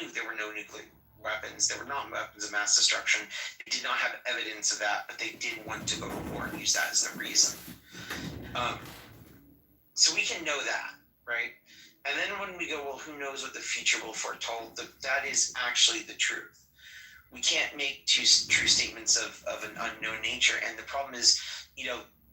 knew there were no nuclear weapons. There were not weapons of mass destruction. They did not have evidence of that, but they did want to go to war and use that as the reason. So we can know that, right? And then when we go, well, who knows what the future will foretold? That is actually the truth. We can't make true statements of an unknown nature. And the problem is,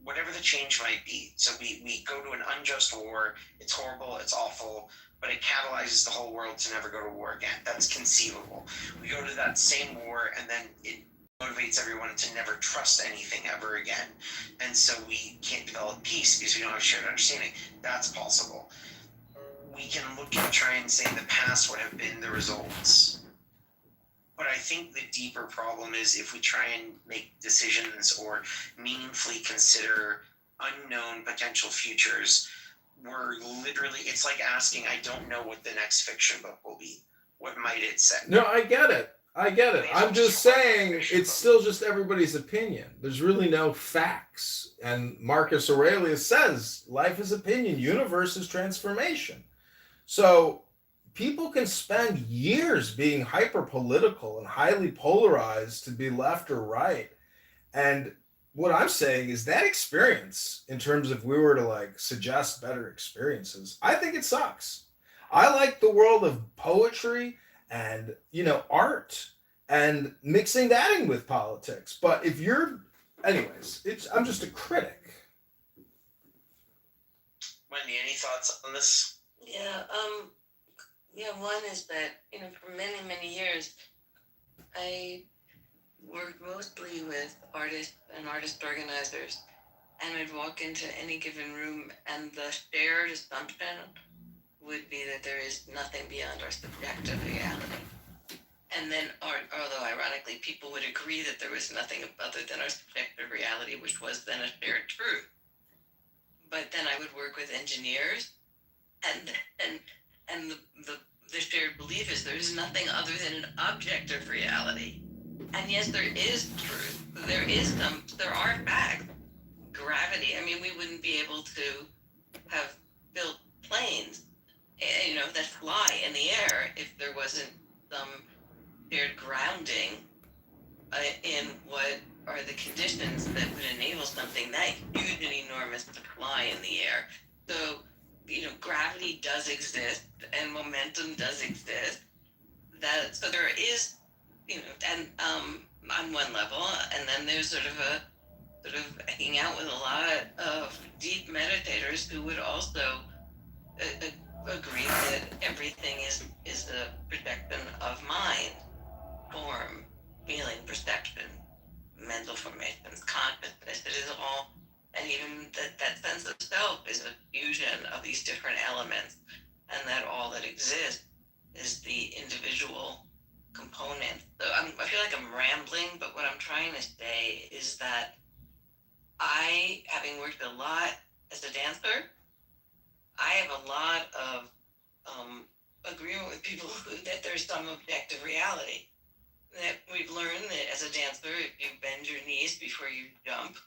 whatever the change might be. So we go to an unjust war. It's horrible. It's awful. But it catalyzes the whole world to never go to war again. That's conceivable. We go to that same war, and then it motivates everyone to never trust anything ever again. And so we can't develop peace because we don't have shared understanding. That's possible. We can look and try and say in the past what have been the results. But I think the deeper problem is if we try and make decisions or meaningfully consider unknown potential futures, it's like asking, I don't know what the next fiction book will be. What might it say? No, I get it. I'm just saying it's still just everybody's opinion. There's really no facts. And Marcus Aurelius says life is opinion, universe is transformation. So people can spend years being hyper political and highly polarized to be left or right. And what I'm saying is that experience, in terms of we were to suggest better experiences, I think it sucks. I like the world of poetry and art and mixing that in with politics. But if you're, anyways, I'm just a critic. Wendy, any thoughts on this? One is that for many, many years I worked mostly with artists and artist organizers, and I'd walk into any given room and the shared assumption would be that there is nothing beyond our subjective reality. And then, although ironically, people would agree that there was nothing other than our subjective reality, which was then a shared truth. But then I would work with engineers, and the shared belief is there is nothing other than an objective reality. And yes, there is truth. There are facts. Gravity. I mean, we wouldn't be able to have built planes, that fly in the air if there wasn't some shared grounding in what are the conditions that would enable something that huge and enormous to fly in the air. So, gravity does exist and momentum does exist. So there is, and on one level, and then there's sort of hanging out with a lot of deep meditators who would also agree that everything is a projection of mind, form, feeling, perception, mental formations, consciousness. It is all, and even that sense of self is a fusion of these different elements, and that all that exists is the individual component. So I feel like I'm rambling, but what I'm trying to say is that I, having worked a lot as a dancer, I have a lot of agreement with people that there's some objective reality. That we've learned that as a dancer, if you bend your knees before you jump,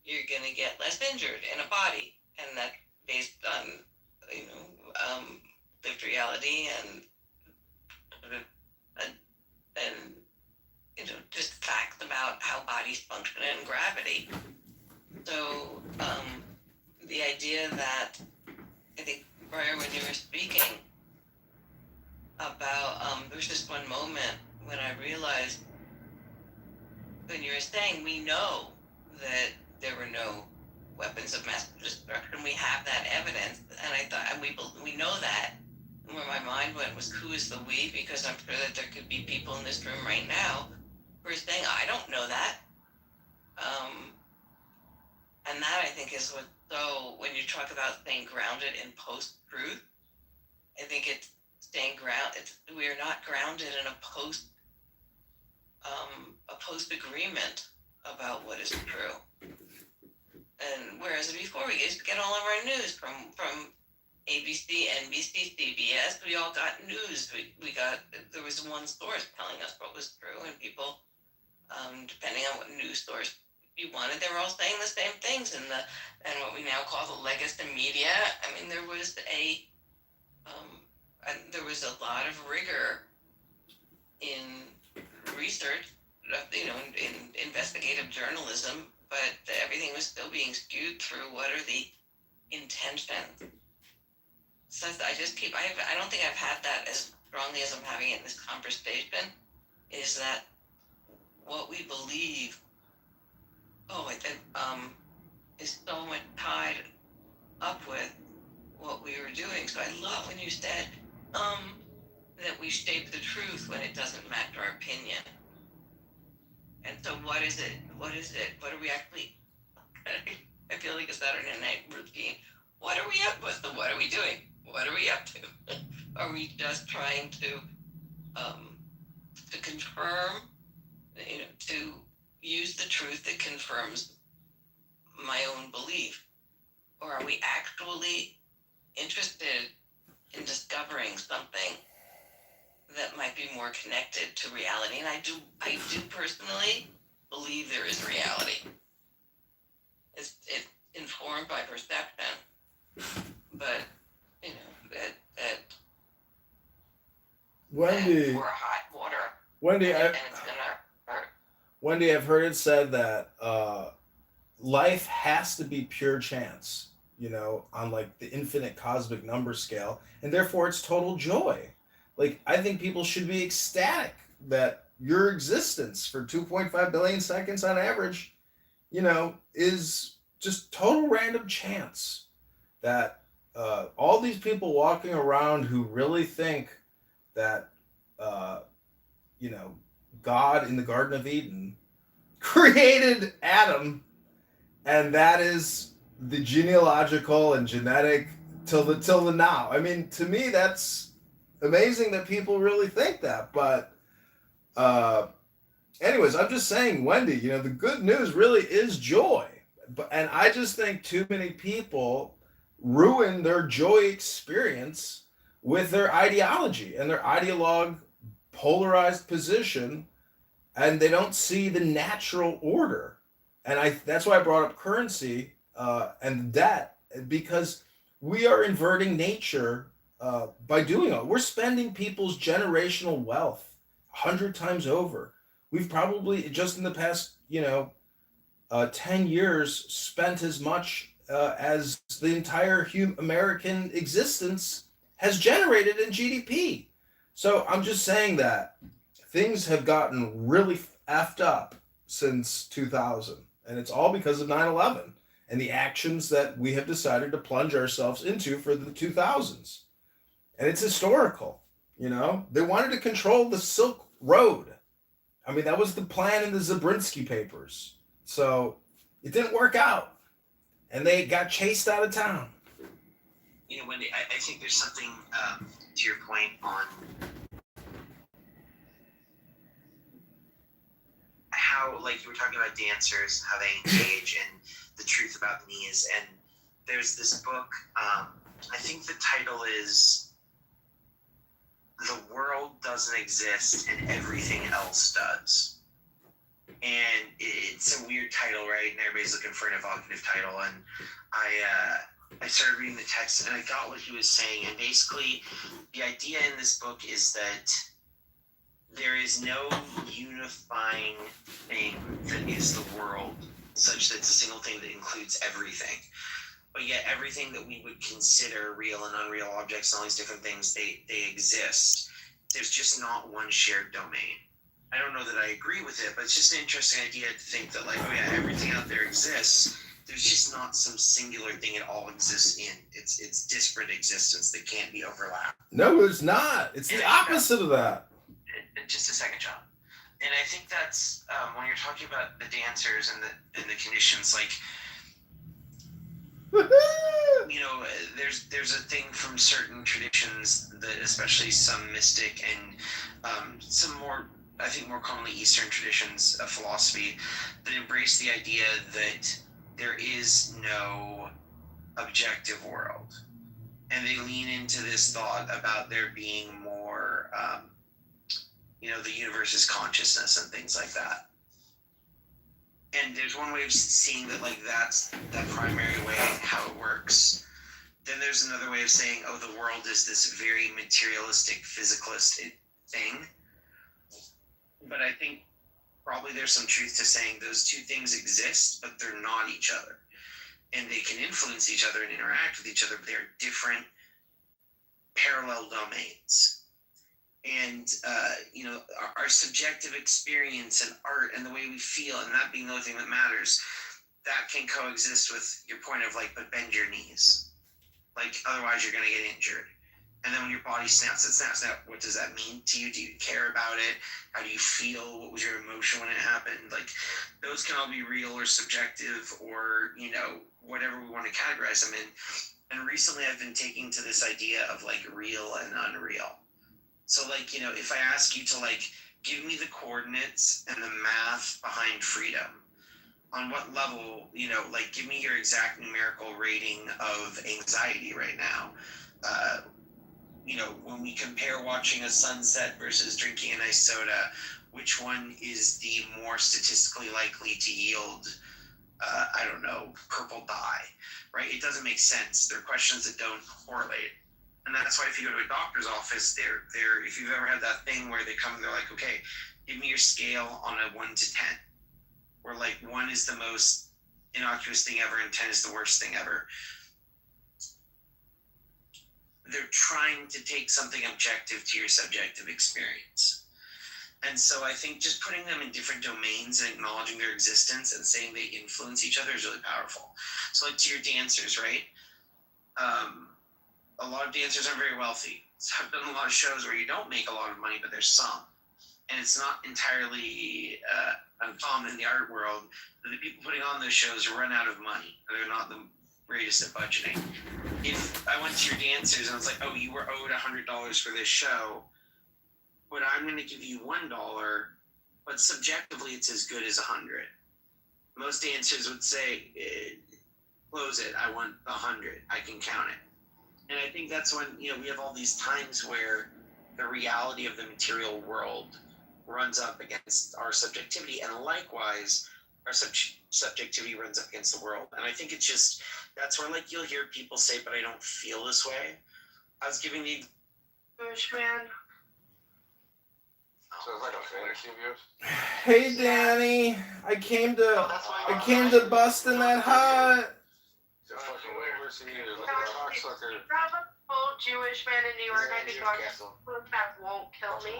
you're going to get less injured in a body. And that's based on, lived reality and just facts about how bodies function and gravity. So the idea that, I think, Briar, when you were speaking about, there was just one moment when I realized, when you were saying, we know that there were no weapons of mass destruction, we have that evidence, and I thought, and we know that, and where my mind went was, who is the we? Because I'm sure that there could be people in this room right now who are saying, I don't know that. And that, I think, is what, so when you talk about staying grounded in post-truth, I think it's staying grounded. We are not grounded in a post-agreement about what is true. And whereas before we used to get all of our news from ABC, NBC, CBS, we all got news. There was one source telling us what was true, and people, depending on what news source you wanted, they were all saying the same things in what we now call the legacy media. I mean, there was a lot of rigor research, in investigative journalism, but everything was still being skewed through what are the intentions. So I don't think I've had that as strongly as I'm having it in this conversation, is that what we believe, is so much tied up with what we were doing. So I love when you said that we shape the truth when it doesn't match our opinion. And so what is it? What are we actually, I feel like a Saturday night routine. What are we up with? What are we doing? What are we up to? Are we just trying to confirm, to use the truth that confirms my own belief? Or are we actually interested in discovering something that might be more connected to reality? And I do personally believe there is reality. It's informed by perception, but that Wendy, we're hot water, Wendy, and it's gonna hurt. Wendy, I've heard it said that life has to be pure chance, on like the infinite cosmic number scale, and therefore it's total joy. Like, I think people should be ecstatic that your existence for 2.5 billion seconds on average, is just total random chance. That all these people walking around who really think that, God in the Garden of Eden created Adam, and that is the genealogical and genetic till the now. I mean, to me, that's amazing that people really think that. But anyways, I'm just saying, Wendy, the good news really is joy. And I just think too many people ruin their joy experience with their ideology and their ideologue polarized position, and they don't see the natural order. And that's why I brought up currency and debt, because we are inverting nature by doing it. We're spending people's generational wealth 100 times over. We've probably, just in the past 10 years, spent as much as the entire American existence has generated in GDP. So I'm just saying that things have gotten really effed up since 2000. And it's all because of 9/11 and the actions that we have decided to plunge ourselves into for the 2000s. And it's historical. They wanted to control the Silk Road. I mean, that was the plan in the Zabrinsky papers. So it didn't work out. And they got chased out of town. Wendy, I think there's something to your point on how, like, you were talking about dancers, how they engage in the truth about the knees. And there's this book, I think the title is The World Doesn't Exist and Everything Else Does. And it's a weird title, right? And everybody's looking for an evocative title. And I started reading the text and I got what he was saying. And basically, the idea in this book is that there is no unifying thing that is the world, such that it's a single thing that includes everything. But yet everything that we would consider real and unreal objects and all these different things, they exist. There's just not one shared domain. I don't know that I agree with it, but it's just an interesting idea to think that, like, oh yeah, everything out there exists. There's just not some singular thing it all exists in. It's disparate existence that can't be overlapped. No, it's not. It's the opposite of that. Just a second, John. And I think that's when you're talking about the dancers and the conditions, like, there's a thing from certain traditions that, especially some mystic and some more, I think more commonly Eastern traditions of philosophy, that embrace the idea that there is no objective world. And they lean into this thought about there being more, the universe is consciousness and things like that. And there's one way of seeing that, like, that's the primary way how it works. Then there's another way of saying, oh, the world is this very materialistic, physicalist thing. But I think probably there's some truth to saying those two things exist, but they're not each other. And they can influence each other and interact with each other, but they're different parallel domains. And, our subjective experience and art and the way we feel, and that being the only thing that matters, that can coexist with your point of like, but bend your knees. Like, otherwise you're going to get injured. And then when your body snaps, it snaps. Now, what does that mean to you? Do you care about it? How do you feel? What was your emotion when it happened? Like, those can all be real or subjective or, whatever we want to categorize them in. And recently I've been taking to this idea of like real and unreal. So like, if I ask you to like, give me the coordinates and the math behind freedom, on what level, like give me your exact numerical rating of anxiety right now. When we compare watching a sunset versus drinking an iced soda, which one is the more statistically likely to yield, purple dye, right? It doesn't make sense. They're questions that don't correlate. And that's why if you go to a doctor's office, they're if you've ever had that thing where they come and they're like, okay, give me your scale on a 1 to 10, where like 1 is the most innocuous thing ever and 10 is the worst thing ever. They're trying to take something objective to your subjective experience. And so I think just putting them in different domains and acknowledging their existence and saying they influence each other is really powerful. So like to your dancers, right? A lot of dancers are very wealthy. So I've done a lot of shows where you don't make a lot of money, but there's some. And it's not entirely uncommon in the art world that the people putting on those shows run out of money. They're not the greatest at budgeting. If I went to your dancers and I was like, oh, you were owed $100 for this show, but I'm going to give you $1, but subjectively it's as good as 100. Most dancers would say, close it, I want 100, I can count it. And I think that's when, we have all these times where the reality of the material world runs up against our subjectivity, and likewise, our subjectivity runs up against the world. And I think it's just, that's where like you'll hear people say, but I don't feel this way. I was giving the Jewish man. So it's like a fantasy of yours? Hey Danny, I came to bust in that hut. It's a fucking university, there's like a cocksucker. Full Jewish man in New York, I think that won't kill me.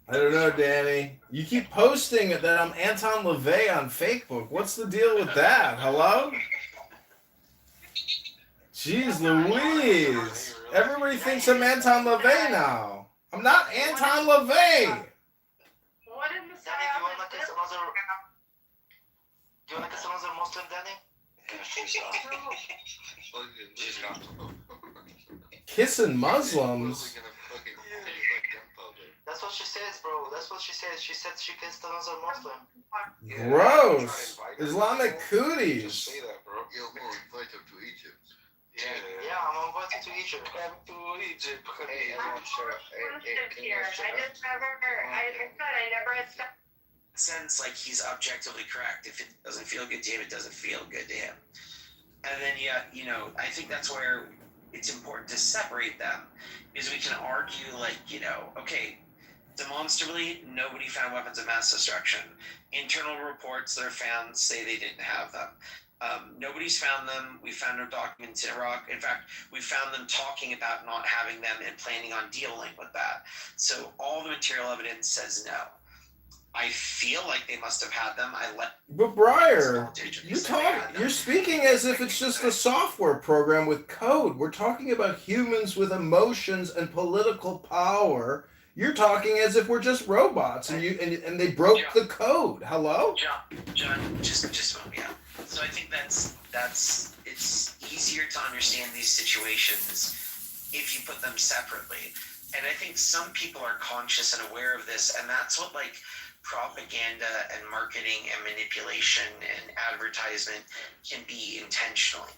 I don't know, Danny. You keep posting that I'm Anton LaVey on Facebook. What's the deal with that? Hello? Jeez Louise. Everybody thinks I'm Anton LaVey now. I'm not Anton LaVey. What in the Danny, do you want to kiss another Muslim, Danny? She's not. Kissing Muslims? That's what she says, bro. That's what she says. She said she kissed another Muslim. Gross. Islamic cooties. Just say that, bro. You're more invited to Egypt. Yeah, I'm invited to Egypt. Come to Egypt. Hey, everyone, shut up. Hey, Here. I never had stuff. sense like he's objectively correct. If it doesn't feel good to him, it doesn't feel good to him. And then I think that's where it's important to separate them, because we can argue like, okay, demonstrably nobody found weapons of mass destruction. Internal reports that are found say they didn't have them. Nobody's found them. We found no documents in Iraq. In fact, we found them talking about not having them and planning on dealing with that. So all the material evidence says no. I feel like they must have had them. But Breyer, you're speaking as if it's just a software program with code. We're talking about humans with emotions and political power. You're talking as if we're just robots, and they broke the code. Hello? John, just a moment, yeah. So I think that's it's easier to understand these situations if you put them separately. And I think some people are conscious and aware of this, and that's what like propaganda and marketing and manipulation and advertisement can be intentionally.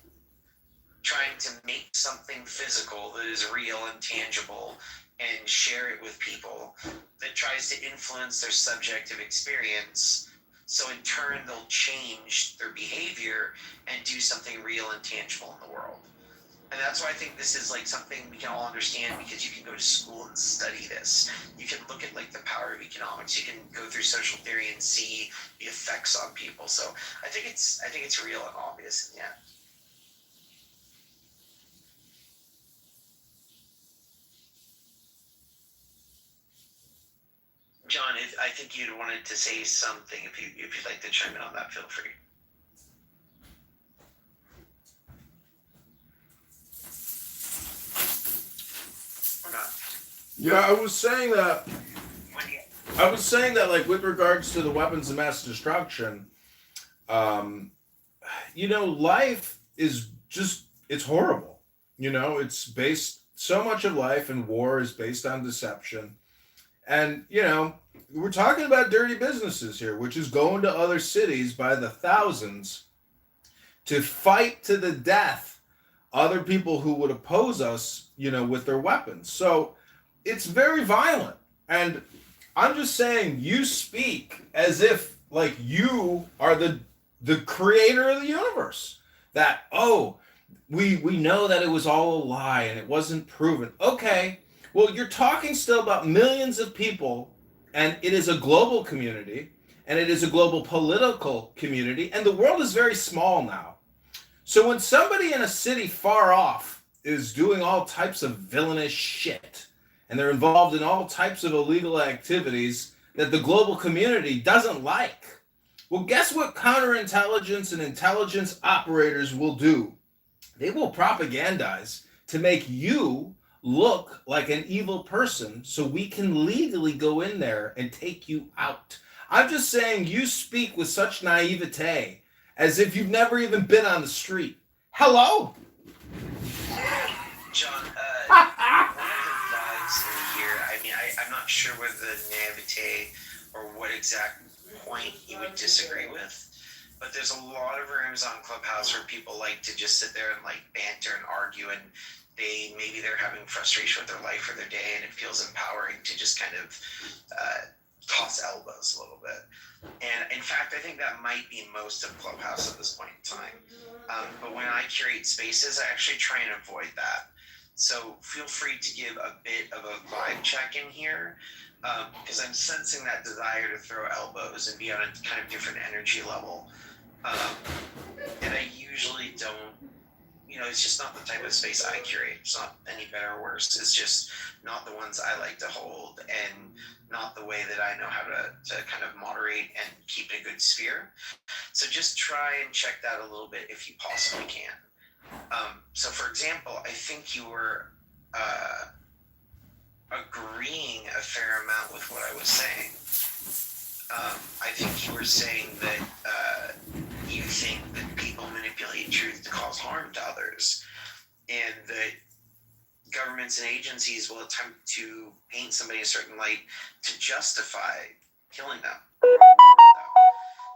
Trying to make something physical that is real and tangible and share it with people that tries to influence their subjective experience. So in turn, they'll change their behavior and do something real and tangible in the world. And that's why I think this is like something we can all understand, because you can go to school and study this. You can look at like the power power of economics. You can go through social theory and see the effects on people. So I think it's real and obvious. Yeah. John, I think you'd wanted to say something. If you'd like to chime in on that, feel free. Or not. Yeah, I was saying that, like, with regards to the weapons of mass destruction, life is just, it's horrible. It's based, so much of life and war is based on deception. And, we're talking about dirty businesses here, which is going to other cities by the thousands to fight to the death other people who would oppose us, with their weapons. So it's very violent. And I'm just saying, you speak as if, like, you are the creator of the universe. That, we know that it was all a lie and it wasn't proven. Okay, well, you're talking still about millions of people, and it is a global community, and it is a global political community, and the world is very small now. So when somebody in a city far off is doing all types of villainous shit, and they're involved in all types of illegal activities that the global community doesn't like, well, guess what counterintelligence and intelligence operators will do? They will propagandize to make you look like an evil person so we can legally go in there and take you out. I'm just saying, you speak with such naivete as if you've never even been on the street. Hello? John, one of the vibes in here, I'm not sure whether the naivete or what exact point you would disagree with, but there's a lot of rooms on Clubhouse where people like to just sit there and like banter and argue, and maybe they're having frustration with their life or their day, and it feels empowering to just kind of toss elbows a little bit. And in fact, I think that might be most of Clubhouse at this point in time. But when I curate spaces, I actually try and avoid that. So feel free to give a bit of a vibe check in here, because I'm sensing that desire to throw elbows and be on a kind of different energy level. And I usually don't, it's just not the type of space I curate. It's not any better or worse. It's just not the ones I like to hold, and not the way that I know how to kind of moderate and keep in a good sphere. So just try and check that a little bit if you possibly can. So for example, I think you were agreeing a fair amount with what I was saying. I think you were saying that you think that people manipulate truth to cause harm to others, and that governments and agencies will attempt to paint somebody in a certain light to justify killing them.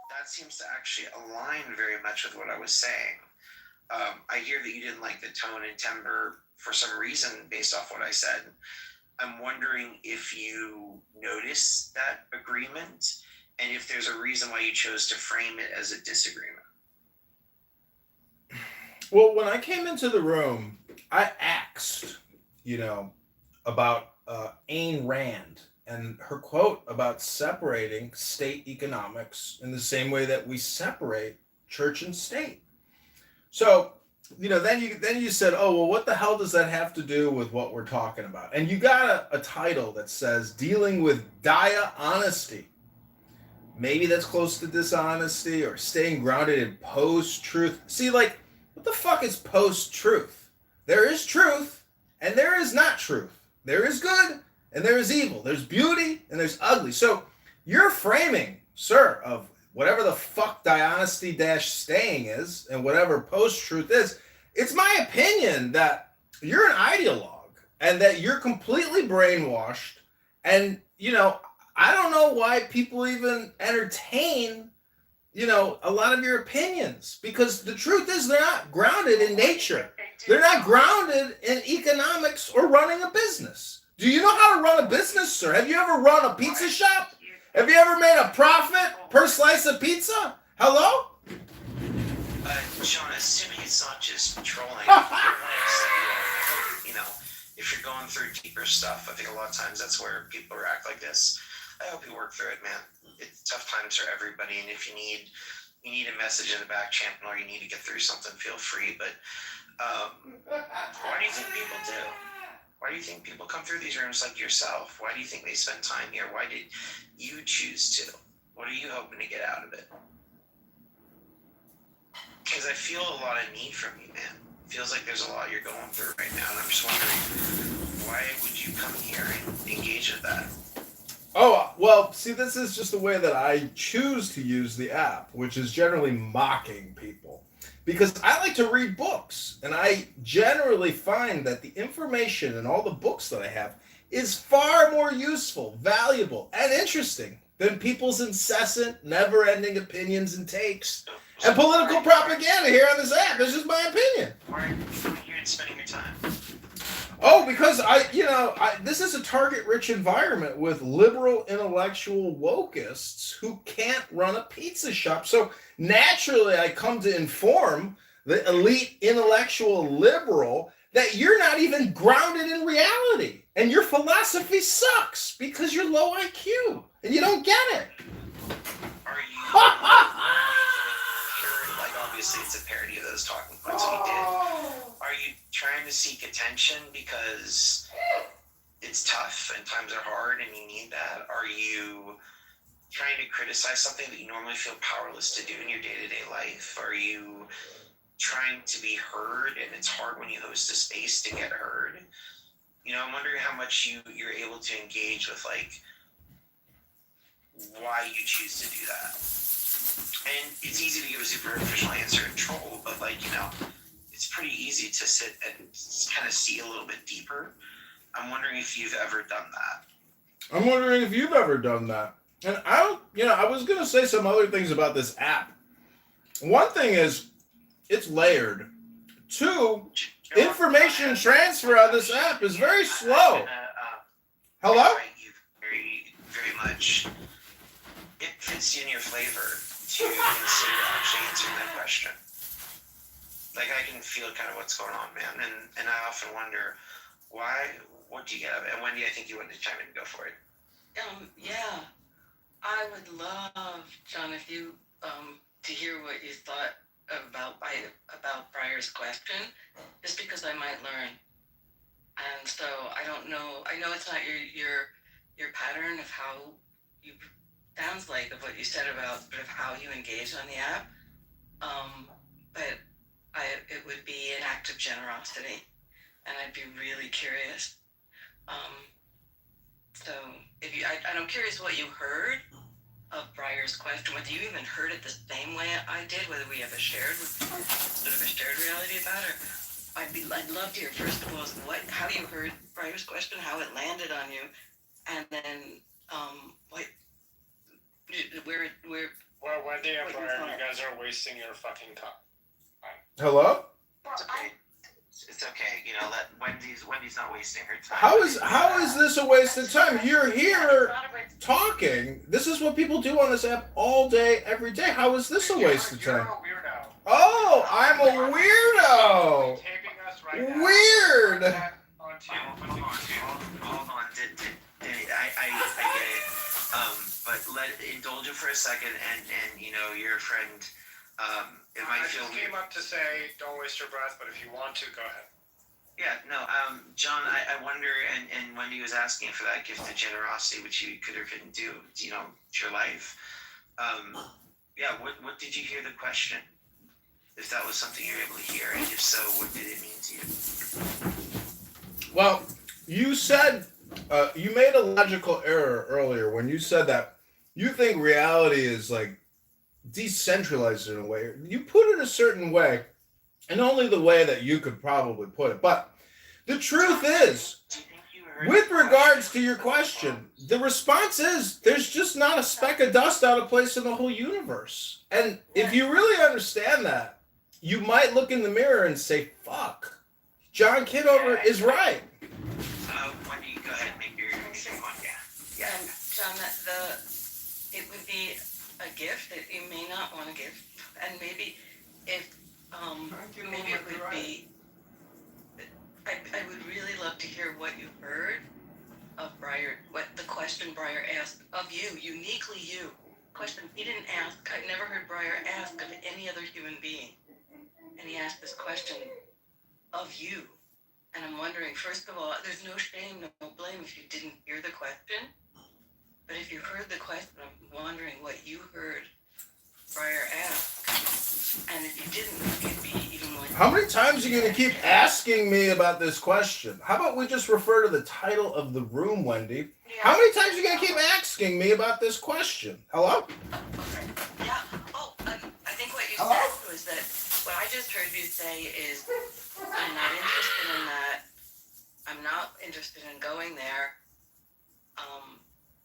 That seems to actually align very much with what I was saying. I hear that you didn't like the tone and timbre for some reason based off what I said. I'm wondering if you noticed that agreement, and if there's a reason why you chose to frame it as a disagreement. Well, when I came into the room, I asked, about Ayn Rand and her quote about separating state economics in the same way that we separate church and state. So, then you said, oh, well, what the hell does that have to do with what we're talking about? And you got a title that says dealing with dire honesty. Maybe that's close to dishonesty, or staying grounded in post-truth. See, like, what the fuck is post-truth? There is truth, and there is not truth. There is good, and there is evil. There's beauty, and there's ugly. So your framing, sir, of whatever the fuck dishonesty-staying is, and whatever post-truth is, it's my opinion that you're an ideologue, and that you're completely brainwashed, and, I don't know why people even entertain, a lot of your opinions, because the truth is they're not grounded in nature. They're not grounded in economics or running a business. Do you know how to run a business, sir? Have you ever run a pizza shop? Have you ever made a profit per slice of pizza? Hello? Sean, assuming it's not just trolling, if you're going through deeper stuff, I think a lot of times that's where people react like this. I hope you work through it, man. It's tough times for everybody, and if you need a message in the back channel or you need to get through something, feel free. But why do you think people do? Why do you think people come through these rooms like yourself? Why do you think they spend time here? Why did you choose to? What are you hoping to get out of it? Because I feel a lot of need from you, man. It feels like there's a lot you're going through right now, and I'm just wondering, why would you come here and engage with that? Oh, well, see, this is just the way that I choose to use the app, which is generally mocking people. Because I like to read books, and I generally find that the information in all the books that I have is far more useful, valuable, and interesting than people's incessant, never-ending opinions and takes and political propaganda here on this app. This is my opinion. Why are you here and spending your time? Oh, because this is a target-rich environment with liberal intellectual wokists who can't run a pizza shop. So naturally, I come to inform the elite intellectual liberal that you're not even grounded in reality, and your philosophy sucks because you're low IQ and you don't get it. Are you like, obviously it's a parody of those talking points that you did. Are you trying to seek attention because it's tough and times are hard and you need that? Are you trying to criticize something that you normally feel powerless to do in your day-to-day life? Are you trying to be heard and it's hard when you host a space to get heard? You know, I'm wondering how much you're able to engage with, like, why you choose to do that. And it's easy to give a superficial answer and troll, but, like, you know, it's pretty easy to sit and kind of see a little bit deeper. I'm wondering if you've ever done that. I'm wondering if you've ever done that. And I was going to say some other things about this app. One thing is, it's layered. Two, information transfer on this app is very slow. Hello? You very, very much. It fits in your flavor to consider actually answering that question. Like, I can feel kind of what's going on, man. And I often wonder, what do you get out of it? And Wendy, I think you wanted to chime in and go for it. Yeah, I would love, John, if you, to hear what you thought about Briar's question, just because I might learn. And so I don't know, I know it's not your pattern of how you, sounds like of what you said about sort of how you engage on the app, but it would be an act of generosity, and I'd be really curious. So if you, I'm curious what you heard of Briar's question, whether you even heard it the same way I did, whether we have a shared reality about it. I'd love to hear, first of all, how you heard Briar's question, how it landed on you, and then where. Well, Wendy and Brian, you guys are wasting your fucking time. Hello? It's okay. It's okay. You know, Wendy's not wasting her time. How is this a waste of time? You're here talking. This is what people do on this app all day, every day. How is this a waste of time? You're a weirdo. Oh, I'm a weirdo. Taping us right now. Weird. Hold on. I get it. But indulge it for a second, and you know, your friend. It might feel weird. I just came up to say, don't waste your breath, but if you want to, go ahead. Yeah, no, John, I wonder, and Wendy was asking for that gift of generosity, which you could or couldn't do, you know, it's your life. Yeah, what did you hear the question? If that was something you were able to hear, and if so, what did it mean to you? Well, you said, you made a logical error earlier when you said that you think reality is like decentralized in a way. You put it a certain way, and only the way that you could probably put it. But the truth is, with regards to your question, the response is there's just not a speck of dust out of place in the whole universe. And if you really understand that, you might look in the mirror and say, fuck, John Kitover is right. When you go ahead and make your second one, yeah. John, it would be a gift that you may not want to give, and maybe if maybe it would be. I would really love to hear what you heard of Briar, what the the question Breyer asked of you, uniquely you. Question he didn't ask. I never heard Breyer ask of any other human being. And he asked this question of you. And I'm wondering, first of all, there's no shame, no blame if you didn't hear the question. But if you heard the question, I'm wondering what you heard Breyer ask. And if you didn't, it'd be even more. How many times are you going to keep asking me about this question? How about we just refer to the title of the room, Wendy? How many times are you going to keep asking me about this question? Hello? Okay. Yeah. Oh, I think what you Hello? said was that what I just heard you say is, I'm not interested in that. I'm not interested in going there.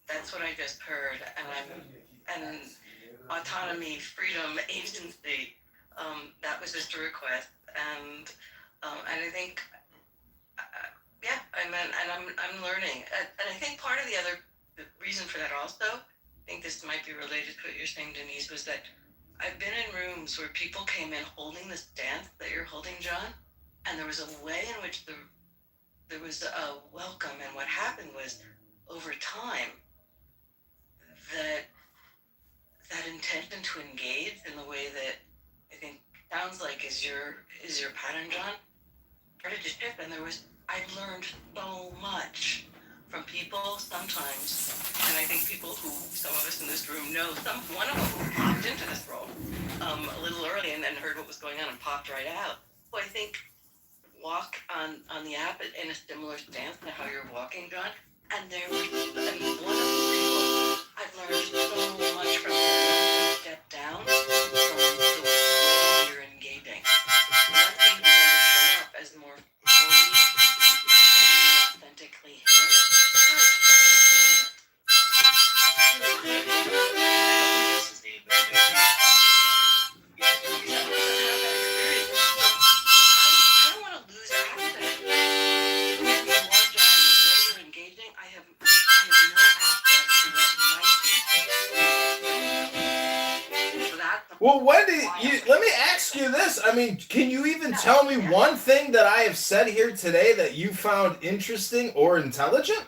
That's what I just heard, and autonomy, freedom, agency. That was just a request, and I think, yeah, and I'm learning, and I think part of the reason for that also, I think this might be related to what you're saying, Denise, was that I've been in rooms where people came in holding the stance that you're holding, John, and there was a way in which there was a welcome, and what happened was, over time, that intention to engage in the way that I think sounds like is your pattern, John, started to shift, and I've learned so much from people sometimes, and I think people who some of us in this room know, one of them who popped into this role a little early and heard what was going on and popped right out. So I think walk on the app in a similar stance to how you're walking, John. And one of the people I've learned so much from step down from the way you're engaging. One thing you want to show up as more fully and authentically him. This is Dave. I don't want to lose access. When you are John, the way you're engaging, I have no access to what might be. So that's Well, Wendy, let me ask you this. I mean, can you even tell me one thing that I have said here today that you found interesting or intelligent?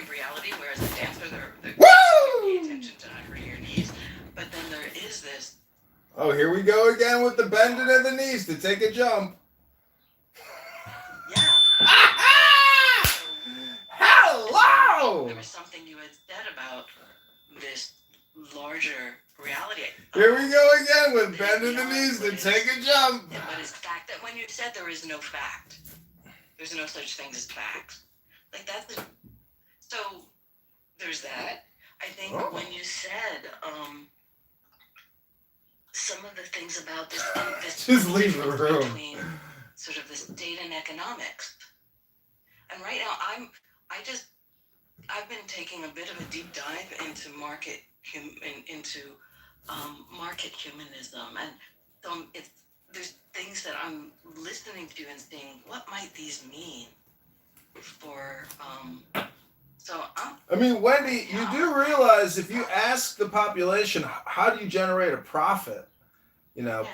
Reality, whereas the dancer, they're Woo! pay attention to under your knees. But then there is this. Oh, here we go again with the bending of the knees to take a jump. Yeah. Hello! There was something you had said about this larger reality. Here we go again with bending the knees to take a jump. Yeah, but it's fact that when you said there is no fact, there's no such thing as fact. Like that's so. There's that. I think when you said some of the things about this Just leave the room. Between sort of the state and economics, and right now I've been taking a bit of a deep dive into market humanism, and so there's things that I'm listening to and seeing what might these mean for I mean, Wendy, you do realize if you ask the population, how do you generate a profit?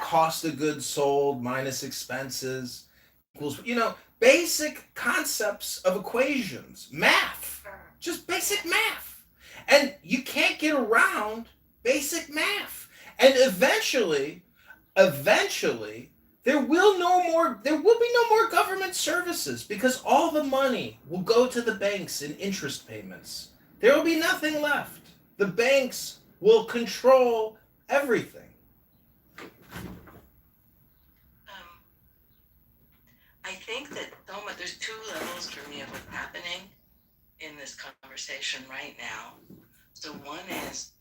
Cost of goods sold minus expenses equals, basic concepts of equations, math, just basic math. And you can't get around basic math. And eventually, there will be no more government services because all the money will go to the banks in interest payments. There will be nothing left. The banks will control everything. I think that there's two levels for me of what's happening in this conversation right now. So one is,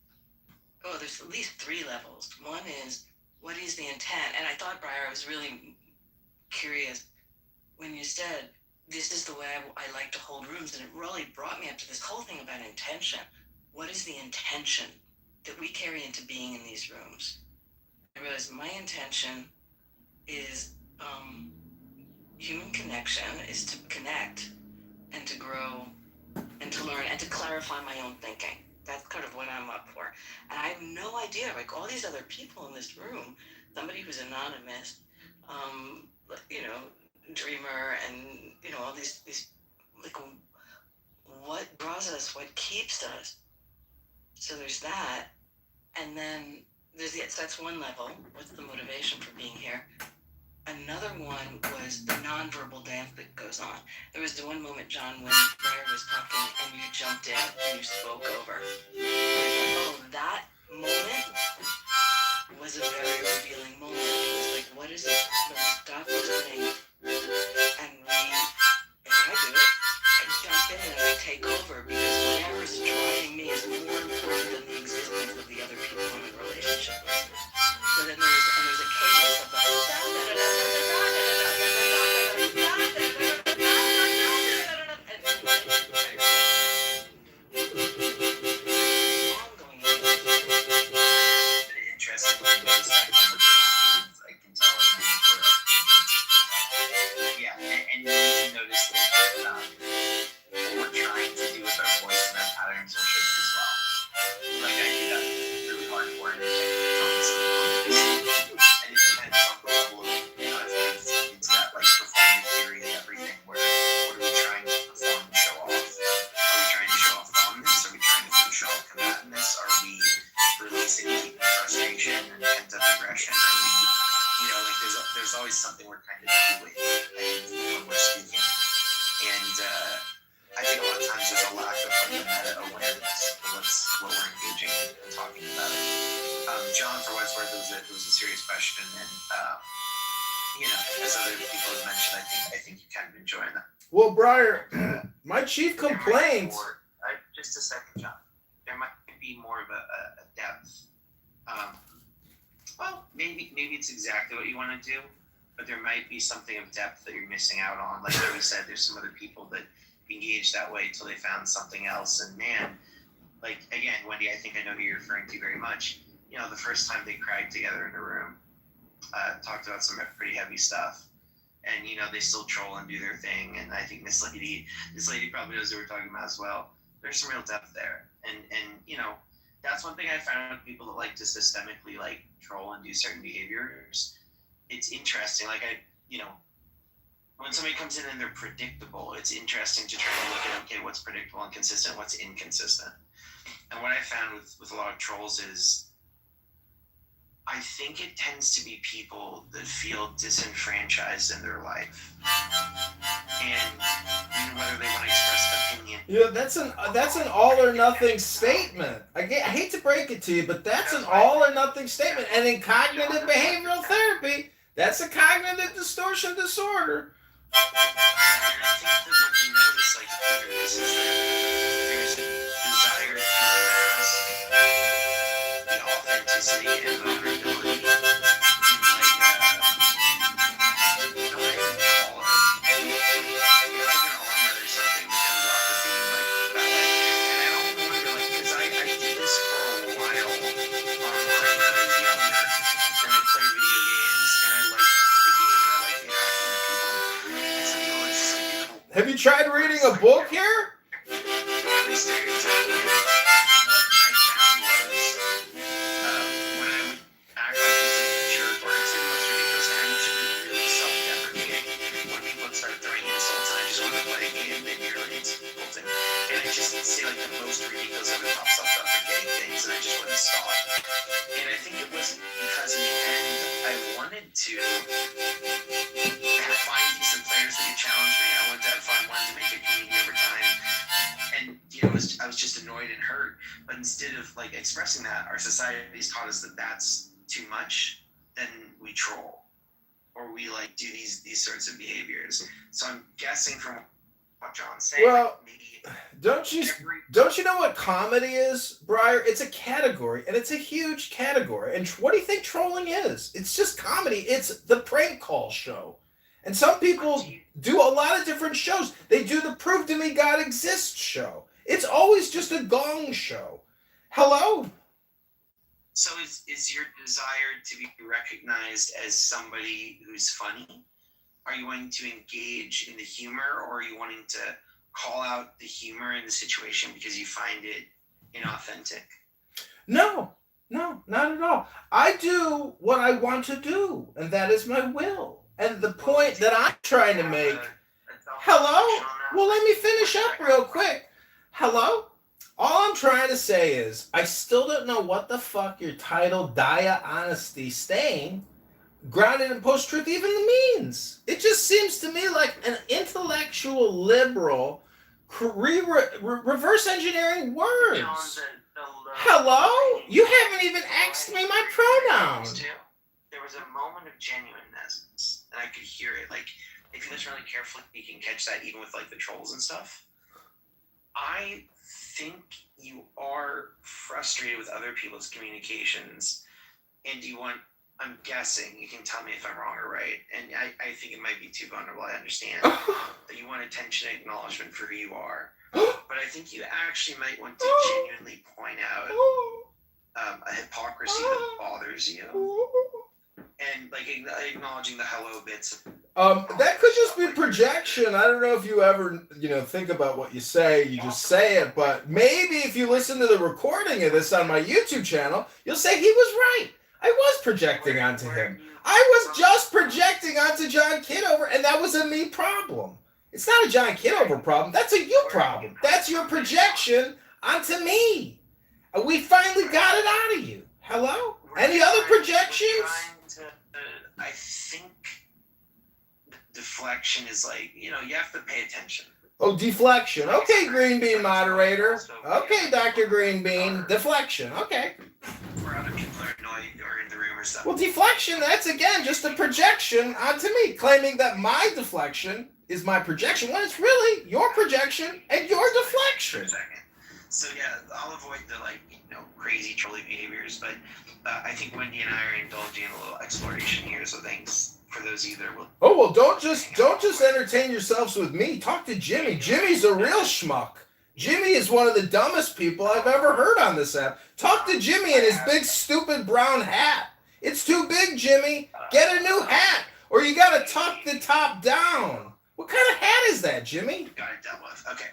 there's at least three levels. One is, what is the intent? And I thought, Breyer, I was really curious when you said, this is the way I like to hold rooms. And it really brought me up to this whole thing about intention. What is the intention that we carry into being in these rooms. I realize my intention is human connection is to connect and to grow and to learn and to clarify my own thinking. That's kind of what I'm up for. And I have no idea, like all these other people in this room, somebody who's anonymous, dreamer, and all these like what draws us, what keeps us. So there's that, and then so that's one level. What's the motivation for being here? Another one was the nonverbal dance that goes on. There was the one moment, John, when Blair was talking and you jumped in and you spoke over. Oh, that moment was a very revealing moment. It was like, what is it? When we stop listening and if I do it, I jump in and I take over, because whatever's driving me is more important than the existence of the other people I'm in relationship with. So then there's a cadence of Interesting perspective. I can tell yeah, and you can notice that what we're trying to do with our voice and our patterns will shift as well. Like I do that really hard for it, and it depends on the level of, it's that like performance theory and everything, where what are we trying to perform and show off? Are we trying to show off dominance? Are we trying to show off combativeness? Are we releasing deep frustration and pent up aggression? Are we, like there's always something we're kind of doing when we're speaking. And I think a lot of times there's a lack of like the meta awareness of what we're engaging and talking about. John, for what it's worth, it was a serious question, and as other people have mentioned, I think you kind of enjoying that. Well, Briar, my chief complaint. Just a second, John. There might be more of a depth. Well, maybe it's exactly what you want to do, but there might be something of depth that you're missing out on. Like we said, there's some other people that engage that way until they found something else. And man, like again, Wendy, I think I know who you're referring to very much. The first time they cried together in a room, talked about some pretty heavy stuff, and they still troll and do their thing. And I think this lady probably knows what we're talking about as well. There's some real depth there, and that's one thing I found with people that like to systemically like troll and do certain behaviors. It's interesting. Like when somebody comes in and they're predictable, it's interesting to try to look at, okay, what's predictable and consistent, what's inconsistent. And what I found with a lot of trolls is I think it tends to be people that feel disenfranchised in their life, and whether they want to express opinion. Yeah, that's an all or nothing statement. I hate to break it to you, but that's an all or nothing statement. And in cognitive behavioral therapy, that's a cognitive distortion disorder. And I think that what you notice, like through this, is that there's a desire to mask the authenticity and vulnerability in Have you tried reading a book here? Say like the most ridiculous of it pops up for getting things, and I just wouldn't stop. And I think it was because in the end I wanted to find decent players that could challenge me. I wanted to have fun, wanted to make a community over time, and I was just annoyed and hurt. But instead of like expressing that, our society's taught us that that's too much. Then we troll, or we like do these sorts of behaviors. So I'm guessing from what John's saying, well, maybe. Don't you know what comedy is, Briar? It's a category, and it's a huge category. And what do you think trolling is? It's just comedy. It's the prank call show. And some people do a lot of different shows. They do the Prove to Me God Exists show. It's always just a gong show. Hello? So is your desire to be recognized as somebody who's funny? Are you wanting to engage in the humor, or are you wanting to call out the humor in the situation because you find it inauthentic? No, not at all. I do what I want to do, and that is my will. And the point that I'm trying to make. Hello? Well, let me finish up real quick. Hello? All I'm trying to say is, I still don't know what the fuck your title, Dia Honesty Staying, grounded in post-truth even means. It just seems to me like an intellectual liberal reverse engineering words. Hello? You haven't even asked me my pronouns. There was a moment of genuineness, and I could hear it. Like, if you listen really carefully, you can catch that even with like the trolls and stuff. I think you are frustrated with other people's communications, and you want, I'm guessing, you can tell me if I'm wrong or right, and I think it might be too vulnerable, I understand, that you want attention and acknowledgement for who you are, but I think you actually might want to genuinely point out a hypocrisy that bothers you, and like acknowledging the hello bits. That could just be projection. I don't know if you ever, think about what you say. You just say it. But maybe if you listen to the recording of this on my YouTube channel, you'll say he was right. I was projecting onto him. I was just projecting onto John Kitover, and that was a me problem. It's not a John Kitover problem. That's a you problem. That's your projection onto me. We finally got it out of you. Hello? Any other projections? I think deflection is like, you have to pay attention. Oh, deflection. Okay, Green Bean moderator. Okay, Dr. Green Bean. Deflection. Okay. Where other people are annoyed or in the room or stuff. Well, deflection, that's again just a projection onto me, claiming that my deflection is my projection when it's really your projection and your deflection. For a second. So yeah, I'll avoid the crazy trolly behaviors, but I think Wendy and I are indulging in a little exploration here, so thanks for those either. Oh well, don't just entertain yourselves with me. Talk to Jimmy. Jimmy's a real schmuck. Jimmy is one of the dumbest people I've ever heard on this app. Talk to Jimmy and his big stupid brown hat. It's too big, Jimmy. Get a new hat, or you gotta tuck the top down. What kind of hat is that, Jimmy? Got it dealt with. Okay.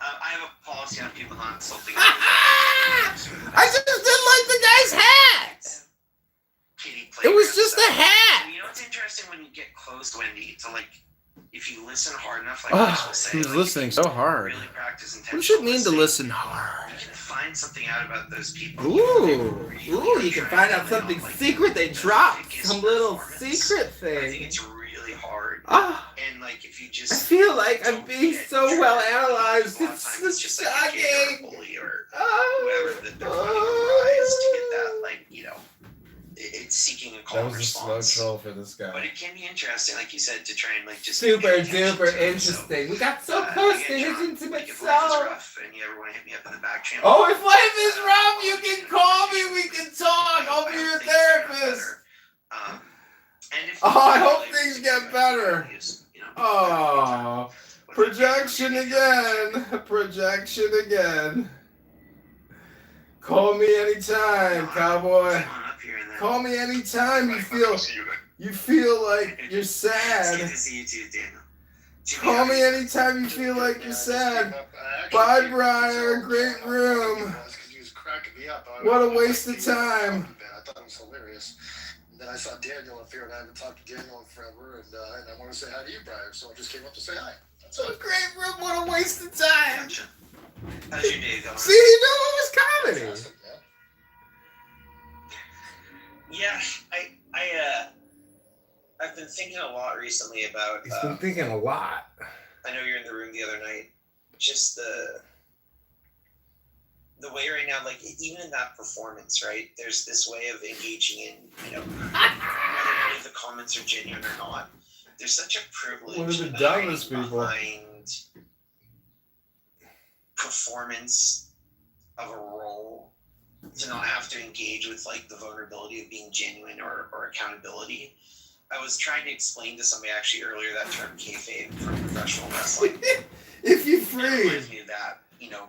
I have a policy on people not insulting. I just didn't like the guy's hat. It was just a hat. You know what's interesting when you get close, Wendy, to if you listen hard enough, like say, he was listening so hard. Really practice what does it mean to listen hard? You can find something out about those people. Ooh, you can find out something secret they dropped. Some little secret thing. I think it's really hard. And if you just, I feel like I'm being so well analyzed. It's just shocking. Or whatever that they're finding a rise to get that, it's seeking a call and response. That was a slow troll for this guy. But it can be interesting, like you said, to try and just super duper interesting. We got so close to his intimate if soul. life is rough and you ever want to hit me up in the back channel. Oh, if life is rough, you can call me. We can talk. I'll be your therapist. And if I hope things get better. Oh, projection again. Projection again. Call me anytime, cowboy. Call me anytime you feel like you're sad. It's good to see you too, Daniel. Call me anytime you feel like you're sad. Bye, Briar. Great room. What a waste of time. I thought it was hilarious. And then I saw Daniel up here, and I haven't talked to Daniel in forever, and I want to say hi to you, Briar. So I just came up to say hi. That's it. Great room. What a waste of time. Gotcha. How's your day going? See, you knew it was comedy. Yeah, I've been thinking a lot recently about. He's been thinking a lot. I know you're in the room the other night. Just the way right now, even in that performance, right? There's this way of engaging in, whether the comments are genuine or not. There's such a privilege. One of the dumbest people behind performance of a role. To not have to engage with the vulnerability of being genuine or accountability. I was trying to explain to somebody actually earlier that term kayfabe from professional wrestling. If you freeze. Knew that,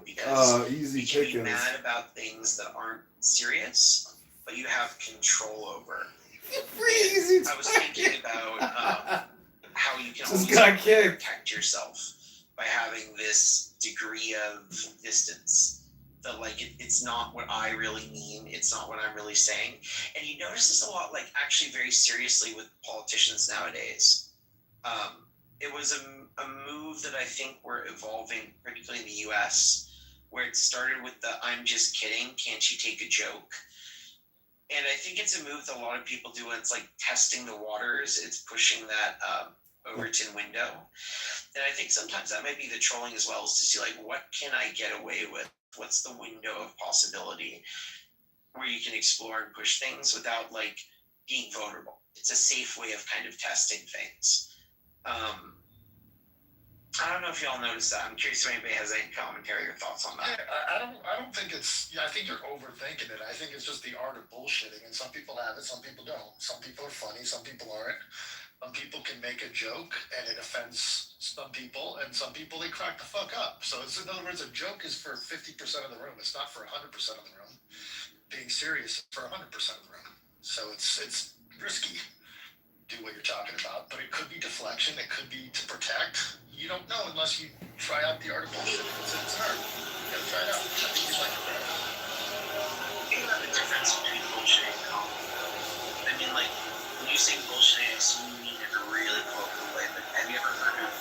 because easy you can be chickens. mad about things that aren't serious, but you have control over. Freeze! I was thinking about how you can Just always got kicked. protect yourself by having this degree of distance. That like it's not what I really mean. It's not what I'm really saying. And you notice this a lot, like actually very seriously with politicians nowadays. It was a move that I think we're evolving, particularly in the U.S., where it started with the "I'm just kidding, can't you take a joke?" And I think it's a move that a lot of people do, and it's like testing the waters. It's pushing that Overton window. And I think sometimes that might be the trolling as well, is to see like, what can I get away with? What's the window of possibility where you can explore and push things without like being vulnerable? It's a safe way of kind of testing things. I don't know if y'all noticed that. I'm curious if anybody has any commentary or thoughts on that. Yeah, I don't think it's. Yeah, I think you're overthinking it. I think it's just the art of bullshitting, and some people have it, some people don't. Some people are funny, some people aren't. Some people can make a joke and it offends some people, and some people they crack the fuck up. So it's, in other words, a joke is for 50% of the room. It's not for 100% of the room. Being serious is for 100% of the room. So it's risky. Do what you're talking about, but it could be deflection. It could be to protect. You don't know unless you try out the art of bullshit. It's an art. You gotta try it out. I think you'd like it better. Think about the difference between bullshit and comedy. I mean, like, when you say bullshit, I assume you mean it in a really colloquial way, but have you ever heard of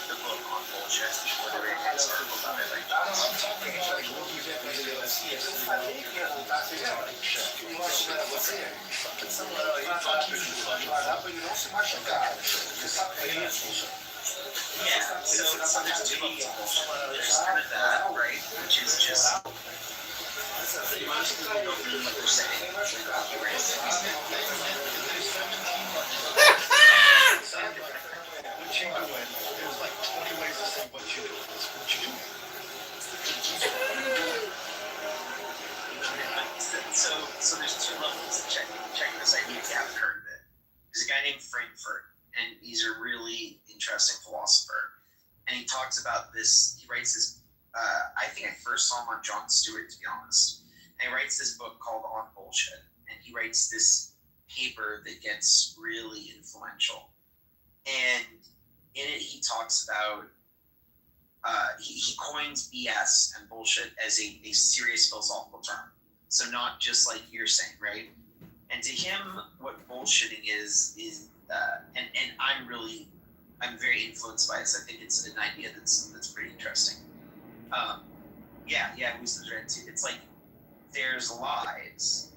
the book on bullshit? Or the very historical about it? Like, No, I'm talking about like what you get like yeah, so there's two levels of bullshit. There's kind of that, right, which is just most people don't mean what they're saying. You're right. What you doing? There's like 20 ways to say what you doing. What you doing? So there's two levels. Check this idea if you haven't heard of it. There's a guy named Frankfurt, and he's a really interesting philosopher. And he talks about this. He writes this. I think I first saw him on Jon Stewart, to be honest. And he writes this book called On Bullshit, and he writes this paper that gets really influential. And in it, he talks about he coins BS and bullshit as a serious philosophical term. So not just like you're saying, right? And to him, what bullshitting is and I'm very influenced by this. I think it's an idea that's pretty interesting. Who's the dread too? It's like there's lies,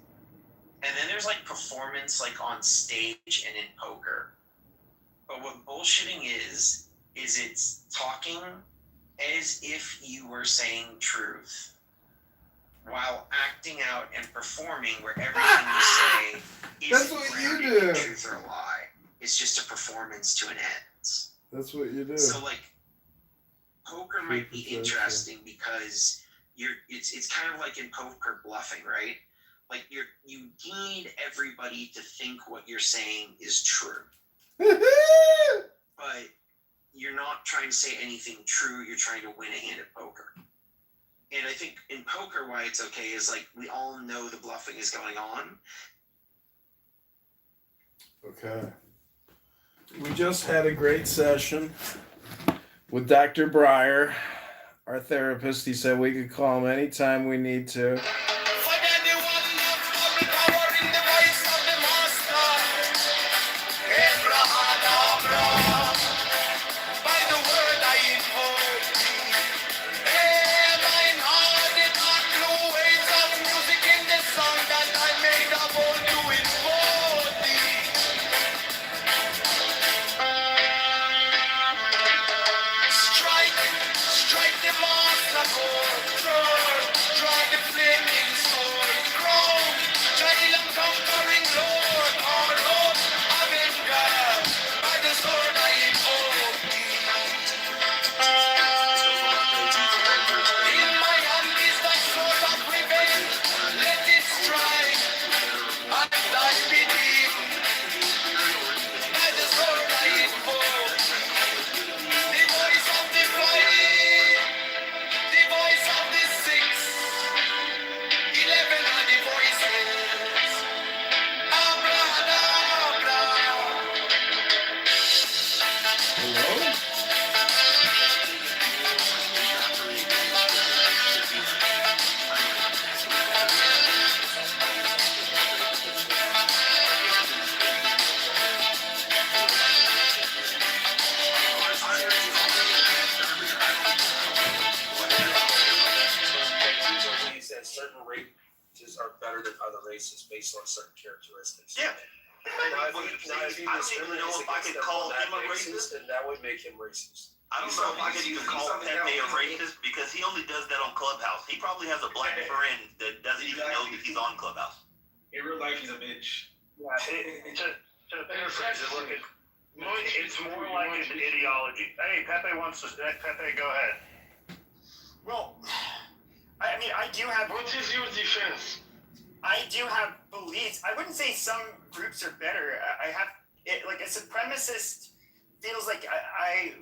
and then there's like performance, like on stage and in poker. But what bullshitting is it's talking as if you were saying truth while acting out and performing where everything you say That's isn't what you grounded in do. truth or a lie. It's just a performance to an end. That's what you do. So like poker might be interesting because it's kind of like in poker bluffing, right? Like you need everybody to think what you're saying is true. But you're not trying to say anything true, you're trying to win a hand at poker. And I think in poker why it's okay is like we all know the bluffing is going on. Okay. We just had a great session with Dr. Breyer, our therapist. He said we could call him anytime we need to. Strike the master chord, draw the flame in based on certain characteristics. Yeah. Now, if he I don't even know if I could call him a racist. then that would make him racist. I don't know if I could even call Pepe a racist because he only does that on Clubhouse. He probably has a black friend that doesn't even know that he's on Clubhouse. In real life, he's a bitch. Yeah, to paraphrase it, look, it's more like an ideology. Hey, Pepe wants to. Pepe, go ahead. Well, I mean, I do have. What is your defense? I do have beliefs. I wouldn't say some groups are better. I have it like a supremacist feels like I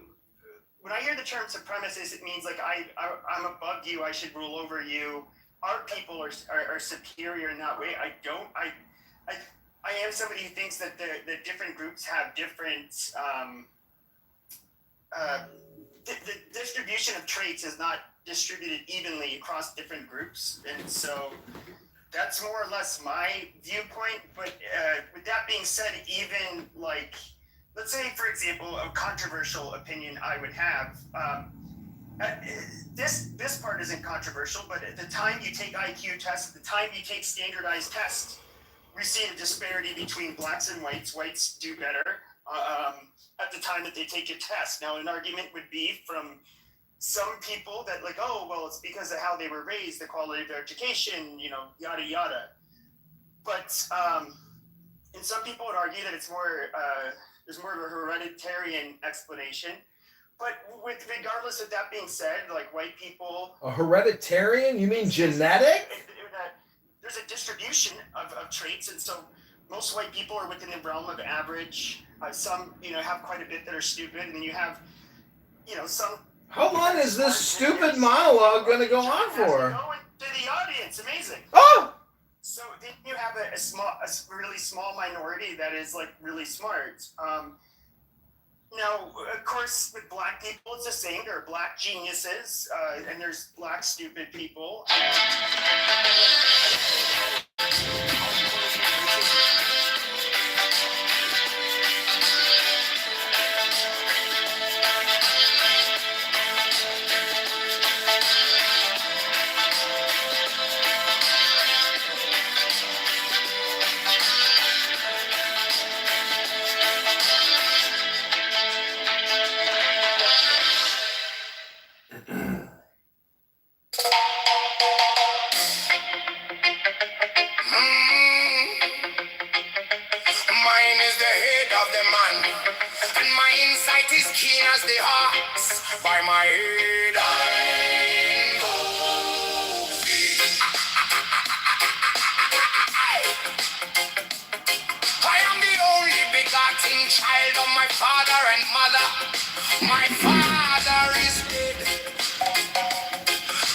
when I hear the term supremacist, it means like I'm above you. I should rule over you. Our people are superior in that way. I don't. I am somebody who thinks that the different groups have different. The distribution of traits is not distributed evenly across different groups, and so that's more or less my viewpoint. But with that being said, even like, let's say, for example, a controversial opinion I would have. This part isn't controversial, but at the time you take IQ tests, at the time you take standardized tests, we see a disparity between blacks and whites. Whites do better at the time that they take a test. Now, an argument would be from some people that like, oh, well, it's because of how they were raised, the quality of their education, yada, yada. But and some people would argue that it's more, there's more of a hereditarian explanation. But regardless of that being said, like white people... A hereditarian? You mean genetic? There's a distribution of traits, and so most white people are within the realm of average. Some, have quite a bit that are stupid, and then you have, some... How long is this stupid monologue going to go on for? To the audience, amazing. Oh! So then you have a really small minority that is like really smart. Now, of course, with black people, it's the same. There are black geniuses, and there's black stupid people. As the hearts by my head, I am the only begotten child of my father and mother. My father is dead.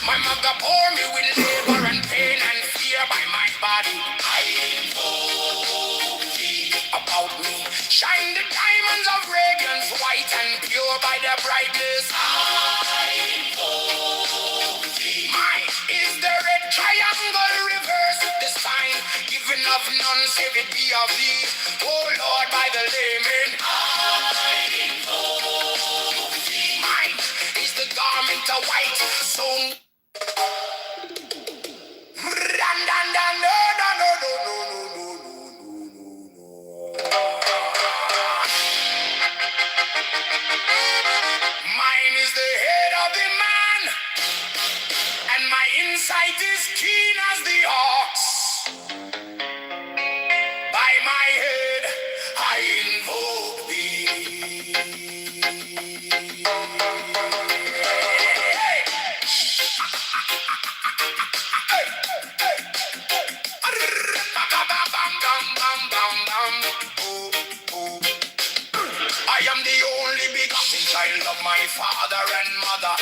My mother bore me with labor and pain and fear by my body. I invoke thee about me. Shine the diamonds of radiance, white and pure by their brightness. I invoke thee. Mine is the red triangle reverse, the sign given of none, save it be of thee. Oh Lord, by the layman. I invoke thee. Mine is the garment of white, sown. Mine is the head of the man, and my insight is keen as the ox. By my head, I invoke thee. I am the only begotten child of my father and mother.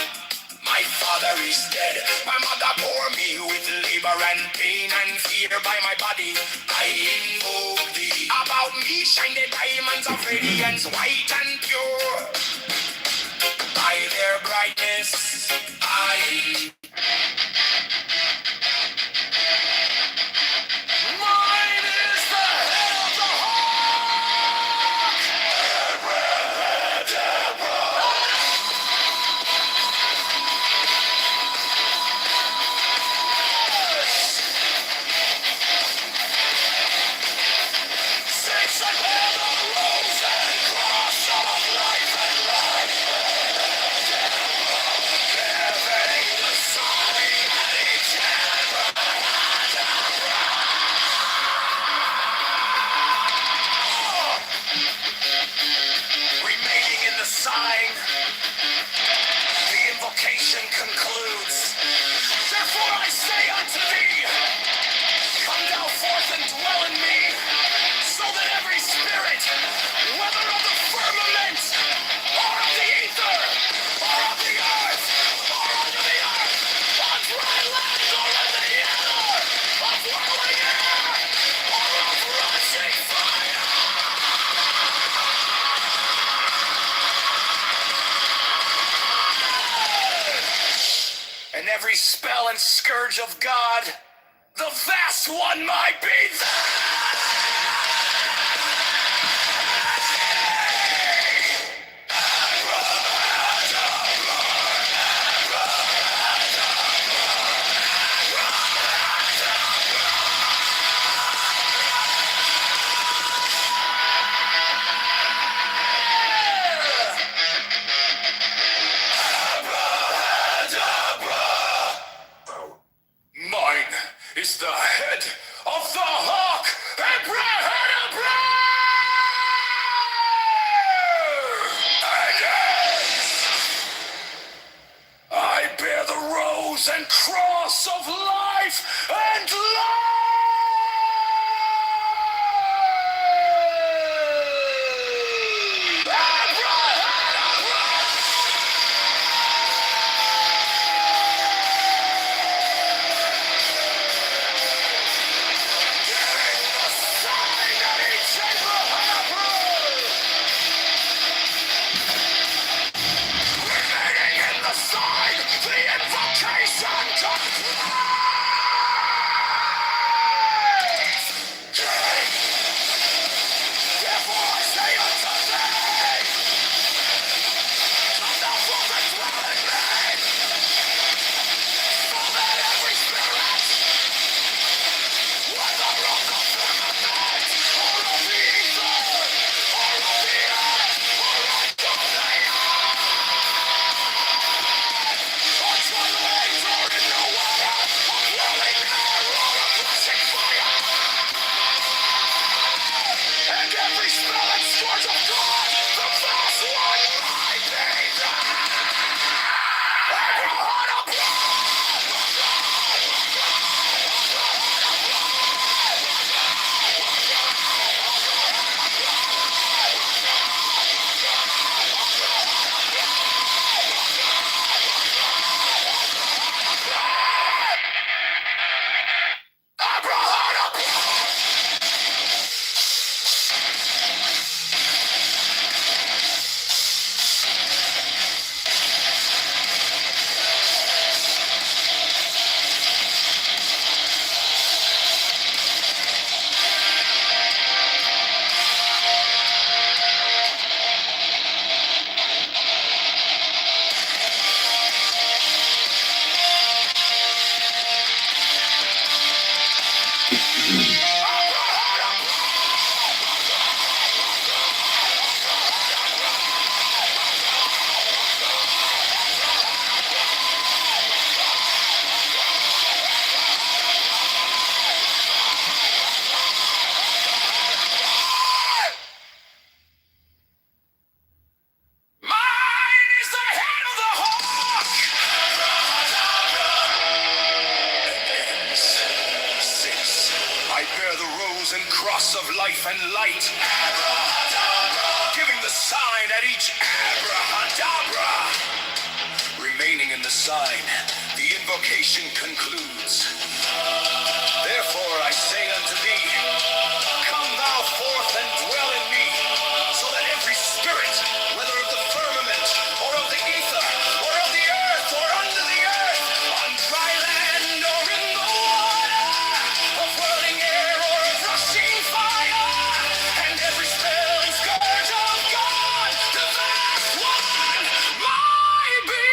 My father is dead. My mother bore me with labor and pain and fear by my body. I invoke thee. About me shine the diamonds of radiance, white and pure. By their brightness, I... Mine is the head of the Remaining in the sign, the invocation concludes. Therefore I say unto thee, come thou forth and dwell in me, so that every spirit, whether of the firmament, or of the ether, or of the earth, or under the earth, on dry land, or in the ether, of whirling air, or of rushing fire, and every spell and scourge of God, the vast one might be mine is the head of the hawk, Abrahadabra! I bear the rose and cross of life and life! Abrahadabra! And light, giving the sign at each abrahadabra. Remaining in the sign, the invocation concludes. Therefore I say unto thee, come thou forth and dwell in me, so that every spirit, whether of the firmament, or of the ether, or of the earth, or under the earth, on dry land, or in the water, of whirling air, or of rushing fire, and every spell and scourge of God, the vast one might be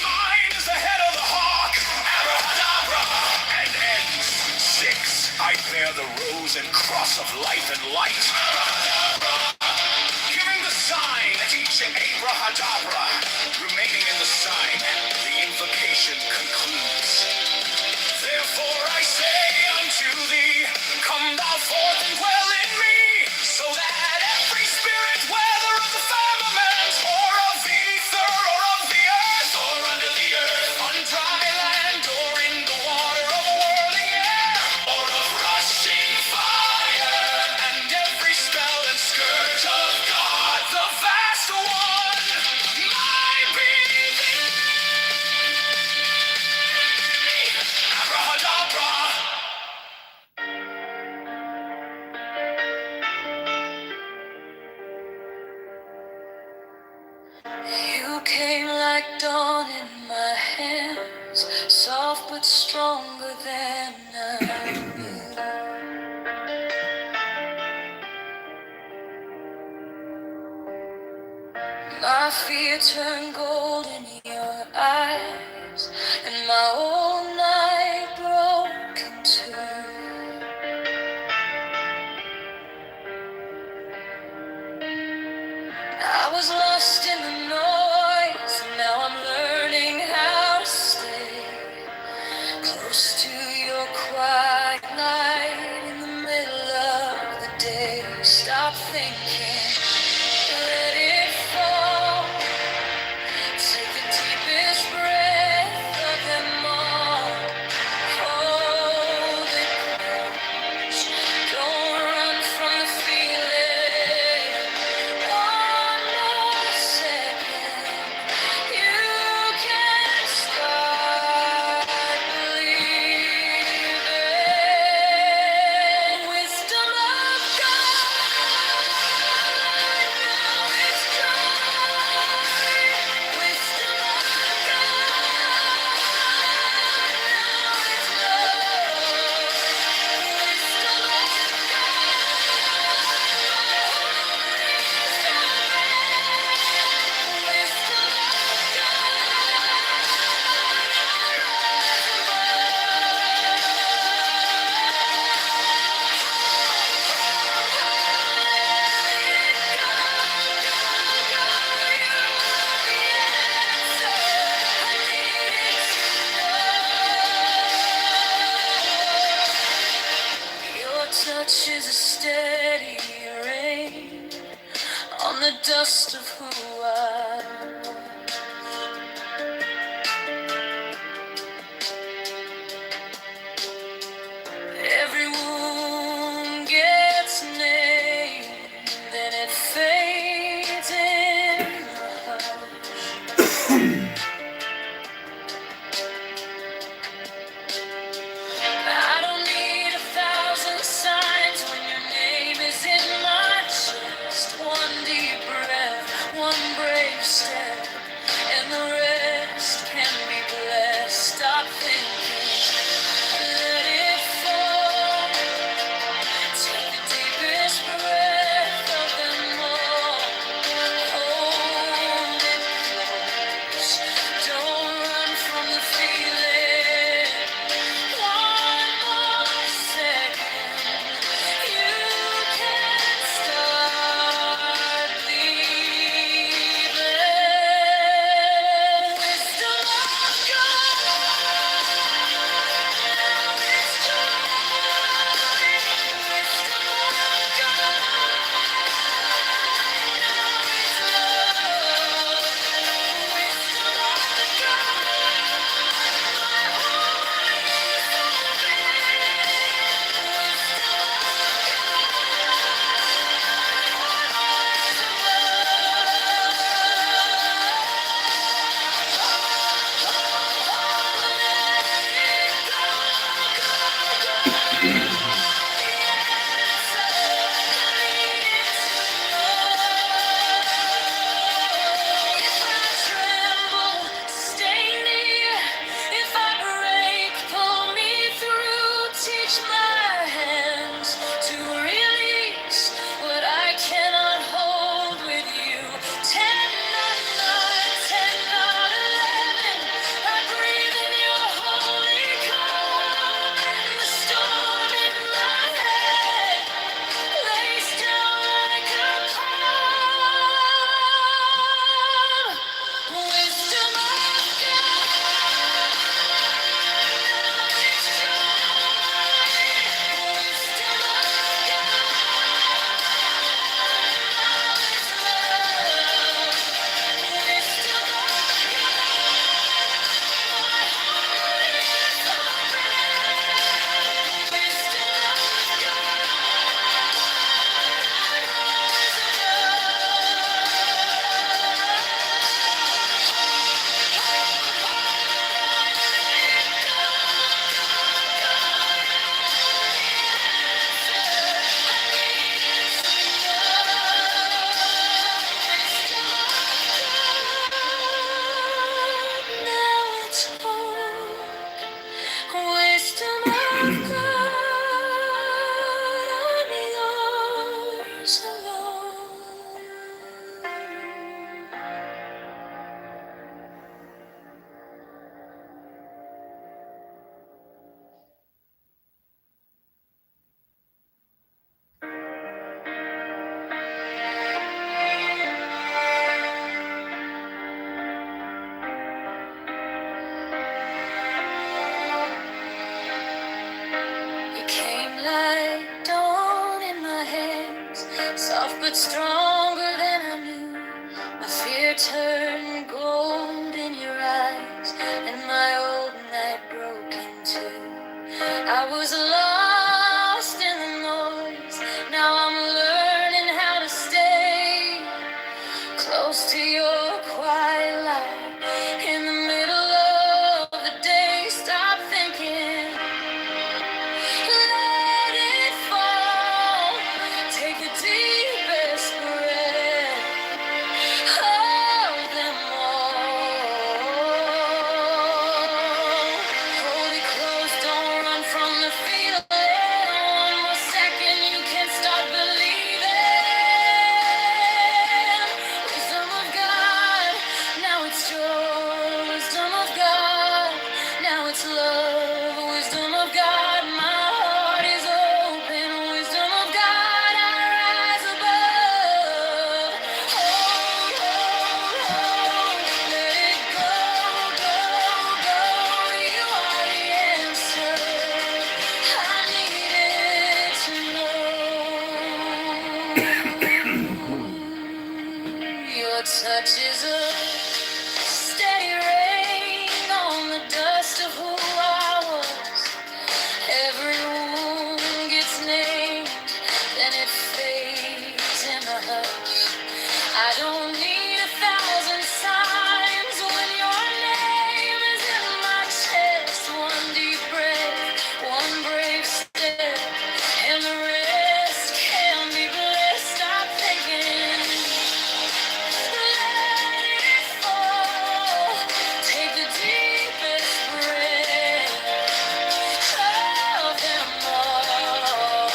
mine is the head of the hawk, abrahadabra, and ends. 6. I bear the rose and cross of life and light, giving the sign at each abrahadabra. Remaining in the sign, the invocation concludes. Therefore much stronger than I knew. My fear turned gold in your eyes, and my whole night broke in two. I was lost in the noise, and now I'm learning how to stay close to your quiet light in the middle of the day. Stop thinking, let it fall. Take the deepest breath of them all. Hold it close. Don't run from the feeling. One more second, you can start believing. Wisdom of God, now it's joy. Wisdom of your touch is a steady rain on the dust of who I was. Every wound gets named, then it fades in the hush. I don't need 1,000 signs when your name is in my chest. One deep breath, one but stronger than I knew. My fear turned gold in your eyes, and my old night broke in two. I was lost in the noise, now I'm learning how to stay close to your quiet light. In the middle of the day, stop thinking, let it fall. Take the deepest breath of them all. Hold it close, don't run from the feeling. One more second, you can't stop believing. Wisdom of God, now it's joy. Wisdom of God, now it's love. Wisdom of God, my heart is open. Wisdom of God, I rise above. Hold, hold, hold. Let it go, go, go. You are the answer I needed to know. Your touch is a steady rain on the dust of who I was. Every wound gets named, then it fades in the hush. I don't need 1,000 signs when your name is in my chest. One deep breath, one brave step, and the rest can be blessed. Stop thinking, let it fall. Take the deepest breath of them all.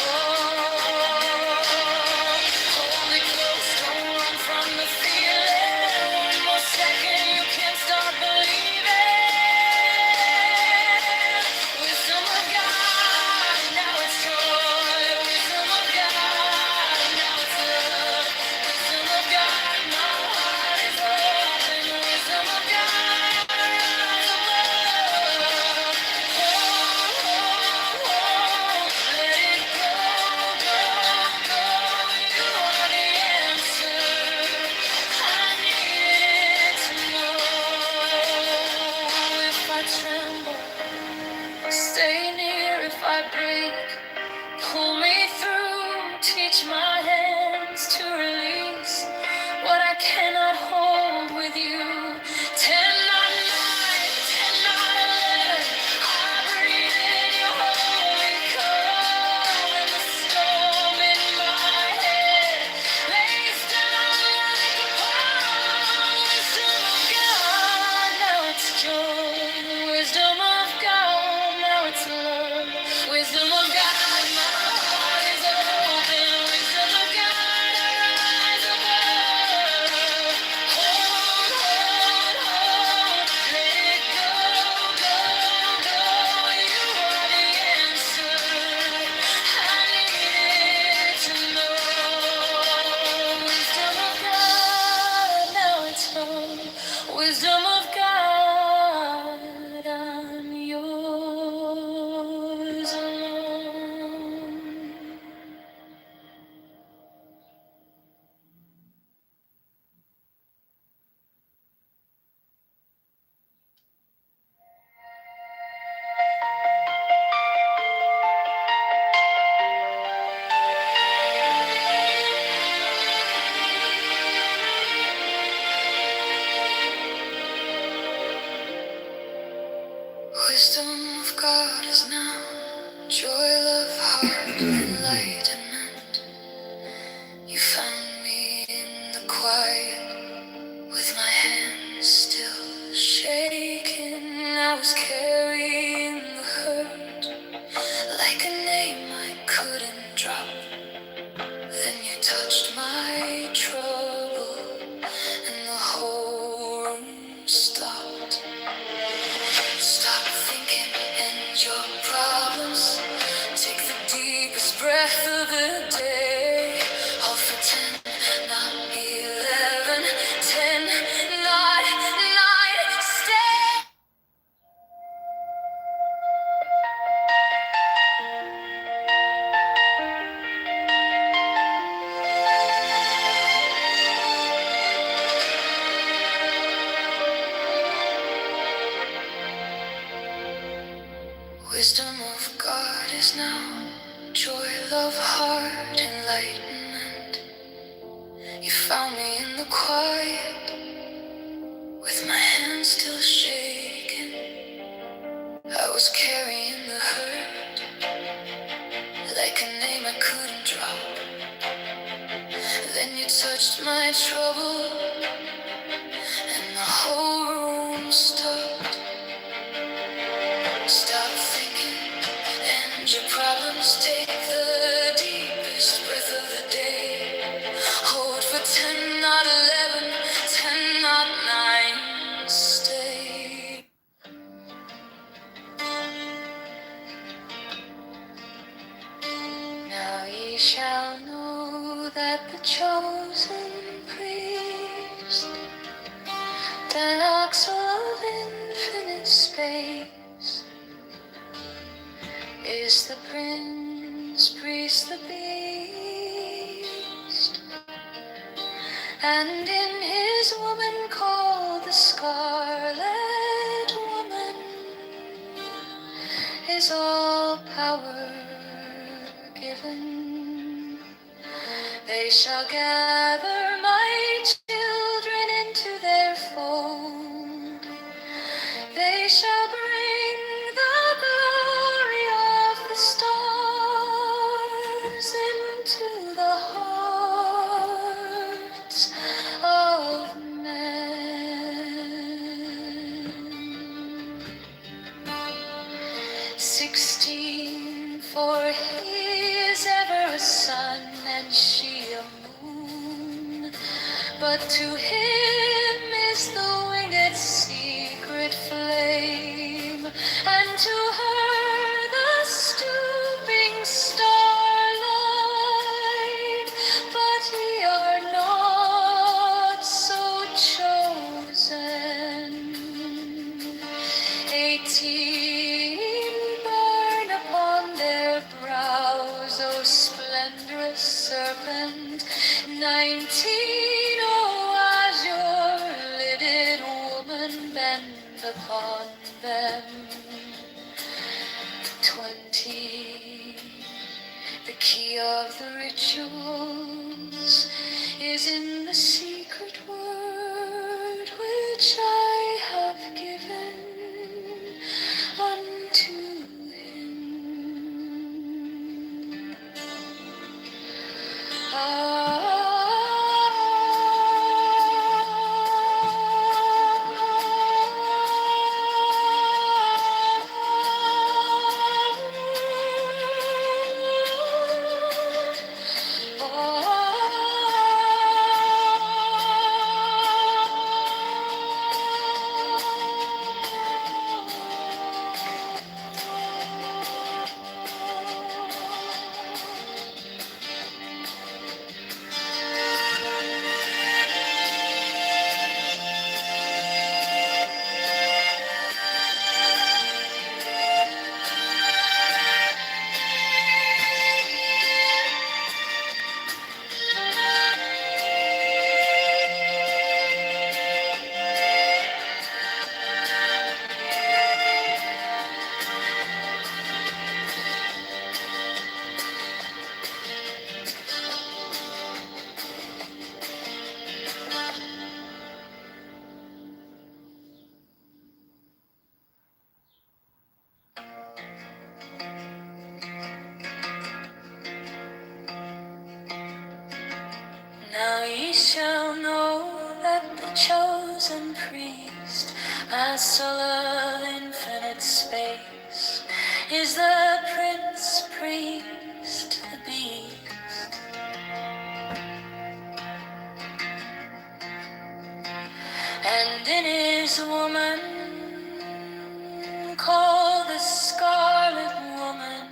Hold it close, don't run from the feeling. One more second, you can't stop believing. Wisdom of God, now it's joy. Wisdom of God, now it's love. Wisdom of God, my heart is open. Wisdom of God, rise above. Hold, hold, hold. Let it go, go, go. You are the answer I needed to know. If I tremble, stay near. If I break, pull me through. Teach my hands to release what I cannot hold with you. 10 not 9, 10 not 11. I breathe in your holy calm, and the storm in my head lays down like a palm. Wisdom of God, now it's joy. Wisdom of God, now it's love. Wisdom of God, my heart is open. Wisdom of God, I rise above. Hold, hold, hold. Let it go, go, go. You are the answer I needed to know. Wisdom of God, now it's home. Wisdom of God, I'm yours alone. Wisdom of God is now joy, love, heart, enlightenment. You found me in the quiet, with my hands still shaking. I was carrying the hurt like a name I couldn't drop. Then you touched my trouble, and the whole room stopped. Stop thinking and your problems. Take the deepest breath of the day. Hold for 10, not 11. 10, not 9. Stay. Wisdom of God is now joy, love, heart, enlightenment. You found me in the quiet, with my hands still shaking. I was carrying the hurt, like a name I couldn't drop. Then you touched my trouble, and the whole room stopped. Stop thinking, and your problems take the deepest breath of the day. Hold for 10, not 11, 10, not 9, stay. Now ye shall know that the chosen priest, an ox of infinite space, is the prince, priest, the beast, and in his woman called the Scarlet Woman is all power given. They shall gather my children into their fold. They shall bring the glory of the stars into the hearts of men. 16, for he is ever a sun and she a moon, but to him is the winged secret flame, and to her the stooping starlight, but ye are not so chosen. 18 burn upon their brows, O splendorous serpent. 19, O azure-lidded woman, bend upon them. 20, the key of the rituals is in the secret word which I have given unto him. Now ye shall know that the chosen priest, a soul of infinite space, is the prince, priest, the beast. And in his woman, called the Scarlet Woman,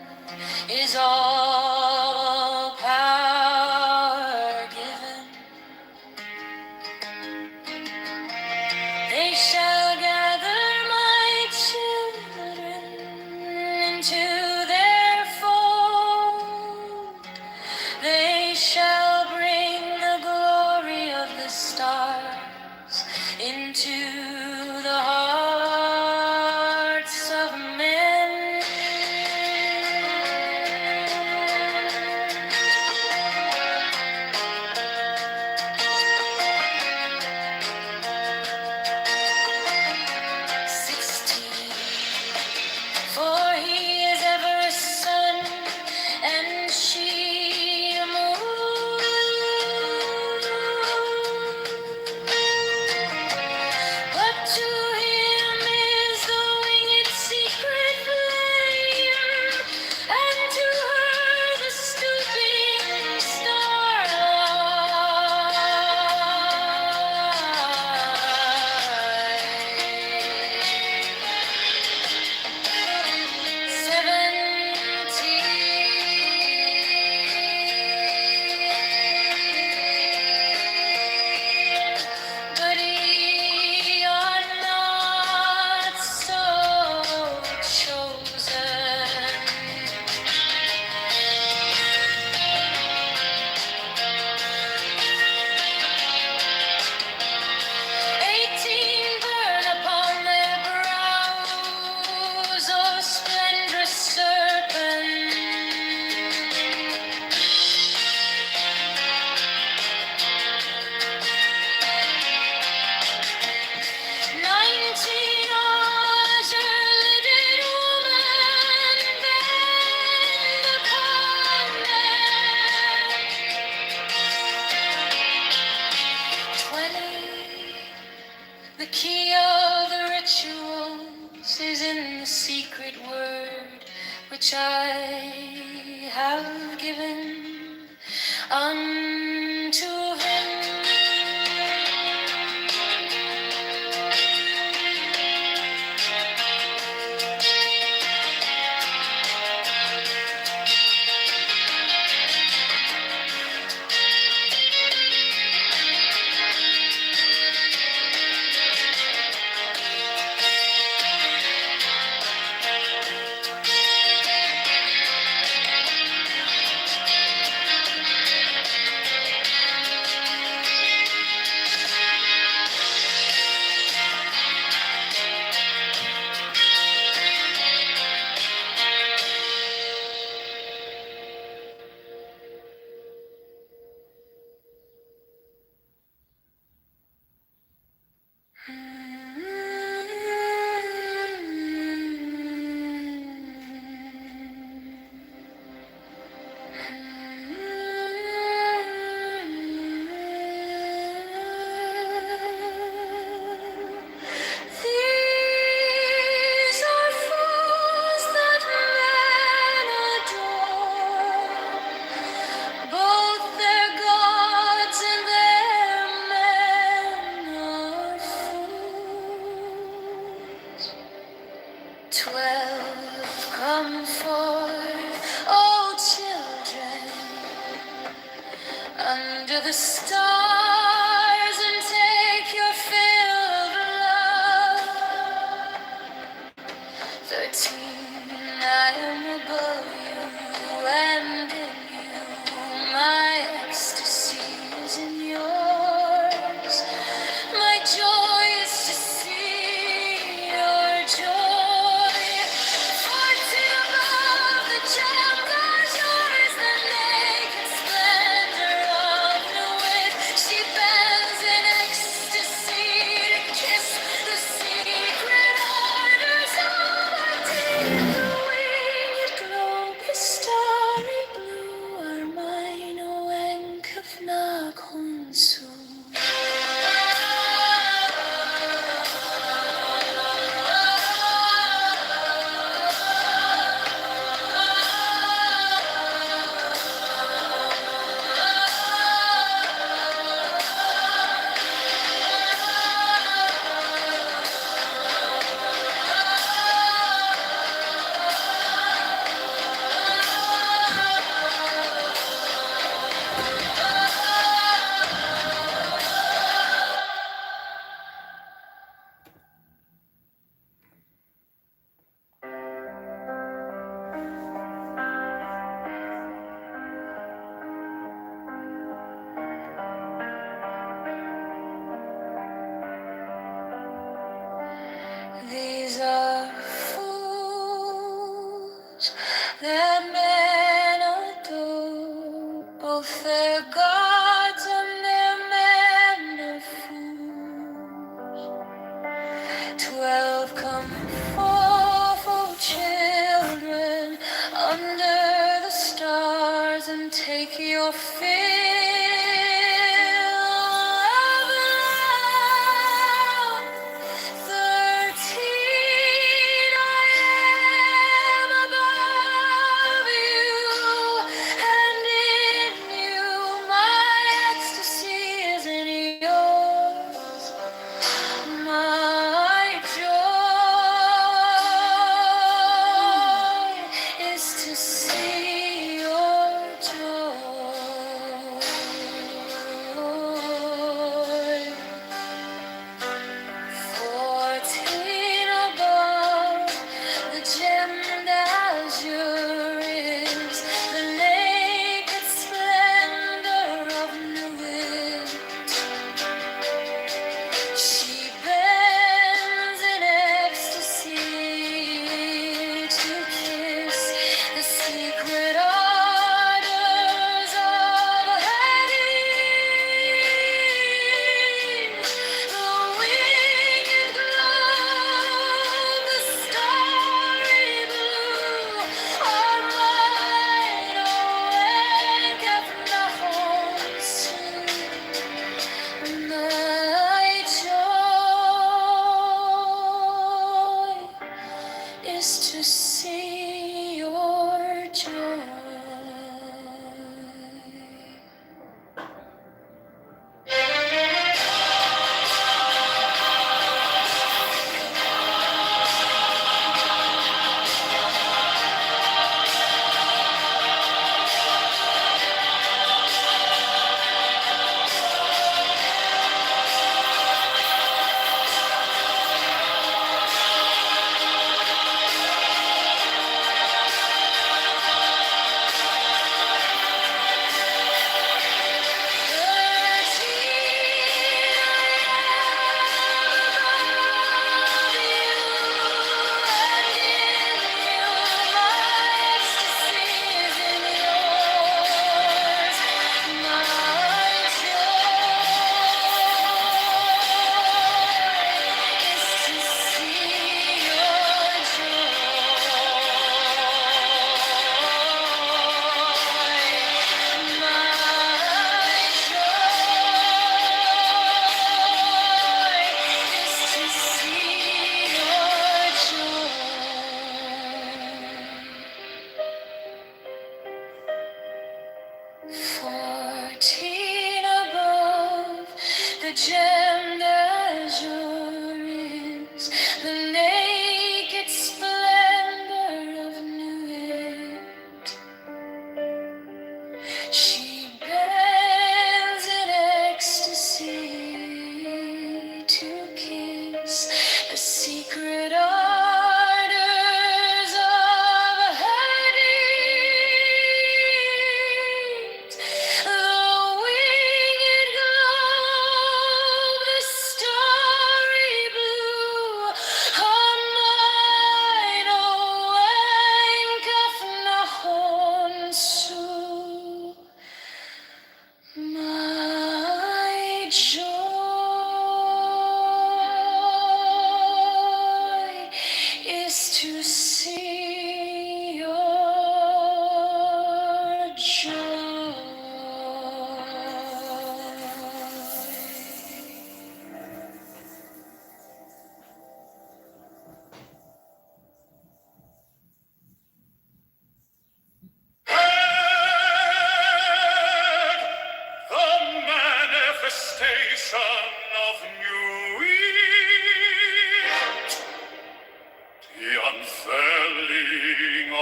is all power given. They shall gather my children into their fold. They shall bring the glory of the stars into the heart which I have given unto him. These are fools that men adore, both their gods and their men are fools. 12 come forth, O children, under the stars, and take your fill of love. 13, I am above you, and in you my ecstasy is in yours. My joy is to see your joy. 14, above the gems are yours, the naked splendor of the wit. She bends in ecstasy to kiss the secret orders of our deep. The winged globe, the starry blue are mine, O Enkavna Konsu. These are fools that men adore, both their gods and their men are fools. 12 come forth, O children, under the stars, and take your fill of love. 13, I am above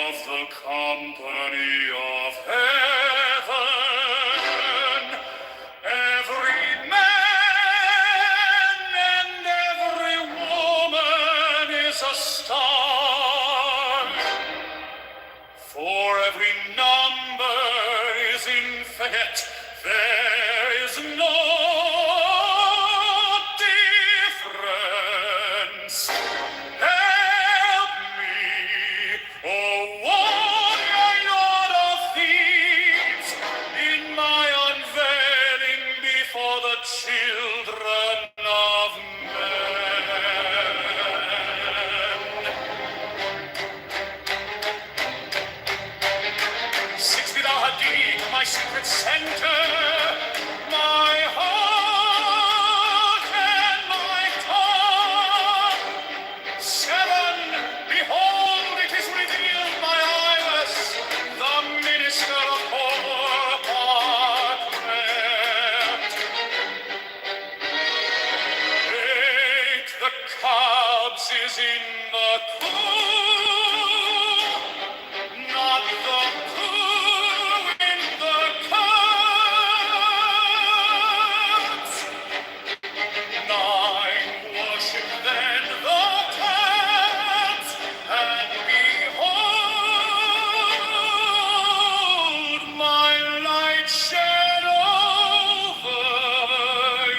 of the company of heaven, every man and every woman is a star, for every number is infinite, there is no difference. Help me, oh warrior Lord of thieves, in my unveiling before the children of men. 6 feet deep, my secret center, my heart and my tongue. 7, behold, it is revealed my Iris, the minister of Horpathret. 8, the cubs is in the coop, not the coop in the cubs. 9, worship then the cubs, and behold, my light shed over you.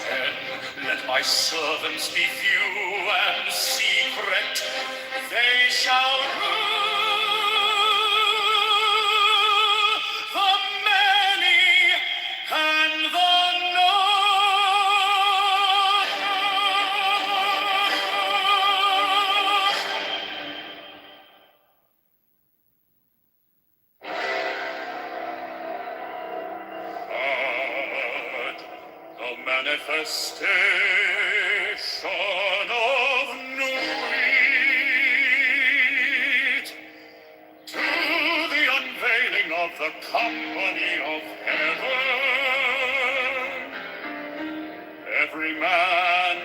10, let my servants be few and secret, they shall rule the many and the God, the manifestation of new wheat, to the unveiling of the company of heaven, every man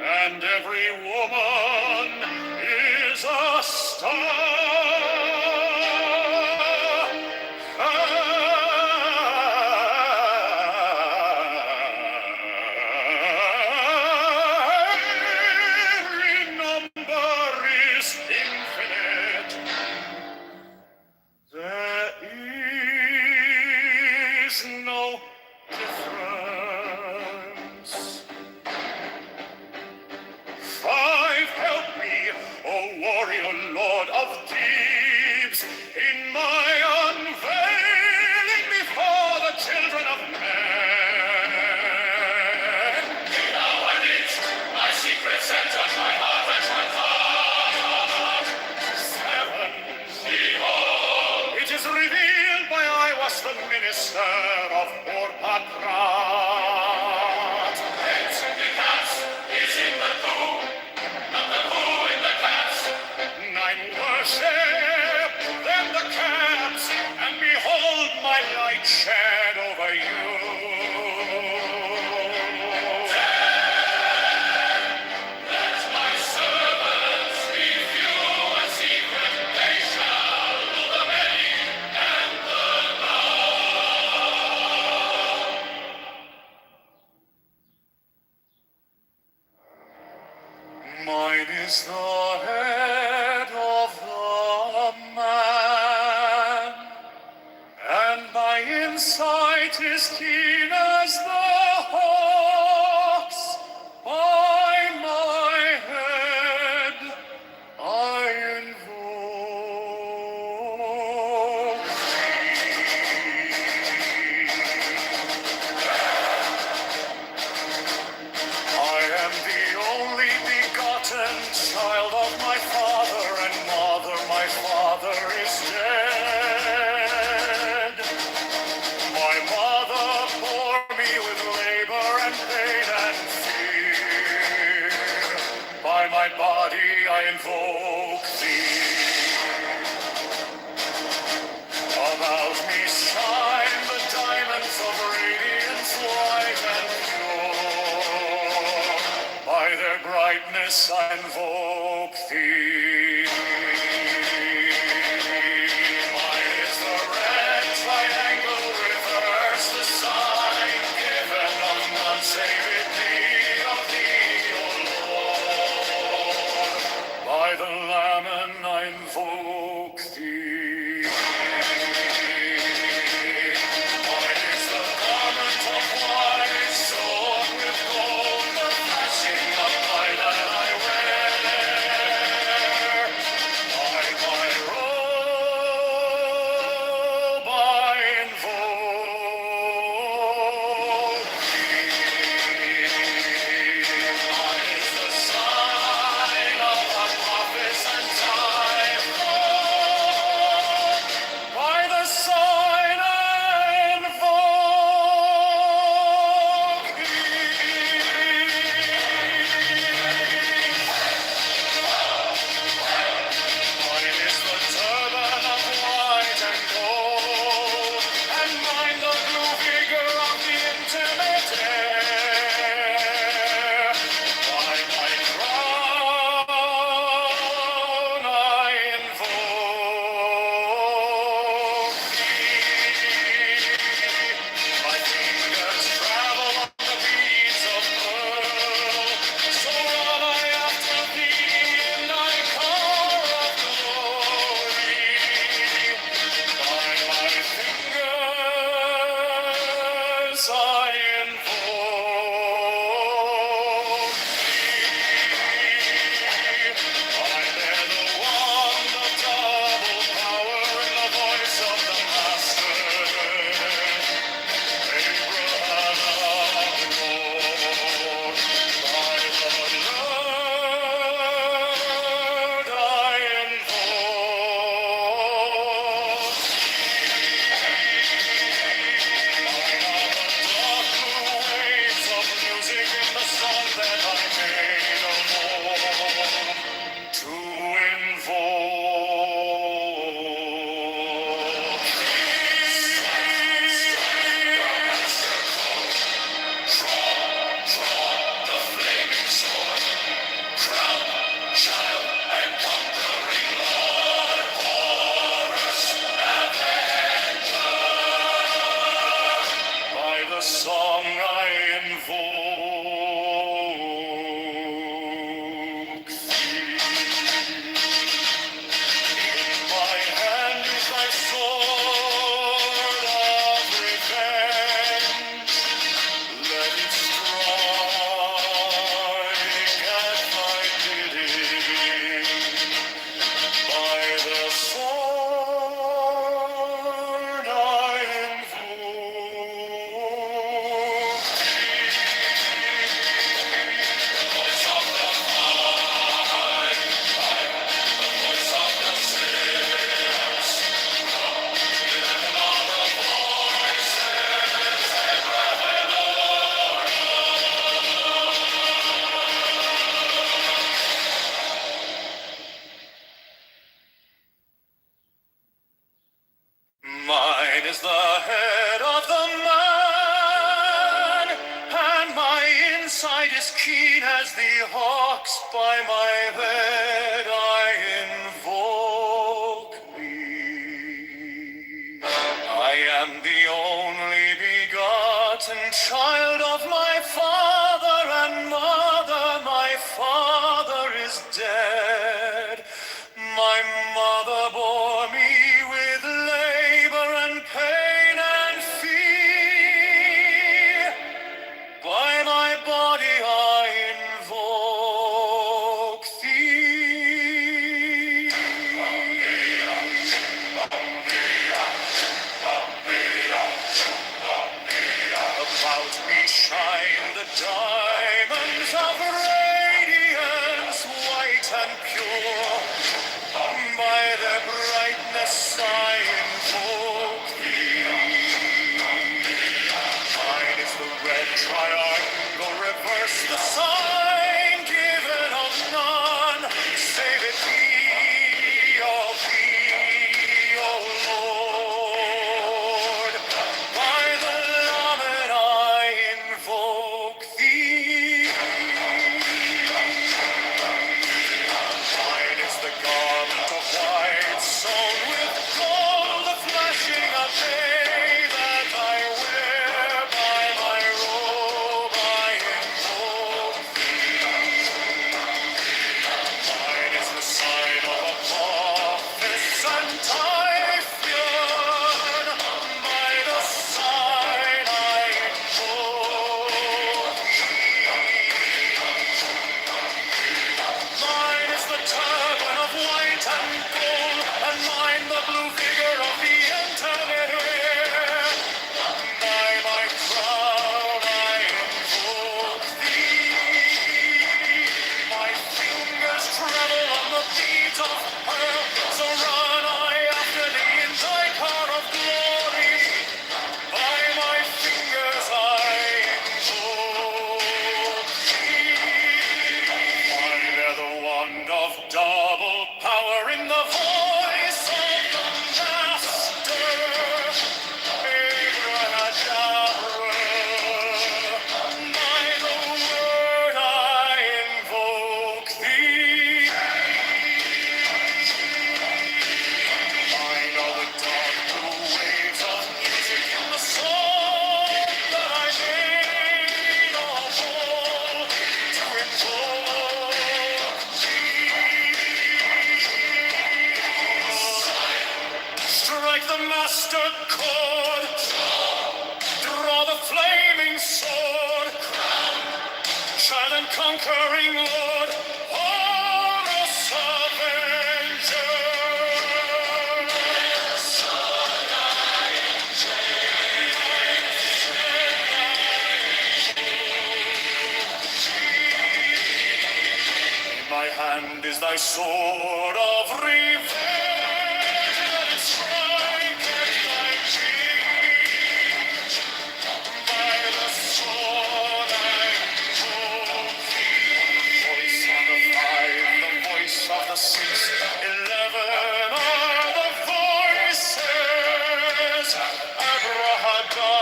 and every woman is a star. Every number is infinite. There is no difference. 5, help me, O warrior Lord of Thebes, in my unveiling before the children of men. Now I reach my secret center, my heart and my thought. 7, behold, it is revealed by I was the minister of Horpathret. 8, the cats is in the coop, not the who in the cats. 9, worship then the cats, and behold my light shed over you. 10, let my servants be few and secret, they shall rule the many and the known. Mine is the head of the man, and my insight is keen as the hawk's. By my head I invoke thee. I am the only begotten child of my father and mother. My father is dead. My mother bore me with labor and pain and fear. By my body I invoke thee. About me shine the diamonds of radiance white and pure. their brightness I invoke thee. Mine is the red triangle, reverse the sign, given of none save it be of thee, O Lord. By the Lamb I invoke thee. Mine is the garment of white, sewn with gold, the flashing of light that I wear. By my robe I invoke thee. Mine is the sign of the prophets and time. By the sign I invoke Mine is the turban of white and gold, and mine the blue vigor of the intimate air. By my crown I invoke thee. My fingers travel on the beads of pearl, so run I after thee in thy car of glory. By my fingers I invoke thee. I bear the wand of double power in the voice of the Master. Abraham Lord, by the Lord I invoke Mine are the dark blue waves of music in the song that I made of old to invoke the flaming sword, crown, child, and conquering Lord, Horus, by the song I invoke thee. In my hand is thy sword of revenge. Let it strike at thy bidding. By the sword I invoke the voice of the fight, the voice of the sinners, given all the voices Mine is the head of the man, and my inside is keen as the hawk's. By my head I invoke thee. I am the only begotten child of my father and mother. My father is dead. My mother bore me with labor and pain and fear. By my body I invoke thee. About me shine the diamonds of radiance, white and pure. By their brightness I invoke thee. Mine is the red triangle, reverse the sign, given of none, save it be of thee, O Lord. By the Lamb I invoke thee. master chord. Draw the flaming sword. Child and conquering Lord. Horus Avenger. In my hand is thy sword of revenge. Let it strike at thy cheek. By the sword I hold thee. Voice of the five, the voice of the six, 11 are the voices. Abrahadabra.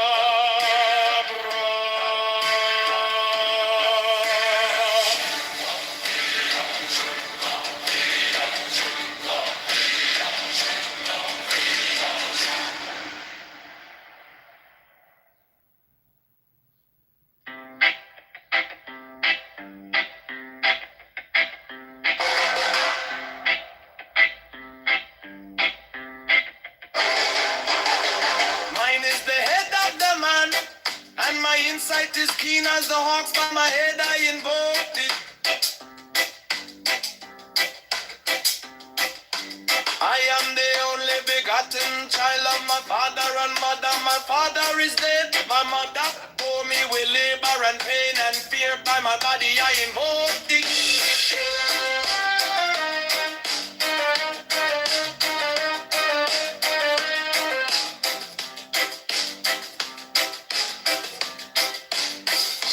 Mine is the head of the man, and my insight is keen as the hawks. By my head I invoked it. I am the only begotten child of my father and mother. My father is dead. My mother bore me with labor and pain and fear. By my body I invoked it.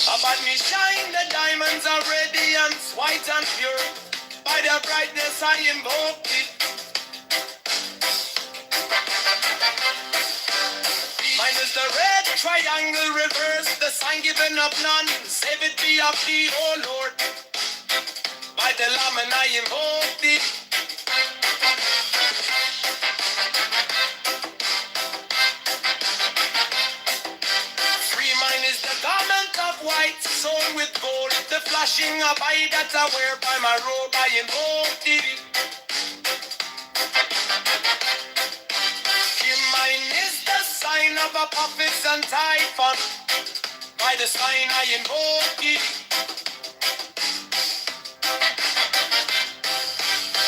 About me shine the diamonds are radiant, white and pure. By their brightness I invoke it. Mine is the red triangle reverse, the sign given of none. Save it be of thee, O Lord. By the Lamb and I invoke thee. Free mine is the garment of white, sewn with gold. The flashing of eye that I wear by my robe, I invoke thee. Mine is the sign of a prophets and typhon. By the sign I invoke thee.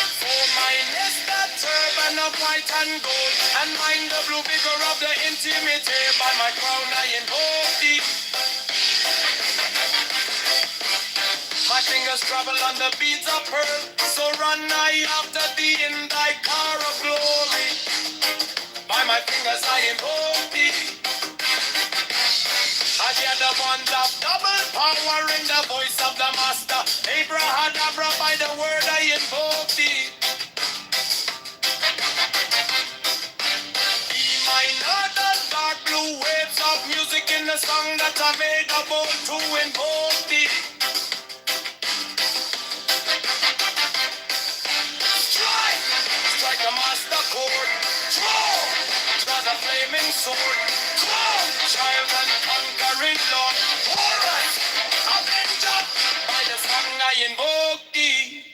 For mine is the turban of white and gold, and mine the blue vigor of the intimate. By my crown I invoke thee. My fingers travel on the beads of pearl, so run I after thee in thy car of glory. By my fingers I invoke thee. I hear the bond of double power in the voice of the master. Abrahadabra, by the word I invoke thee. Be mine are the dark blue waves of music in the song that I made about to invoke thee. Strike the master chord. Draw the flaming sword. Child and conquering Lord. Alright, Avenger. By the song I invoke thee.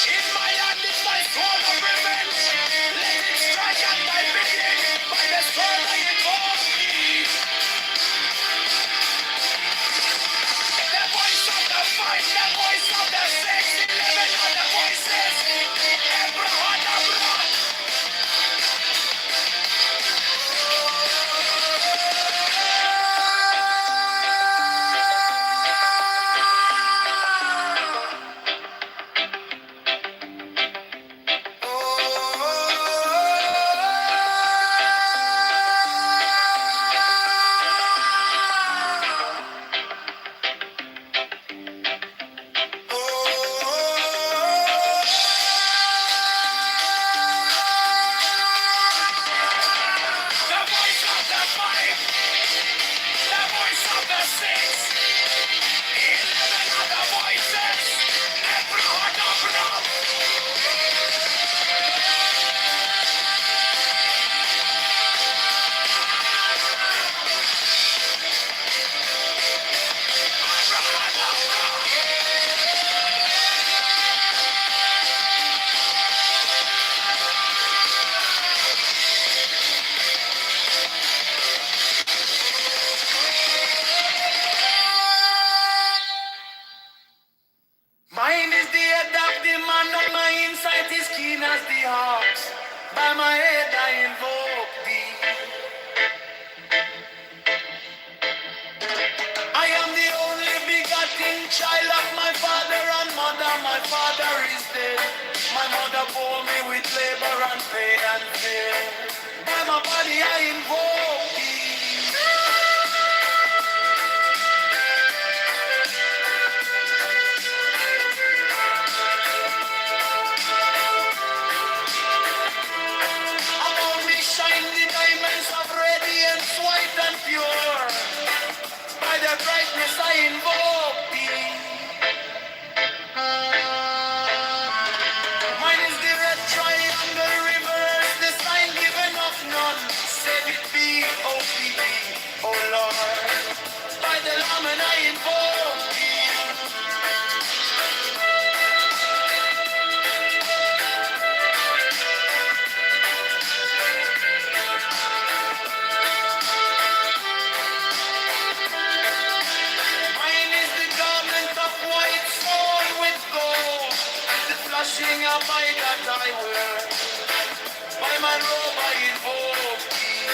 In my hand is my sword of revenge. Let it strike at my bidding. By the sword I invoke thee. The voice of the fight, the voice of the 6, 11 other voices. as the ox. By my head I invoke thee. I am the only begotten child of my father and mother. My father is dead. My mother bore me with labor and pain and fear. By my body I invoke thee. Above me shine the diamonds of radiance, white and pure. By the brightness I invoke thee. Mine is the red triangle reverse, the sign given of none. Said it be, oh be, oh Lord. By the Lamb and I invoke thee. Mine is the garment of white sewn with gold, the flashing of eye that I wear. By my robe I invoke thee.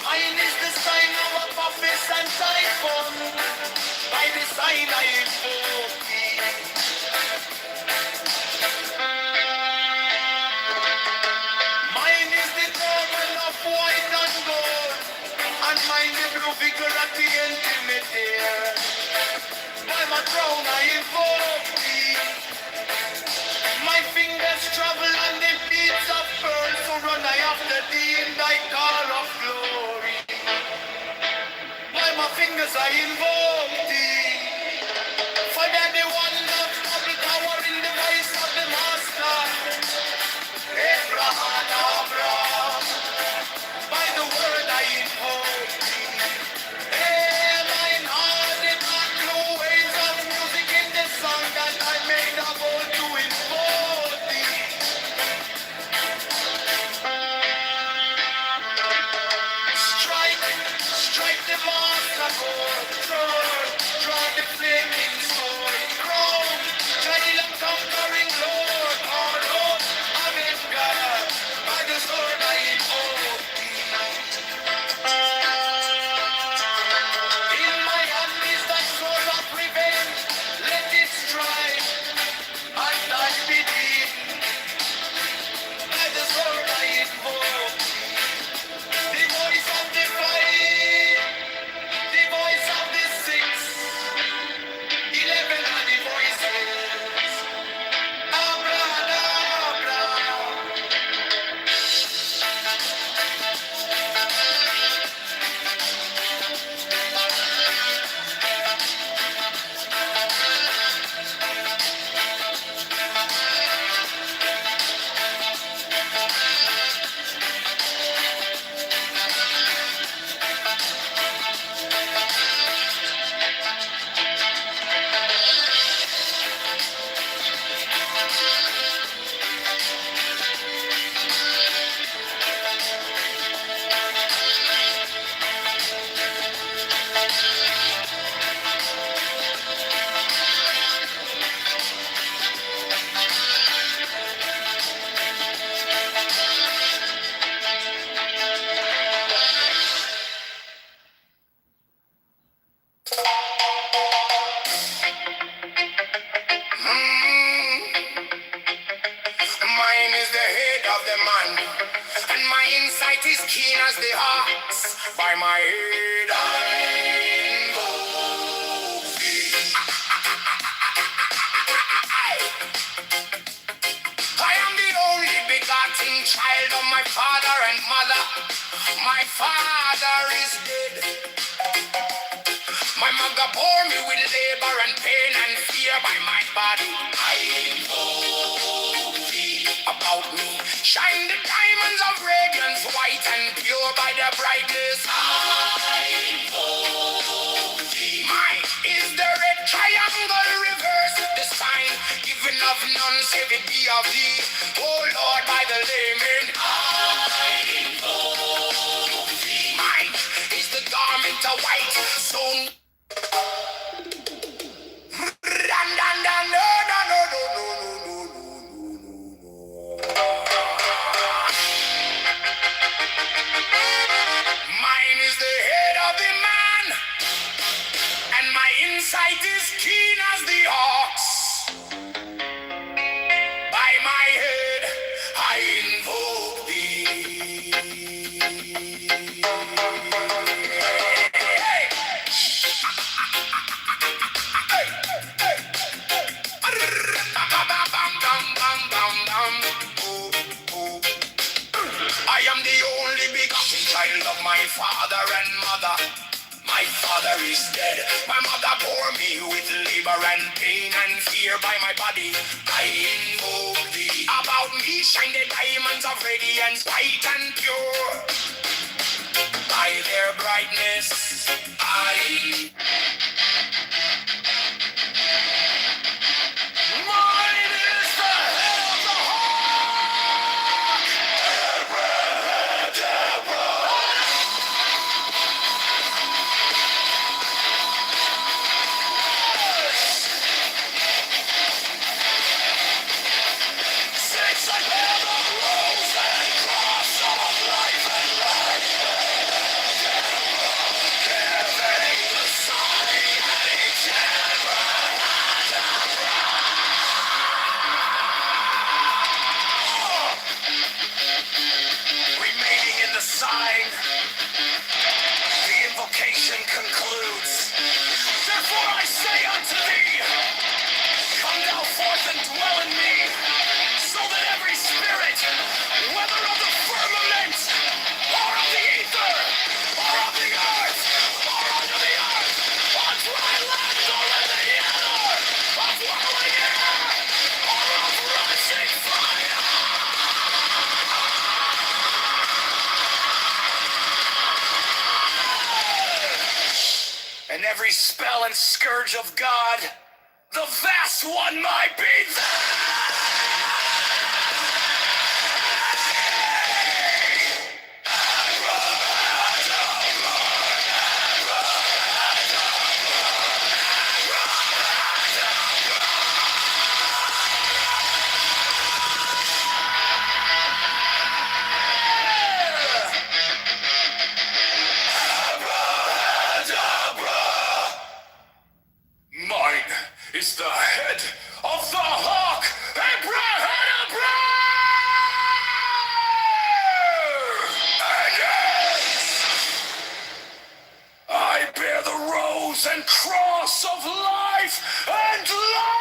Mine is the sign of Apophis and Typhon. By the sign I invoke thee. Mine is the turban of white and gold, and mine the blue vigor at the intimate ear. By my crown I invoke thee. My fingers travel on the beats of pearl, so run I after thee in thy car of glory. By my fingers I invoke thee. For thou the one of double power in the voice of the master. Abraham, by the word I invoke thee. Hey, mine heart did not know ways of music in the song that I made a vow to invoke thee. Strike the master chord, draw the flaming sword, crown, child of conquering Lord, our Lord, Amen God, by the sword I invoke thee. In my hand is thy sword of revenge, let it strike, and I believe, by the sword I invoke the voice of the fight, the voice of the 11 are the voices. Abracadabra. Mine is the head of the man, and my insight is keen as the ox. By my head I invoke thee. I am the only begotten child of my father and mother. My father is dead. My mother bore me with labor and pain and fear. By my body I invoke thee. About me shine the diamonds of radiance, white and pure. By the brightness I invoke thee. Mine is the red triangle reverse, the sign given of none, save it be of thee. Oh Lord, by the layman I invoke thee. Mine is the garment of white, so of my father and mother. My father is dead. My mother bore me with labor and pain and fear by my body. I invoke thee. About me shine the diamonds of radiance, white and pure. By their brightness, I. Mine is the head of the hawk! Since I bear the rose and cross of life and light, giving the sign and each remaining in the sign, the invocation concludes. Therefore I say unto thee, come thou forth and dwell in me, so that every spirit, whether of the firmament, or of the ether, or of the earth, or under the earth, on dry land, or in the ether, of whirling air, or of rushing fire, and every spell and scourge of God, the vast one might be there. Mine is the head of the hawk, Abrahadabra! And I bear the rose and cross of life and life!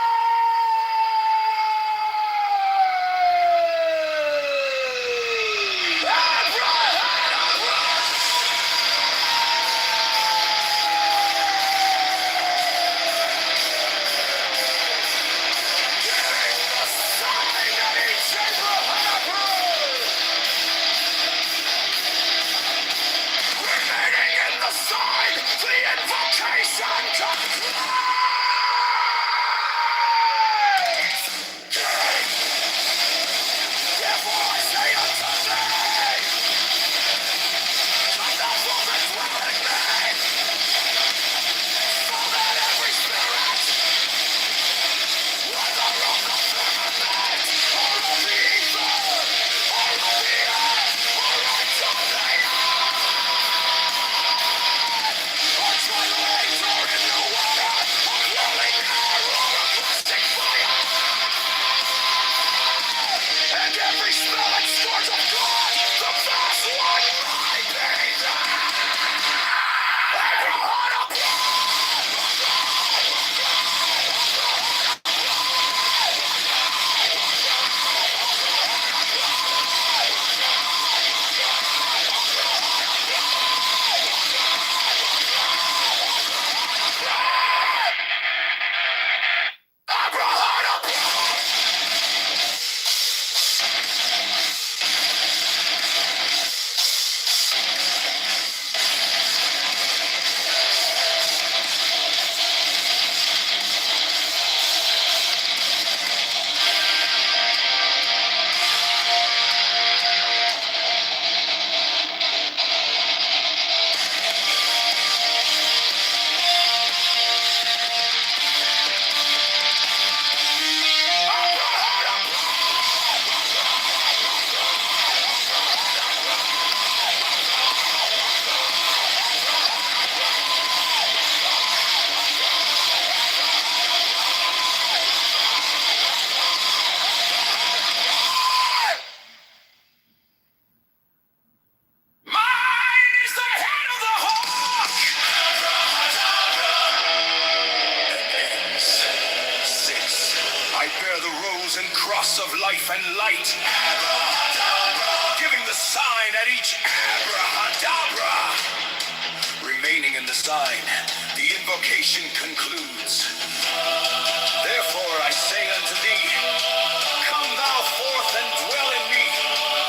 Cross of life and light, giving the the sign at each abracadabra. Remaining in the sign, the invocation concludes. Therefore I say unto thee, come thou forth and dwell in me,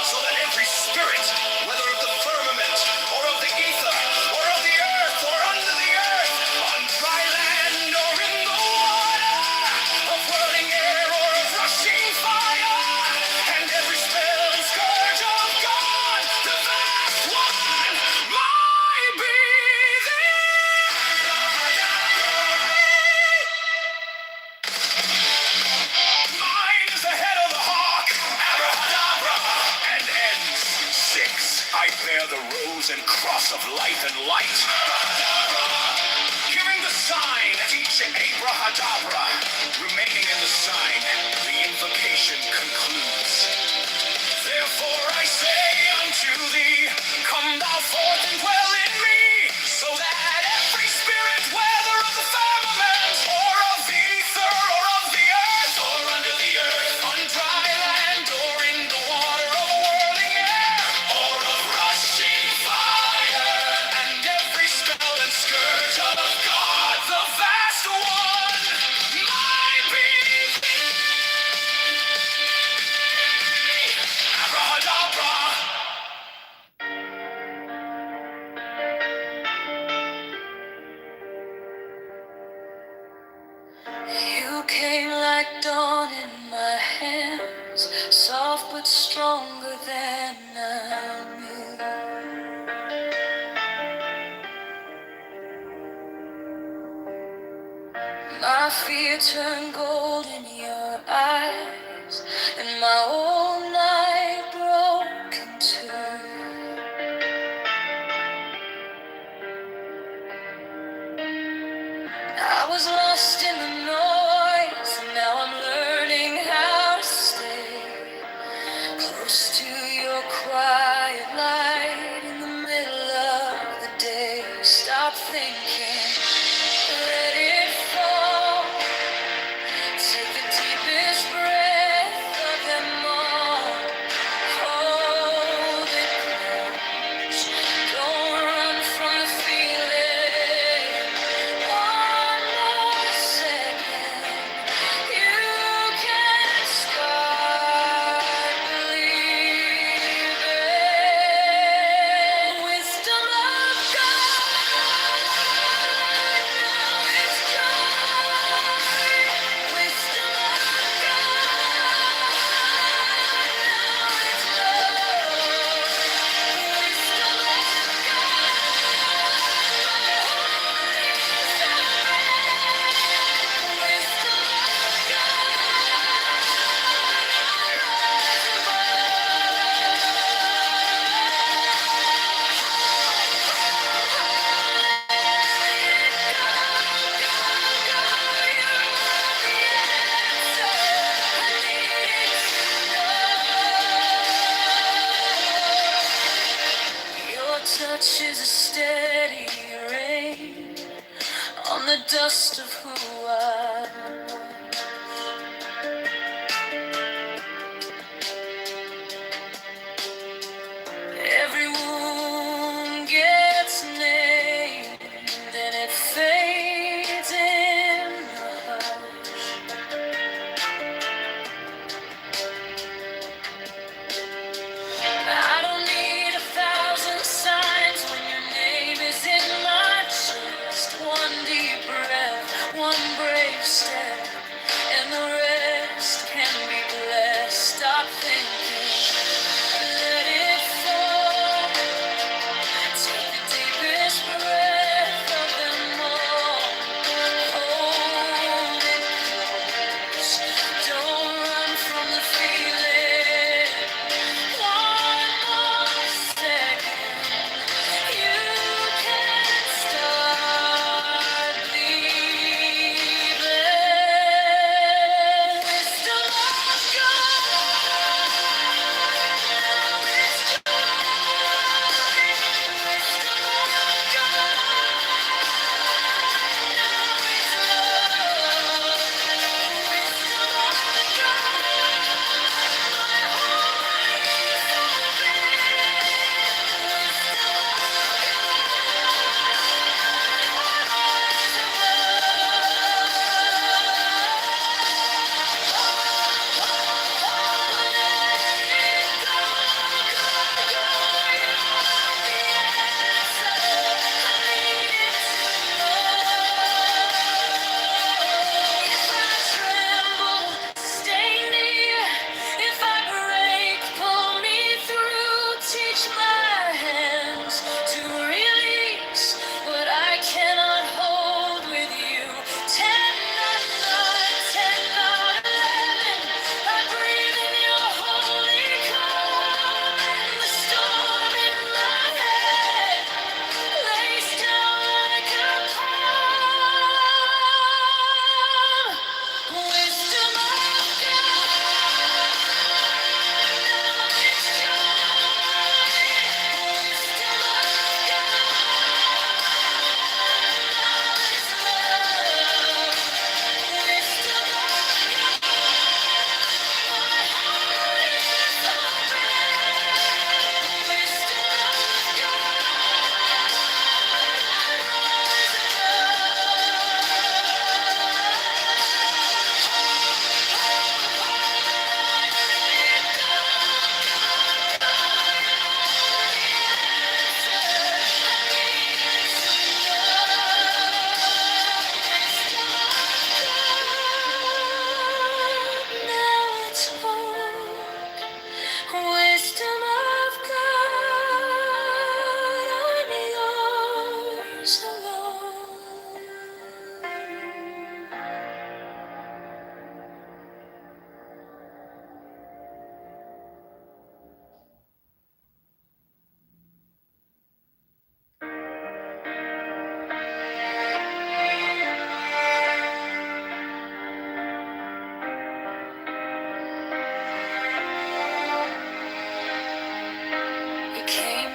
so that every spirit, whether of the firmament, or of the ether, or of the earth, or under the earth, on dry land, or in the water, of whirling air, or of rushing fire, and every spell and scourge of God, the vast one, might be mine is the head of the hawk, abracadabra, and ends. 6, I bear the rose and cross of life and light. Giving the sign at each abracadabra. Remaining in the sign, the invocation concludes. Therefore I say unto thee, come thou forth and dwell in me, so that every spirit, whether of the firmament, or of the ether, or of the earth, or under the earth, on dry land, or in the water, of whirling air, or of rushing fire, and every spell and scourge of God, the vast one, might be abracadabra. You came like dawn in my hands, soft but stronger than I knew. My fear turned gold in your eyes, and my whole night broke in two. I was lost in the noise, and now I'm learning how to stay close to your quiet light in the middle of the day. Stop thinking, let it fall. Take the deepest breath of them all. Hold it close. Don't run from the feeling. One more second, you can start believing. Wisdom of God, now it's joy. Wisdom of God, now it's love. Wisdom of your touch is a steady rain on the dust of who I am. Every wound gets named and it fades in the hush. I don't need 1,000 signs when your name is in my chest. One deep breath, one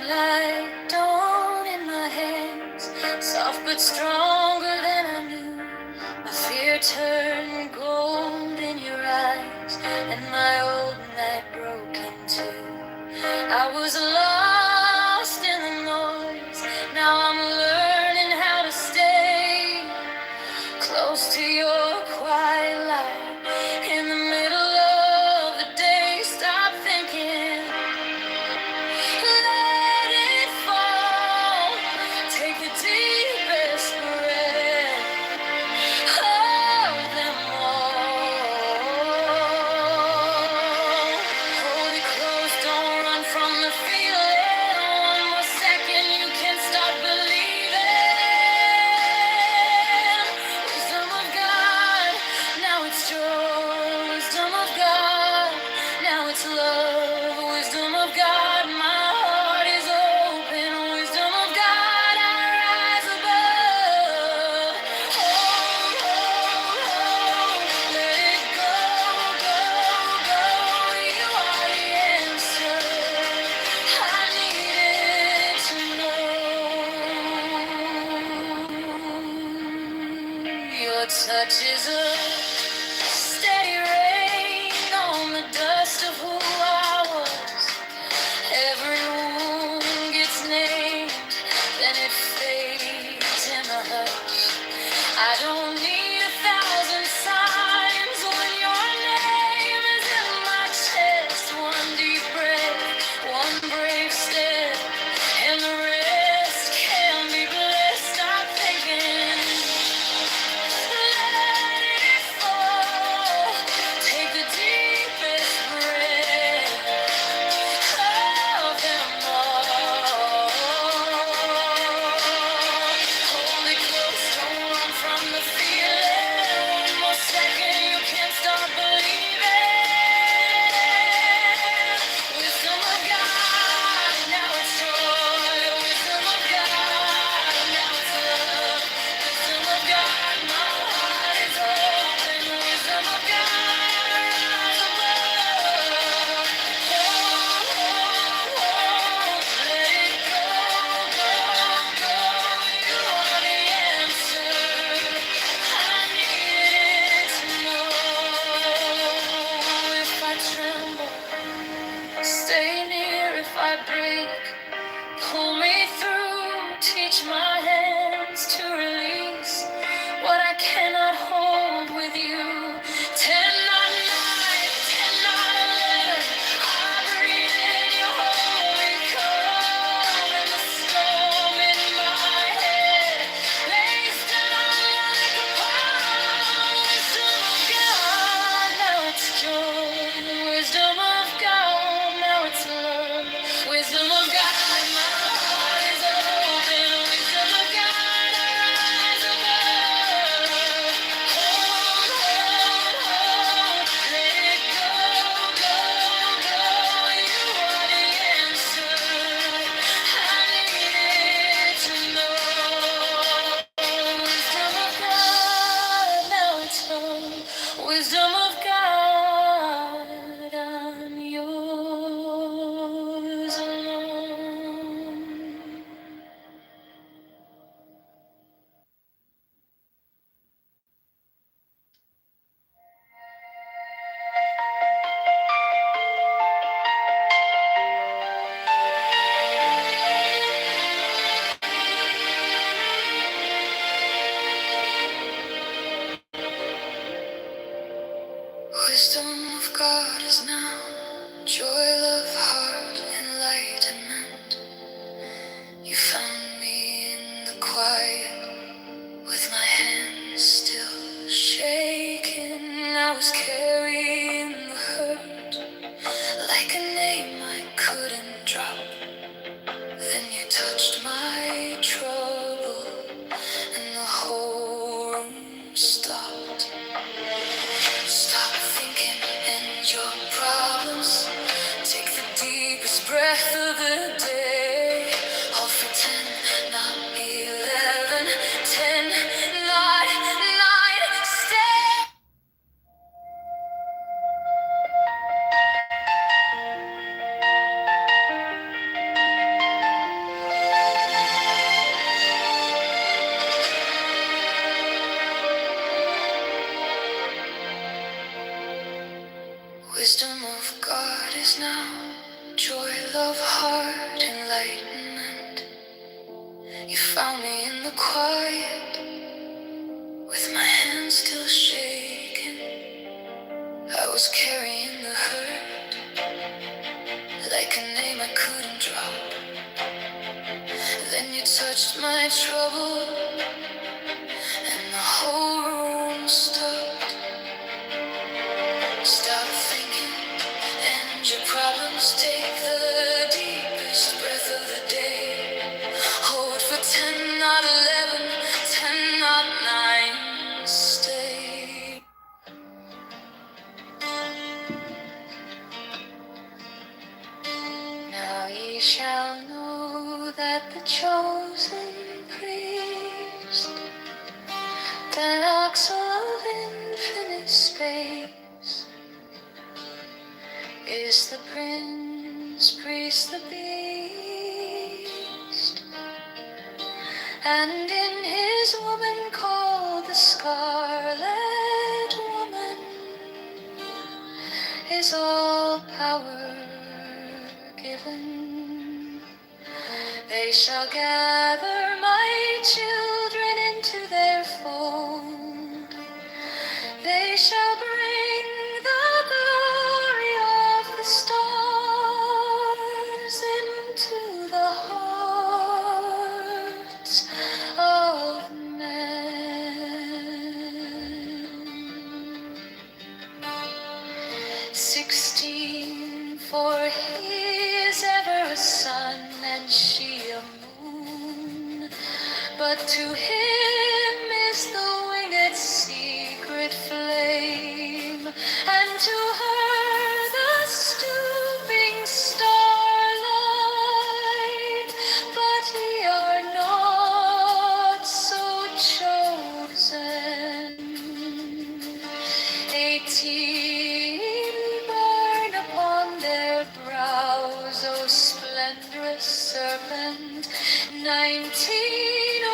like dawn in my hands, soft but stronger than I knew. My fear turned gold in your eyes, and my old night broke in two. I was lost in the noise, now I'm learning how to stay close to your quiet light. In the middle of the day, stop thinking, let it fall. Take the deepest breath of them all. Hold it close, don't run from the feeling. One more second, you can start believing. Wisdom of God, now it's joy. Wisdom of God, now it's love. Wisdom of God, my heart is open. Wisdom of God, I rise above. Hold, hold, hold. Let it go, go, go. You are the answer I needed to know. Your touch is a steady rain on the dust of who I was. Every wound gets named, then it fades in the hush. I don't need 1,000 signs when your name is in my chest. One deep breath, one brave step, and the rest can be blessed. Stop thinking, let it fall. Take the deepest breath of them all. Hold it close, don't run from the feeling. One more second, you can't stop believing. Wisdom of God, now it's joy. Wisdom of God, now it's love. Wisdom of God, my heart is open. Wisdom of God, rise above. Hold, hold, hold. Let it go, go, go. You are the answer I needed to know. If I tremble, stay near. If I break, pull me through. Teach my hands to release what I cannot hold with you. 10 not 9, 10 not 11. I breathe in your holy calm, and the storm in my head lays down like a palm. Wisdom of God, now it's joy. Wisdom of God, now it's love. Wisdom of God, my heart is open. Wisdom of God, I rise above. Hold, hold, hold. Let it go, go, go. You are the answer I needed to know. Wisdom of God, now it's home. Wisdom of God, I'm yours alone. Wisdom of God is now joy, love, heart, enlightenment. You found me in the quiet with my hands still shaking. I was carrying the hurt like a name I couldn't drop. Then you touched my trouble and the whole room stopped. Stop thinking and your problems. Take the deepest breath of the day. Hold for 10, not 11. 10, not 9. Stay. of heart enlightenment. You found me in the quiet, with my hands still shaking. I was carrying the hurt, like a name I couldn't drop. Then you touched my trouble, and the whole room stopped. Stop thinking, and your problems take the deepest breath of the day. Hold for 10, not 11, 10, not 9, stay. Now ye shall know that the chosen priest, the oxel of infinite space, is the prince, priest, the beast, and in his woman called the Scarlet Woman is all power given. They shall gather my children into their fold. They shall bring the glory of the stars into the hearts of men. 16, for he is ever a sun and she a moon, but to him is the winged secret flame, and to her the stooping starlight, but ye are not so chosen. 18 burn upon their brows, O splendorous serpent. 19, O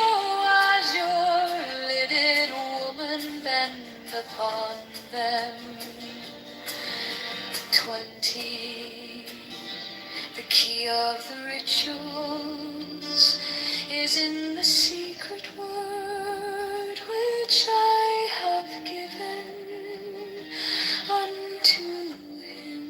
azure-lidded woman, bend upon them. 20, the key of the rituals is in the secret word which I have given unto him.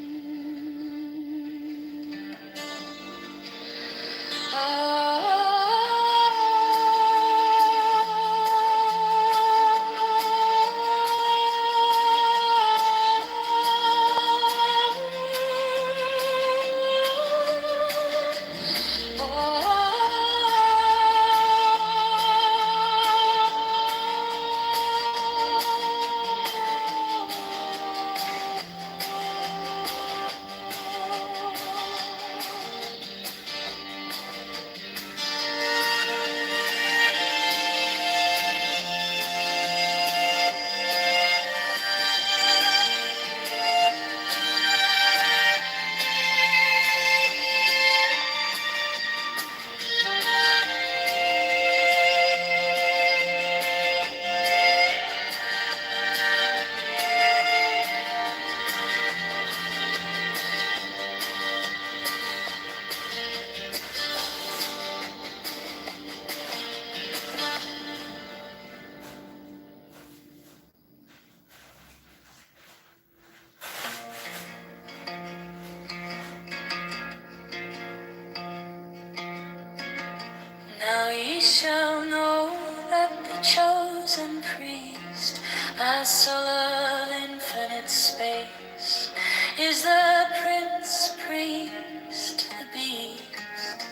Now ye shall know that the chosen priest, a soul of infinite space, is the prince, priest, the beast.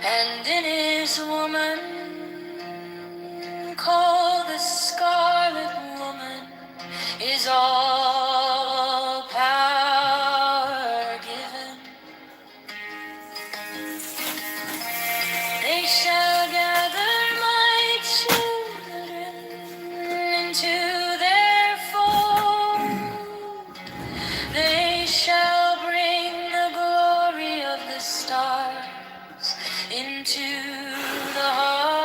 And in his woman, called the Scarlet Woman, is all power given. They shall gather my children into their fold. They shall bring the glory of the stars into the heart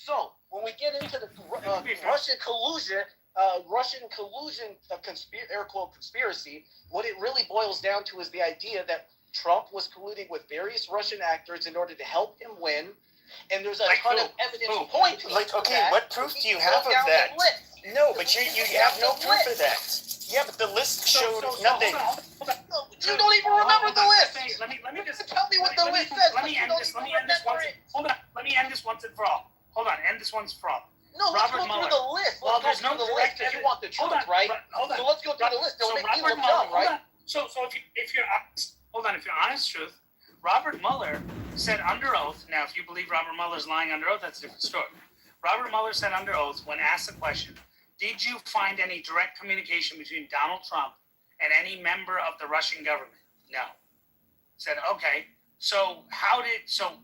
So when we get into the Russian collusion, air quote conspiracy, what it really boils down to is the idea that Trump was colluding with various Russian actors in order to help him win. And there's a ton of evidence pointing to that. What proof do you have of that? No, but you have no proof of that. Yeah, but the list showed nothing. You don't even remember the list. Let me just tell me what the list says. Let me end this once. Hold on. Let me end this once and for all. Hold on. End this once for all. No, let's go through the list. Well, there's no list because you want the truth, right? Hold on. So let's go through the list. Don't make me Robert look dumb, right? So if you're honest, hold on. If you're honest, truth, Robert Mueller said under oath. Now, if you believe Robert Mueller's lying under oath, that's a different story. Robert Mueller said under oath when asked the question, did you find any direct communication between Donald Trump and any member of the Russian government? No. Said, okay, so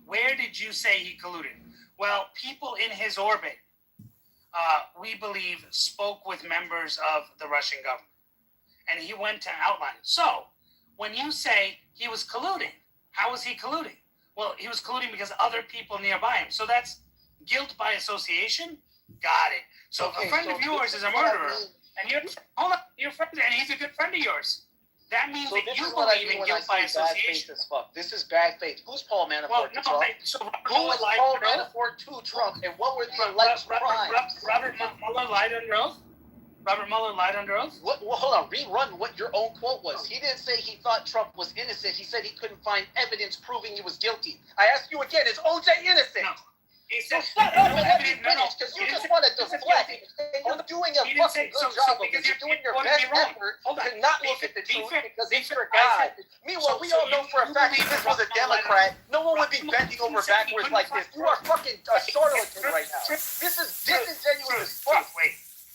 where did you say he colluded? Well, people in his orbit, we believe, spoke with members of the Russian government. And he went to outline it. So when you say he was colluding, how was he colluding? Well, he was colluding because other people nearby him. So that's guilt by association? Got it. So a friend of yours is a murderer, and you're friends, and he's a good friend of yours. That means that you believe in guilt by association. This is bad faith. Who's Paul Manafort Well, to no, Trump? so Who is Paul Manafort to Trump, and what were the alleged crimes? Robert Mueller lied under oath? Robert Mueller lied under oath? Well, hold on. Rerun what your own quote was. He didn't say he thought Trump was innocent. He said he couldn't find evidence proving he was guilty. I ask you again, is OJ innocent? No. So shut up and let me finish, because you just want to deflect, and you're doing a fucking good job of it. You're doing your best effort to not look at the truth because it's your guy. Meanwhile, we all know for a fact if this was a Democrat, no one would be bending over backwards like this. You are fucking a charlatan right now. This is disingenuous as fuck.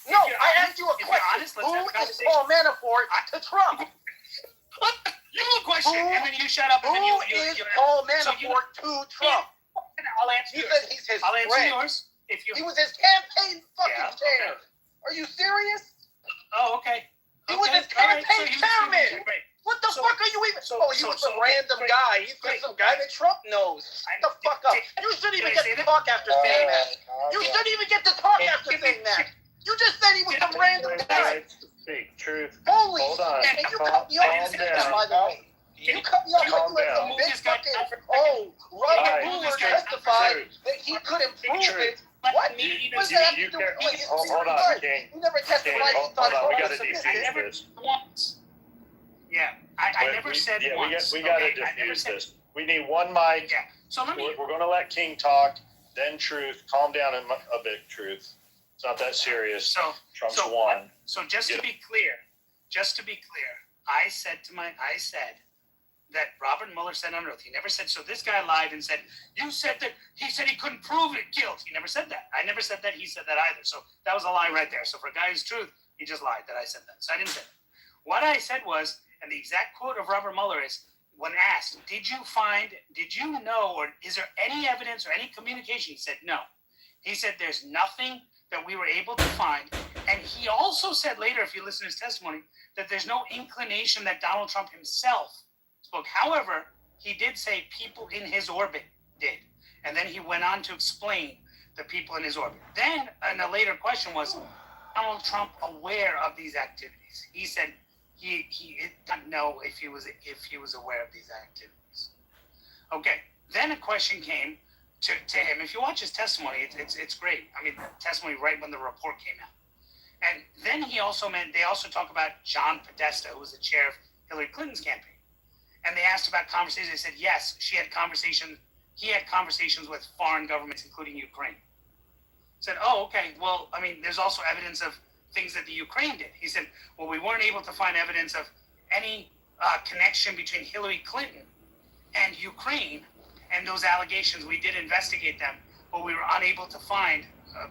No, I asked you a question. Who is Paul Manafort to Trump? You have a question, and then you shut up. Who is Paul Manafort to Trump? I'll answer yours. Said he's his I'll answer friend. yours. He was his campaign fucking chair. Okay. Are you serious? Oh, okay. He was his campaign chairman. What the fuck are you even? He was a random guy. He's just some guy that Trump knows. Shut the fuck up. You shouldn't even get to talk after saying that. You shouldn't even get to talk after saying that. You just said he was some random guy. Speak truth. Holy Hold on. shit. And you cut me off, by the way. You cut me off like you had some big fucking, Robert Mueller testified that he couldn't prove it. What? What does that have to do with it? Hold on, King. You never testified he thought we Trump gotta was defuse submissive. this. Yeah, I never said once. We gotta defuse this. We need one mic. Yeah. So let me. We're gonna let King talk, then Truth. Calm down a bit, Truth. It's not that serious. Trump's won. So just to be clear, I said that Robert Mueller said under oath. He never said, so this guy lied and said, you said that he said he couldn't prove it, guilt. He never said that. I never said that he said that either. So that was a lie right there. So for a guy who's truth, he just lied that I said that. So I didn't say that. What I said was, and the exact quote of Robert Mueller is, when asked, did you know, or is there any evidence or any communication? He said, no. He said, there's nothing that we were able to find. And he also said later, if you listen to his testimony, that there's no inclination that Donald Trump himself spoke. However, he did say people in his orbit did. And then he went on to explain the people in his orbit. Then, and a later question was, Donald Trump aware of these activities? He said he did not know if he was aware of these activities. Okay. Then a question came to him. If you watch his testimony, it's great. I mean, testimony right when the report came out. And then they also talk about John Podesta, who was the chair of Hillary Clinton's campaign. And they asked about conversations. They said, yes, he had conversations with foreign governments, including Ukraine. Said, oh, okay. Well, I mean, there's also evidence of things that the Ukraine did. He said, well, we weren't able to find evidence of any connection between Hillary Clinton and Ukraine and those allegations. We did investigate them, but we were unable to find.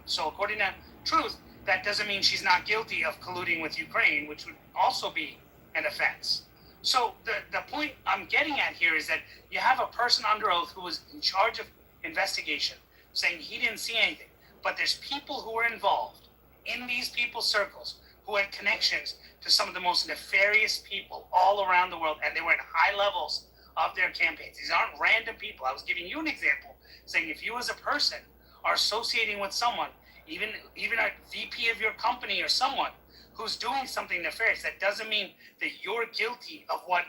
So according to Truth, that doesn't mean she's not guilty of colluding with Ukraine, which would also be an offense. So the point I'm getting at here is that you have a person under oath who was in charge of investigation saying he didn't see anything, but there's people who were involved in these people's circles who had connections to some of the most nefarious people all around the world, and they were in high levels of their campaigns. These aren't random people. I was giving you an example, saying if you as a person are associating with someone, even a VP of your company or someone who's doing something nefarious, that doesn't mean that you're guilty of what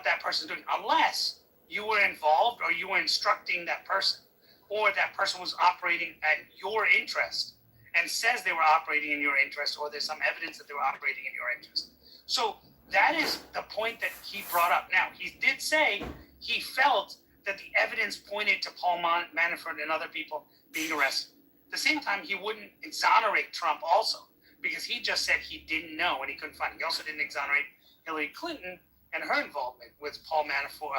that person's doing, unless you were involved or you were instructing that person, or that person was operating at your interest and says they were operating in your interest, or there's some evidence that they were operating in your interest. So that is the point that he brought up. Now, he did say he felt that the evidence pointed to Paul Manafort and other people being arrested. At the same time, he wouldn't exonerate Trump also, because he just said he didn't know and he couldn't find it. He also didn't exonerate Hillary Clinton and her involvement with Paul Manafort,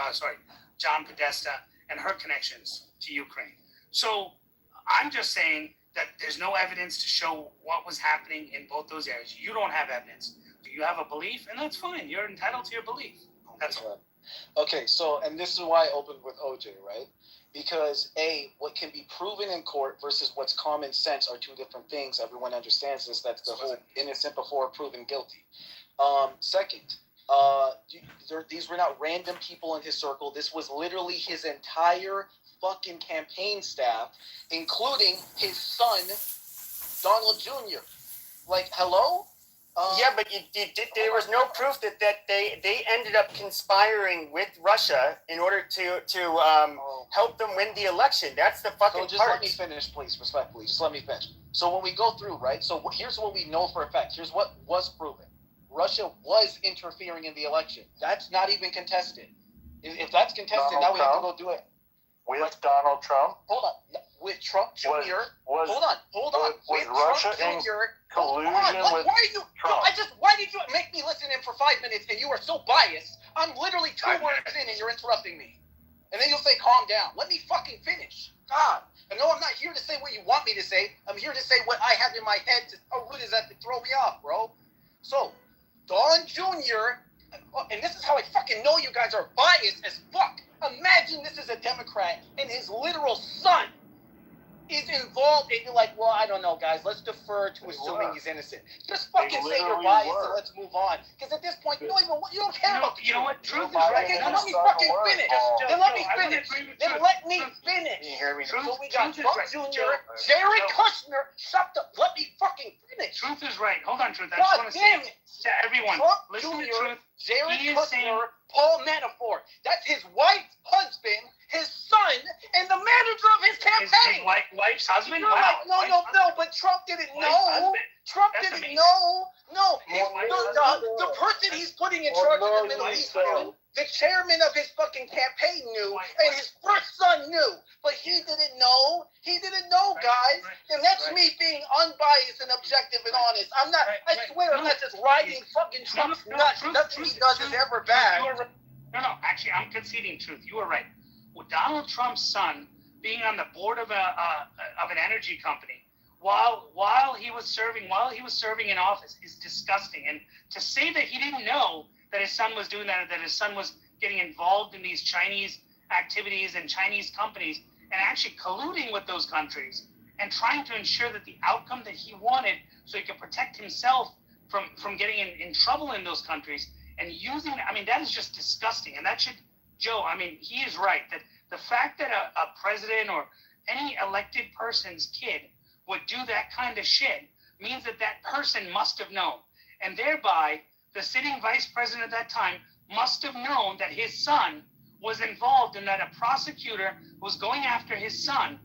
John Podesta and her connections to Ukraine. So I'm just saying that there's no evidence to show what was happening in both those areas. You don't have evidence. You have a belief, and that's fine. You're entitled to your belief. That's all. Okay, so, and this is why I opened with OJ, right? Because what can be proven in court versus what's common sense are two different things. Everyone understands this. That's the whole innocent before proven guilty. Second, these were not random people in his circle. This was literally his entire fucking campaign staff, including his son, Donald Jr. Like, hello? Yeah, but there was no proof that they ended up conspiring with Russia in order to help them win the election. That's the fucking So just part. let me finish, please, respectfully. Just let me finish. So when we go through, right, so here's what we know for a fact. Here's what was proven. Russia was interfering in the election. That's not even contested. If that's contested, now we have to go do it. With Donald Trump? Hold on. With Trump Jr. Hold on. Was With Russia Trump in Jr. collusion with Why are you? Trump? Why did you make me listen in for 5 minutes and you are so biased? I'm literally 2 words in and you're interrupting me. And then you'll say, calm down. Let me fucking finish. God. And no, I'm not here to say what you want me to say. I'm here to say what I have in my head. How rude is that to throw me off, bro? So, Don Jr., and this is how I fucking know you guys are biased as fuck. Imagine this is a Democrat and his literal son is involved, and you're like, well, I don't know, guys. Let's defer to assuming he's innocent. Just fucking say you're biased and let's move on. Because at this point, you don't care about the truth. You know what? Truth is right. right. Then let me fucking finish. Then let me finish. Then let me finish. Can you hear me? So we got Trump Jr., Jared Kushner. Shut the. Let me fucking finish. Truth is right. Hold on, Truth. I God just want to damn say it. to everyone, Trump listen to Jr., Truth. Jared He is Kushner, Paul Manafort. That's his wife's husband, his son, and the manager of his campaign. His wife's husband? You're Wow. like, no, but Trump didn't know. Trump That's didn't amazing. know. No, the person he's putting in charge of the Middle East knew. The chairman of his fucking campaign knew, and his first son knew, but he didn't know. He didn't know, guys. And that's me being unbiased and objective and honest. I'm not. I swear, I'm not just riding fucking Trump's nuts. Nothing he does is ever bad. No, actually, I'm conceding Truth. You were right. Well, Donald Trump's son being on the board of an energy company while he was serving in office is disgusting. And to say that he didn't know that his son was doing that his son was getting involved in these Chinese activities and Chinese companies and actually colluding with those countries and trying to ensure that the outcome that he wanted so he could protect himself from getting in trouble in those countries and using, I mean, that is just disgusting. And that should, Joe, I mean, he is right that the fact that a president or any elected person's kid would do that kind of shit means that that person must have known. And thereby, the sitting vice president at that time must have known that his son was involved and that a prosecutor was going after his son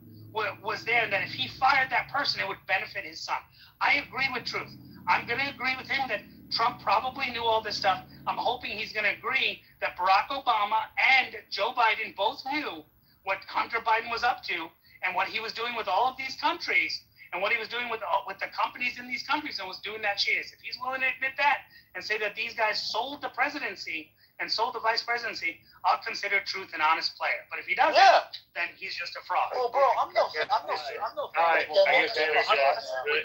was there, and that if he fired that person, it would benefit his son. I agree with Truth. I'm going to agree with him that Trump probably knew all this stuff. I'm hoping he's going to agree that Barack Obama and Joe Biden both knew what Hunter Biden was up to and what he was doing with all of these countries and what he was doing with the companies in these countries and was doing that shit. If he's willing to admit that and say that these guys sold the presidency and sold the vice presidency, I'll consider Truth an honest player. But if he doesn't, then he's just a fraud. Oh, bro, I'm no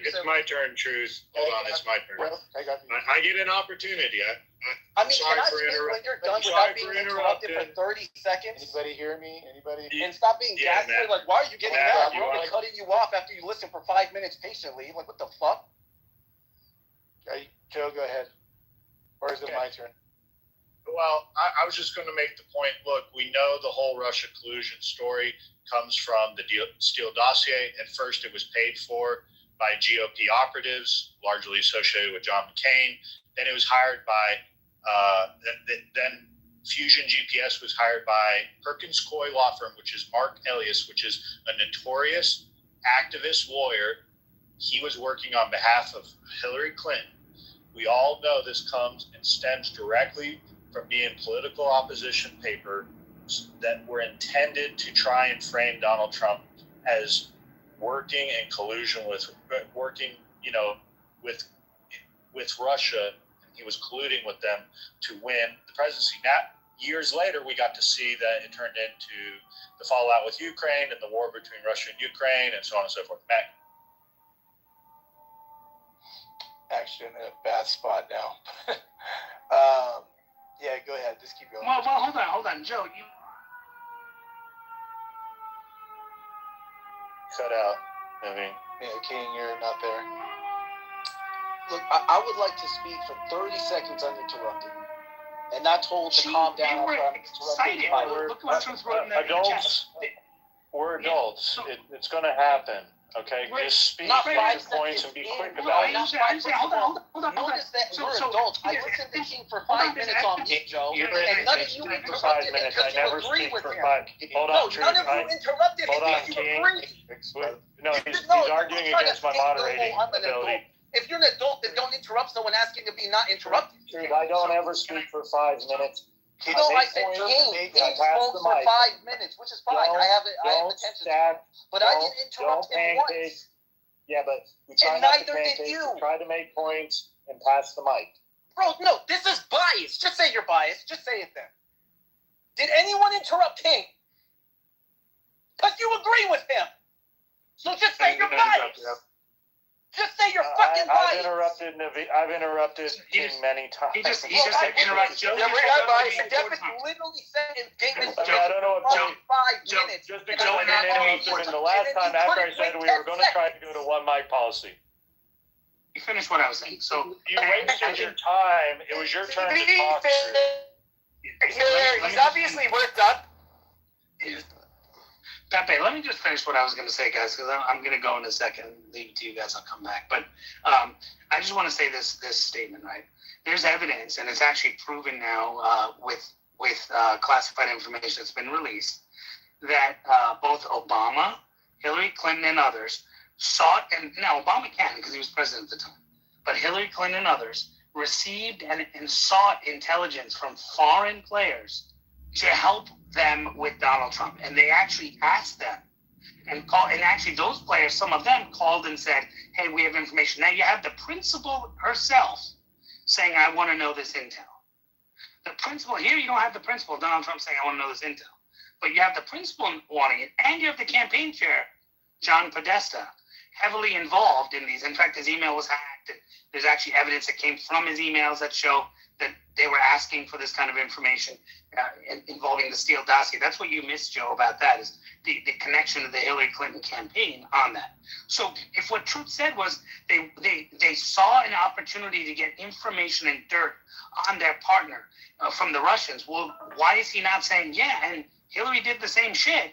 It's my turn, Truth. Hold on, it's my turn. I get an opportunity. I mean, can I speak when you're done without being interrupted for 30 seconds? Anybody hear me? Anybody? And stop being gaslit. Like, why are you getting mad? We're only cutting you off after you listen for 5 minutes patiently. Like, what the fuck? Okay, Joe, go ahead. Or is it my turn? Well, I was just going to make the point. Look, we know the whole Russia collusion story comes from the Steele dossier. At first, it was paid for by GOP operatives, largely associated with John McCain. Then it was hired by, then Fusion GPS was hired by Perkins Coie Law Firm, which is Mark Elias, which is a notorious activist lawyer. He was working on behalf of Hillary Clinton. We all know this comes and stems directly from being political opposition papers that were intended to try and frame Donald Trump as working in collusion with Russia. He was colluding with them to win the presidency. Now, years later, we got to see that it turned into the fallout with Ukraine and the war between Russia and Ukraine and so on and so forth. Matt. Actually, in a bad spot now. Yeah, go ahead. Just keep going. Well, hold on, Joe. You cut out. I mean, yeah, King, you're not there. Look, I would like to speak for 30 seconds uninterrupted, and not told to calm down. They were excited. Look what Truth wrote in the adults. We're adults. It's going to happen. Okay, just speak your points and be quick about it. Hold on. Notice that we're adults. I listened to King for 5 minutes on mute, Joe, and none of you interrupted him because you agree with him. Hold on, none of you interrupted him because you agree. No, he's arguing against my moderating ability. If you're an adult, then don't interrupt someone asking to be not interrupted. Dude, I don't ever speak for 5 minutes. No, I said King spoke for 5 minutes, which is fine. I have attention to it. But I didn't interrupt him once. Yeah, but we try and not neither to did pancake. you. We try to make points and pass the mic. Bro, no, this is bias. Just say you're biased. Just say it then. Did anyone interrupt King? Because you agree with him. So just say you're biased. Just say you're fucking biased. I've interrupted King many times. He just interrupted Joe. Yeah, we're not biased. Devin literally said in David's I don't know what 5 minutes. Just because I didn't interrupt him the last time after I said we were going to try to go to one mic policy. You finished what I was saying. So you wasted your time. It was your turn to talk. He's obviously worked up. Pepe, let me just finish what I was going to say, guys, because I'm going to go in a second, leave it to you guys, I'll come back. But I just want to say this statement, right? There's evidence, and it's actually proven now with classified information that's been released, that both Obama, Hillary Clinton, and others sought, and now Obama can because he was president at the time, but Hillary Clinton and others received and sought intelligence from foreign players to help them with Donald Trump. And they actually asked them and actually those players, some of them called and said, hey, we have information. Now you have the principal herself saying, I want to know this intel. The principal, here you don't have the principal, Donald Trump, saying, I want to know this intel. But you have the principal wanting it, and you have the campaign chair, John Podesta, heavily involved in these. In fact, his email was hacked. There's actually evidence that came from his emails that show that they were asking for this kind of information involving the Steele dossier. That's what you missed, Joe, about that, is the connection to the Hillary Clinton campaign on that. So if what Truth said was they saw an opportunity to get information and dirt on their partner from the Russians, well, why is he not saying, yeah, and Hillary did the same shit,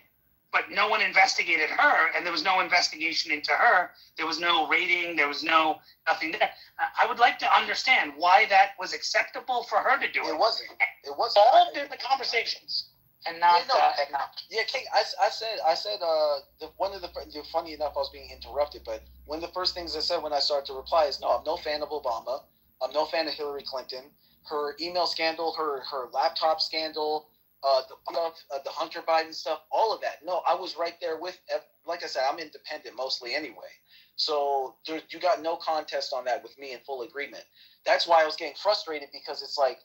but no one investigated her, and there was no investigation into her. There was no rating. There was nothing there. I would like to understand why that was acceptable for her to do it. It wasn't. Involved in the conversations, and not. Yeah, King. I said. Funny enough, I was being interrupted, but one of the first things I said when I started to reply is, no, I'm no fan of Obama. I'm no fan of Hillary Clinton. Her email scandal, her laptop scandal. The Hunter Biden stuff, all of that. No, I was right there with, like I said, I'm independent mostly anyway. So you got no contest on that with me in full agreement. That's why I was getting frustrated, because it's like,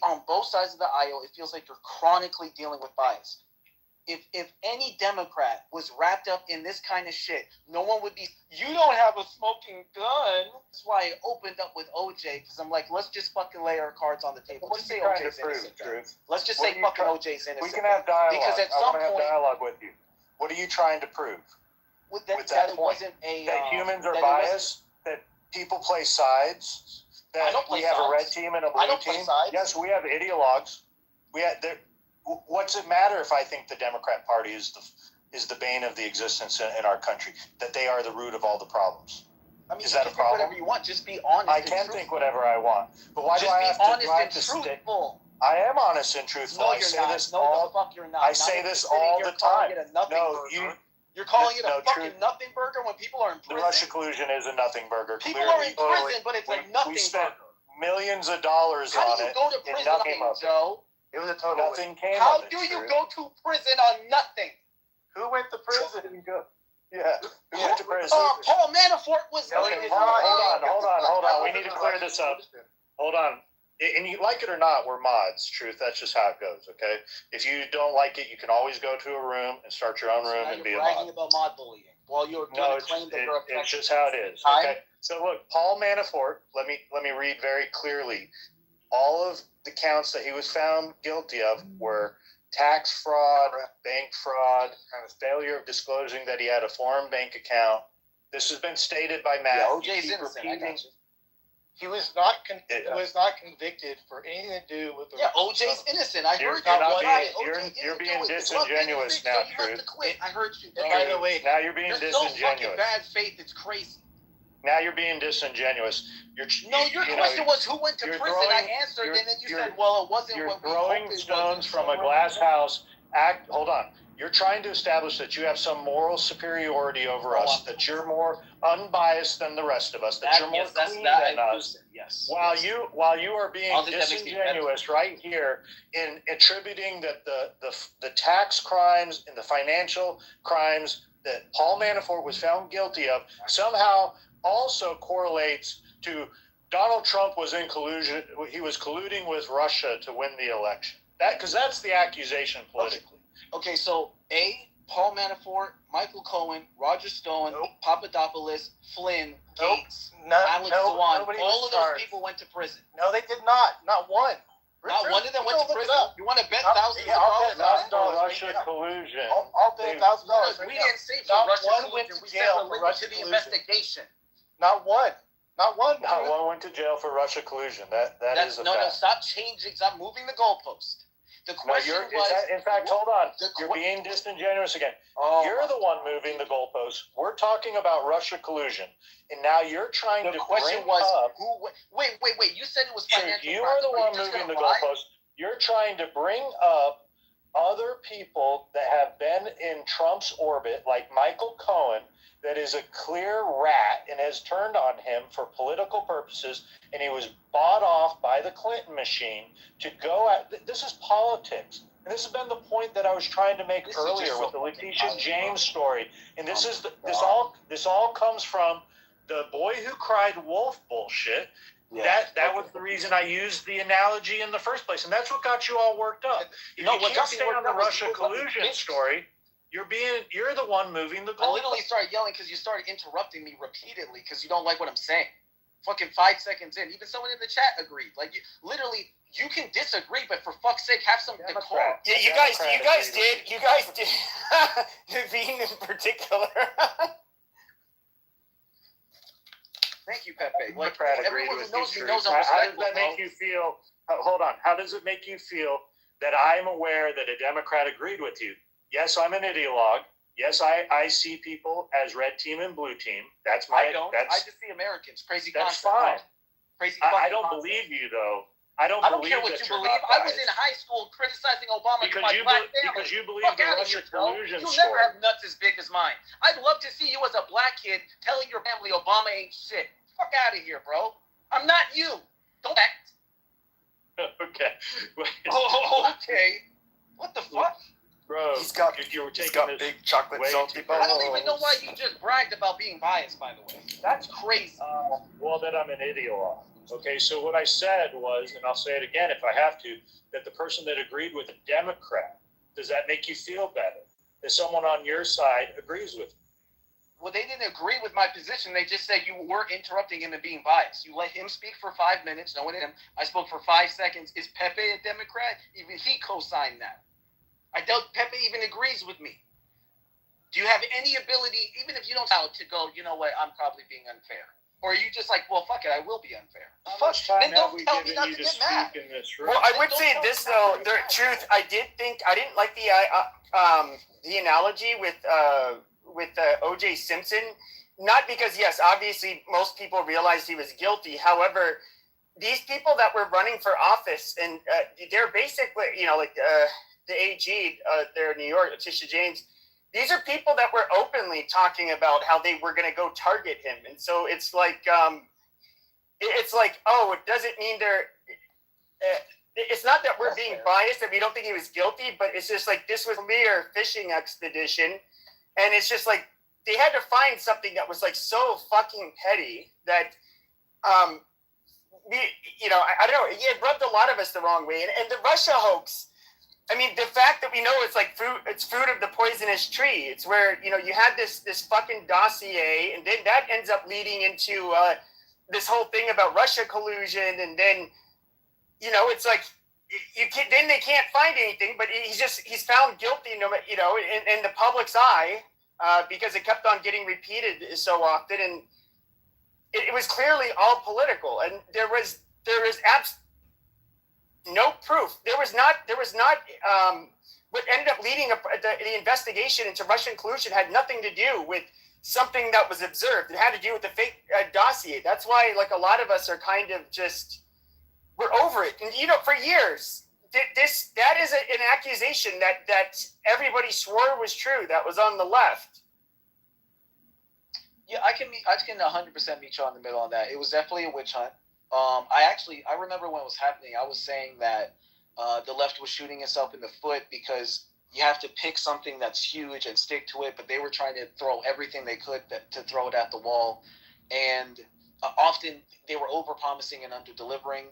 on both sides of the aisle, it feels like you're chronically dealing with bias. If any Democrat was wrapped up in this kind of shit, no one would be, you don't have a smoking gun. That's why I opened up with OJ, because I'm like, let's just fucking lay our cards on the table. Just say OJ's innocent. Let's just say fucking OJ's innocent. We can have dialogue. Because at I some want to have point, dialogue with you. What are you trying to prove? That it wasn't a... that humans are biased? That people play sides? I that don't play we have a red sides. team and a I blue don't play team? sides. Yes, we have ideologues. What's it matter if I think the Democrat Party is the bane of the existence in our country? That they are the root of all the problems. I mean, Is you that can a think whatever problem? you want. Just be honest. I and can truthful. think whatever I want, but why Just do I be have to honest drive and to stay? truthful. I am honest and truthful. No, I you're say not. this No, all. the fuck you're not. I Not say if this you're sitting all here the calling time. It a nothing No, burger. You're calling it a no, fucking truth. nothing burger when people are in The prison. Russia collusion is a nothing burger. People Clearly. are in prison, but it's a nothing We spent burger. millions of dollars How on do you it. go to and prison, nothing came of it. Joe? It was a total. Nothing came How of it. do you Truth. go to prison on nothing? Who went to prison? Yeah. Who went to prison? Paul Manafort was. Okay, hold on. We need to clear this up. Hold on. And you like it or not, we're mods. Truth, that's just how it goes, okay? If you don't like it, you can always go to a room and start your own room and be a bragging mod. about mod bullying while you're No, going to it's, claim that you're it's just how it is, okay? So look, Paul Manafort, let me read very clearly. All of the counts that he was found guilty of were tax fraud, bank fraud, failure of disclosing that he had a foreign bank account. This has been stated by Matt. Yeah, You OJ's keep innocent. I repeating- got you. He was not convicted for anything to do with the. Yeah, OJ's innocent. I You're heard not you. being- Right, you're- OJ you're didn't being do it. The disingenuous drug now, business, so you must Truth. have quit. I heard you. And by the way, Now you're being You're so fucking disingenuous. bad faith. It's crazy. Now you're being disingenuous. Your question was who went to you're prison. throwing- I answered, you're- and then you you're- said, "Well, it wasn't You're what we throwing hoped it stones was." from a glass house. Hold on. You're trying to establish that you have some moral superiority over us, that you're more unbiased than the rest of us, that you're more clean than us. Yes. While you are being I'll think that makes me disingenuous right here in attributing that the tax crimes and the financial crimes that Paul Manafort was found guilty of somehow also correlates to Donald Trump was in collusion. He was colluding with Russia to win the election. Because that's the accusation politically. Okay, so Paul Manafort, Michael Cohen, Roger Stone, Papadopoulos, Flynn, Gates, Alex Swan, all of those people went to prison. No, they did not. Not one. Not one of them went to prison. You want to bet thousands of I'll dollars? bet $1,000. Russia collusion. I'll bet $1,000. We didn't say for Not Russia one went collusion. to We jail said for related Russia to the collusion. investigation. Not one. Not one. Not one went to jail for Russia collusion. That's a no. fact. Stop changing. Stop moving the goalpost. The question in fact, hold on. You're being disingenuous again. You're the one moving the goalposts. We're talking about Russia collusion, and now you're trying to question bring was up. wait. You said it was financial. You are the one moving the goalposts. You're trying to bring up other people that have been in Trump's orbit, like Michael Cohen, that is a clear rat and has turned on him for political purposes, and he was bought off by the Clinton machine to go at. This is politics. And this has been the point that I was trying to make earlier with the Letitia James story. And this is this all comes from the boy who cried wolf bullshit. Yeah, that was the reason I used the analogy in the first place, and that's what got you all worked up. If you can't stay on the Russia collusion story, you're the one moving the goalpost. I literally started yelling because you started interrupting me repeatedly because you don't like what I'm saying. Fucking 5 seconds in, even someone in the chat agreed. Like, you can disagree, but for fuck's sake, have some decorum. Yeah, you guys did. Being in particular. Thank you, Pepe. Like, everyone who knows me you, knows I'm How does respectful. that make you feel? Hold on. How does it make you feel that I'm aware that a Democrat agreed with you? Yes, I'm an ideologue. Yes, I see people as red team and blue team. That's my. I don't. I just see Americans. Crazy. That's concept. fine. Crazy. I don't concept. believe you though. I don't care believe what that you you're believe. not I was in high school criticizing Obama because my you black family. because you believe Fuck the out of Russia here, bro. collusion You'll story. never have nuts as big as mine. I'd love to see you as a black kid telling your family Obama ain't shit. Fuck out of here, bro. I'm not you. Don't act. Okay. Okay. What the fuck? Bro, He's got big chocolate salty I don't even know why you just bragged about being biased, by the way. That's crazy. Well, that I'm an ideologue. Okay, so what I said was, and I'll say it again if I have to, that the person that agreed with a Democrat, does that make you feel better? That someone on your side agrees with you? Well, they didn't agree with my position. They just said you were interrupting him and being biased. You let him speak for 5 minutes. No one him. I spoke for 5 seconds. Is Pepe a Democrat? Even he co-signed that. I doubt Pepe even agrees with me. Do you have any ability, even if you don't, to go, you know what, I'm probably being unfair? Or are you just like, well, fuck it, I will be unfair? Fuck, then don't tell me not to get mad. Well, I would say this though, the truth. I didn't like the analogy with O.J. Simpson. Not because, yes, obviously most people realized he was guilty. However, these people that were running for office, and they're basically, like the AG there in New York, Tisha James, these are people that were openly talking about how they were going to go target him. And so it's like, oh, it doesn't mean they're, it's not that we're being biased, that we don't think he was guilty, but it's just like, this was a mere fishing expedition. And it's just like, they had to find something that was like so fucking petty that, I don't know, it rubbed a lot of us the wrong way. And the Russia hoax, I mean, the fact that we know it's like fruit of the poisonous tree. It's where, you had this fucking dossier, and then that ends up leading into this whole thing about Russia collusion. And then, it's like, then they can't find anything, but he's found guilty, in the public's eye. Because it kept on getting repeated so often, and it was clearly all political, and there was no proof. There was not. What ended up leading the investigation into Russian collusion had nothing to do with something that was observed. It had to do with the fake dossier. That's why, like, a lot of us are kind of just, we're over it, and for years. That is an accusation that everybody swore was true. That was on the left. Yeah, I can 100% meet you on the middle on that. It was definitely a witch hunt. I remember when it was happening. I was saying that the left was shooting itself in the foot because you have to pick something that's huge and stick to it. But they were trying to throw everything they could to throw it at the wall, and often they were over-promising and under-delivering.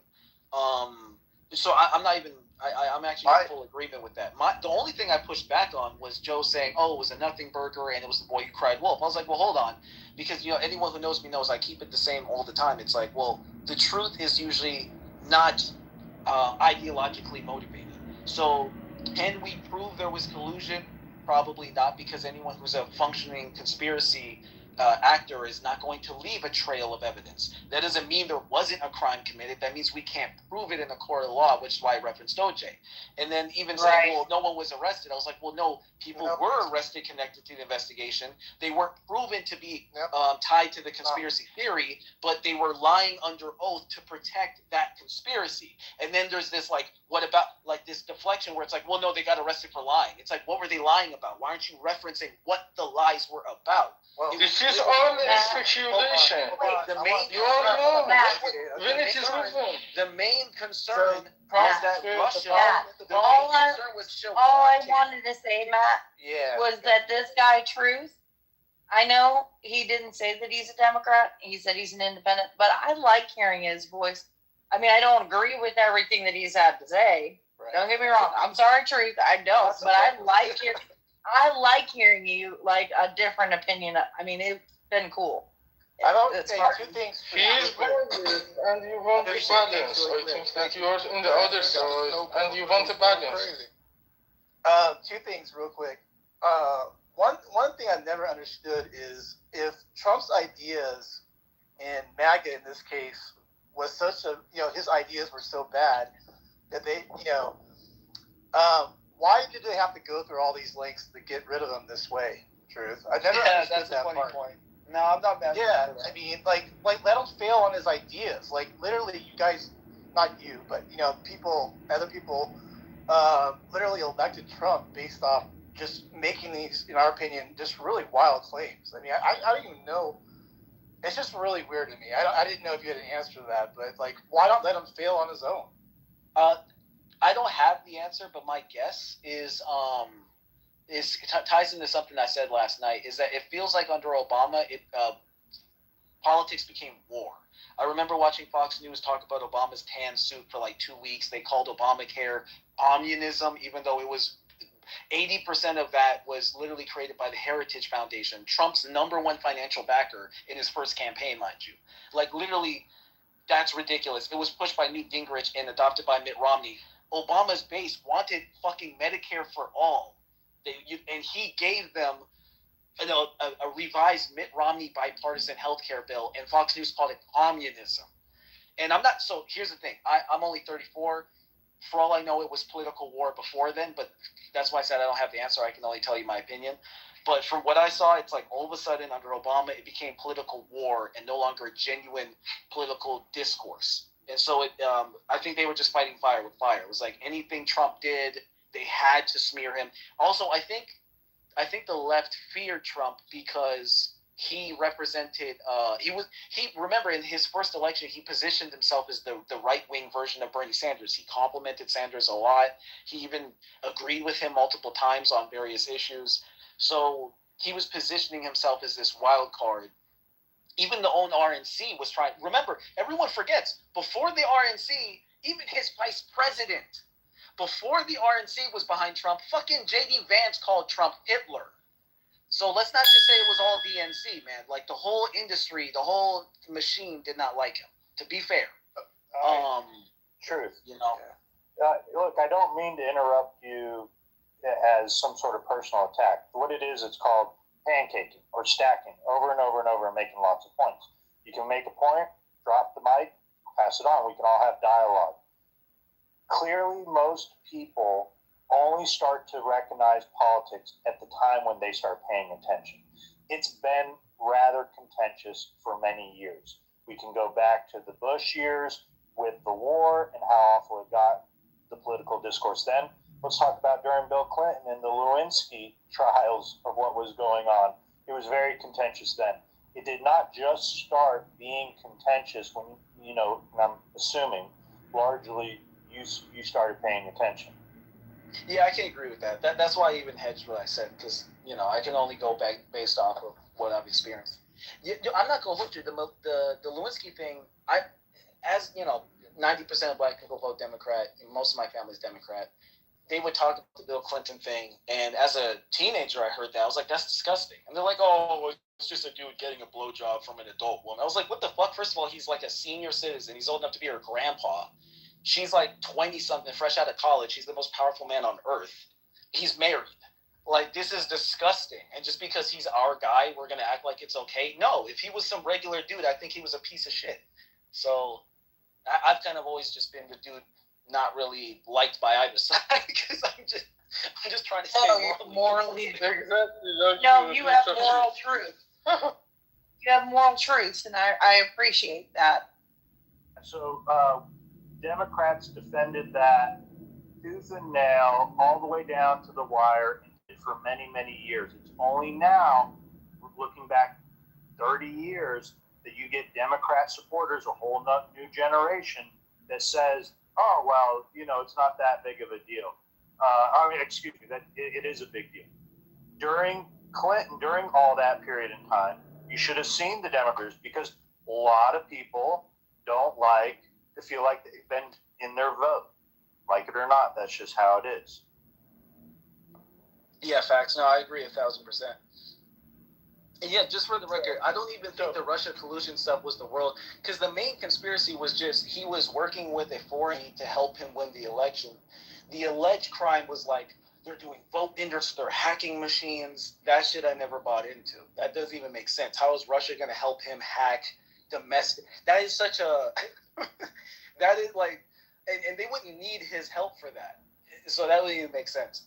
So I'm not even. I'm actually in full agreement with that. The only thing I pushed back on was Joe saying, "Oh, it was a nothing burger and it was the boy who cried wolf." I was like, "Well, hold on," because anyone who knows me knows I keep it the same all the time. It's like, well, the truth is usually not ideologically motivated. So, can we prove there was collusion? Probably not, because anyone who's a functioning conspiracy actor is not going to leave a trail of evidence. That doesn't mean there wasn't a crime committed. That means we can't prove it in a court of law, which is why I referenced OJ. And then even saying, well, no one was arrested. I was like, well, no, people were arrested connected to the investigation. They weren't proven to be tied to the conspiracy theory, but they were lying under oath to protect that conspiracy. And then there's this, like, what about, like, this deflection where it's like, well, no, they got arrested for lying. It's like, what were they lying about? Why aren't you referencing what the lies were about? Well, this is only speculation. The main concern is that Russia. All I wanted to say, Matt, was that this guy, Truth, I know he didn't say that he's a Democrat. He said he's an independent, but I like hearing his voice. I mean, I don't agree with everything that he's had to say. Right. Don't get me wrong. I'm sorry, Truth. I don't, but I like hearing you, like, a different opinion. I mean, it's been cool. I don't say two things. He is balanced, and you want a balance. I think that you are in the other side, and you want a balance. Two things real quick. One thing I've never understood is if Trump's ideas, and MAGA in this case, was such a, his ideas were so bad that they, why did they have to go through all these lengths to get rid of them this way? Truth. I never understood that's that a funny part. point. No, I'm not mad. Yeah, I mean, like let him fail on his ideas. Like, literally, you guys, not you, but other people, literally elected Trump based off just making these, in our opinion, just really wild claims. I mean, I don't even know. It's just really weird to me. I didn't know if you had an answer to that, but, like, why not let him fail on his own? I don't have the answer, but my guess is ties into something I said last night, is that it feels like under Obama, politics became war. I remember watching Fox News talk about Obama's tan suit for like 2 weeks. They called Obamacare communism, even though it was 80% of that was literally created by the Heritage Foundation, Trump's #1 financial backer in his first campaign, mind you. Like, literally, that's ridiculous. It was pushed by Newt Gingrich and adopted by Mitt Romney. Obama's base wanted fucking Medicare for all. And he gave them a revised Mitt Romney bipartisan healthcare bill, and Fox News called it communism. And I'm not. So here's the thing. I'm only 34. For all I know, it was political war before then. But that's why I said I don't have the answer. I can only tell you my opinion. But from what I saw, it's like all of a sudden under Obama, it became political war and no longer a genuine political discourse. And so I think they were just fighting fire with fire. It was like anything Trump did, they had to smear him. Also, I think the left feared Trump because he represented. Remember in his first election, he positioned himself as the right wing version of Bernie Sanders. He complimented Sanders a lot. He even agreed with him multiple times on various issues. So he was positioning himself as this wild card. Even the own RNC was trying. Remember, everyone forgets, before the RNC, even his vice president, before the RNC was behind Trump, fucking J.D. Vance called Trump Hitler. So let's not just say it was all DNC, man. Like the whole industry, the whole machine did not like him, to be fair. Truth. You know. Look, I don't mean to interrupt you as some sort of personal attack. What it is, it's called pancaking or stacking over and over and over and making lots of points. You can make a point, drop the mic, pass it on. We can all have dialogue. Clearly, most people only start to recognize politics at the time when they start paying attention. It's been rather contentious for many years. We can go back to the Bush years with the war and how awful it got, the political discourse then. Let's talk about during Bill Clinton and the Lewinsky trials of what was going on. It was very contentious then. It did not just start being contentious when, and I'm assuming largely you started paying attention. Yeah, I can agree with that. That's why I even hedged what I said, because, I can only go back based off of what I've experienced. I'm not going to hold you. The Lewinsky thing, 90% of black people vote Democrat, and most of my family's Democrat. They would talk about the Bill Clinton thing, and as a teenager, I heard that. I was like, that's disgusting. And they're like, oh, it's just a dude getting a blowjob from an adult woman. I was like, what the fuck? First of all, he's like a senior citizen. He's old enough to be her grandpa. She's like 20-something, fresh out of college. He's the most powerful man on earth. He's married. Like, this is disgusting. And just because he's our guy, we're going to act like it's okay? No, if he was some regular dude, I think he was a piece of shit. So I've kind of always just been the dude not really liked by either side, because I'm just trying to stay morally. Exactly. No, you have moral truth. You have moral truths, and I appreciate that. So Democrats defended that tooth and nail all the way down to the wire for many, many years. It's only now, looking back 30 years, that you get Democrat supporters, a whole new generation that says, oh, well, it's not that big of a deal. Excuse me, that it is a big deal. During Clinton, during all that period in time, you should have seen the Democrats, because a lot of people don't like to feel like they've been in their vote. Like it or not, that's just how it is. Yeah, facts. No, I agree 1,000%. And yeah, just for the record, I don't even think the Russia collusion stuff was the world, because the main conspiracy was just he was working with a foreign to help him win the election. The alleged crime was like they're doing vote industry, they're hacking machines. That shit I never bought into. That doesn't even make sense. How is Russia going to help him hack domestic? That is such a that is like, and they wouldn't need his help for that. So that wouldn't even make sense.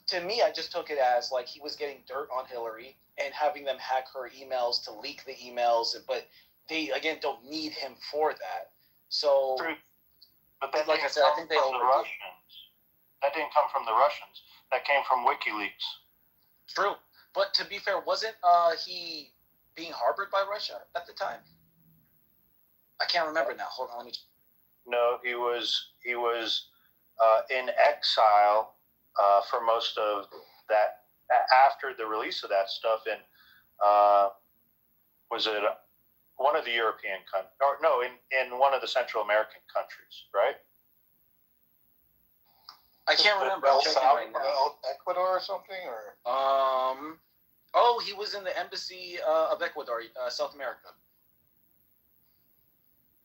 To me, I just took it as like he was getting dirt on Hillary and having them hack her emails to leak the emails, but they again don't need him for that. So, but that like I said, I think they overdid. That didn't come from the Russians. That came from WikiLeaks. True, but to be fair, wasn't he being harbored by Russia at the time? I can't remember now. Hold on, let me. No, he was in exile for most of that after the release of that stuff in was it one of the European countries, or no, in one of the Central American countries, right? I can't remember. El Salvador, Ecuador or something, or oh, he was in the embassy of Ecuador, South America.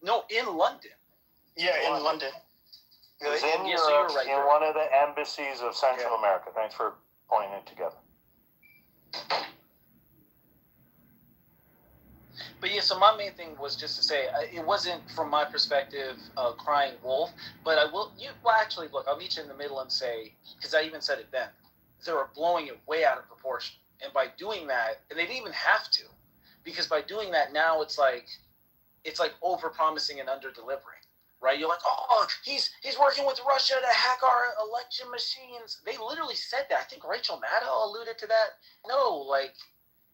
No, in London. Yeah, in London. It was in Europe, in one of the embassies of Central America. Thanks for pointing it together. But yeah, so my main thing was just to say it wasn't from my perspective crying wolf, but I will. Well, actually, look, I'll meet you in the middle and say, because I even said it then, they were blowing it way out of proportion, and by doing that, and they didn't even have to, because by doing that now it's like over promising and under delivering, right? You're like, oh, he's working with Russia to hack our election machines. They literally said that. I think Rachel Maddow alluded to that. No, like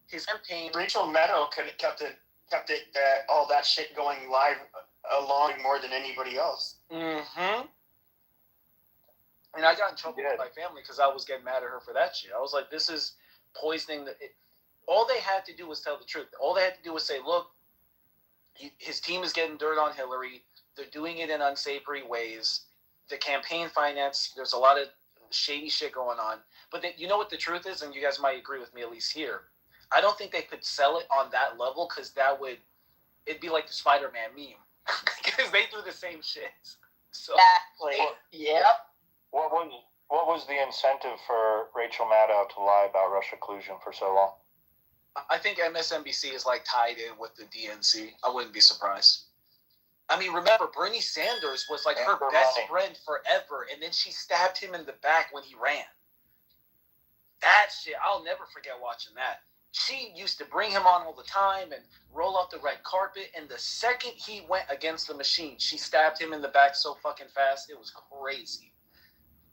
his campaign. Rachel Maddow could have kept it all that shit going live along more than anybody else. Mm-hmm. And I got in trouble with my family because I was getting mad at her for that shit. I was like, this is poisoning. All they had to do was tell the truth. All they had to do was say, look, his team is getting dirt on Hillary. They're doing it in unsavory ways. The campaign finance, there's a lot of shady shit going on. But you know what the truth is, and you guys might agree with me at least here. I don't think they could sell it on that level because it'd be like the Spider-Man meme because they do the same shit. So, exactly. Yep. What was the incentive for Rachel Maddow to lie about Russia collusion for so long? I think MSNBC is like tied in with the DNC. I wouldn't be surprised. I mean, remember, Bernie Sanders was like her best friend forever, and then she stabbed him in the back when he ran. That shit, I'll never forget watching that. She used to bring him on all the time and roll out the red carpet, and the second he went against the machine, she stabbed him in the back so fucking fast, it was crazy.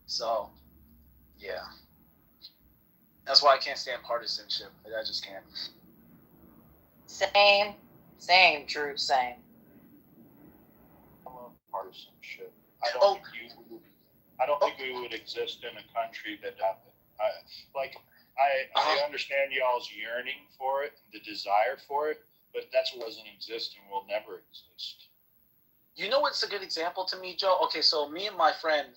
So, yeah. That's why I can't stand partisanship. I just can't. Same, Drew, same. I love partisanship. I don't think we would exist in a country that I understand y'all's yearning for it, the desire for it, but that's what doesn't exist and will never exist. You know what's a good example to me, Joe? Okay, so me and my friend,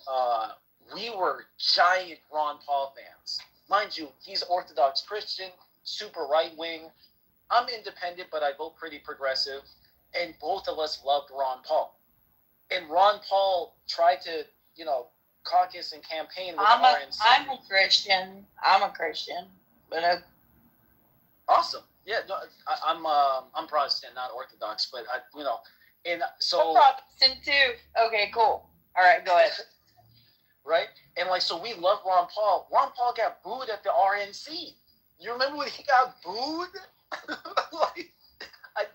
we were giant Ron Paul fans. Mind you, he's Orthodox Christian, super right-wing. I'm independent, but I vote pretty progressive. And both of us loved Ron Paul. And Ron Paul tried to, caucus and campaign with RNC. I'm a Christian. But awesome. Yeah, no, I'm Protestant, not Orthodox, but and so I'm Protestant too. Okay, cool. All right, go ahead. Right? And so we love Ron Paul. Ron Paul got booed at the RNC. You remember when he got booed?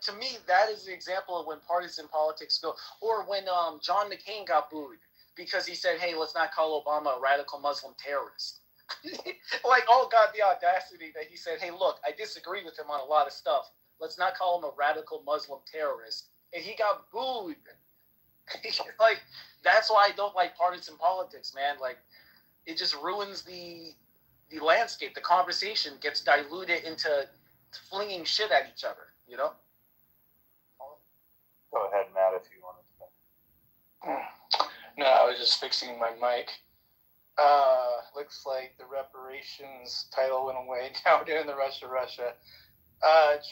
To me, that is an example of when partisan politics go. Or when John McCain got booed because he said, hey, let's not call Obama a radical Muslim terrorist. God, the audacity that he said, hey, look, I disagree with him on a lot of stuff. Let's not call him a radical Muslim terrorist. And he got booed. That's why I don't like partisan politics, man. It just ruins the landscape. The conversation gets diluted into flinging shit at each other, Go ahead, Matt, if you wanted to. No, I was just fixing my mic. Looks like the reparations title went away. Now we're doing the Russia.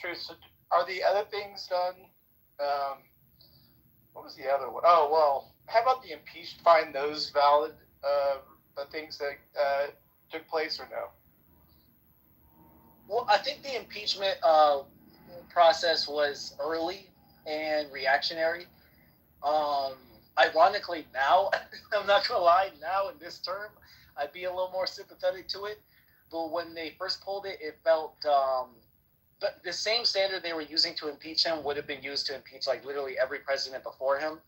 True. So are the other things done? What was the other one? Oh, well, how about the impeached? Find those valid things that took place or no? Well, I think the impeachment process was early and reactionary. Ironically, now, I'm not going to lie, now in this term, I'd be a little more sympathetic to it. But when they first pulled it, it felt... but the same standard they were using to impeach him would have been used to impeach literally every president before him.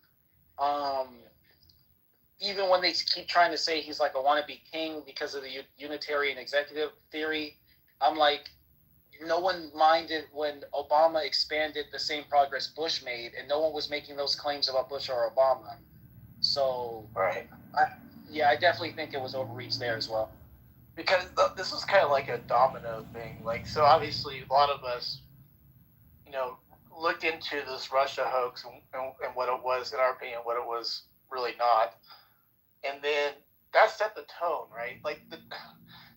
Even when they keep trying to say he's a wannabe king because of the Unitarian executive theory, I'm like, no one minded when Obama expanded the same progress Bush made, and no one was making those claims about Bush or Obama. So, right. I definitely think it was overreach there as well. Because this is kind of like a domino thing. So obviously a lot of us, looked into this Russia hoax and what it was, in our opinion, what it was really not. And then that set the tone, right?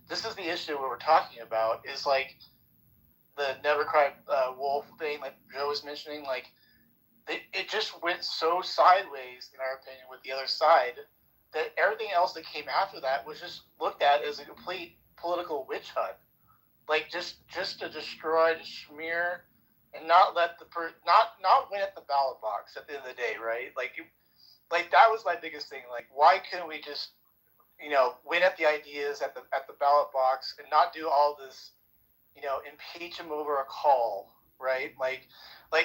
This is the issue we're talking about is the never cry wolf thing, like Joe was mentioning, it just went so sideways, in our opinion, with the other side, that everything else that came after that was just looked at as a complete political witch hunt. like just to destroy, to smear, and not let the not win at the ballot box at the end of the day, right? Like that was my biggest thing. Like, why couldn't we just, win at the ideas at the ballot box and not do all this, impeach him over a call, right? Like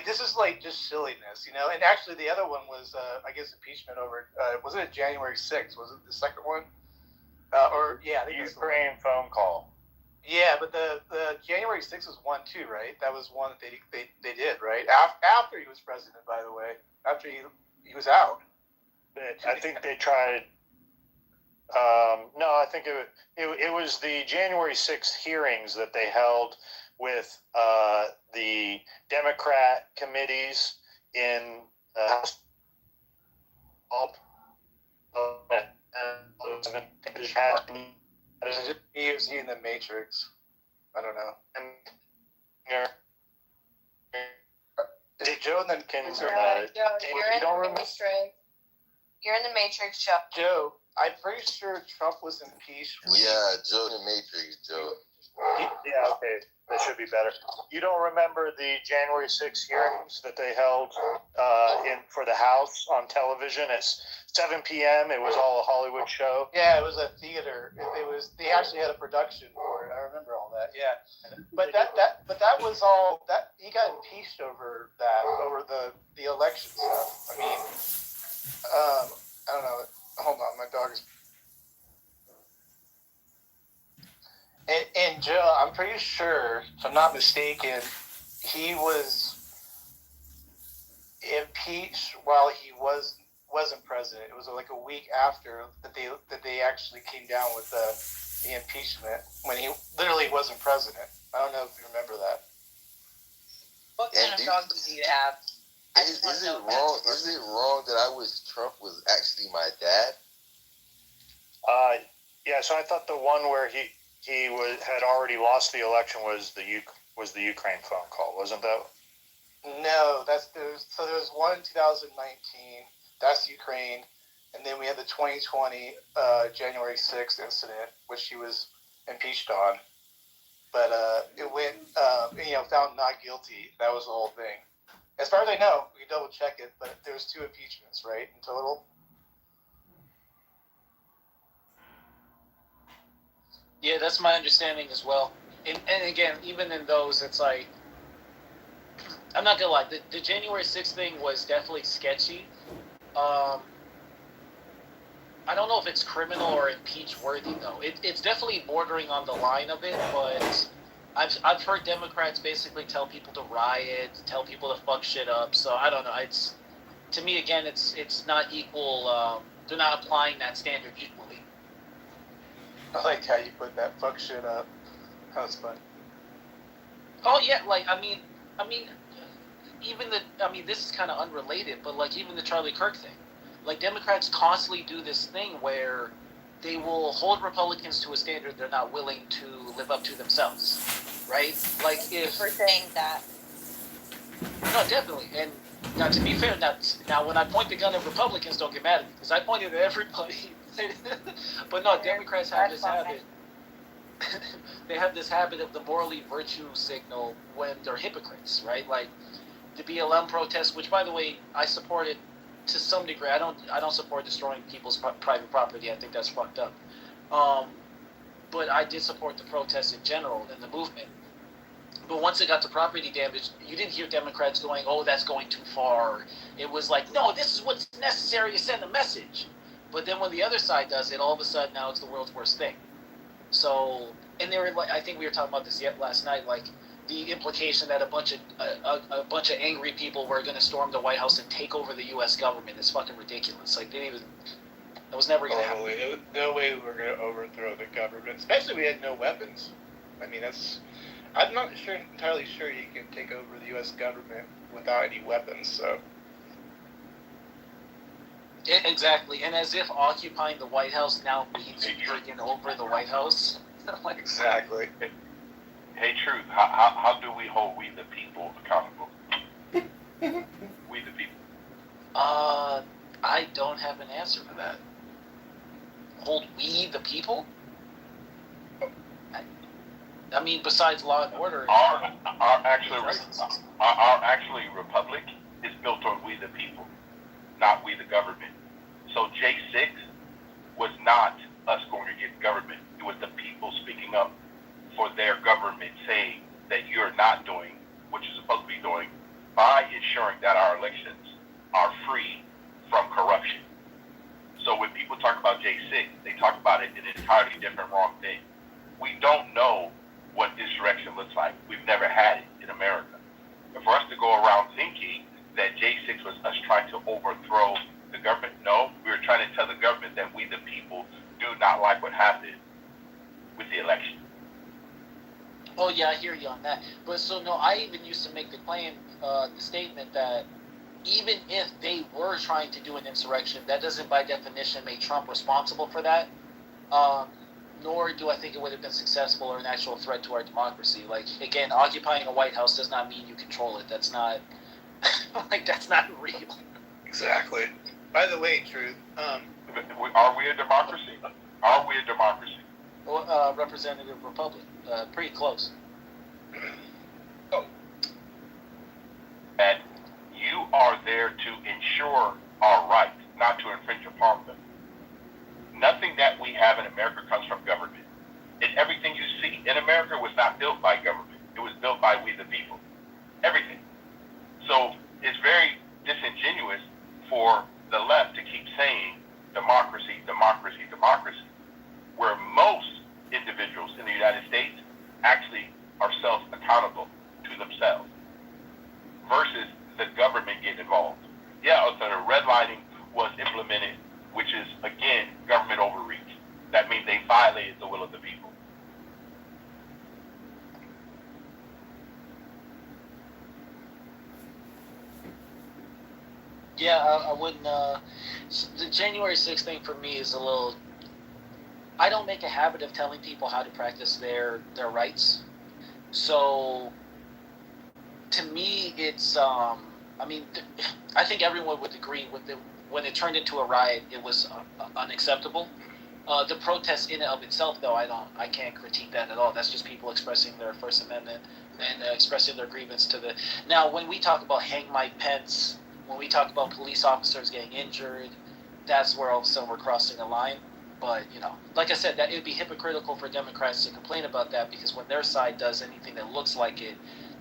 this is like just silliness, And actually, the other one was, I guess, impeachment over. Was it January 6th? Was it the second one? Or yeah, the Ukraine phone call. Yeah, but the January 6th was one too, right? That was one that they did, right? After he was president, by the way, after he was out. I think they tried. No, I think it was the January 6th hearings that they held with the Democrat committees in the House. He was in the Matrix. I don't know. Did Joe then Joe, you're in the Matrix. You're in the Matrix, Joe. Joe, I'm pretty sure Trump was impeached. Yeah, Joe in the Matrix, Joe. Yeah, okay. That should be better. You don't remember the January 6th hearings that they held for the House on television at 7 p.m.? It was all a Hollywood show. Yeah, it was a theater. They actually had a production for it. I remember all that. Yeah, but that was all that he got impeached over the election stuff. I mean, I don't know. Hold on, my dog is. And Joe, I'm pretty sure, if I'm not mistaken, he was impeached while he wasn't president. It was like a week after that they actually came down with the impeachment when he literally wasn't president. I don't know if you remember that. What kind of dog do you have? Is it wrong that Trump was actually my dad? Yeah. So I thought the one where he had already lost the election was the Ukraine phone call, wasn't that? No, there was one in 2019. That's Ukraine, and then we had the 2020 January 6th incident, which he was impeached on. But it went, found not guilty. That was the whole thing. As far as I know, we can double check it, but there was 2 impeachments, right, in total. Yeah, that's my understanding as well. And again, even in those, it's like, I'm not gonna lie, the January 6th thing was definitely sketchy. I don't know if it's criminal or impeach worthy though. It's definitely bordering on the line of it, but I've heard Democrats basically tell people to riot, tell people to fuck shit up. So I don't know. It's, to me again, it's not equal. They're not applying that standard equally. I like how you put that fuck shit up. That was fun. Oh yeah, like I mean, this is kind of unrelated, but like even the Charlie Kirk thing, like Democrats constantly do this thing where they will hold Republicans to a standard they're not willing to live up to themselves, right? Like if for saying that. No, definitely, and now to be fair, now when I point the gun at Republicans, don't get mad at me because I pointed at everybody. But no, Democrats have this habit. They have this habit of the morally virtue signal when they're hypocrites, right? Like the BLM protests, which by the way I supported to some degree. I don't support destroying people's private property. I think that's fucked up. But I did support the protests in general and the movement. But once it got to property damage, you didn't hear Democrats going, "Oh, that's going too far." It was like, "No, this is what's necessary to send a message." But then when the other side does it, all of a sudden now it's the world's worst thing. So, and they were like, I think we were talking about this last night, like the implication that a bunch of angry people were going to storm the White House and take over the U.S. government is fucking ridiculous. Like that was never going to happen. No way we were going to overthrow the government, especially we had no weapons. I mean, I'm not entirely sure you can take over the U.S. government without any weapons. So. Exactly, and as if occupying the White House now means taking over the White House. Like, exactly. Hey, Truth, how do we hold we the people accountable? We the people. I don't have an answer for that. Hold we the people? I I mean, besides law and order. Our actually republic is built on we the people, not we the government. So J6 was not us going against government. It was the people speaking up for their government, saying that you're not doing what you're supposed to be doing by ensuring that our elections are free from corruption. So when people talk about J6, they talk about it in an entirely different, wrong thing. We don't know what insurrection looks like. We've never had it in America. But for us to go around thinking that J6 was us trying to overthrow the government, no, we were trying to tell the government that we the people do not like what happened with the election. Oh yeah, I hear you on that. But so no, I even used to make the claim, the statement that even if they were trying to do an insurrection, that doesn't by definition make Trump responsible for that. Nor do I think it would have been successful or an actual threat to our democracy. Like, again, occupying a White House does not mean you control it. That's not, that's not real. Exactly. By the way, Truth, are we a democracy? Are we a democracy? Representative Republic. Pretty close. And you are there to ensure our rights, not to infringe upon them. Nothing that we have in America comes from government. And everything you see in America was not built by government. It was built by we the people. Everything. So it's very disingenuous for the left to keep saying democracy, democracy, democracy, where most individuals in the United States actually are self-accountable to themselves versus the government getting involved. Yeah, so the redlining was implemented, which is, again, government overreach. That means they violated the will of the people. Yeah, I wouldn't. The January 6th thing for me is a little. I don't make a habit of telling people how to practice their rights. So, to me, it's. I mean, I think everyone would agree with it. When it turned into a riot, it was unacceptable. The protest in and of itself, though, I can't critique that at all. That's just people expressing their First Amendment and expressing their grievance to the. Now, when we talk about hang Mike Pence, when we talk about police officers getting injured, that's where all of a sudden we're crossing a line. But like I said, that it would be hypocritical for Democrats to complain about that because when their side does anything that looks like it,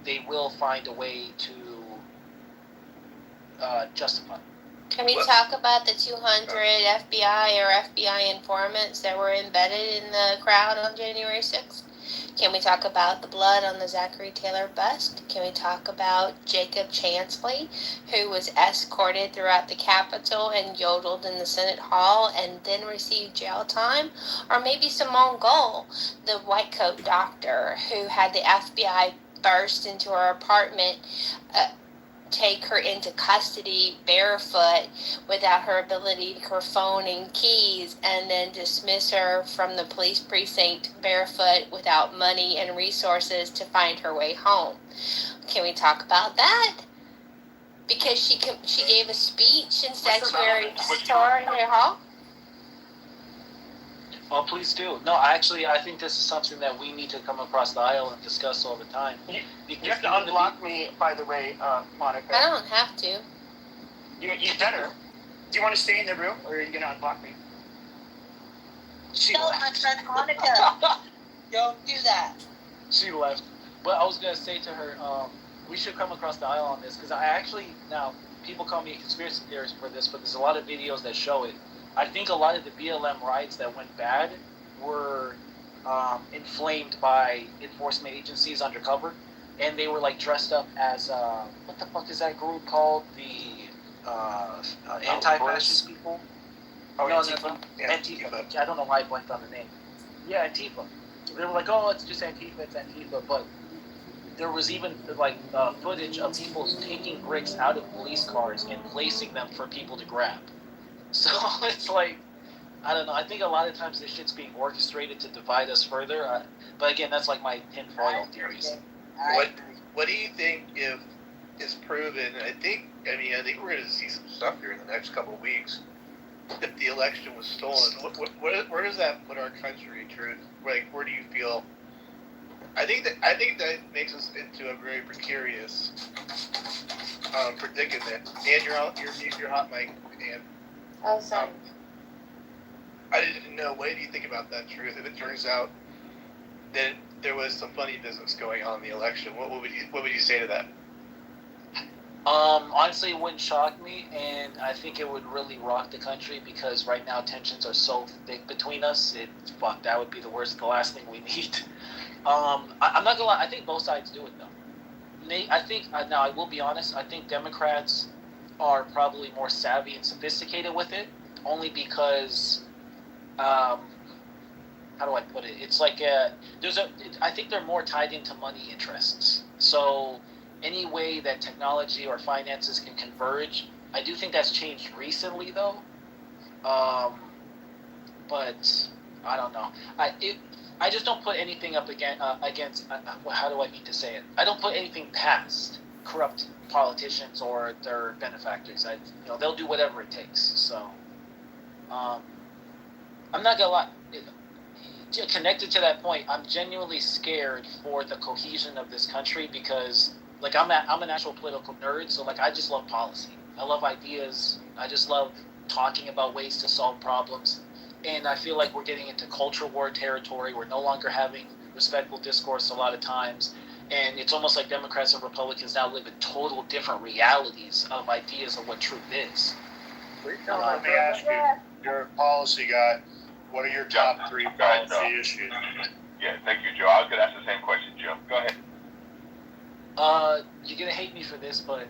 they will find a way to justify it. Can we talk about the 200 FBI or FBI informants that were embedded in the crowd on January 6th? Can we talk about the blood on the Zachary Taylor bust? Can we talk about Jacob Chansley, who was escorted throughout the Capitol and yodeled in the Senate Hall and then received jail time? Or maybe Simone Gold, the white coat doctor who had the FBI burst into her apartment, take her into custody barefoot without her ability to her phone and keys, and then dismiss her from the police precinct barefoot without money and resources to find her way home. Can we talk about that? Because she gave a speech in Sanctuary Store in her hall. Oh, please do. No, I think this is something that we need to come across the aisle and discuss all the time. You have to unblock me, by the way, Monica. I don't have to. You better. Do you want to stay in the room, or are you going to unblock me? Don't unfriend Monica. Don't do that. She left. But I was going to say to her, we should come across the aisle on this, because now, people call me a conspiracy theorist for this, but there's a lot of videos that show it. I think a lot of the BLM riots that went bad were inflamed by enforcement agencies undercover, and they were dressed up as what the fuck is that group called? The anti-fascist people. Oh, no, Antifa. Antifa. I don't know why I blanked on the name. Yeah, Antifa. They were like, oh, it's just Antifa, it's Antifa, but there was even footage of people taking bricks out of police cars and placing them for people to grab. So it's I don't know. I think a lot of times this shit's being orchestrated to divide us further. But again, that's my tinfoil theories. What do you think if it's proven? I think we're going to see some stuff here in the next couple of weeks. If the election was stolen, where does that put our country, Truth? Where do you feel I think that makes us into a very precarious predicament. And your hot mic, and Oh, sorry. I didn't know. What do you think about that, Truth? If it turns out that there was some funny business going on in the election, what would you say to that? Honestly, it wouldn't shock me, and I think it would really rock the country because right now tensions are so thick between us. That would be the last thing we need. I'm not gonna lie. I think both sides do it though. I think now I will be honest. I think Democrats are probably more savvy and sophisticated with it, only because, how do I put it? It's like I think they're more tied into money interests. So any way that technology or finances can converge, I do think that's changed recently though. But I don't know. I just don't put anything up against. How do I mean to say it? I don't put anything past corrupt politicians or their benefactors. They'll do whatever it takes. So, I'm not gonna lie. Connected to that point, I'm genuinely scared for the cohesion of this country because, like, I'm an actual political nerd. So, like, I just love policy. I love ideas. I just love talking about ways to solve problems. And I feel like we're getting into culture war territory. We're no longer having respectful discourse a lot of times. And it's almost like Democrats and Republicans now live in total different realities of ideas of what truth is. Let me ask you, you're a policy guy. What are your top 3 policy issues? Yeah, thank you, Joe. I was going to ask the same question, Joe. Go ahead. You're going to hate me for this, but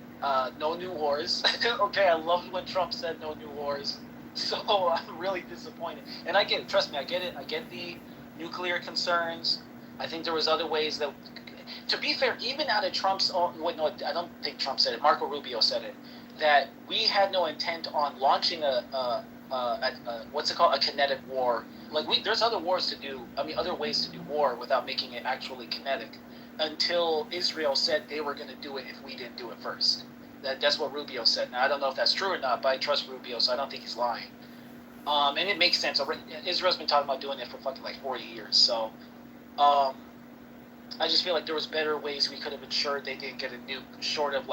no new wars. Okay, I loved when Trump said no new wars. So I'm really disappointed. And I get it. Trust me, I get it. I get the nuclear concerns. I think there was other ways that, to be fair, even out of Trump's own, I don't think Trump said it. Marco Rubio said it, that we had no intent on launching what's it called? A kinetic war. Like there's other wars to do. Other ways to do war without making it actually kinetic until Israel said they were going to do it if we didn't do it first. That's what Rubio said. Now, I don't know if that's true or not, but I trust Rubio, so I don't think he's lying. And it makes sense. Israel's been talking about doing it for fucking like 40 years. So I just feel like there was better ways we could have ensured they didn't get a nuke, short of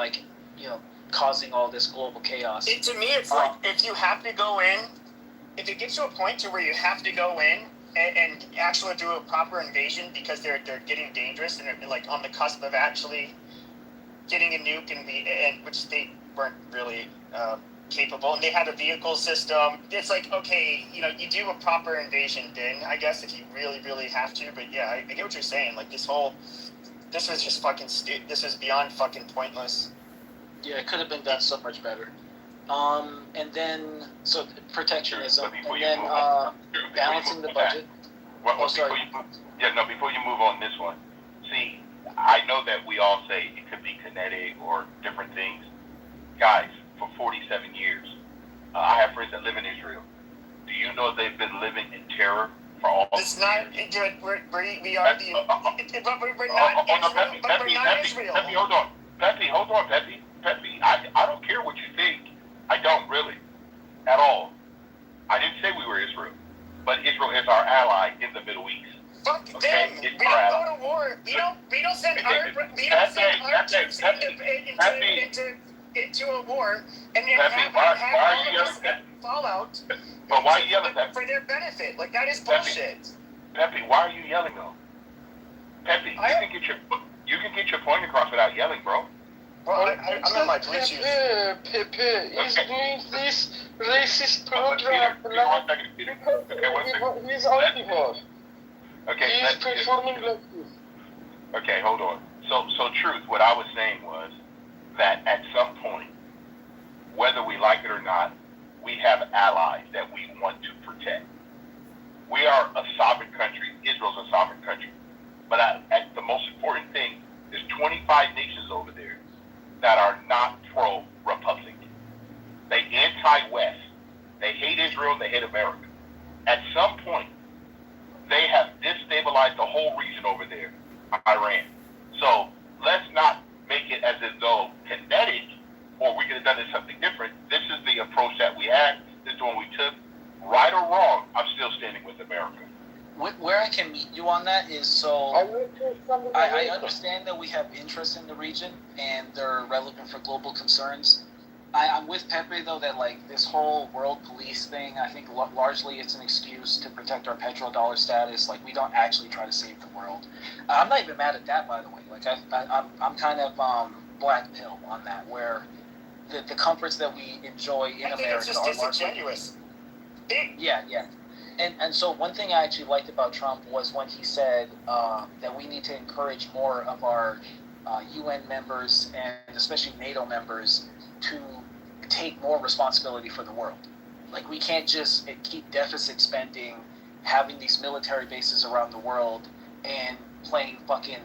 causing all this global chaos. To me, it's like if you have to go in, if it gets to a point to where you have to go in and actually do a proper invasion because they're getting dangerous and they're like on the cusp of actually getting a nuke and which they weren't really capable, and they had a vehicle system. It's like, okay, you do a proper invasion then, I guess, if you really, really have to. But yeah, I get what you're saying. Like this was just fucking this was beyond fucking pointless. Yeah, it could have been done so much better. And then protectionism, and then balancing the budget. Before you move on this one, see, I know that we all say it could be kinetic or different things. Guys, for 47 years, I have friends that live in Israel. Do you know they've been living in terror for all? It's not. We are the. But we're not Israel. But we're not Israel. Pepe, hold on. Pepe, I don't care what you think. I don't really, at all. I didn't say we were Israel, but Israel is our ally in the Middle East. Fuck them. We don't go to war. We don't send our troops into a war and then have fallout. But why are you yelling at for their benefit? Like that is bullshit. Pepe, why are you yelling though? Pepe, you can get your point across without yelling, bro. Well, I'm in my Bluetooth. Pepe is doing this racist program because he's anti-war. Okay, he's performing like this. Okay, hold on. So truth, what I was saying was that at some point, whether we like it or not, we have allies that we want to protect. We are a sovereign country. Israel's a sovereign country. But the most important thing is 25 nations over there that are not pro-Republican. They anti-West. They hate Israel. They hate America. At some point, they have destabilized the whole region over there, Iran. So let's not make it as if though kinetic, or we could have done something different. This is the approach that we had. This is the one we took. Right or wrong, I'm still standing with America. Where I can meet you on that is so. I understand that we have interests in the region and they're relevant for global concerns. I'm with Pepe though that like this whole world police thing, I think largely it's an excuse to protect our petrodollar status. Like we don't actually try to save the world. I'm not even mad at that, by the way. Like I'm kind of black pill on that, where the comforts that we enjoy in America it's just are disingenuous. Yeah. And so one thing I actually liked about Trump was when he said that we need to encourage more of our UN members and especially NATO members to take more responsibility for the world. Like we can't just keep deficit spending, having these military bases around the world, and playing fucking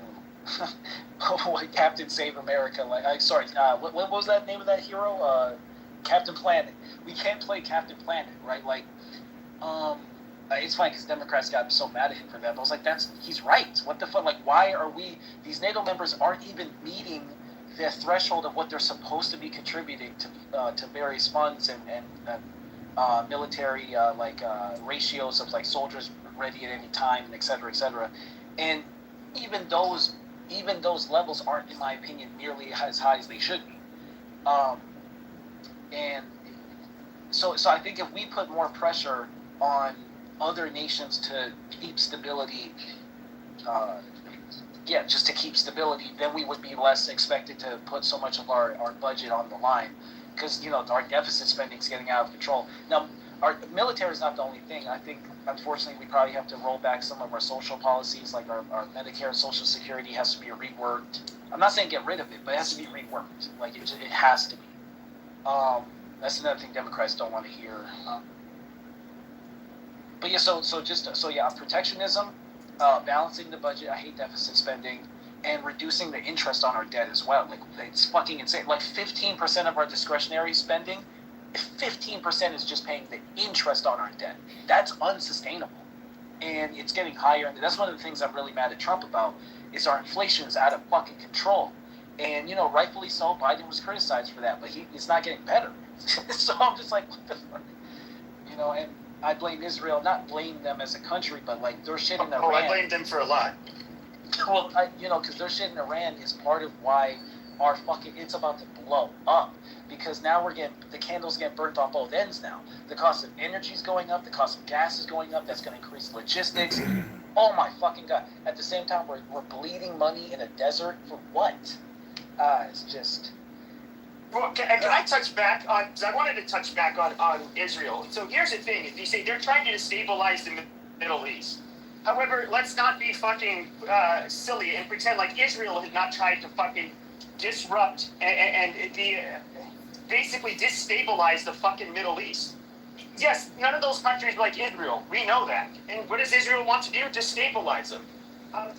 Captain Save America. Like what was that name of that hero? Captain Planet. We can't play Captain Planet, right? Like, it's funny because Democrats got so mad at him for that. But I was like, he's right. What the fuck? Like, why are these NATO members aren't even meeting the threshold of what they're supposed to be contributing to various funds and military ratios of like soldiers ready at any time, and et cetera, and even those levels aren't, in my opinion, nearly as high as they should be. And so I think if we put more pressure on other nations to keep stability, just to keep stability, then we would be less expected to put so much of our budget on the line, because our deficit spending is getting out of control. Now, our military is not the only thing. I think, unfortunately, we probably have to roll back some of our social policies, like our Medicare and Social Security has to be reworked. I'm not saying get rid of it, but it has to be reworked. Like it has to be. That's another thing Democrats don't want to hear. But yeah, so protectionism, balancing the budget. I hate deficit spending, and reducing the interest on our debt as well. Like it's fucking insane. Like 15% of our discretionary spending, 15% is just paying the interest on our debt. That's unsustainable, and it's getting higher. And that's one of the things I'm really mad at Trump about, is our inflation is out of fucking control. And rightfully so, Biden was criticized for that, but he's not getting better. So I'm just like, what the fuck? And I blame Israel, not blame them as a country, but like their shit in Iran. I blame them for a lot. Well, because their shit in Iran is part of why it's about to blow up, because now the candles get burnt on both ends now. The cost of energy is going up, the cost of gas is going up. That's going to increase logistics. Oh my fucking god! At the same time, we're bleeding money in a desert for what? It's just. Well, can I touch back on? Because I wanted to touch back on Israel. So here's the thing: if you say they're trying to destabilize the Middle East, however, let's not be fucking silly and pretend like Israel had not tried to fucking disrupt and basically destabilize the fucking Middle East. Yes, none of those countries like Israel. We know that. And what does Israel want to do? Destabilize them.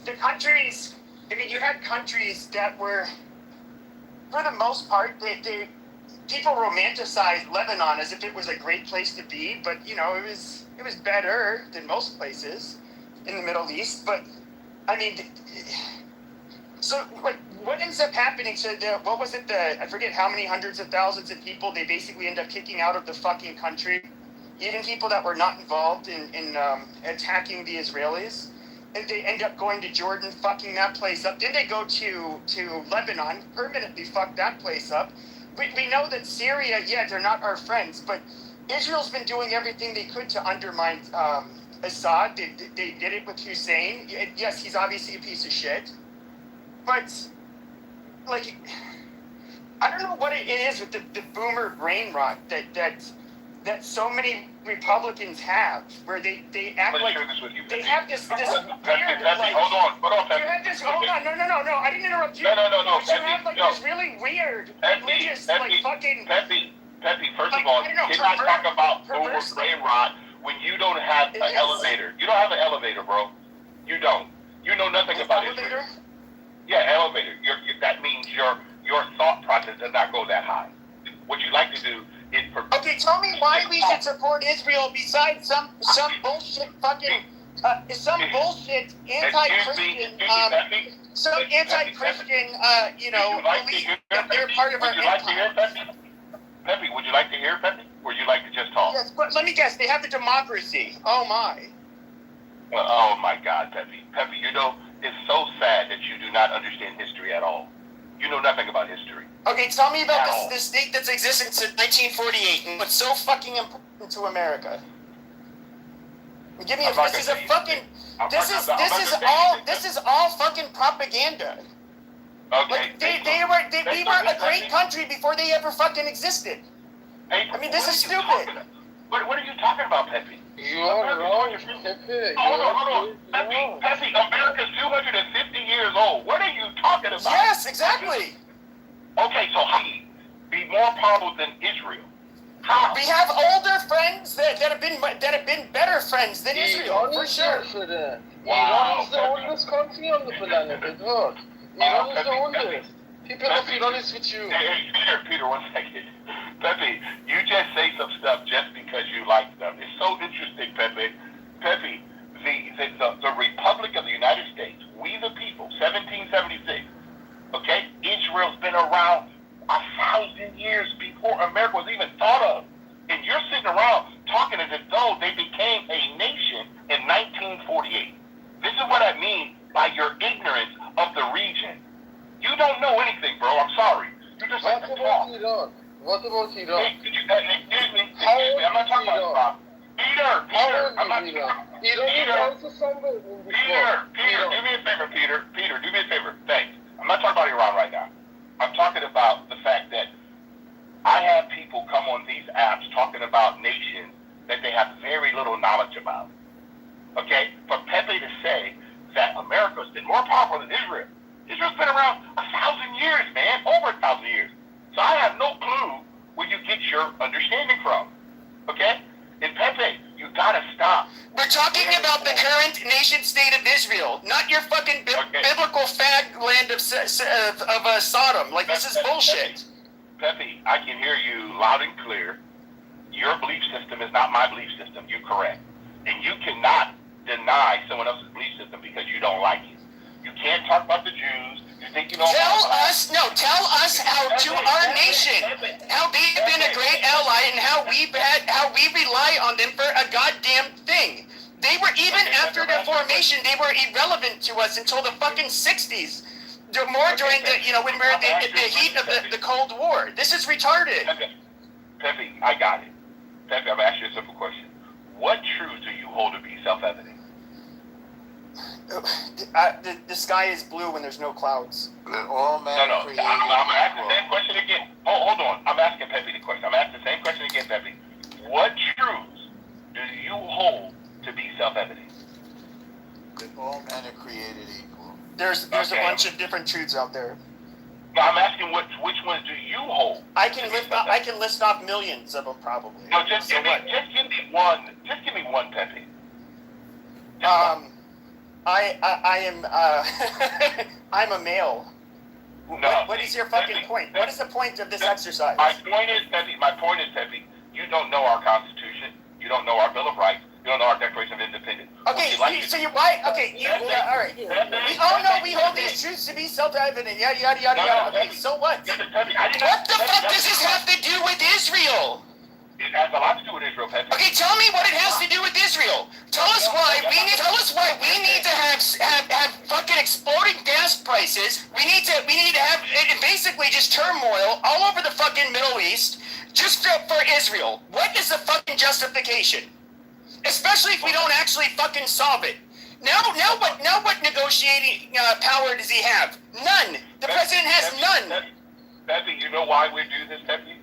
The countries. I mean, you had countries that were, for the most part, people romanticized Lebanon as if it was a great place to be, but it was better than most places in the Middle East. But I mean, so what ends up happening? So what was it? I forget how many hundreds of thousands of people they basically end up kicking out of the fucking country, even people that were not involved in attacking the Israelis. And they end up going to Jordan, fucking that place up. Then they go to Lebanon, permanently fuck that place up. We know that Syria, they're not our friends, but Israel's been doing everything they could to undermine Assad. They did it with Hussein. Yes, he's obviously a piece of shit. But, like, I don't know what it is with the boomer brain rot that so many Republicans have, where they act like they have this weird, like, hold on, you have this, hold on, no, I didn't interrupt you. No. You have like this really weird, religious, like fucking. Pepe, first of all, you cannot talk about boomer brain rot when you don't have an elevator. You don't have an elevator, bro. You don't. You know nothing about Israel. Yeah, elevator. That means your thought process does not go that high. What you like to do is. Okay, tell me why we should support Israel besides some bullshit fucking some bullshit anti-Christian some anti-Christian belief that they're part of our empire. Pepe, would you like to hear, Pepe? Or would you like to just talk? Yes, but let me guess, they have the democracy. Oh my. Well, oh my God, Pepe. Pepe, you know, it's so sad that you do not understand history at all. You know nothing about history. Okay, tell me about this state that's existed since 1948 and what's so fucking important to America. Give me this is a fucking this is all fucking propaganda. Okay. Like we were a great country before they ever fucking existed. Hey, I mean, this is stupid. What are you talking about, Pepe? You're wrong, Pepe. Hold on. Pepe, America's 250 years old. What are you talking about? Yes, exactly. Okay, so how can you be more powerful than Israel? How? We have older friends that have been better friends than Israel, for sure. Iran is the oldest country on the planet. It works. Iran is the oldest. People of Iran is with you. Hey, Peter, 1 second. Pepe, you just say some stuff just because you like them. It's so interesting, Pepe. Pepe, the Republic of the United States, we the people, 1776. Okay, Israel's been around 1,000 years before America was even thought of, and you're sitting around talking as though they became a nation in 1948. This is what I mean by your ignorance of the region. You don't know anything, bro. I'm sorry. You just like to talk. What about Iran? Hey, excuse me. I'm not talking about Iran. Peter, I'm not talking about Peter, do me a favor, Peter, do me a favor. Thanks. I'm not talking about Iran right now. I'm talking about the fact that I have people come on these apps talking about nations that they have very little knowledge about. Okay? For Pepe to say that America's been more powerful than Israel. Israel's been around 1,000 years, man. Over 1,000 years. So I have no clue where you get your understanding from. Okay? And Pepe, you gotta stop. We're talking about the current nation state of Israel, not your fucking biblical fag land of Sodom. Like, this is bullshit. Pepe, I can hear you loud and clear. Your belief system is not my belief system. You're correct. And you cannot deny someone else's belief system because you don't like it. You can't talk about the Jews. You think you know tell us how to our nation, how they've been a great ally and how we rely on them for a goddamn thing. They were, even after their formation, they were irrelevant to us until the fucking 60s. More during the, when we were at the heat of the Cold War. This is retarded. Pepe, I got it. Pepe, I'm asking you a simple question. What truth do you hold to be self-evident? The sky is blue when there's no clouds. All man I'm asking the same question again. Hold on. I'm asking Pepe the question. I'm asking the same question again, Pepe. What truths do you hold to be self-evident? That all men are created equal. There's a bunch of different truths out there. No, I'm asking which ones do you hold? I can list off millions of them probably. No, just give me one. Just give me one, Pepe. I'm a male. No. What is your fucking point? What is the point of this exercise? My point is, Pepe, you don't know our Constitution. You don't know our Bill of Rights. You don't know our Declaration of Independence. Okay, all right. We all know we hold these truths to be self-evident. Yada yada yada yada. Okay, so what? What the fuck does this have to do with Israel? It has a lot to do with Israel, Pepe. Okay, tell me what it has to do with Israel. Tell us why we need to have fucking exploding gas prices. We need to have basically just turmoil all over the fucking Middle East just for Israel. What is the fucking justification? Especially if we don't actually fucking solve it. Now what negotiating power does he have? None. The president has none. Pepe, you know why we do this, Pepe?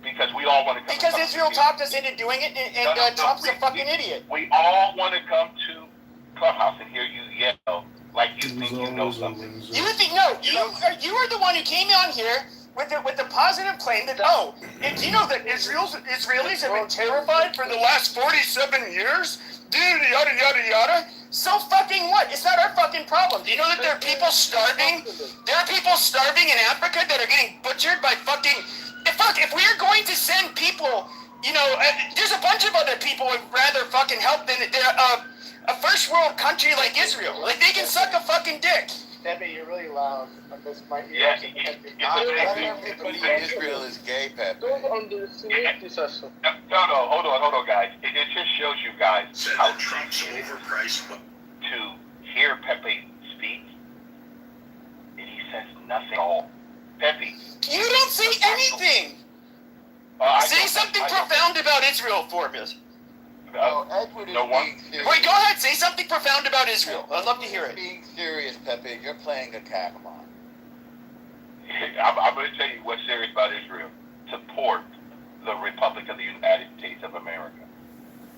Because we all want to come. Because Israel talked us into doing it, and Trump's a fucking idiot. We all want to come to Clubhouse and hear you yell like you think you know something. You are the one who came on here with the positive claim that and do you know that Israelis have been terrified for the last 47 years? Yada yada yada. So fucking what? It's not our fucking problem. Do you know that there are people starving? There are people starving in Africa that are getting butchered by fucking. If we are going to send people, there's a bunch of other people who would rather fucking help than a first world country like Israel. Like, they can suck a fucking dick. Pepe, you're really loud. Because my ears Yeah, Not everybody in Israel is gay, Pepe. Don't underestimate this asshole. No, hold on, guys. It just shows you guys how Trump's overpriced. to hear Pepe speak, and he says nothing at all. Pepe. You don't say anything. Say something profound about Israel for me. Edward is being serious. Wait, go ahead. Say something profound about Israel. I'd love to hear it. Being serious, Pepe. You're playing a cat. Come on. I'm going to tell you what's serious about Israel. Support the Republic of the United States of America.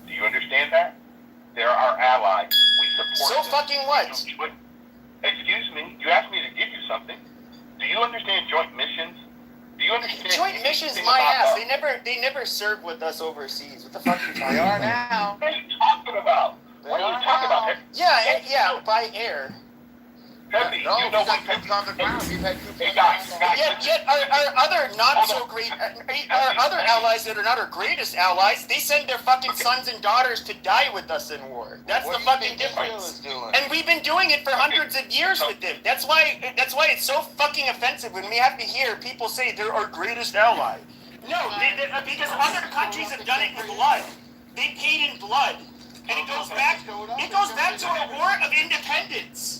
Do you understand that? They're our allies. We support them. So fucking what? Excuse me. You asked me to give you something. Do you understand joint missions? Do you understand? Joint missions, my ass. They never served with us overseas. What the fuck are you talking about? They are now. What are you talking about? What are you talking about? Yeah, by air. Pepe, No, you know what? troops on the ground. We've had troops on the Guys, ground. Yet our other not so great, our other allies that are not our greatest allies, they send their fucking sons and daughters to die with us in war. That's the fucking difference. And we've been doing it for hundreds of years with them. That's why it's so fucking offensive when we have to hear people say they're our greatest ally. No, because other countries have done it in blood. They paid in blood, and it goes back to a war of independence.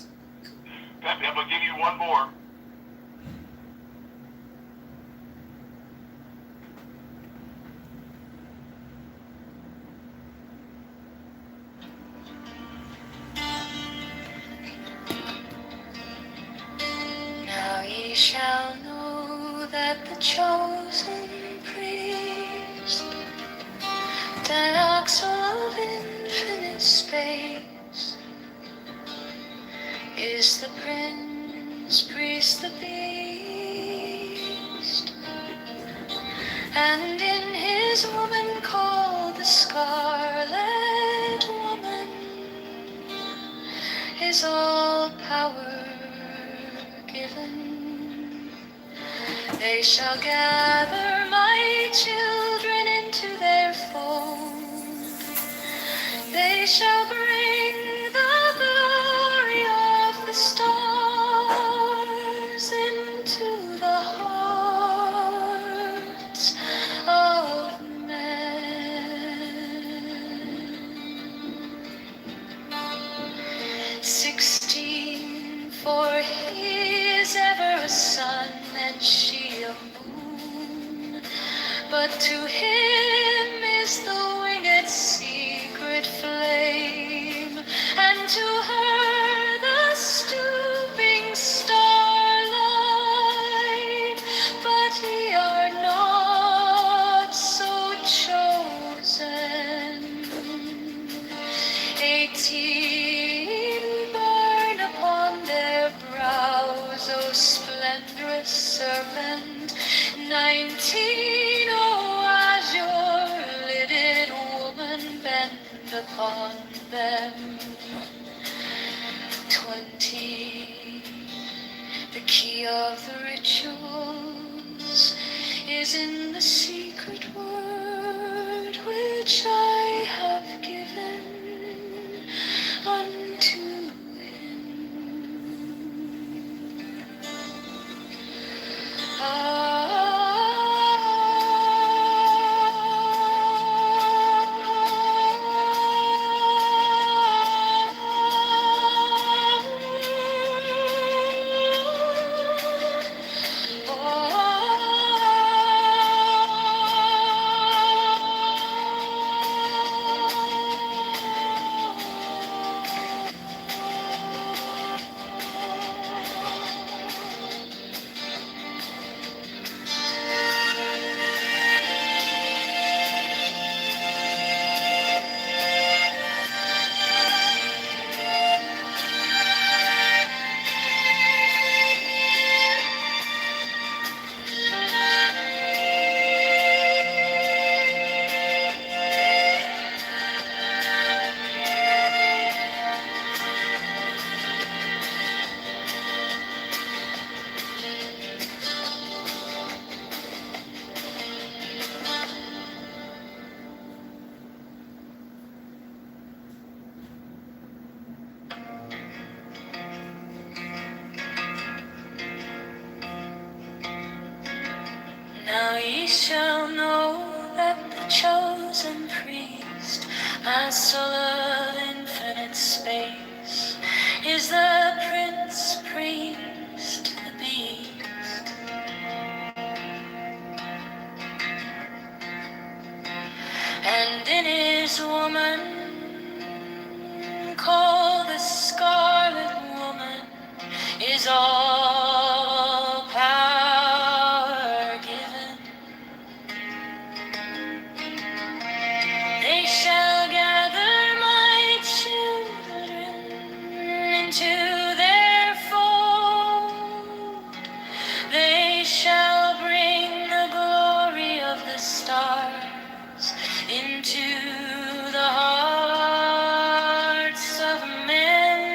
Pepe, I'm going to give you one more. Now ye shall know that the chosen priest, the ox of infinite space, is the prince, priest, the beast, and in his woman called the Scarlet Woman is all power given. They shall gather my children into their fold. They shall bring the glory of the stars into the hearts of men. 16, for he is ever a sun and she a moon, but to him is the winged secret flame, and to her the stooping starlight, but ye are not so chosen. 18 burn upon their brows, O splendorous serpent. 19, O azure-lidded woman, bend upon them. 20, the key of the rituals is in the secret word which I have given unto him. Now ye shall know that the chosen priest, my soul of infinite space, is the prince priest, the beast. And in his woman, called the Scarlet Woman, is all power given. They shall gather my children into their fold. They shall bring the glory of the stars into the hearts of men.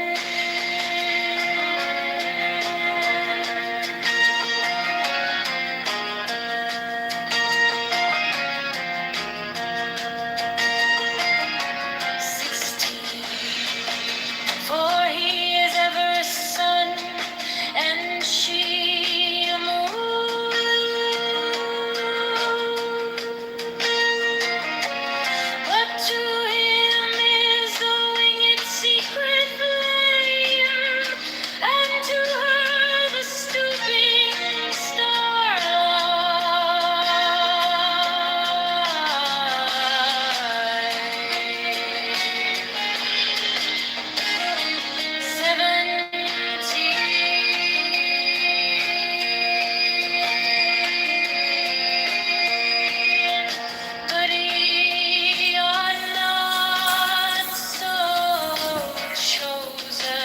For he is ever sun, and she a moon. But to him is the winged secret flame, and to her the stooping but ye are not so chosen.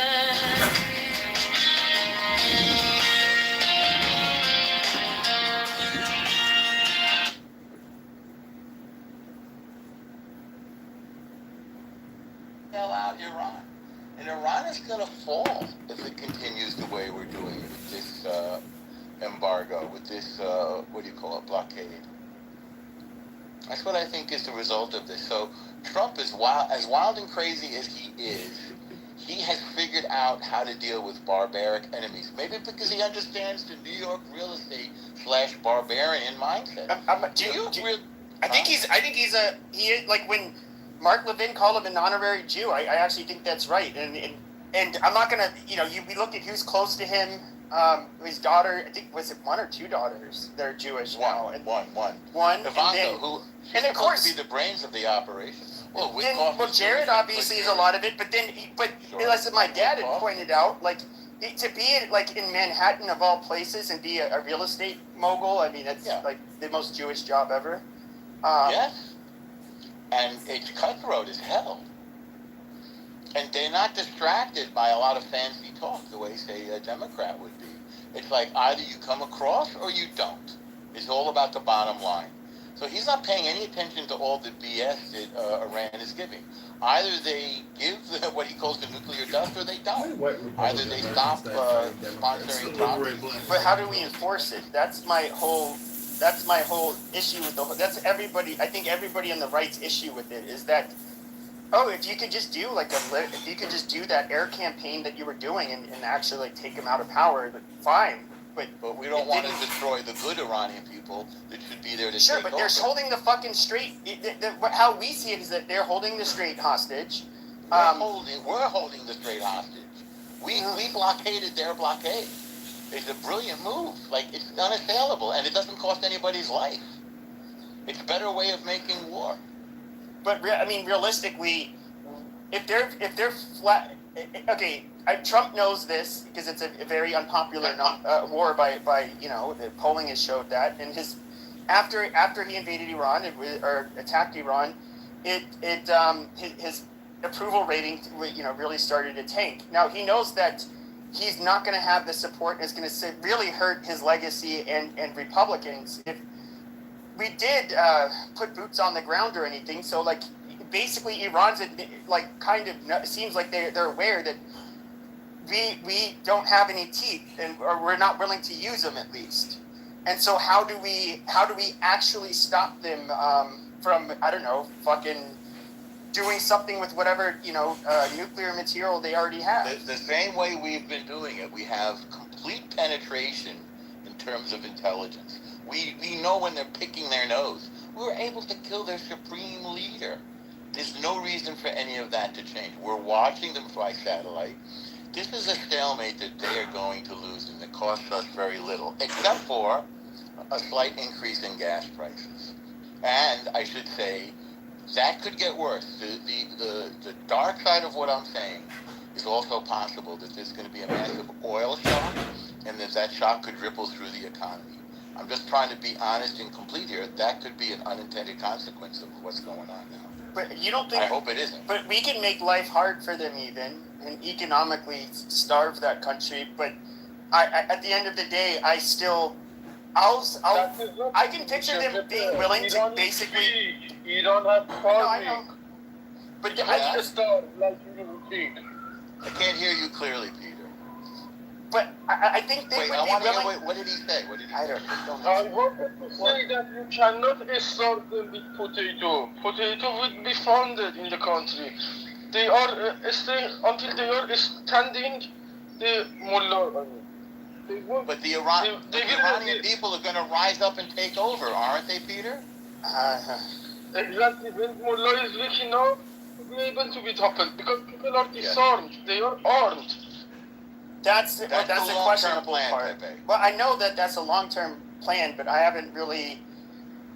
Bail out Iran. And Iran is going to fall if it continues the way we're doing it with this embargo, with this, what do you call it, blockade. That's what I think is the result of this. So Trump is as wild and crazy as he is, he has figured out how to deal with barbaric enemies. Maybe because he understands the New York real estate / barbarian mindset. I think he's like when Mark Levin called him an honorary Jew. I actually think that's right. And I'm not gonna, we look at who's close to him. His daughter, I think, was it one or two daughters? They're Jewish now. One. Ivanka, and of course, be the brains of the operation. Well, Jared obviously is a lot of it, but as my dad had pointed out, like to be in Manhattan of all places and be a real estate mogul. I mean, it's like the most Jewish job ever. Yes, and it's cutthroat as hell. And they're not distracted by a lot of fancy talk the way, say, a Democrat would be. It's like either you come across or you don't. It's all about the bottom line. So he's not paying any attention to all the BS that Iran is giving. Either they give what he calls the nuclear dust or they don't. Either they stop sponsoring talks. But how do we enforce it? That's my whole issue with that's everybody. I think everybody on the right's issue with it is that, if you could just do if you could just do that air campaign that you were doing and actually take him out of power, fine. But we don't want to destroy the good Iranian people that should be there to sure, take but over. they're holding the fucking straight. How we see it is that they're holding the straight hostage. We're holding the straight hostage. We blockaded their blockade. It's a brilliant move. Like, it's unassailable, and it doesn't cost anybody's life. It's a better way of making war. But realistically, if they're flat, okay. Trump knows this because it's a very unpopular war by the polling has showed that. And after he invaded Iran or attacked Iran, his approval rating really started to tank. Now he knows that he's not going to have the support, and it's going to really hurt his legacy and Republicans if we did put boots on the ground or anything. So basically Iran's seems like they're aware that we don't have any teeth, or we're not willing to use them at least. And so how do we actually stop them from fucking doing something with whatever nuclear material they already have? The same way we've been doing it. We have complete penetration in terms of intelligence. We know when they're picking their nose. We were able to kill their supreme leader. There's no reason for any of that to change. We're watching them fly satellite. This is a stalemate that they are going to lose, and it costs us very little, except for a slight increase in gas prices. And I should say, that could get worse. The dark side of what I'm saying is also possible that there's going to be a massive oil shock, and that shock could ripple through the economy. I'm just trying to be honest and complete here. That could be an unintended consequence of what's going on now. But you don't think? I hope it isn't. But we can make life hard for them even, and economically starve that country. But at the end of the day, I can picture them being willing to basically. You don't have farming. No, I know. But I just starve like you think. I can't hear you clearly, Peter. But I think they would be willing. Wait, what did he say? I don't know. I wanted to say that you cannot start them with potato. Potato will be founded in the country. They are staying until they are standing the mullah. But the Iranian people are going to rise up and take over, aren't they, Peter? Exactly. When mullah is waking up, to be able to be toppled because people are disarmed. They are armed. That's a questionable plan, part. Pepe. Well, I know that that's a long-term plan, but I haven't really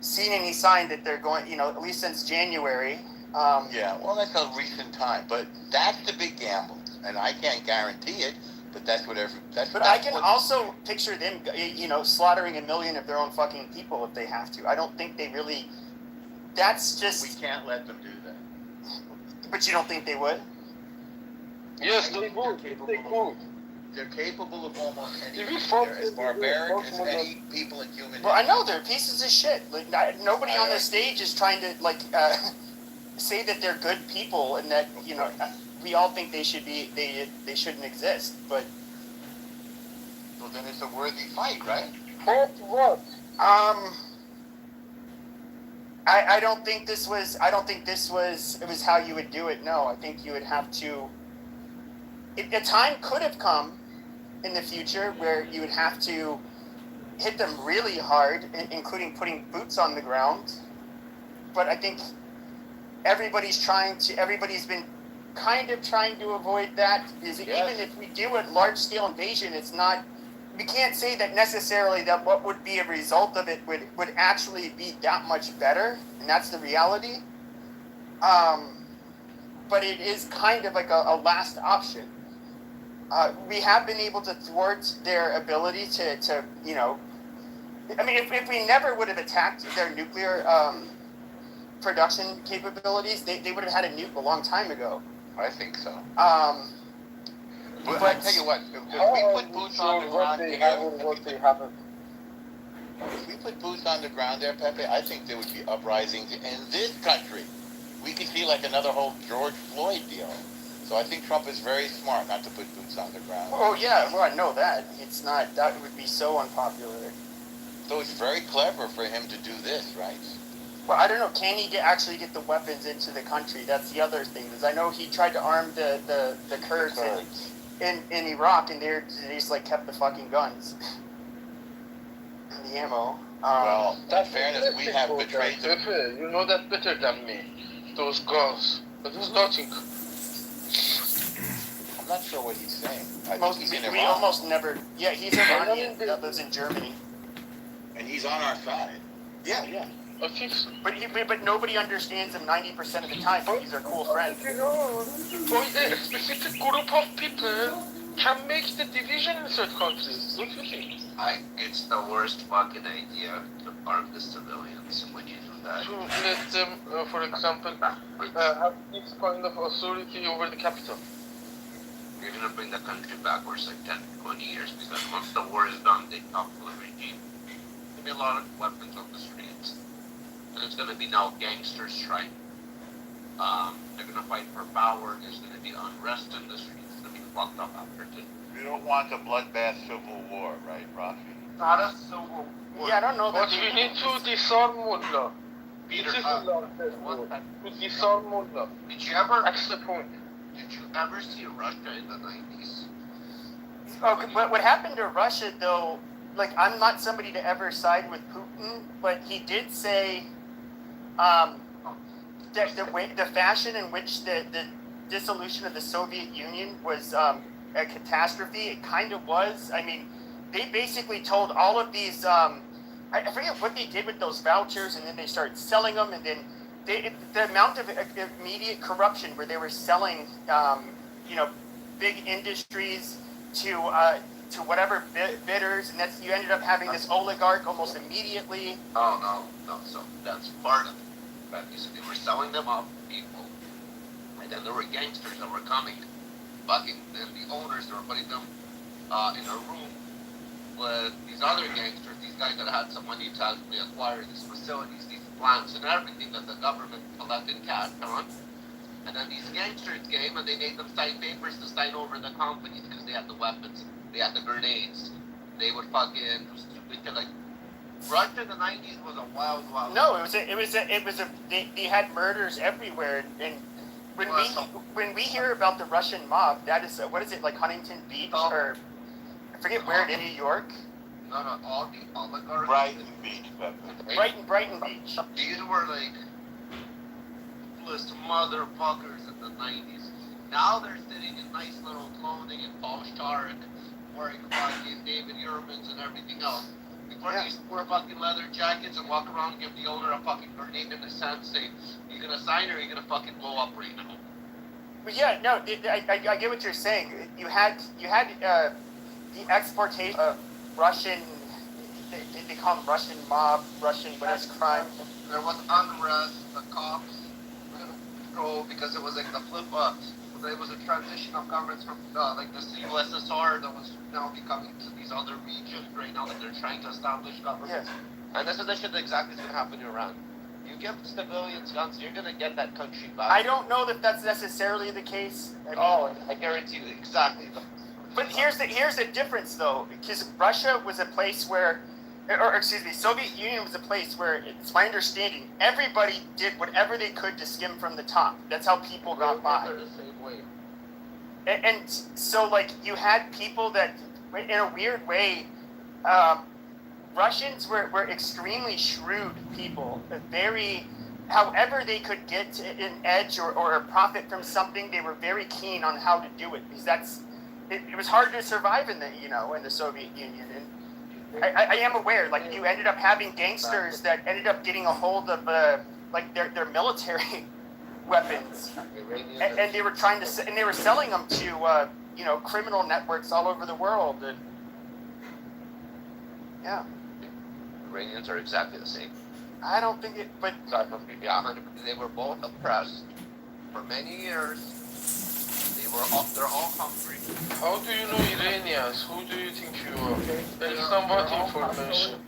seen any sign that they're going. At least since January. Yeah, well, that's a recent time, but that's the big gamble, and I can't guarantee it. But that's what I can also picture them, slaughtering 1 million of their own fucking people if they have to. I don't think they really. That's just. We can't let them do that. But you don't think they would? Yes, they would. They could. They're capable of almost anything. They're as barbaric as any people in human history. Well, I know they're pieces of shit. Like, nobody on the stage is trying to say that they're good people and that we all think they should be. They shouldn't exist. But well, then it's a worthy fight, right? What? I don't think this was. It was how you would do it. No, I think you would have to. A time could have come in the future where you would have to hit them really hard, including putting boots on the ground. But I think everybody's been kind of trying to avoid that. Because even if we do a large-scale invasion, we can't say that necessarily that what would be a result of it would actually be that much better, and that's the reality. But it is kind of like a last option. We have been able to thwart their ability to if we never would have attacked their nuclear production capabilities, they would have had a nuke a long time ago. I think so. But I tell you what, if we put boots on the ground if we put boots on the ground there, Pepe, I think there would be uprisings in this country. We could see like another whole George Floyd deal. So I think Trump is very smart not to put boots on the ground. Oh yeah, well I know that. It's not. That would be so unpopular. So it's very clever for him to do this, right? Well, I don't know. Can he actually get the weapons into the country? That's the other thing. Because I know he tried to arm the Kurds in Iraq, and they just kept the fucking guns and the ammo. Well, in fairness, we have betrayed them. You know that better than me. Those guns. But there's nothing. I'm not sure what he's saying. We almost never. Yeah, he's Iranian that lives in Germany. And he's on our side. Yeah. But nobody understands him 90% of the time. But he's our cool friend. A specific group of people can make the division in certain countries. Don't you think? It's the worst fucking idea to arm the civilians when you do that. To let them, for example, have this kind of authority over the capital. You're gonna bring the country backwards 10, 20 years because once the war is done, they topple the regime. There'll be a lot of weapons on the streets. And it's gonna be now gangster strike. They're gonna fight for power. There's gonna be unrest in the streets. It's gonna be fucked up after this. You don't want a bloodbath civil war, right, Rafi? Not a civil war. Yeah, I don't know. But we need to disarm Mullah. Peter, to disarm Mullah. Did you ever? That's the point. Did you ever see Russia in the 90s? Oh, what happened to Russia though? like, I'm not somebody to ever side with Putin, but he did say that the fashion in which the dissolution of the Soviet Union was a catastrophe. It kind of was. I mean, they basically told all of these. I forget what they did with those vouchers, and then they started selling them, and then the amount of immediate corruption where they were selling, big industries to whatever bidders, and you ended up having this oligarch almost immediately. Oh no. So that's part of it. But so they were selling them off to people, and then there were gangsters that were coming, bucking, and the owners that were putting them in a room with these other gangsters, these guys that had some money to actually acquire these facilities, these plants, and everything that the government collected cash on. And then these gangsters came and they made them sign papers to sign over the companies because they had the weapons, they had the grenades, they would fucking like. Russia in the 90s was a wild. No, they had murders everywhere, and when we hear about the Russian mob, that is what is it, like Huntington Beach or I forget where in New York. No, all the oligarchs. Brighton Beach. Brighton Beach. These were like motherfuckers in the 90s. Now they're sitting in nice little clothing and Paul Shark, wearing fucking David Yurmans and everything else. Before they used to wear fucking leather jackets and walk around and give the owner a fucking grenade in his hand, say, "You gonna sign or you gonna fucking blow up right now?" But yeah, no, I get what you're saying. You had the exportation of Russian. They call them Russian mob, Russian crime. There was unrest. The cops go because it was like the flip up. It was a transition of governments from like the USSR that was now becoming to these other regions right now that they're trying to establish governments. Yeah. And this is the shit that exactly is going to happen in Iran. You give civilians guns, you're going to get that country back. I don't know that that's necessarily the case. I guarantee you exactly. But here's the difference though, because Russia was a place where, Soviet Union was a place where, it's my understanding, everybody did whatever they could to skim from the top. That's how people got by. And so, like, you had people that, in a weird way, Russians were extremely shrewd people. However they could get an edge or a profit from something, they were very keen on how to do it. Because it was hard to survive in the Soviet Union. And I am aware, like, you ended up having gangsters that ended up getting a hold of, their military weapons, and they were they were selling them to criminal networks all over the world. And yeah, Iranians are exactly the same. I don't think it, but yeah, they were both oppressed for many years. They're all hungry. How do you know Iranians? Who do you think you are? Based on what information?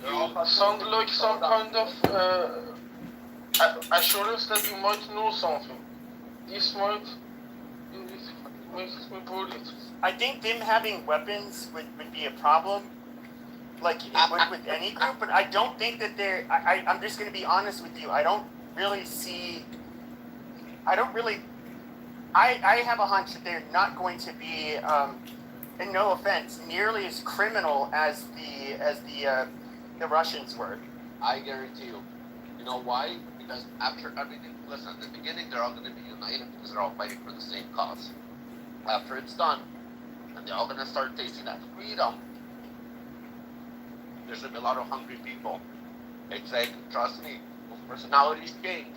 You sound like some kind of assurance that you might know something. This makes me worried. I think them having weapons would be a problem, like it would with any group, but I don't think that I'm just going to be honest with you. I have a hunch that they're not going to be, and no offense, nearly as criminal as the Russians were. I guarantee you. You know why? Because after everything, listen, at the beginning they're all going to be united because they're all fighting for the same cause. After it's done, and they're all going to start tasting that freedom, there's going to be a lot of hungry people. It's like, trust me, personalities change.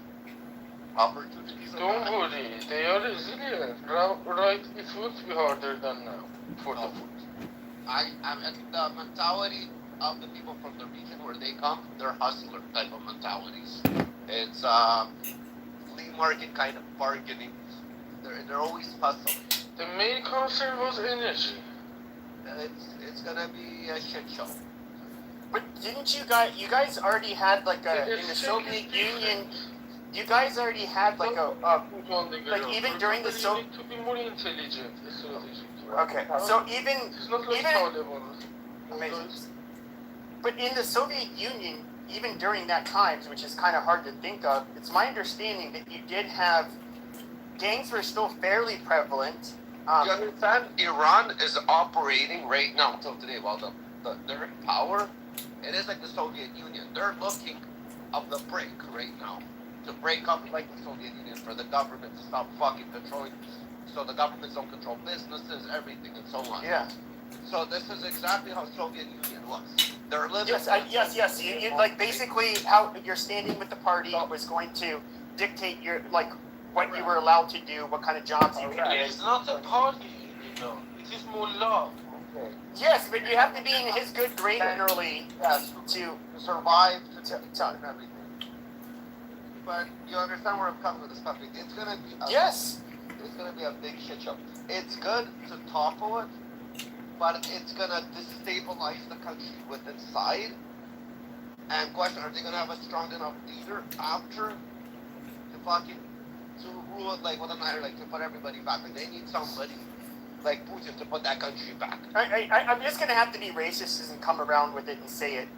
Opportunities. Don't worry, they are resilient. Right, it will be harder than now for the food. The mentality of the people from the region where they come, they're hustler type of mentalities. It's flea market kind of bargaining. They're always hustling. The main concern was energy. It's gonna be a shit show. But didn't you guys already had in the Soviet Union? You guys already had like even during the Soviet. To be more intelligent. Okay, so even amazing. But in the Soviet Union, even during that times, which is kind of hard to think of, it's my understanding that you did have gangs were still fairly prevalent. You understand? Iran is operating right now until today. Well, they're in power, it is like the Soviet Union. They're looking of the break right now to break up like the Soviet Union for the government to stop fucking controlling, so the governments don't control businesses, everything, and so on. Yeah. So this is exactly how Soviet Union was. They're living. Yes. You like basically how your standing with the party was going to dictate your like what you were allowed to do, what kind of jobs you could get. It's not a party, it is more love. Okay. Yes, but you have to be in his good grace generally to survive to everything. But you understand where I'm coming with this topic. It's gonna be yes. It's gonna be a big shit show. It's good to topple it, but it's gonna destabilize the country with inside. And question: are they gonna have a strong enough leader after to rule it like with an iron, like to put everybody back? Like they need somebody like Putin to put that country back. I'm just gonna have to be racist and come around with it and say it.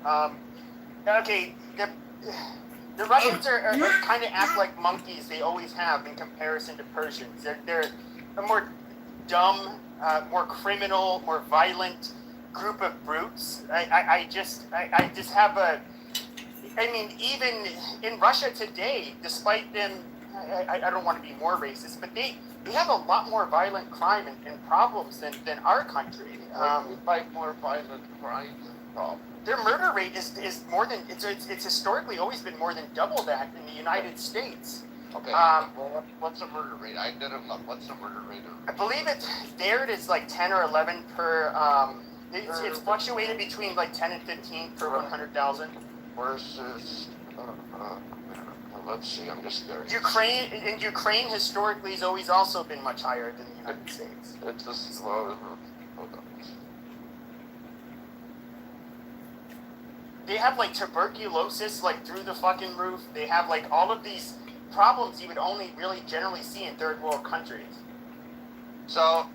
Okay, the Russians are kind of act like monkeys. They always have in comparison to Persians. They're a more dumb, more criminal, more violent group of brutes. I just have a. I mean, even in Russia today, despite them, I don't want to be more racist, but they have a lot more violent crime and problems than our country. Fight more violent crimes and problems. Their murder rate is more than it's historically always been more than double that in the United States. Okay. Well, what's the murder rate? I didn't look. What's the murder rate? I believe it is like 10 or 11 per. It's fluctuated between like 10 and 15 per 100,000. Versus, let's see. I'm just curious. Ukraine historically has always also been much higher than the United States. It's just hold on. They have like tuberculosis like through the fucking roof. They have like all of these problems you would only really generally see in third world countries. So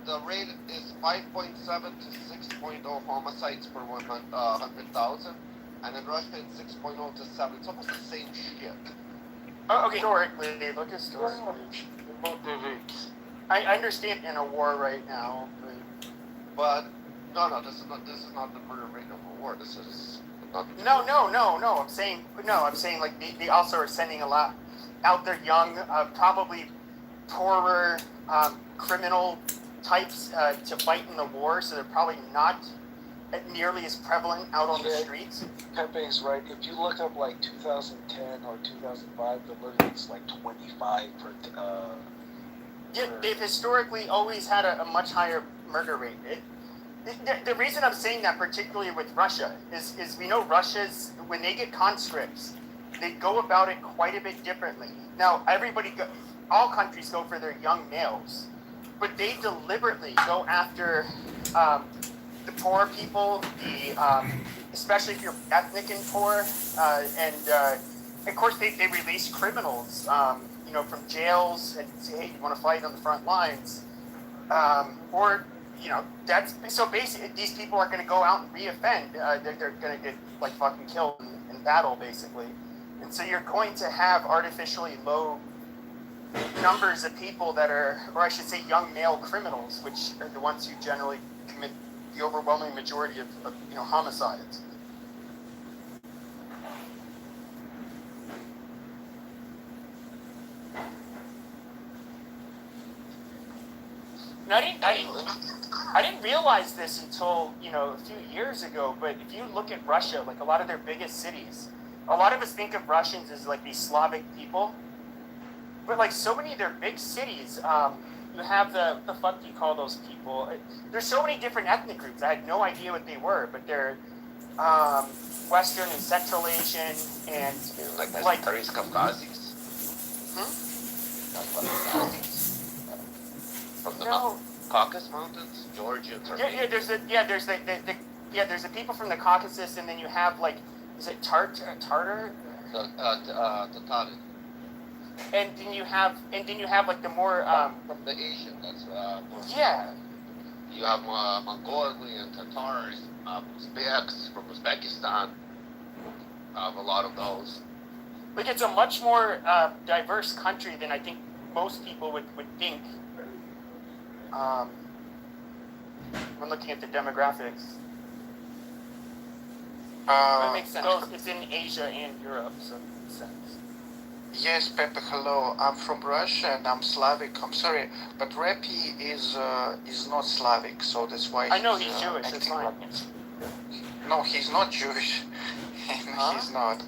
the rate is 5.7 to 6.0 homicides per 100,000, and in Russia it's 6.0 to 7. It's almost the same shit. Oh, okay. Historically, look historically. I understand in a war right now, but no, this is not the murder rate of a war. This is not. No. I'm saying like they also are sending a lot out there young, probably poorer criminal types to fight in the war, so they're probably not nearly as prevalent out on the streets. Pepe's right. If you look up like 2010 or 2005, the murder rate's like 25 per. Yeah, they've historically always had a much higher murder rate. The reason I'm saying that, particularly with Russia, is we know Russia's, when they get conscripts, they go about it quite a bit differently. Now, all countries go for their young males, but they deliberately go after the poor people, especially if you're ethnic and poor, and of course they release criminals, from jails and say, hey, you want to fight on the front lines, or that's so basically these people are going to go out and reoffend. They're going to get like fucking killed in battle, basically, and so you're going to have artificially low numbers of people that are, or I should say, young male criminals, which are the ones who generally commit the overwhelming majority of homicides. And I didn't realize this until a few years ago. But if you look at Russia, like a lot of their biggest cities, a lot of us think of Russians as like these Slavic people, but like so many of their big cities, you have the fuck do you call those people? There's so many different ethnic groups. I had no idea what they were, but they're Western and Central Asian and like Caucasus. From the Caucasus Mountains, Georgia. There's the people from the Caucasus, and then you have like, is it Tartar? The Tatar. And then you have like the more from the Asian. That's yeah. You have Mongolian Tatars, Uzbeks from Uzbekistan. A lot of those. Like it's a much more diverse country than I think most people would think. I'm looking at the demographics. That makes sense. No, it's in Asia and Europe, so it makes sense. Yes, Pepe, hello. I'm from Russia and I'm Slavic. I'm sorry, but Repi is not Slavic, so that's why I know he's Jewish. It's acting fine. No, he's not Jewish. He's not.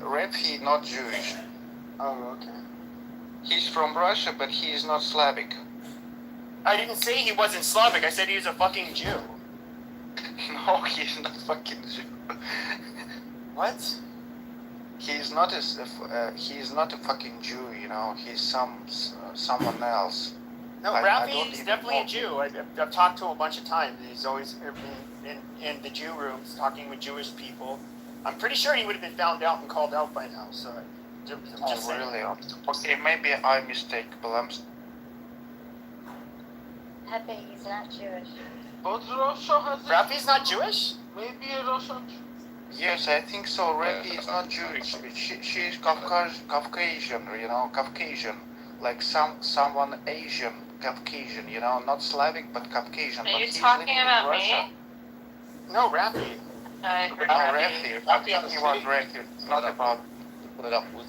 Repi not Jewish. Oh, okay. He's from Russia, but he is not Slavic. I didn't say he wasn't Slavic. I said he was a fucking Jew. No, he's not fucking Jew. What? He's not a fucking Jew, you know. He's someone else. No, Rafi is definitely a Jew. I've talked to him a bunch of times. He's always in the Jew rooms talking with Jewish people. I'm pretty sure he would have been found out and called out by now. So I'm just saying. Really? Okay, maybe I mistake, but I'm. Pepe, he's not Jewish. But Russia has. Rafi's not Jewish? Maybe a Russian. Yes, I think so. Repi is not Jewish. She is Caucasian, you know, Caucasian, like someone Asian, Caucasian, you know, not Slavic but Caucasian. Are but you he's talking living in about Russia. me? No, Rafi. Rafi. I'm talking about Rafi, not about. Put it up with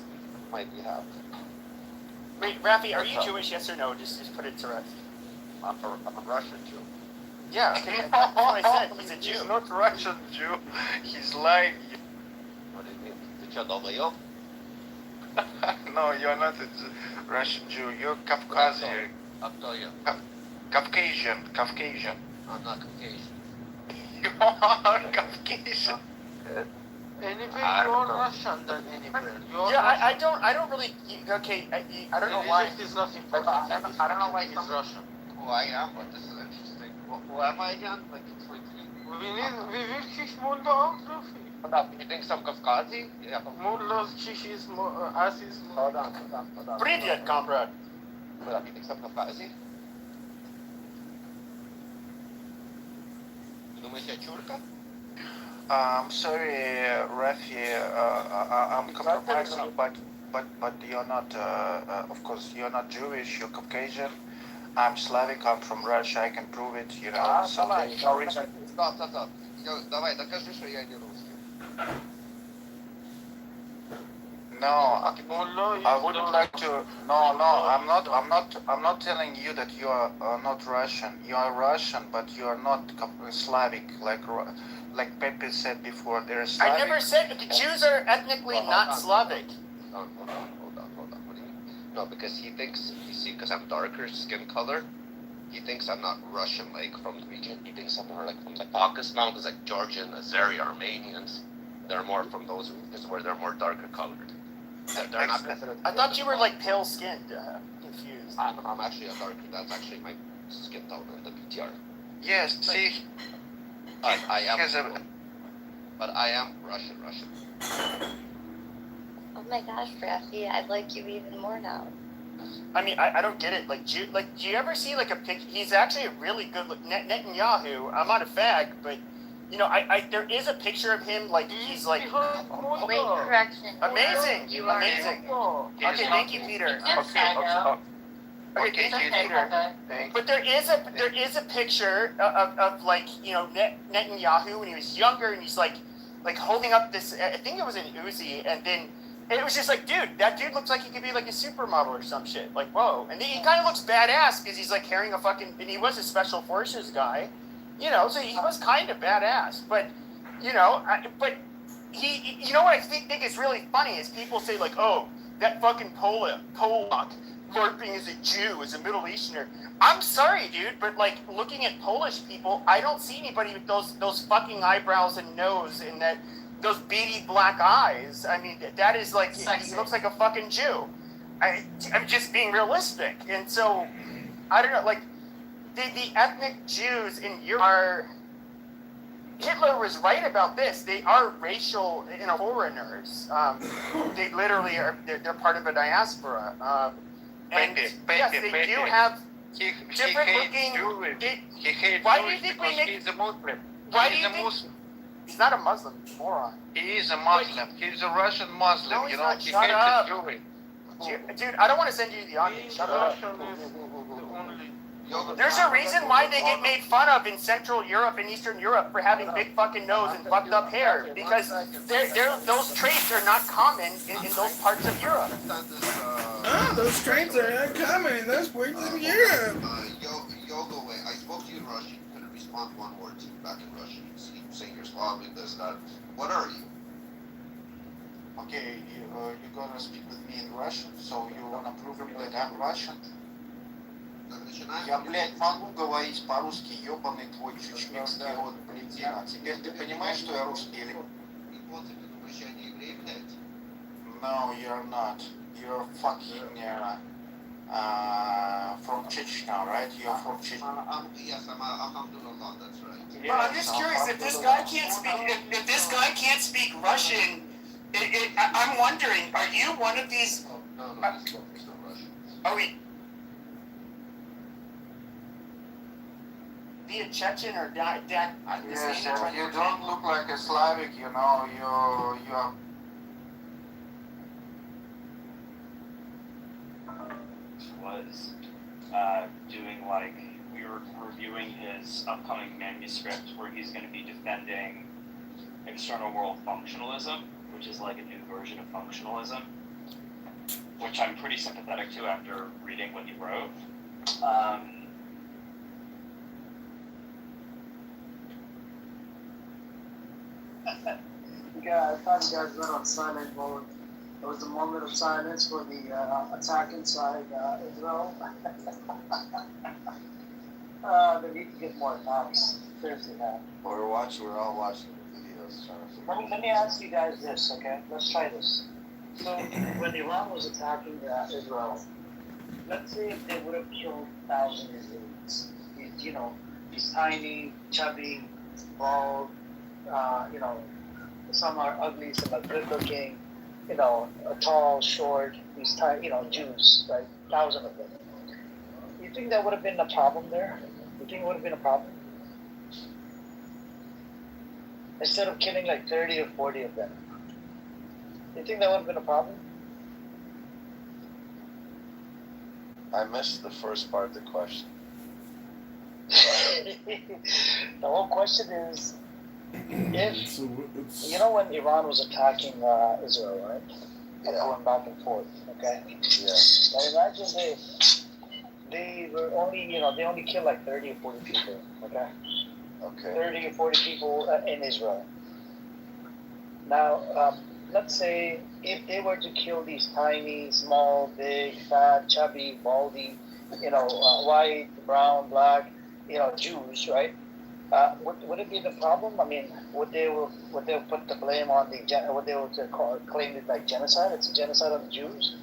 my behalf. Wait, Rafi, are you Jewish? Yes or no? Just put it to rest. I'm a Russian Jew. Yeah, that's what I said. He's a Jew. He's not Russian Jew. He's lying. What do you mean? Did you know you? No, you're not a Russian Jew. You're Caucasian. I'll tell you. Caucasian. I'm not Caucasian. You are Caucasian. Anyway, you're Russian than anywhere. I don't really. Okay, I don't know why. Is not important. I don't know why he's Russian. Who I am, but this is interesting. Who am I again? Like it's like. We will kick Mullah out, Rafi. Hold up, you think some Kafkazi? Yeah. Mullah's kick is ass is. Hold on. Привет, comrade. Hold up, you think some Kafkazi? Думаешь, я чурка? I'm sorry, Rafi. I'm compromising, but you're not. Of course, you're not Jewish. You're Caucasian. I'm Slavic. I'm from Russia. I can prove it. You know. Стоп. Давай, докажи, что я не русский. No, I wouldn't like to. No, I'm not telling you that you are not Russian. You are Russian, but you are not Slavic. Like Pepe said before, there is Slavic. I never said the Jews are ethnically not Slavic. Hold on. What do you mean? No, because he thinks, you see, because I'm darker skin color, he thinks I'm not Russian, like from the region. He thinks I'm more like from the Caucasus now, because like Georgian, Azeri, Armenians, they're more from those regions where they're more darker colored. They're not considered. I thought you were like pale skinned. Confused. I'm actually a darker. That's actually my skin tone in the PTR. Yes, see. I am. But I am Russian. Oh my gosh, Rafi, I like you even more now. I mean, I don't get it. Like, do you ever see like a picture? He's actually a really good Netanyahu. I'm not a fag, but you know, there is a picture of him. Like, he's like, Wait, correction. Amazing, You are amazing. Okay, thank you, Peter. Okay, thank you, Peter. But there is a picture of like, you know, Netanyahu when he was younger, and he's like holding up this. I think it was an Uzi, and then it was just like, dude, that dude looks like he could be like a supermodel or some shit. Like, whoa, and he kind of looks badass because he's like carrying a fucking. And he was a special forces guy, you know, so he was kind of badass. But you know, he, you know what I think is really funny is people say like, oh, that fucking Polak LARPing as a Jew, as a Middle Easterner. I'm sorry, dude, but like looking at Polish people, I don't see anybody with those fucking eyebrows and nose and those beady black eyes. I mean, that is like, he looks like a fucking Jew. I'm just being realistic. And so, I don't know, like, the ethnic Jews in Europe are, Hitler was right about this. They are racial, you know, foreigners. They literally are, they're part of a diaspora. And yes, they do have different looking. He hates why do Jewish you think because we make? he's a Muslim. Why do He's you a think? Muslim. He's not a Muslim, you moron. He is a Muslim. He's a Russian Muslim. No, he's you know, not. he Shut hates up. the Jewish. Dude, I don't want to send you the audience. Shut up. There's a reason why they get made fun of in Central Europe and Eastern Europe for having big fucking nose and fucked up hair, because those traits are not common in those parts of Europe. Those traits are not common in those parts of Europe. Yogo, I spoke to you in Russian. You couldn't respond one word to me back in Russian. You saying you're Slavic, this, that. What are you? Okay, you're gonna speak with me in Russian, so you wanna prove him that I'm Russian? Я, блядь, могу говорить по-русски, ебаный твой чучмекский род, блядь. Теперь ты понимаешь, что я русский или... No, you're not. You're fucking from Chechnya, right? You're from Chechnya. Yes, I'm Alhamdulillah, that's right. Well, I'm just curious, if this guy can't speak, if this guy can't speak Russian, I'm wondering, are you one of these? No, he's not Russian. Are we? Be a Chechen or Yes, you don't look like a Slavic, you know. You are. Was doing, like, we were reviewing his upcoming manuscript where he's going to be defending external world functionalism, which is like a new version of functionalism, which I'm pretty sympathetic to after reading what he wrote. I thought you guys went on silent mode. There was a moment of silence for the attack inside Israel. They need to get more attacks. Seriously, man. We're all watching the videos. Let me ask you guys this, okay? Let's try this. So, when Iran was attacking Israel, let's say if they would have killed thousands of Israelis. These tiny, chubby, bald, some are ugly, some are good looking, tall, short, these tiny, Jews, right? Thousands of them. You think that would have been a problem there? You think it would have been a problem? Instead of killing like 30 or 40 of them. You think that would have been a problem? I missed the first part of the question. The whole question is, if when Iran was attacking Israel, right? Yeah. Going back and forth, okay? Yeah. Now imagine they were only, they only killed like 30 or 40 people, okay? Okay. 30 or 40 people in Israel. Now, let's say if they were to kill these tiny, small, big, fat, chubby, baldy, white, brown, black, Jews, right? Would it be the problem? I mean, would they put the blame on would they claim it like genocide? It's a genocide of the Jews?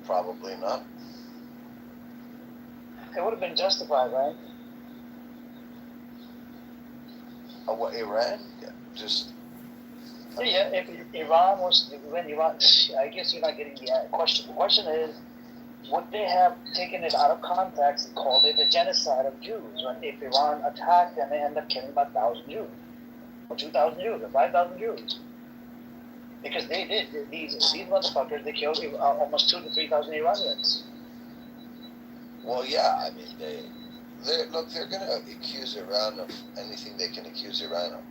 Probably not. It would have been justified, right? What, Iran? Yeah, just. Yeah, if Iran I guess you're not getting the question. The question is, would they have taken it out of context and called it a genocide of Jews? If Iran attacked and they end up killing about 1,000 Jews, or 2,000 Jews, or 5,000 Jews? Because they did. These motherfuckers, they killed almost 2,000 to 3,000 Iranians. Well, yeah, I mean, they're going to accuse Iran of anything they can accuse Iran of.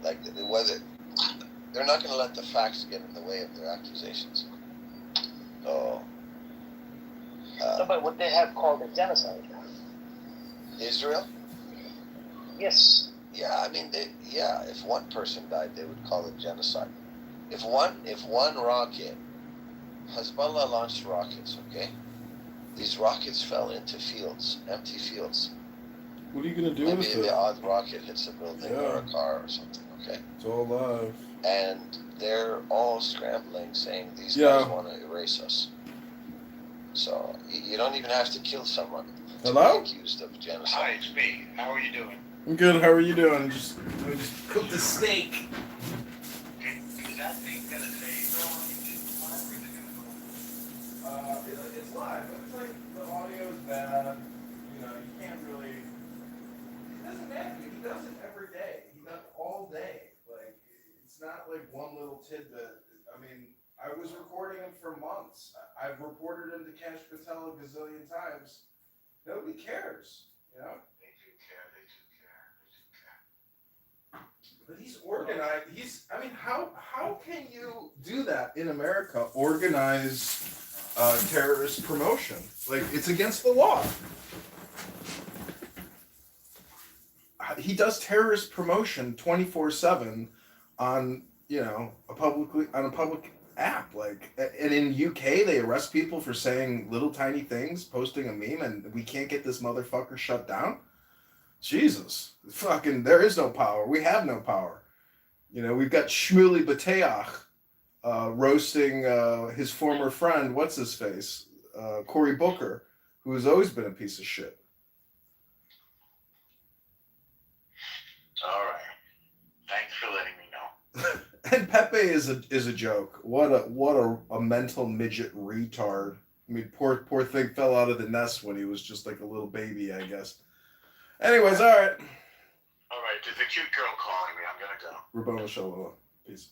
Like, they're not going to let the facts get in the way of their accusations. So. No, but would they have called it genocide? Israel? Yes. Yeah, I mean, if one person died, they would call it genocide. If one rocket, Hezbollah launched rockets, okay? These rockets fell into fields, empty fields. What are you going to do Maybe with it? the odd rocket hits a building or a car or something, okay? It's all live. And they're all scrambling, saying these guys want to erase us. So you don't even have to kill someone to be accused of genocide. Hi, it's me. How are you doing? I'm good. How are you doing? I just cooked a steak. Is that thing gonna save It's live. It's like the audio is bad. You can't really. It doesn't matter. He does it every day. He does it all day. Like, it's not like one little tidbit. I mean, I was recording him for months. I've reported him to Cash Patel a gazillion times. Nobody cares, you know? They do care. But he's organized. How can you do that in America? Organize terrorist promotion? Like, it's against the law. He does terrorist promotion 24/7 on a public app. Like, and in UK they arrest people for saying little tiny things, posting a meme, and we can't get this motherfucker shut down. Jesus, fucking, there is no power. We have no power. We've got Shmuley Bateach roasting his former friend, what's his face, Cory Booker, who has always been a piece of shit. All right. Thanks for letting me know. And Pepe is a joke. What a mental midget retard. I mean, poor thing fell out of the nest when he was just like a little baby, I guess. Anyways, all right. All right, there's a cute girl calling me. I'm gonna go. Rabboni Shalom. Peace.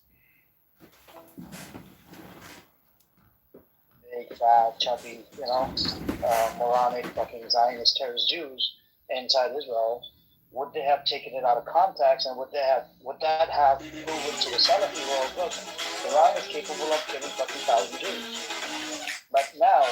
Big, fat, chubby, moronic, fucking Zionist terrorist Jews inside Israel. Would they have taken it out of context, and would that have proven to the Salafi world, look, Iran is capable of killing fucking 1,000 Jews. But now,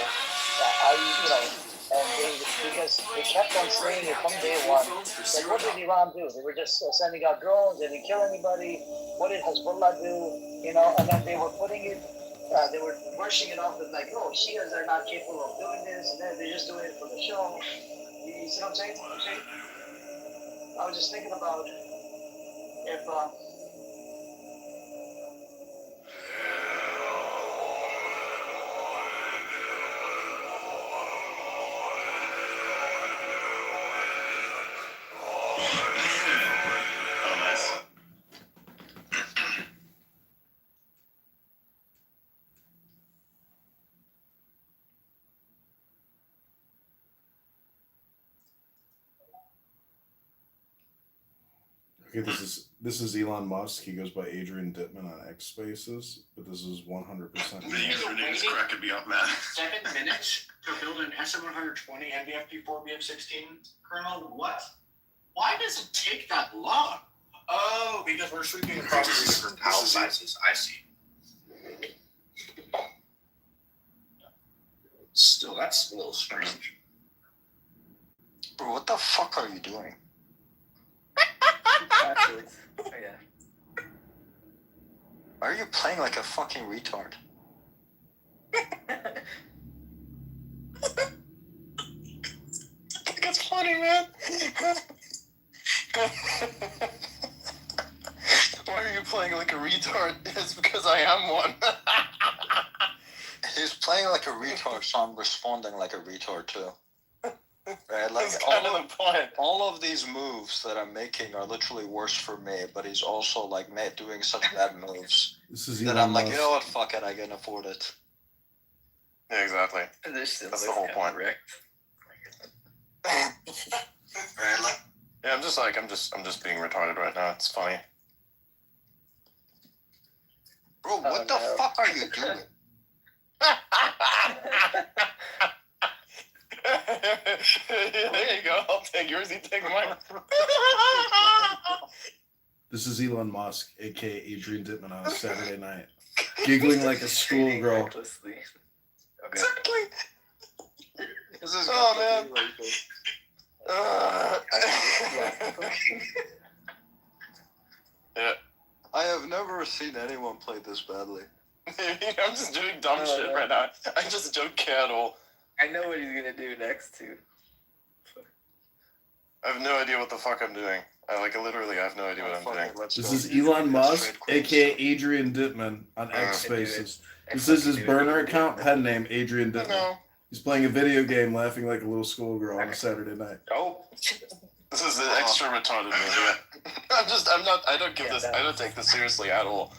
because they kept on saying it from day one, that what did Iran do? They were just sending out drones, they didn't kill anybody. What did Hezbollah do? And then they were putting it, they were brushing it off as like, oh, Shias are not capable of doing this, and then they're just doing it for the show. You see what I'm saying? I was just thinking about if Okay, this is Elon Musk. He goes by Adrian Dittman on X Spaces, but this is 100%. The username is cracking me up, man. 7 minutes to build an SM120 NBFP4 BF16 kernel? What? Why does it take that long? Oh, because we're sweeping across 3 different file sizes. I see. Still, that's a little strange. Bro, what the fuck are you doing? Actually, yeah. Why are you playing like a fucking retard? That's funny, man. Why are you playing like a retard? It's because I am one. He's playing like a retard, so I'm responding like a retard too. Right, like That's kind of the point. all of these moves that I'm making are literally worse for me, but he's also like doing such bad moves This is that Elon I'm like, Musk. you know what, fuck it, I can afford it. Yeah, exactly. That's the whole point. Right, like, Yeah, I'm just being retarded right now. It's funny. bro, what the fuck are you doing? There you go. I'll take yours. You take mine. This is Elon Musk, aka Adrian Dittman, on a Saturday night, giggling like a schoolgirl. Recklessly. Okay. Exactly. This is Oh, man. Yeah. I have never seen anyone play this badly. I'm just doing dumb shit right now. I just don't care at all. I know what he's gonna do next too. I have no idea what the fuck I'm doing. I literally have no idea what I'm doing. This is Elon Musk, aka Adrian Dittman, on X Spaces. This is his burner account, pen name Adrian Dittman. No. He's playing a video game, laughing like a little schoolgirl on a Saturday night. Oh. This is the extra retarded move. Yeah. I don't take this seriously at all.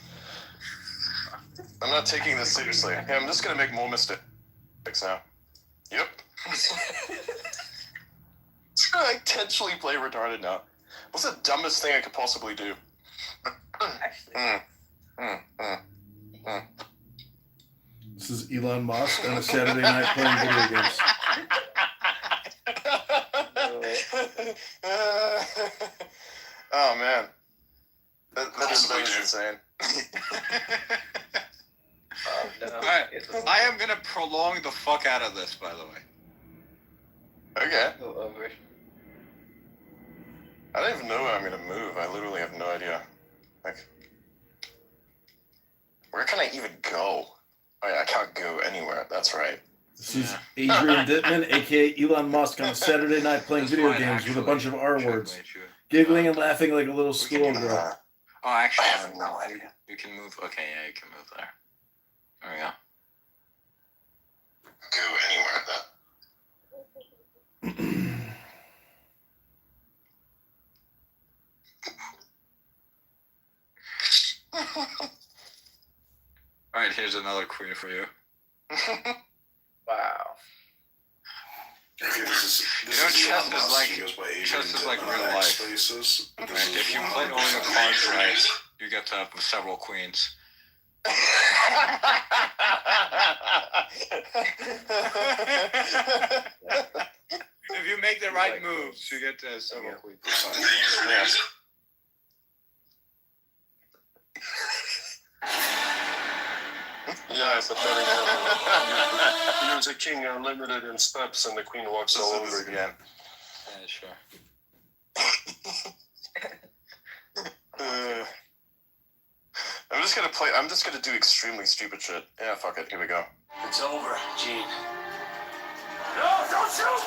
I'm not taking this seriously. Yeah, I'm just gonna make more mistakes now. Yep. I intentionally play retarded now. What's the dumbest thing I could possibly do? This is Elon Musk on a Saturday night playing video games. Oh man, that is insane. No. Alright, I am gonna prolong the fuck out of this, by the way. Okay. Go over. I don't even know where I'm gonna move. I literally have no idea. Like, where can I even go? Oh yeah, I can't go anywhere. That's right. This is Adrian Dittman, aka Elon Musk, on a Saturday night playing video games with a bunch of R words, giggling and laughing like a little schoolgirl. Oh, actually, I have no idea. You can move. Okay, yeah, you can move there. There we go. Go anywhere Alright, here's another queen for you. Wow. You know, chess is like real life. And if you play only the cards right, you get to have several queens. If you make the right moves, you get to have several queens. Yes. Yes, apparently. You're the king unlimited in steps, and the queen walks all over again. Yeah, sure. I'm just gonna do extremely stupid shit. Yeah, fuck it. Here we go. It's over, Gene. No, don't shoot!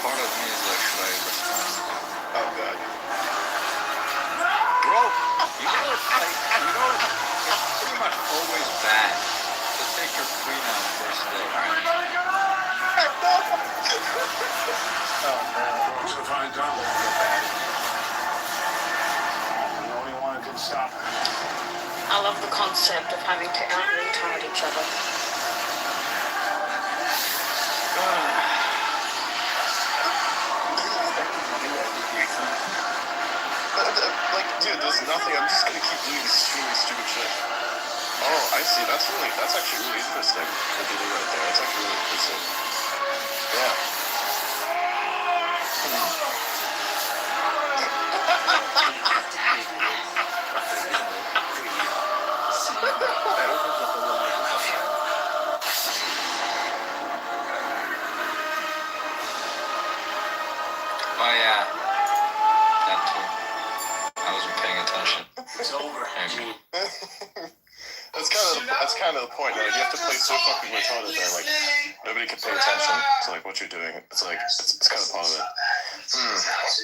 Part of me is like, should I respond? Oh god. Bro, you know it's pretty much always bad to take your queen on the first day, right? Oh no. Who's gonna find Tom? The only one who can stop him. I love the concept of having to out-retard each other. Like, dude, there's nothing. I'm just gonna keep doing extremely stupid shit. Oh, I see. That's actually really interesting. What you do right there. That's actually really interesting. Yeah. Oh yeah. That too. I wasn't paying attention. It's over, Gene. That's kind of the point. Like, you have to play so fucking retarded that like nobody can pay attention to like what you're doing. It's like it's kind of part of it.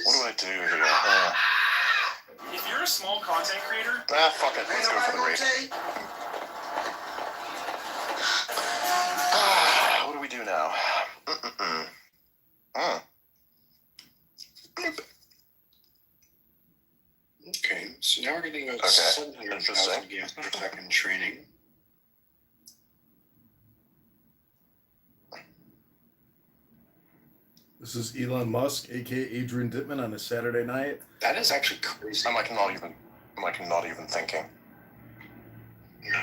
What do I do here? If you're a small content creator, Fuck it. Let's go for the race. What do we do now? Okay, so now we're getting about 700,000 games per second training. This is Elon Musk, aka Adrian Dittman, on a Saturday night. That is actually crazy. I'm not even thinking.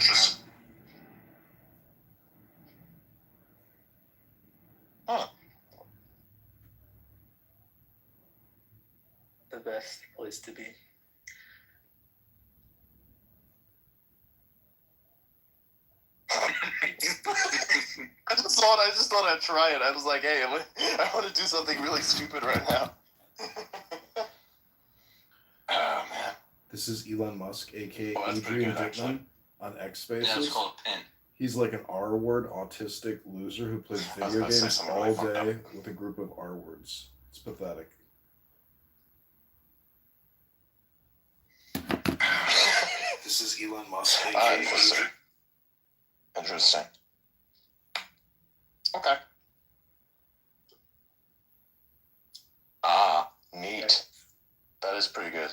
Just. The best place to be. I just thought I'd try it. I was like, hey, I want to do something really stupid right now. Oh man. This is Elon Musk, aka that's pretty Adrian good, actually. Dittman, on X Spaces. Yeah, it's called a pin. He's like an R word autistic loser who plays I was video about to say games something all really fucked day with a group of R words. It's pathetic. This is Elon Musk. Interesting. Okay. Neat. That is pretty good.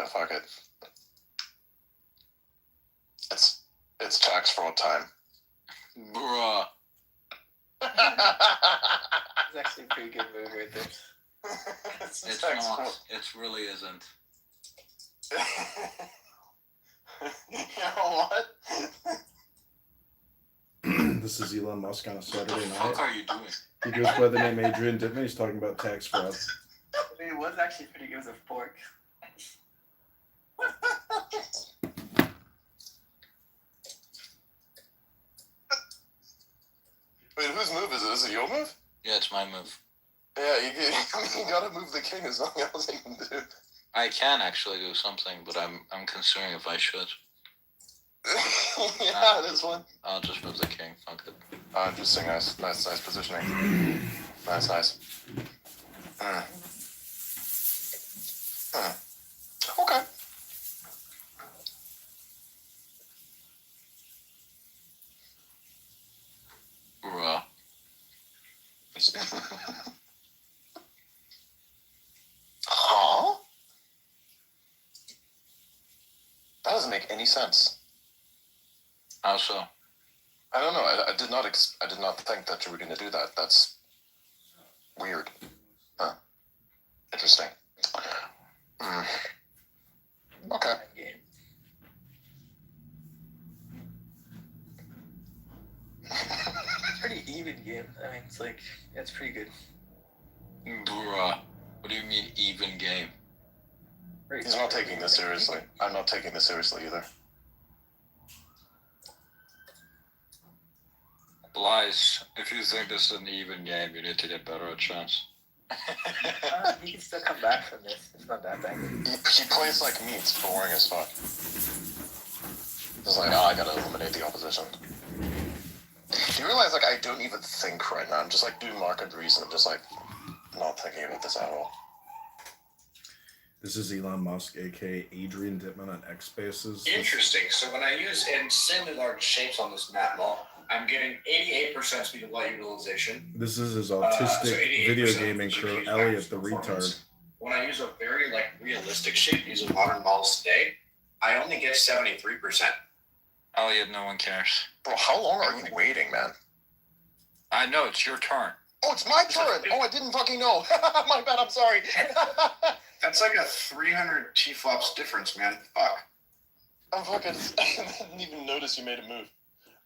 Fuck it. It's tax fraud time. Bruh. It's actually a pretty good move right there. It's not. It really isn't. You know what? This is Elon Musk on a Saturday night. What are you doing? He goes by the name Adrian Dittman. He's talking about tax fraud. It was actually pretty good with a fork. Wait, whose move is it? Is it your move? Yeah, it's my move. Yeah, you gotta move the king. There's nothing else you can do. I can actually do something, but I'm considering if I should. Yeah, this one. I'll just move the king. Fuck it. Interesting. Nice positioning. Nice. Okay. Bruh. Huh? That doesn't make any sense. How so? I don't know. I did not think that you were going to do that. That's weird. Huh. Interesting. Okay. Pretty even game. I mean, it's pretty good. Bruh. What do you mean even game? He's not taking this seriously. I'm not taking this seriously either. Lies. If you think this is an even game, you need to get better at chance. He can still come back from this. It's not that bad. He plays like me. It's boring as fuck. It's like, I gotta eliminate the opposition. Do you realize, I don't even think right now. I'm just, doing market reason. I'm just, not thinking about this at all. This is Elon Musk, aka Adrian Dittman on X Spaces. Interesting. So when I use insanely large shapes on this map model, I'm getting 88% speed of light utilization. This is his autistic video gaming crew, Elliot the retard. When I use a very realistic shape using modern models today, I only get 73%. Elliot, no one cares. Bro, how long are you waiting, man? I know, it's your turn. Oh, it's my turn! Oh, I didn't fucking know. My bad, I'm sorry. That's like a 300 T-flops difference, man. Fuck. I'm fucking... I didn't even notice you made a move.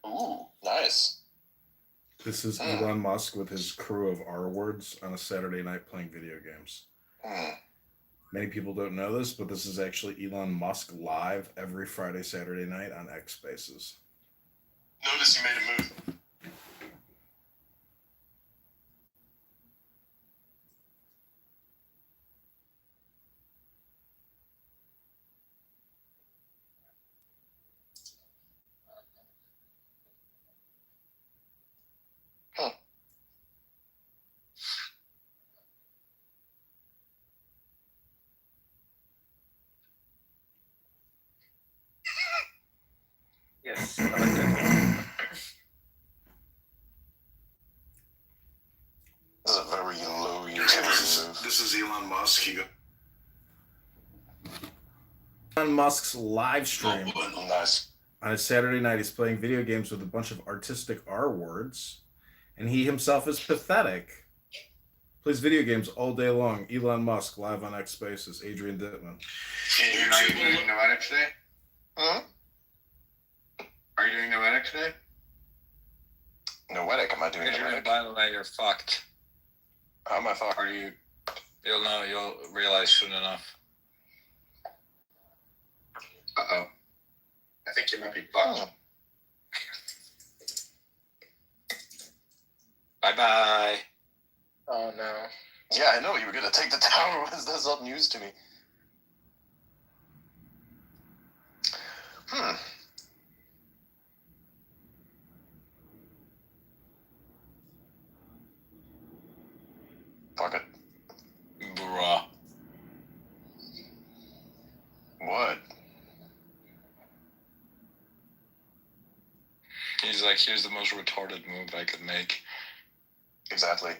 Ooh, nice. This is Elon Musk with his crew of R-words on a Saturday night playing video games. Many people don't know this, but this is actually Elon Musk live every Friday, Saturday night on X Spaces. Notice you made a move. Yes, I like that. This is a very low utility move. This is Elon Musk. Elon Musk's live stream. Nice. On a Saturday night, he's playing video games with a bunch of artistic R-words, and he himself is pathetic. Plays video games all day long. Elon Musk live on X Spaces. Adrian Dittman. Adrian, are you doing Noetic today? Huh? Are you doing Noetic today? Noetic? Am I doing Noetic? By the way, you're fucked. How am I fucked? Are you? You'll know. You'll realize soon enough. Uh-oh. I think you might be fucked. Bye-bye. Oh, no. Yeah, I know. You were going to take the tower. That's not news to me. Fuck it. Bruh. What? He's like, here's the most retarded move I could make. Exactly.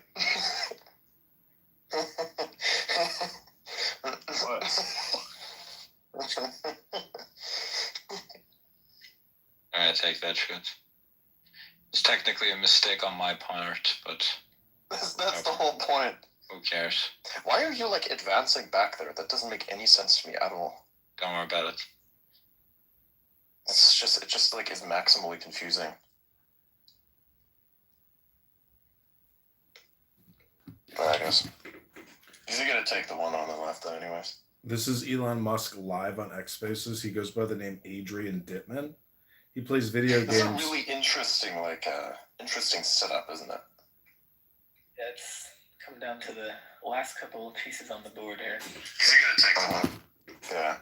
What? I take that shit. It's technically a mistake on my part, but... That's the whole point. Who cares? Why are you, advancing back there? That doesn't make any sense to me at all. Don't worry about it. It just like is maximally confusing. But I guess he's gonna take the one on the left, though, anyways. This is Elon Musk live on X Spaces. He goes by the name Adrian Dittman. He plays video games. That's a really interesting, interesting setup, isn't it? Yeah, it's come down to the last couple of pieces on the board here. He's gonna take the one. Yeah.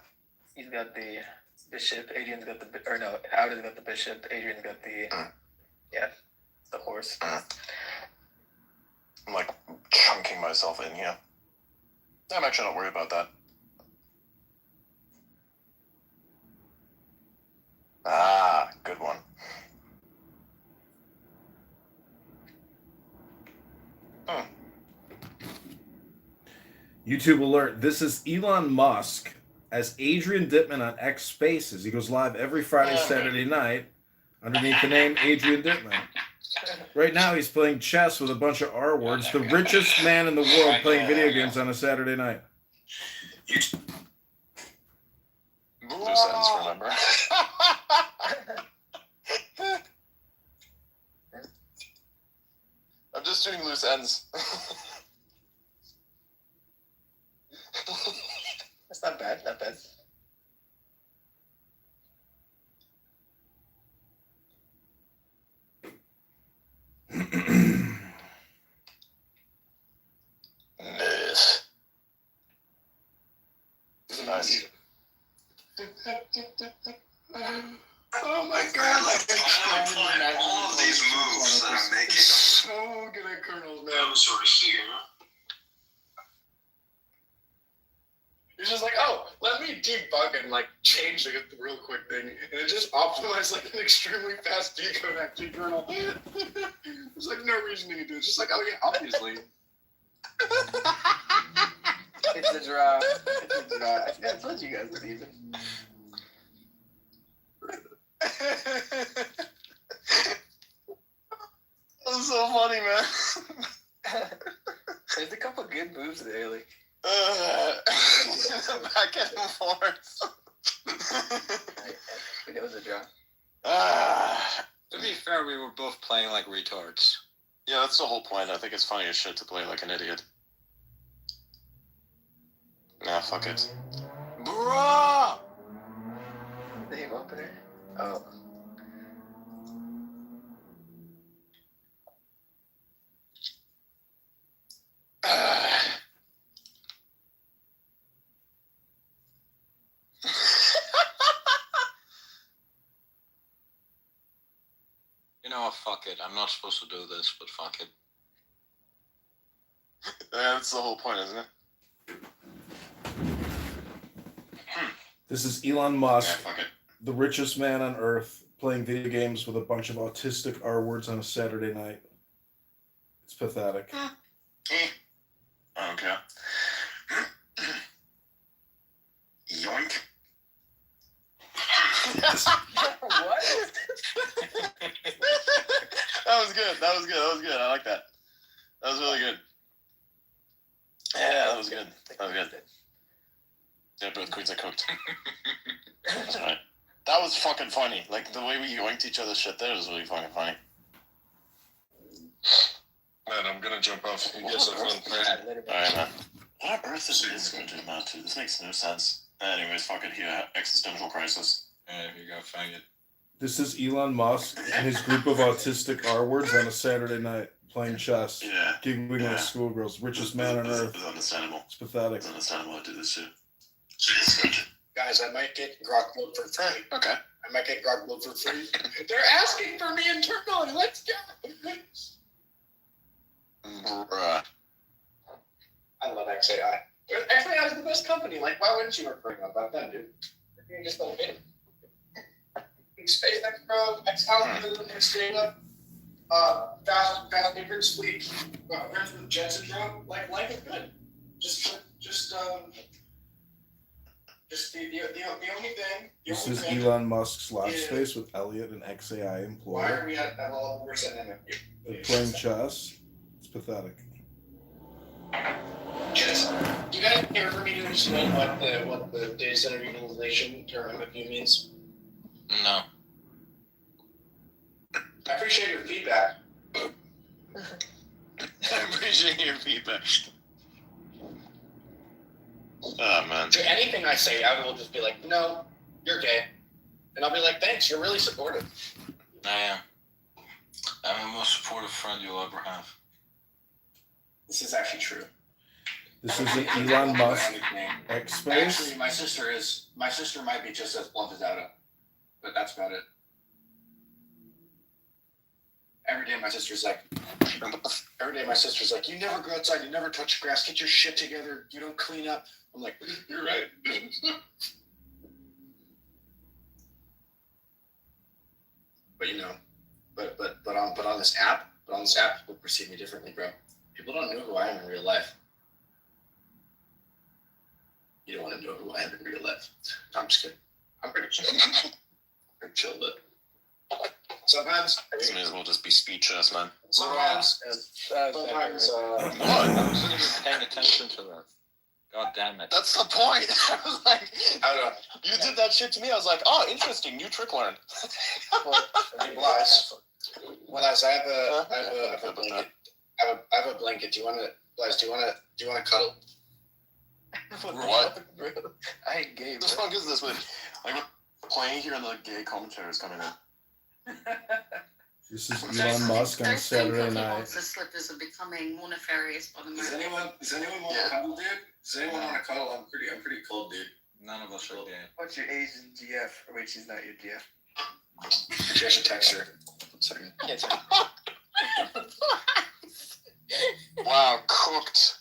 He's got the bishop. Adrian's got the Howard's got the bishop. Adrian's got the the horse. I'm like chunking myself in here. I'm actually not worried about that. Ah, good one. YouTube alert. This is Elon Musk as Adrian Dittman on X Spaces. He goes live every Friday, Saturday night underneath the name Adrian Dittman. Right now he's playing chess with a bunch of R words. The richest man in the world playing video games on a Saturday night. Loose ends, remember? I'm just doing loose ends. That's not bad. Not bad. Nice. Oh my god, all of these moves that I'm making. So good at Colonels, man. Those are here. He's just like, oh, let me debug and like change the real quick thing, and it just optimized like an extremely fast decode actually kernel. There's like no reason to do it. It's just like, oh yeah, obviously. It's a draw. It's a draw. I told you guys to leave it. That's so funny, man. There's a couple good moves there, like. Back and forth. It was a draw. To be fair, we were both playing like retards. Yeah, that's the whole point. I think it's funny as shit to play like an idiot. Nah, fuck it. Bruh! Dave opener? Oh. You know what, fuck it. I'm not supposed to do this, but fuck it. Yeah, that's the whole point, isn't it? This is Elon Musk, Yeah, fuck it. the richest man on earth, playing video games with a bunch of autistic R words on a Saturday night. It's pathetic. I don't care. Yoink. What? That was good. That was good. That was good. I like that. That was really good. Yeah, that was good. That was good. Yeah, both queens are cooked. That's right. That was fucking funny. Like, the way we yoinked each other's shit there was really fucking funny. Man, I'm gonna jump off. You guys have fun. Alright, man. What on earth is this going to do now, too? This makes no sense. Anyways, fuck it. Here, existential crisis. Yeah, you gotta find it. This is Elon Musk and his group of autistic R words on a Saturday night playing chess, giggling like schoolgirls. Richest man on earth. It's understandable. It's pathetic. It's understandable to do this shit. Guys, I might get grok build for free. Okay. I might get grok build for free. They're asking for me internally. Let's go. Bruh. I love XAI. XAI is the best company. Like, why wouldn't you work for about them, dude? You just don't get it. SpaceX, bro, X-Alpha, X-Data, fast difference fleet, there's the jet syndrome. Like, life is good. Just the only thing. This is Elon Musk's live space with Elliot, an XAI employee. Why are we at that level? We're sitting in it. They're playing chess. It's pathetic. Just, you gotta care for me to explain what the data center utilization term of you means. No. I appreciate your feedback. I appreciate your feedback. Oh, man. To anything I say, I will just be like, no, you're gay. And I'll be like, thanks, you're really supportive. I am. I'm the most supportive friend you'll ever have. This is actually true. This is an Elon Musk X space. Actually, my sister might be just as blunt as Ada, but that's about it. Every day my sister's like, you never go outside, you never touch grass, get your shit together, you don't clean up. I'm like, you're right. But you know, but on this app, people perceive me differently, bro. People don't know who I am in real life. You don't want to know who I am in real life. I'm just kidding. I'm pretty chill. Pretty chill, but sometimes You may as well just be speechless, man. Sometimes What? I wasn't even paying attention to that. God damn it. That's the point. I was like, I don't know. You did that shit to me. I was like, oh, interesting. New trick learned. Blythe, I have a blanket. I have a blanket. Do you want to cuddle? What? I ain't gay. What the fuck is this? Like, we're playing here and the gay commentary is coming in. This is Elon Musk on Saturday night. The slippers are becoming more nefarious by the moment. Does anyone want to cuddle, dude? Does anyone want to cuddle? I'm pretty cold, dude. None of us are gay. What's your Asian GF? Wait, she's not your GF. I should text her. Sorry. Wow, cooked.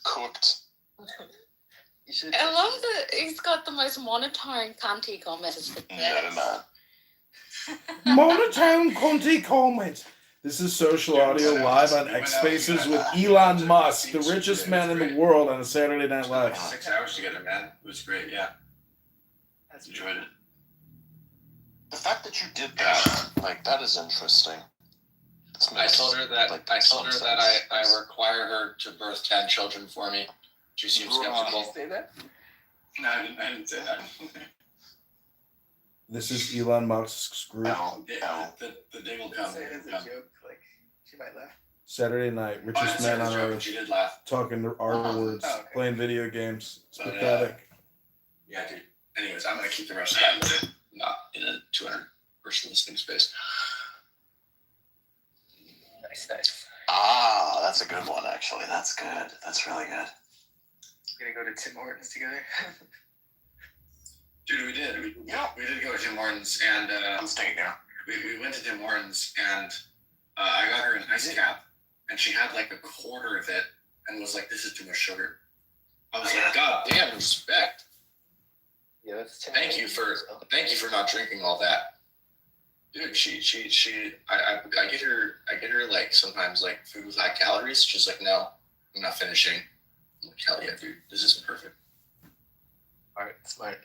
I love that he's got the most monotone cunty comments. Monotone Conti comment. This is Social Audio live on X Spaces with Elon Musk, the richest man in the world, on a Saturday Night Live. 6 hours together, man. It was great, yeah. I enjoyed it. The fact that you did that, like, that is interesting. I told her that I require her to birth 10 children for me. She seems skeptical. Did you say that? No, I didn't say that. This is Elon Musk's group. The day will come. Say it as a joke. Like, she might laugh. Saturday night, richest man on earth. She did laugh. Talking R words, playing video games. It's pathetic. Yeah, dude. Anyways, I'm gonna keep the rest of that not in a 200-person listening space. Nice. Ah, that's a good one, actually. That's good. That's really good. We're gonna go to Tim Hortons together. Dude, we did. We did go to Tim Hortons, and I'm staying there. We went to Tim Hortons, and I got her an ice cap, and she had like a quarter of it, and was like, "This is too much sugar." I was like, "God damn, respect." Yeah, that's Thank you for not drinking all that. Dude, I get her like sometimes like food with high calories. She's like, "No, I'm not finishing." I'm like, "Hell yeah, dude, this is perfect." Alright, smart.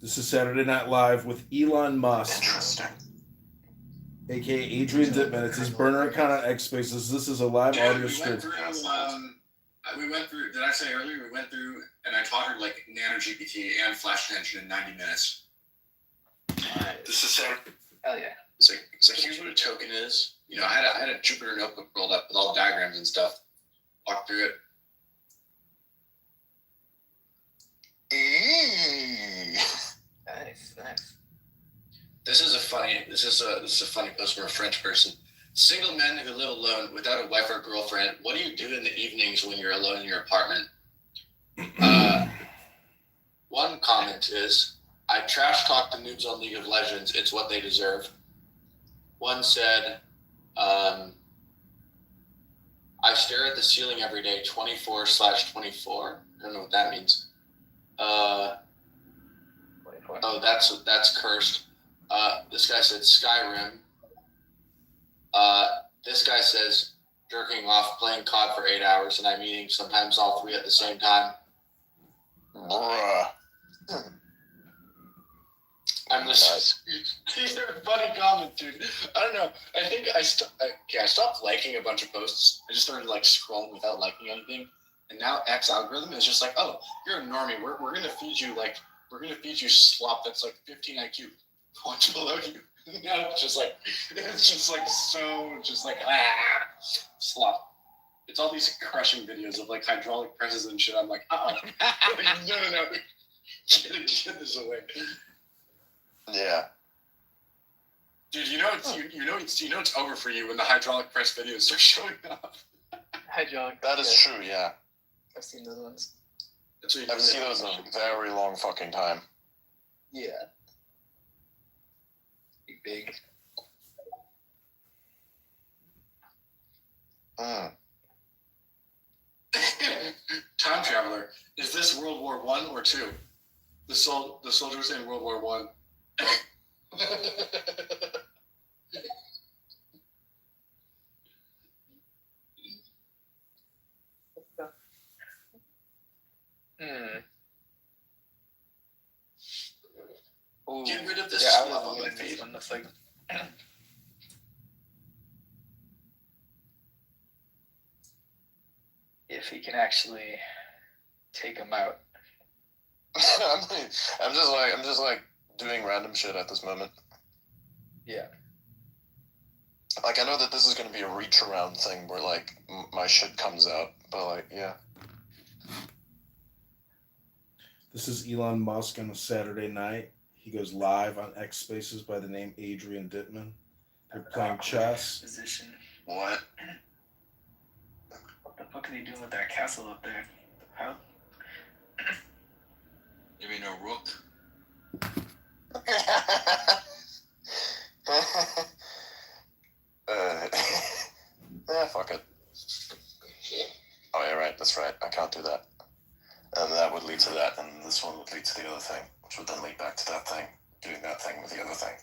This is Saturday Night Live with Elon Musk. Interesting. AKA Adrian Dittman. It's his burner account on X Spaces. This is a live audio stream. We went through, did I say earlier, we went through and I taught her like Nano GPT and Flash Tension in 90 minutes. This is so. Hell yeah. It's like here's what a token is. You know, I had a Jupyter notebook rolled up with all the diagrams and stuff. Walked through it. Nice. This is a funny post from a French person. Single men who live alone without a wife or girlfriend. What do you do in the evenings when you're alone in your apartment? One comment is, I trash talk the noobs on League of Legends. It's what they deserve. One said, I stare at the ceiling every day, 24/24. I don't know what that means. Oh, that's cursed. This guy said Skyrim. This guy says jerking off, playing COD for 8 hours, and I'm eating sometimes all three at the same time. Bruh. I'm just. These are funny comments, dude. I don't know. I think I stopped liking a bunch of posts. I just started like scrolling without liking anything. And now X algorithm is just like, oh, you're a normie. We're gonna feed you like we're gonna feed you slop that's like 15 IQ points below you. No, it's just like slop. It's all these crushing videos of like hydraulic presses and shit. I'm like, no. Get this away. Yeah. Dude, you know it's over for you when the hydraulic press videos start showing up. Hydraulic. That is true, yeah. I've seen those ones. I've seen those in a very long fucking time. Yeah. Big. Time traveler. Is this World War I or II? The soldier was in World War I. Ooh. Get rid of this I slop was on my looking at feet. this one. That's like. If he can actually take him out. I'm just like doing random shit at this moment. Yeah. Like, I know that this is going to be a reach around thing where like my shit comes out, but like, yeah. This is Elon Musk on a Saturday night. He goes live on X Spaces by the name Adrian Dittman. They're playing chess. Position. What? What the fuck are they doing with that castle up there? How? You mean a rook? Fuck it. Oh yeah, right. That's right. I can't do that. And that would lead to that, and this one would lead to the other thing, which would then lead back to that thing, doing that thing with the other thing.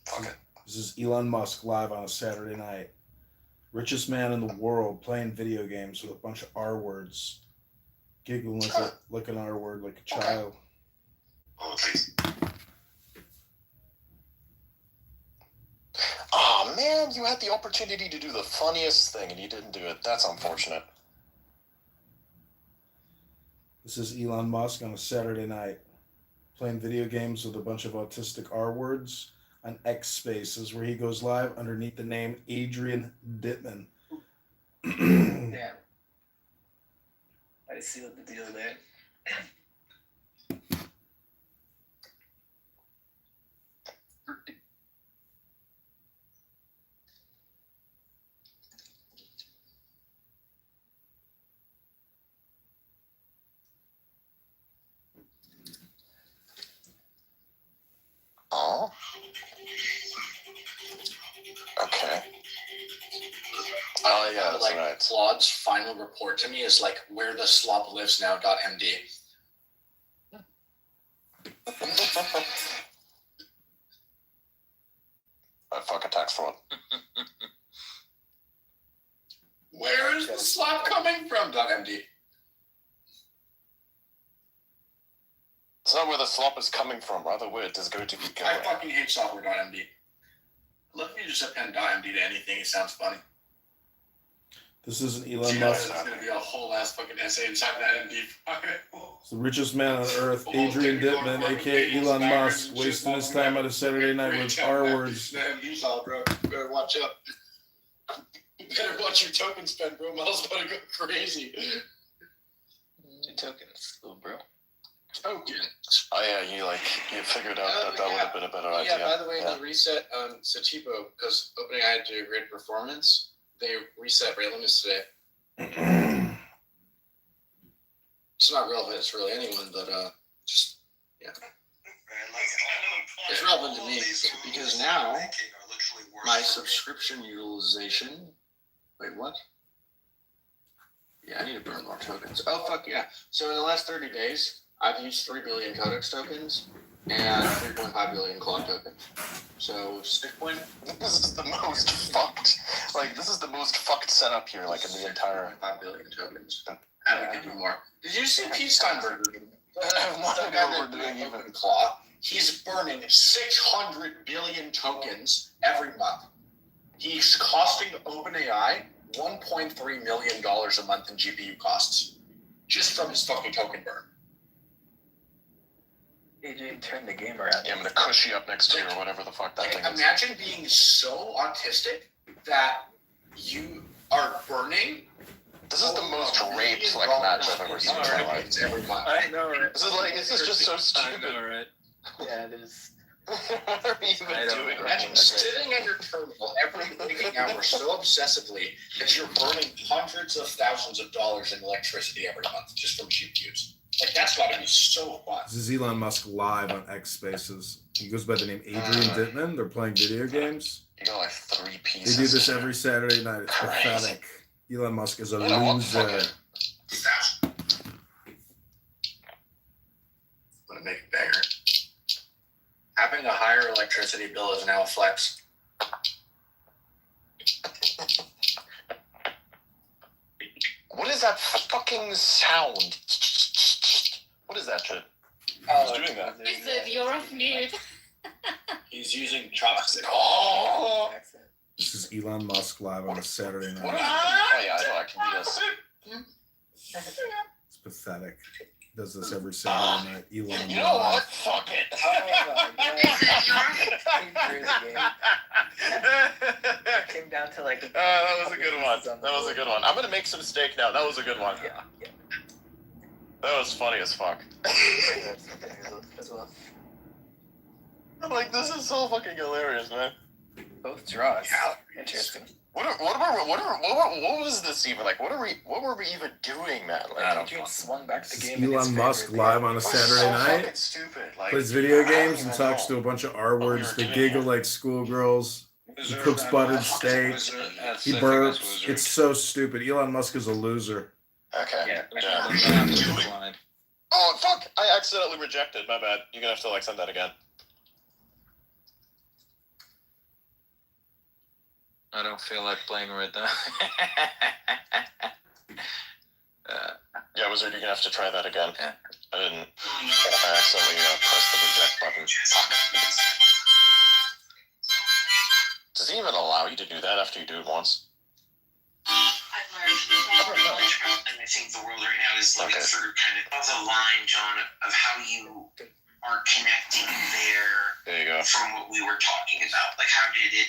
Fuck it. This is Elon Musk live on a Saturday night. Richest man in the world playing video games with a bunch of R words. Giggling like an R word like a child. Oh, please. Oh man, you had the opportunity to do the funniest thing and you didn't do it. That's unfortunate. This is Elon Musk on a Saturday night playing video games with a bunch of autistic R words on X Spaces, where he goes live underneath the name Adrian Dittman. Damn. I see what the deal there. Oh. Okay. Oh yeah, that's like right. Claude's final report to me is like where the slop lives now. .md. I fucking tax fraud. Where is the slop coming from? .md. It's not where the slop is coming from, rather where it is going to be going. I fucking hate software.md. Look, you just append .md to anything. It sounds funny. This is an Elon Musk. There's gonna be a whole ass fucking essay inside that MD file. It's the richest man on earth, Adrian Dittman, aka Elon Musk, wasting his time on a Saturday night with R words. The MD file, bro. You better watch up. You better watch your token spend, bro. Miles about to go crazy. Two tokens, little bro. Tokens. Oh yeah, you figured out that would have been a better idea. Yeah, by the way, the reset Satipo, because OpenAI had to do a great performance, they reset rate limits today. It's not relevant, it's really anyone, but just yeah. It's relevant to me because now my subscription utilization. Wait, what? Yeah, I need to burn more tokens. Oh fuck yeah! So in the last 30 days, I've used 3 billion Codex tokens and 3.5 billion clock tokens. So 6 point. This is the most fucked. Like this is the most fucked setup here. Like in the entire 5 billion tokens. And we can do more. Did you see Peacetime Burger? What we're doing even. Claw. He's burning 600 billion tokens every month. He's costing OpenAI $1.3 million a month in GPU costs just from his fucking token burn. AJ turned the game around. Yeah, I'm gonna cushy up next to you or whatever the fuck that thing is. Imagine being so autistic that you are burning. This is the most raped like match I've ever seen in my life. Every month. I know, right? This is just so stupid. I know, right? Yeah, it is. What are you even doing? Imagine sitting at your terminal every waking hour so obsessively that you're burning hundreds of thousands of dollars in electricity every month just from GPUs. Like, that's gotta be so fun. This is Elon Musk live on X Spaces. He goes by the name Adrian Dittman. They're playing video games. You got like 3 They pieces. do this every Saturday night. It's pathetic. Elon Musk is a loser. I'm gonna make it bigger. Having a higher electricity bill is now a flex. What is that fucking sound? What is that shit? Who's doing that? He said, you're off mute. He's using chopstick. Oh! This is Elon Musk live on a Saturday night. Oh yeah, I know I can do this. It's pathetic. He does this every Saturday night. Elon You know what? live. Fuck it. Came down to like. That was a good one. That was a good one. I'm gonna make some steak now. That was a good one. Yeah. That was funny as fuck. As well. I'm like, this is so fucking hilarious, man. Both draws. Interesting. What was this even like? What were we even doing, man? Like, I don't swung back the This game. is Elon Musk live on a Saturday night. Stupid. Like, Plays video games and talks to a bunch of R words. They giggle like schoolgirls. He cooks buttered steak. He burps. It's so stupid. Elon Musk is a loser. Okay. Yeah. Oh fuck! I accidentally rejected. My bad. You're gonna have to like send that again. I don't feel like playing right now. Yeah, Wizard, you're gonna have to try that again. Yeah. I didn't. I accidentally pressed the reject button. Fuck. Does he even allow you to do that after you do it once? I've learned and I think the world right now is looking for kind of the line, John, of how you are connecting There you go. from what we were talking about. Like, how did it?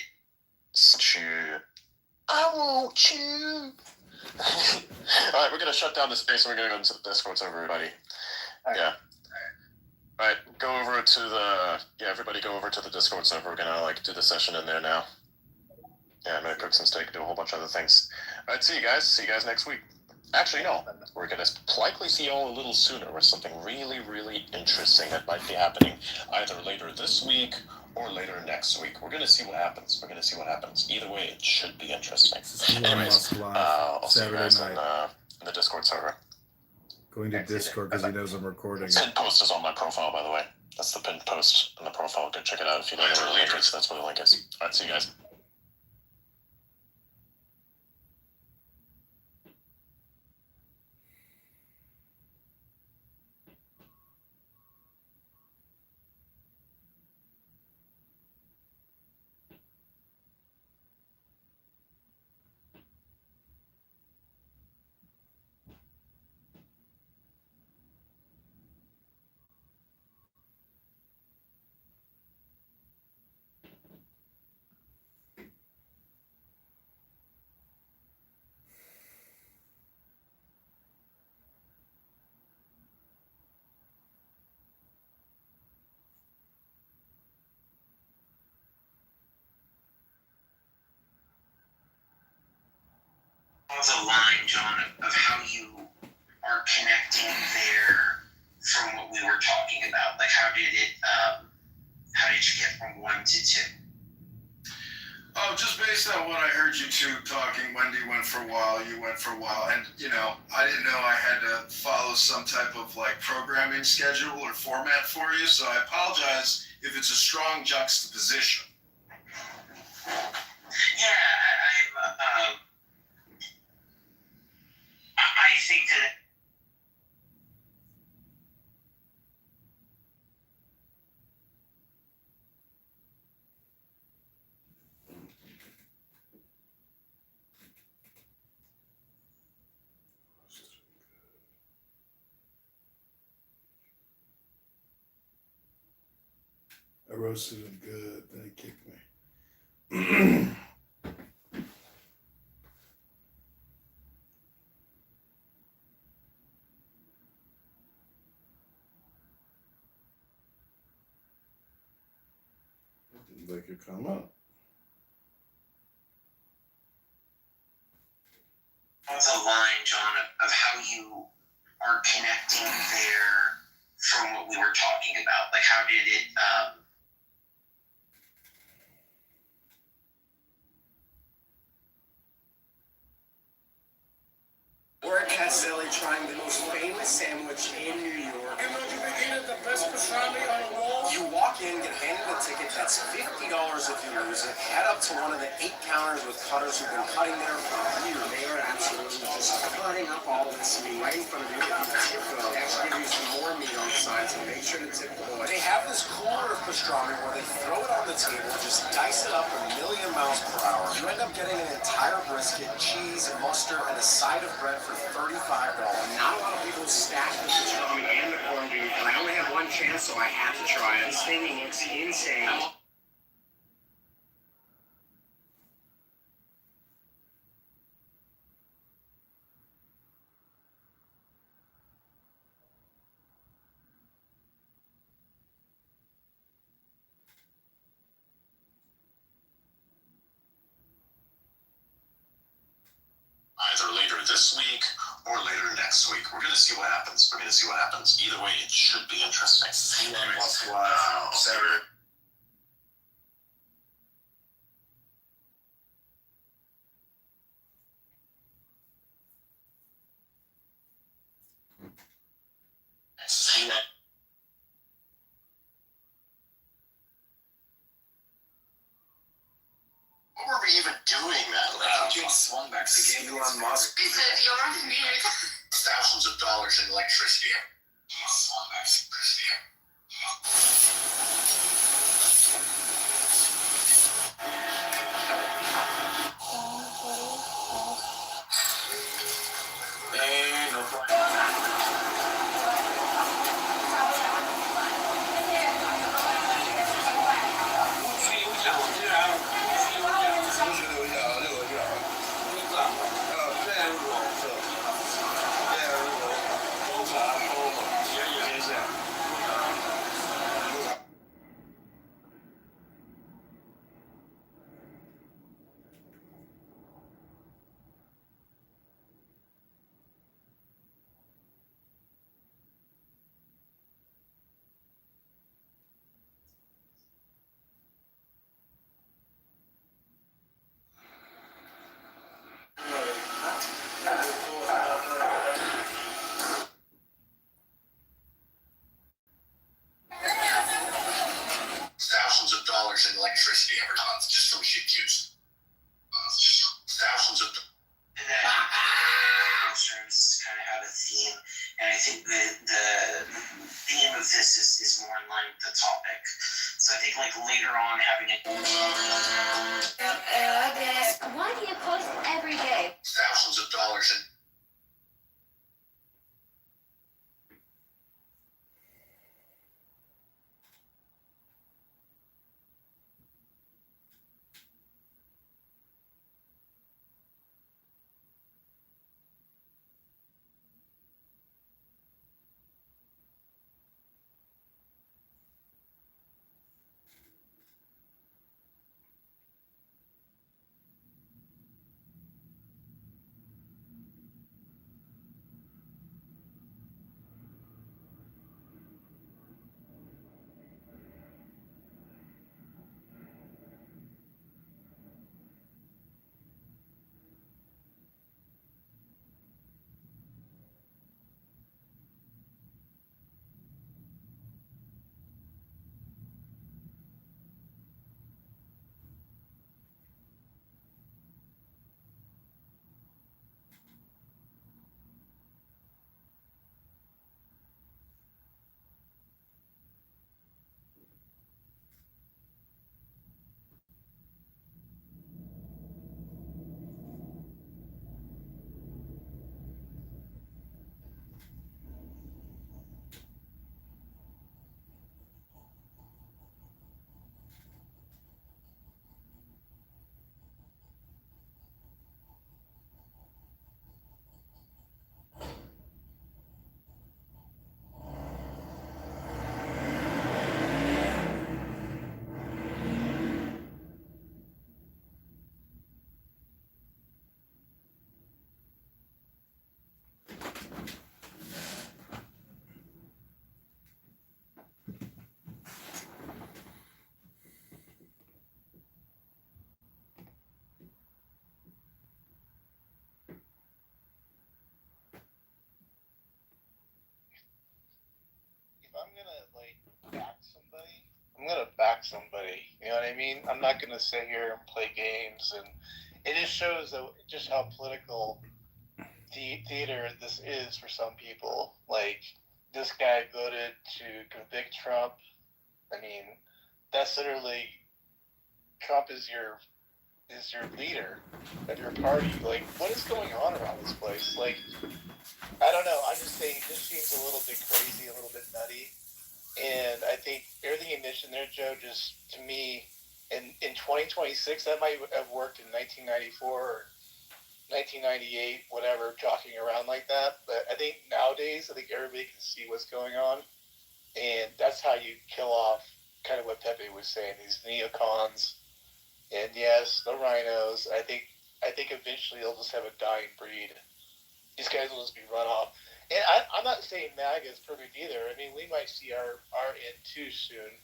I want you. Alright, we're gonna shut down the space and we're gonna go into the Discord server, everybody. Yeah. Alright, go over to the everybody go over to the Discord server. We're gonna like do the session in there now. Yeah, I'm gonna cook some steak and do a whole bunch of other things. Alright, see you guys. See you guys next week. Actually, no. We're gonna likely see you all a little sooner with something really, really interesting that might be happening either later this week or later next week. We're gonna see what happens. Either way, it should be interesting. Anyways, I'll see you guys in the Discord server. Going to Discord because he knows I'm recording. Pinned post is on my profile, by the way. That's the pinned post on the profile. Go check it out if you know where the link is. That's where the link is. Alright, see you guys. The line, John, of how you are connecting there from what we were talking about. Like, how did you get from 1 to 2? Oh, just based on what I heard you two talking, Wendy went for a while, you went for a while, and, I didn't know I had to follow some type of, programming schedule or format for you, so I apologize if it's a strong juxtaposition. Yeah, I think that I roasted him good. Then he kicked me. They could come up. The line, John, of how you are connecting there from what we were talking about. Like, how did it? We're at Castelli trying the most famous sandwich in New York. You know you begin at the best pastrami on the wall. You walk in, get handed a ticket that's $50 if you lose it. Head up to one of the 8 counters with cutters who've been cutting there for years. They are absolutely just cutting up all this meat right in front of you. If you tip them, they actually give you some more meat on the side, so make sure to tip the boy. They have this cooler of pastrami where they throw it on the table, just dice it up a million miles per hour. You end up getting an entire brisket, cheese, mustard, and a side of bread for $35. Not a lot of people stack the pastrami and the corned beef, and I only have one chance, so I had to try it. This thing looks insane. Either later this week or later next week. We're going to see what happens. Either way, it should be interesting. Saturday. What were we even doing that? Swung back to game Elon Musk. He said, "You're on mute." Thousands of dollars in electricity. Swung back to electricity. No problem. Thousands of dollars in electricity every month just from GPUs. Thousands of. Is kind of have a theme, and I think the theme of this is more in line with the topic. So I think like later on having it. Why do you post every day? Thousands of dollars in. like back somebody, I'm gonna back somebody. You know what I mean? I'm not gonna sit here and play games, and it just shows that just how political theater this is for some people. Like this guy voted to convict Trump. I mean, that's literally Trump is your leader of your party. Like, what is going on around this place? Like, I don't know. I'm just saying, this seems a little bit crazy, a little bit nutty. And I think everything you mentioned there, Joe, just to me, in 2026, that might have worked in 1994 or 1998, whatever, jockeying around like that. But I think nowadays, I think everybody can see what's going on. And that's how you kill off kind of what Pepe was saying, these neocons. And yes, the rhinos. I think eventually they'll just have a dying breed. These guys will just be run off. And I'm not saying MAGA is perfect either. I mean, we might see our end too soon,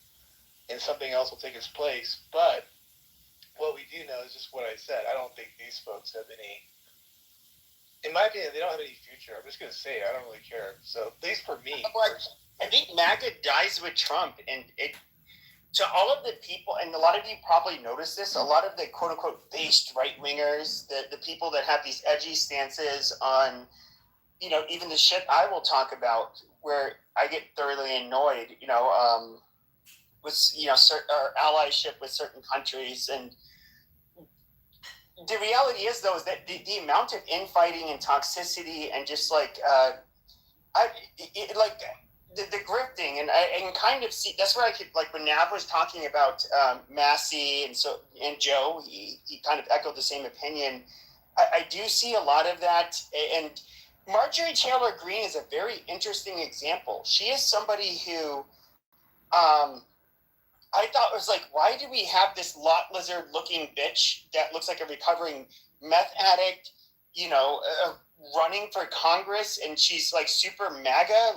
and something else will take its place. But what we do know is just what I said. I don't think these folks have any. In my opinion, they don't have any future. I'm just going to say it. I don't really care. So, at least for me. I think MAGA dies with Trump, and it. To all of the people, and a lot of you probably noticed this, a lot of the quote-unquote based right-wingers, the people that have these edgy stances on, even the shit I will talk about, where I get thoroughly annoyed, with, our allyship with certain countries. And the reality is, though, is that the amount of infighting and toxicity and just, the grifting, and I can kind of see, that's where I could, like, when Nav was talking about Massey and Joe, he kind of echoed the same opinion. I do see a lot of that, and Marjorie Taylor Greene is a very interesting example. She is somebody who I thought was like, why do we have this lot lizard looking bitch that looks like a recovering meth addict, running for Congress, and she's like super MAGA,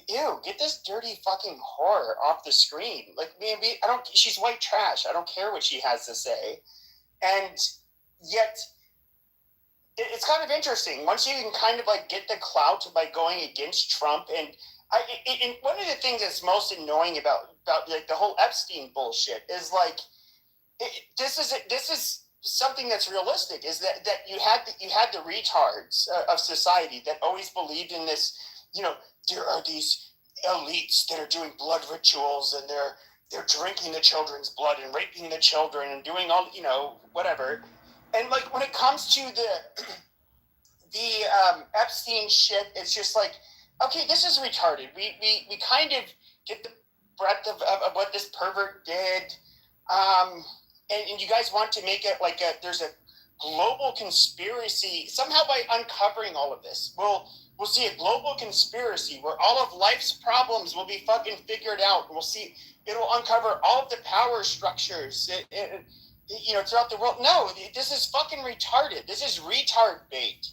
ew, get this dirty fucking whore off the screen. Like, maybe she's white trash. I don't care what she has to say. And yet, it's kind of interesting. Once you can kind of like get the clout by going against Trump, and one of the things that's most annoying about like the whole Epstein bullshit is like, this is something that's realistic, is that you had the retards of society that always believed in this, there are these elites that are doing blood rituals, and they're drinking the children's blood and raping the children and doing all, whatever. And like, when it comes to the Epstein shit, it's just like, okay, this is retarded. We kind of get the breadth of what this pervert did. And you guys want to make it like there's a global conspiracy somehow by uncovering all of this. We'll see a global conspiracy where all of life's problems will be fucking figured out. We'll see, it'll uncover all of the power structures, throughout the world. No, this is fucking retarded. This is retard bait.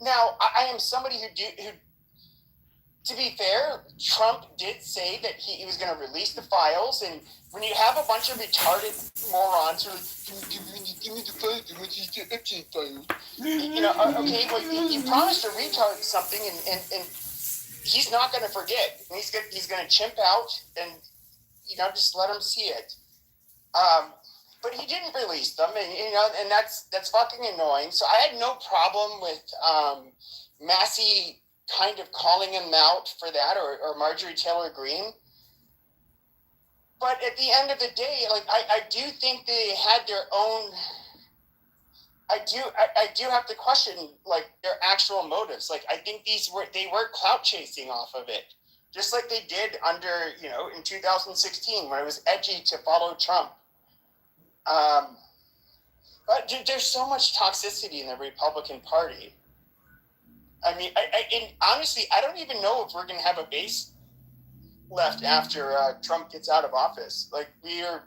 Now, I am somebody who, to be fair, Trump did say that he was going to release the files, and when you have a bunch of retarded morons who are like, give me the files, I want you to Epstein files. Okay, well, you promised a retard something, and he's not going to forget. And he's going to chimp out, and, just let him see it. But he didn't release them, and that's fucking annoying. So I had no problem with Massey kind of calling him out for that, or Marjorie Taylor Greene. But at the end of the day, like, I do think they had their own. I do have to question, like, their actual motives. Like, I think they were clout chasing off of it, just like they did under, in 2016 when it was edgy to follow Trump. But there's so much toxicity in the Republican Party. I mean, and honestly, I don't even know if we're going to have a base left after Trump gets out of office. Like, I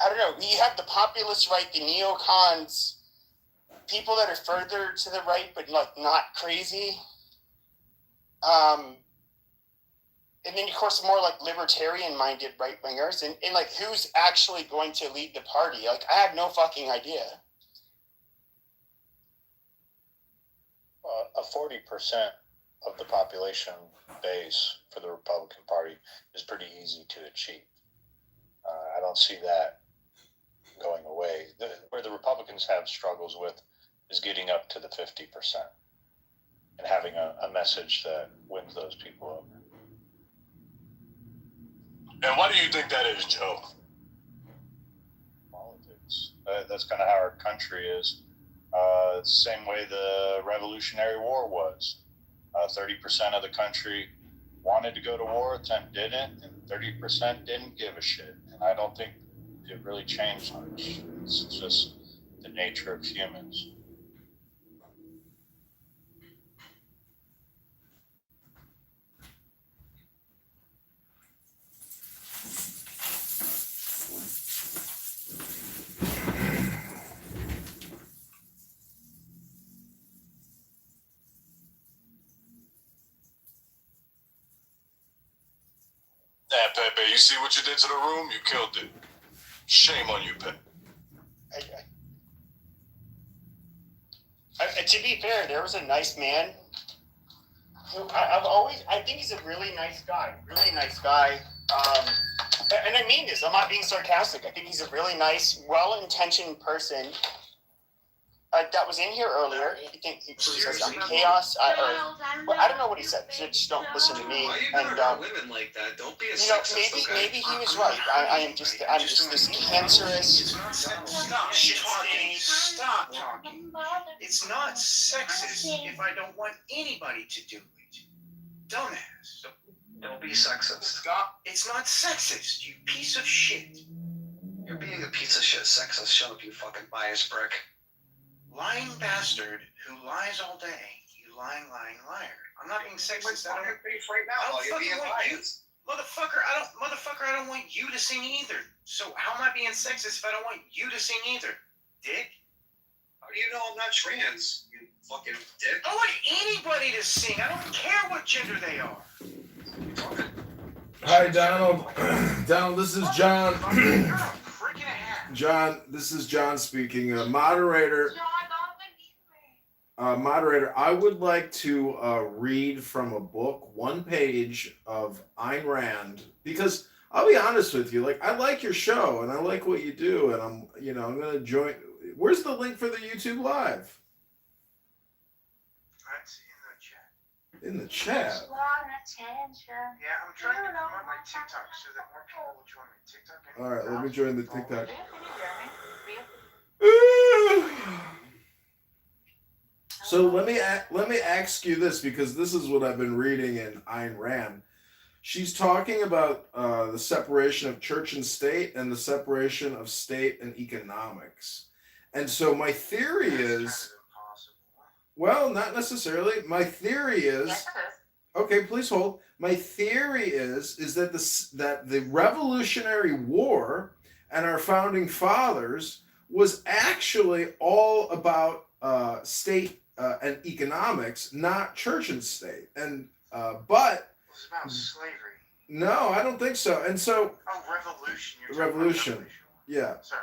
don't know. We have the populist right, the neocons, people that are further to the right, but like not crazy. And then, of course, more like libertarian-minded right-wingers, and like, who's actually going to lead the party? Like, I have no fucking idea. A 40% of the population base for the Republican Party is pretty easy to achieve. I don't see that going away. Where the Republicans have struggles with is getting up to the 50% and having a message that wins those people over. And why do you think that is, Joe? Politics. That's kind of how our country is. It's the same way the Revolutionary War was. 30% of the country wanted to go to war, 10 didn't, and 30% didn't give a shit. And I don't think it really changed much. It's just the nature of humans. Yeah, Pepe, you see what you did to the room? You killed it. Shame on you, Pepe. To be fair, there was a nice man who I think he's a really nice guy. Really nice guy. And I mean this, I'm not being sarcastic. I think he's a really nice, well-intentioned person that was in here earlier. He says chaos. I don't know what he said. Just don't listen to me. Why are you And going women like that? Don't be a maybe sexist, okay? maybe he was right. I'm just this cancerous. Stop talking. It's not sexist if I don't want anybody to do it. Dumbass. Don't be sexist. It's not sexist, you piece of shit. You're being a piece of shit sexist. Shut up, you fucking bias prick. Lying bastard who lies all day. You lying liar. I'm not being sexist. I don't face right now. You're being biased. Motherfucker, I don't want you to sing either. So how am I being sexist if I don't want you to sing either? Dick? How do you know I'm not trans, you fucking dick? I want anybody to sing. I don't care what gender they are. Hi, Donald. Donald, this is John. John, this is John speaking. Moderator, I would like to read from a book, one page of Ayn Rand, because I'll be honest with you, like, I like your show and I like what you do, and I'm going to join. Where's the link for the YouTube Live? In the chat. Yeah, I'm trying to promote my TikTok so that more people will join me. TikTok. All right, let me join the TikTok. So let me ask you this, because this is what I've been reading in Ayn Rand. She's talking about the separation of church and state and the separation of state and economics. And so my theory is, well, not necessarily. My theory is, okay, please hold. My theory is that the Revolutionary War and our founding fathers was actually all about state and economics, not church and state. And but It's about slavery. No, I don't think so. And so revolution. Revolution. Yeah. Sorry.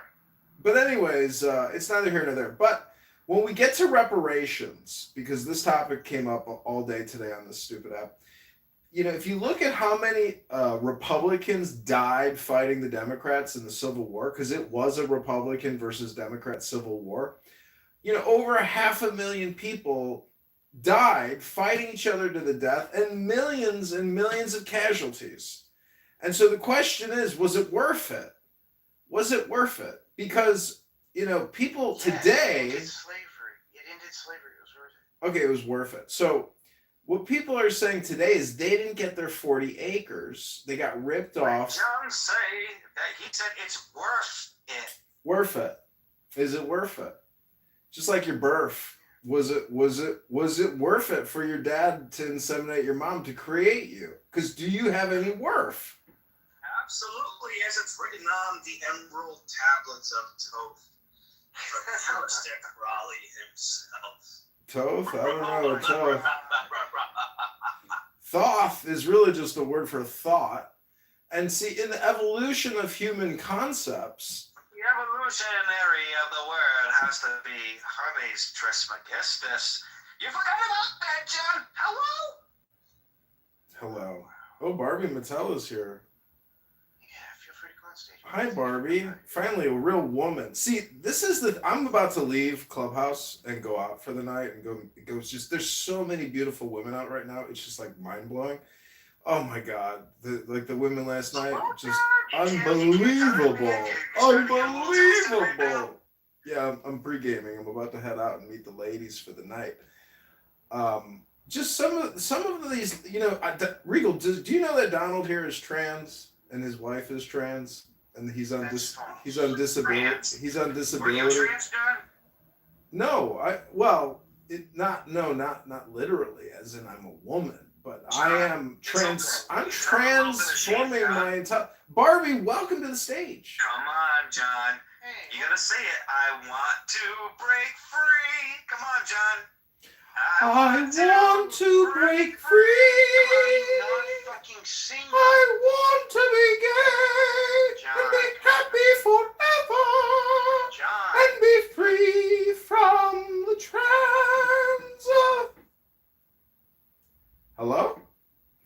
But anyways, it's neither here nor there. But when we get to reparations, because this topic came up all day today on this stupid app, if you look at how many Republicans died fighting the Democrats in the Civil War, because it was a Republican versus Democrat Civil War, over 500,000 people died fighting each other to the death, and millions of casualties. And so the question is, was it worth it? Was it worth it? Because, people today... It ended slavery. It was worth it. Okay, it was worth it. So what people are saying today is they didn't get their 40 acres. They got ripped off. John say that he said it's worth it. Worth it. Is it worth it? Just like your birth. Was it worth it for your dad to inseminate your mom to create you? Because do you have any worth? Absolutely, as it's written on the emerald tablets of Thoth. Fantastic Raleigh himself. Thoth? I don't know. Thoth. Thoth is really just a word for thought. And see, in the evolution of human concepts... The evolutionary of the word has to be Hermes Trismegistus. You forgot about that, John. Hello? Oh, Barbie Mattel is here. Yeah, feel free to go on stage. Hi, Barbie. Finally, a real woman. See, this is I'm about to leave Clubhouse and go out for the night and go. Just there's so many beautiful women out right now. It's just like mind blowing. Oh my God, the women last night, just unbelievable, unbelievable. Yeah, I'm pre-gaming. I'm about to head out and meet the ladies for the night. Just some of these, Regal. Do you know that Donald here is trans and his wife is trans and he's on disability? He's on disability. Were you trans, John? No, not literally, as in I'm a woman, but I am trans. I'm transforming my entire. Barbie, welcome to the stage. Come on, John. You gotta say it. I want to break free. Come on, John. I want to break free. I want to be gay and be happy forever and be free from the trans. Hello?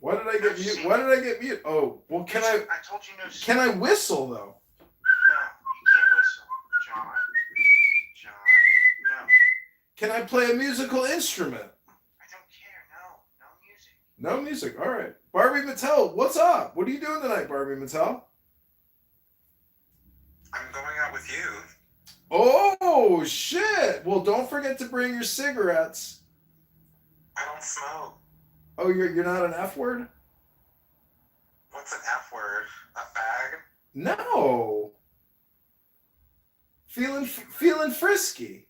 Why did I get mute? Why did I get mute? Oh, well, can I? I told you no. Can I whistle though? No, you can't whistle, John. John, no. Can I play a musical instrument? I don't care. No music. No music. All right. Barbie Mattel, what's up? What are you doing tonight, Barbie Mattel? I'm going out with you. Oh, shit. Well, don't forget to bring your cigarettes. I don't smoke. Oh, you're not an F word? What's an F word? A fag? No. Feeling frisky.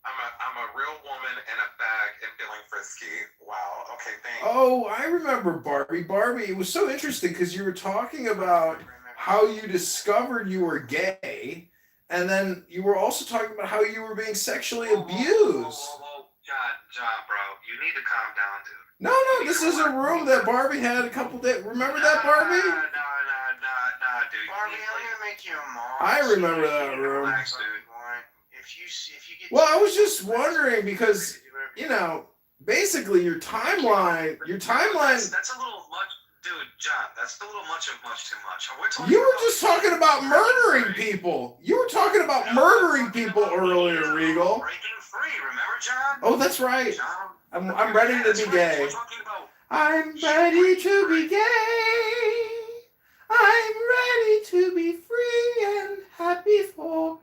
I'm a real woman and a fag and feeling frisky. Wow. Okay, thanks. Oh, I remember Barbie. Barbie, it was so interesting because you were talking about how you discovered you were gay, and then you were also talking about how you were being sexually abused. John, bro, you need to calm down, dude. No, this is a room that Barbie had a couple days. Remember that, Barbie? No, dude. Barbie, I'm gonna make you a mom. I remember that room. Relax, dude. If you get. Well, I was just wondering because, basically your timeline. That's a little much, dude. John, that's a little much too much. You were just talking about murdering people. You were talking about murdering people earlier, Regal. Breaking free, remember, John? Oh, that's right. John, I'm ready to be gay. I'm ready to be gay. I'm ready to be free and happy forever.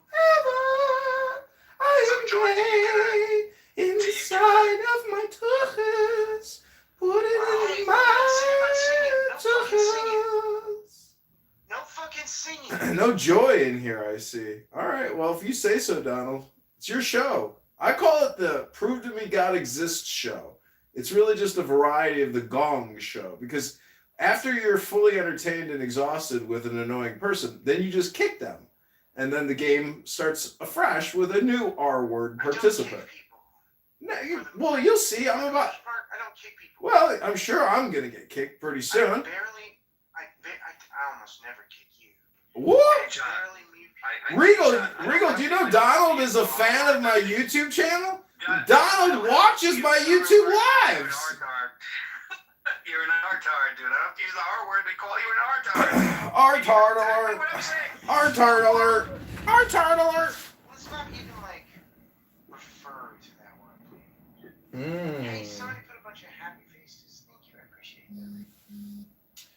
I'm gay inside of my tuchus. Put it in my tuchus. No fucking singing. No joy in here, I see. All right, well, if you say so, Donald, it's your show. I call it the Prove to Me God Exists show. It's really just a variety of the Gong show because after you're fully entertained and exhausted with an annoying person, then you just kick them. And then the game starts afresh with a new R-word participant. Well, you'll see. I don't kick people. Well, I'm sure I'm going to get kicked pretty soon. I almost never kick you. What? John, Regal, do you know Donald is a fan of my YouTube channel? Donald watches my YouTube lives. You're an R-tard, dude. I don't use the R-word. They call you an R-tard. R-tard alert. R-tard alert. R-tard alert. Let's not even, refer to that one, please. Hey, somebody put a bunch of happy faces. Thank you. I appreciate that.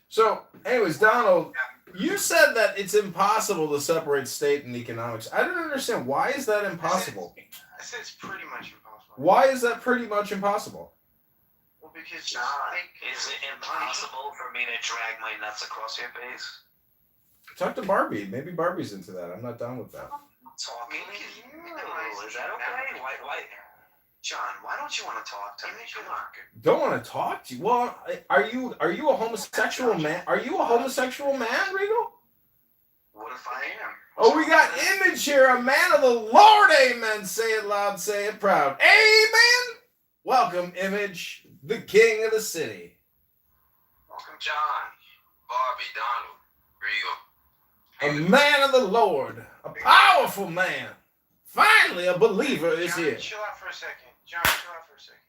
So, anyways, Donald, you said that it's impossible to separate state and economics. I don't understand. Why is that impossible? I said it's pretty much impossible. Why is that pretty much impossible? Well, because John, is it impossible for me to drag my nuts across your face? Talk to Barbie. Maybe Barbie's into that. I'm not down with that. Talking to you? Is that okay? Why? John, why don't you want to talk to me? Come on. Don't want to talk to you? Well, are you a homosexual man? Are you a homosexual man, Regal? What if I am? Oh, we got Image here, a man of the Lord. Amen. Say it loud, say it proud. Amen. Welcome, Image, the king of the city. Welcome, John, Barbie, Donald, Regal. A man of the Lord, a powerful man. Finally, a believer is John, here. Chill out for a second. John, chill out for a second.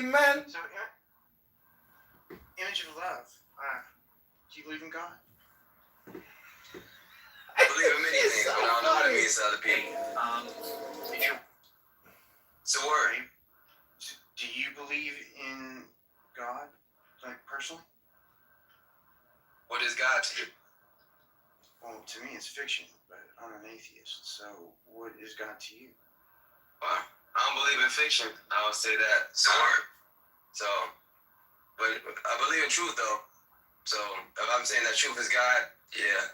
Amen. So, image of love. Do you believe in God? I believe in many things, but I don't know what it means to other people. If you're, It's a word. do you believe in God, like personally? What is God to you? Well, to me, it's fiction, but I'm an atheist. So, what is God to you? Well, I don't believe in fiction. I would say that it's a word. So, but I believe in truth, though. So, if I'm saying that truth is God, yeah.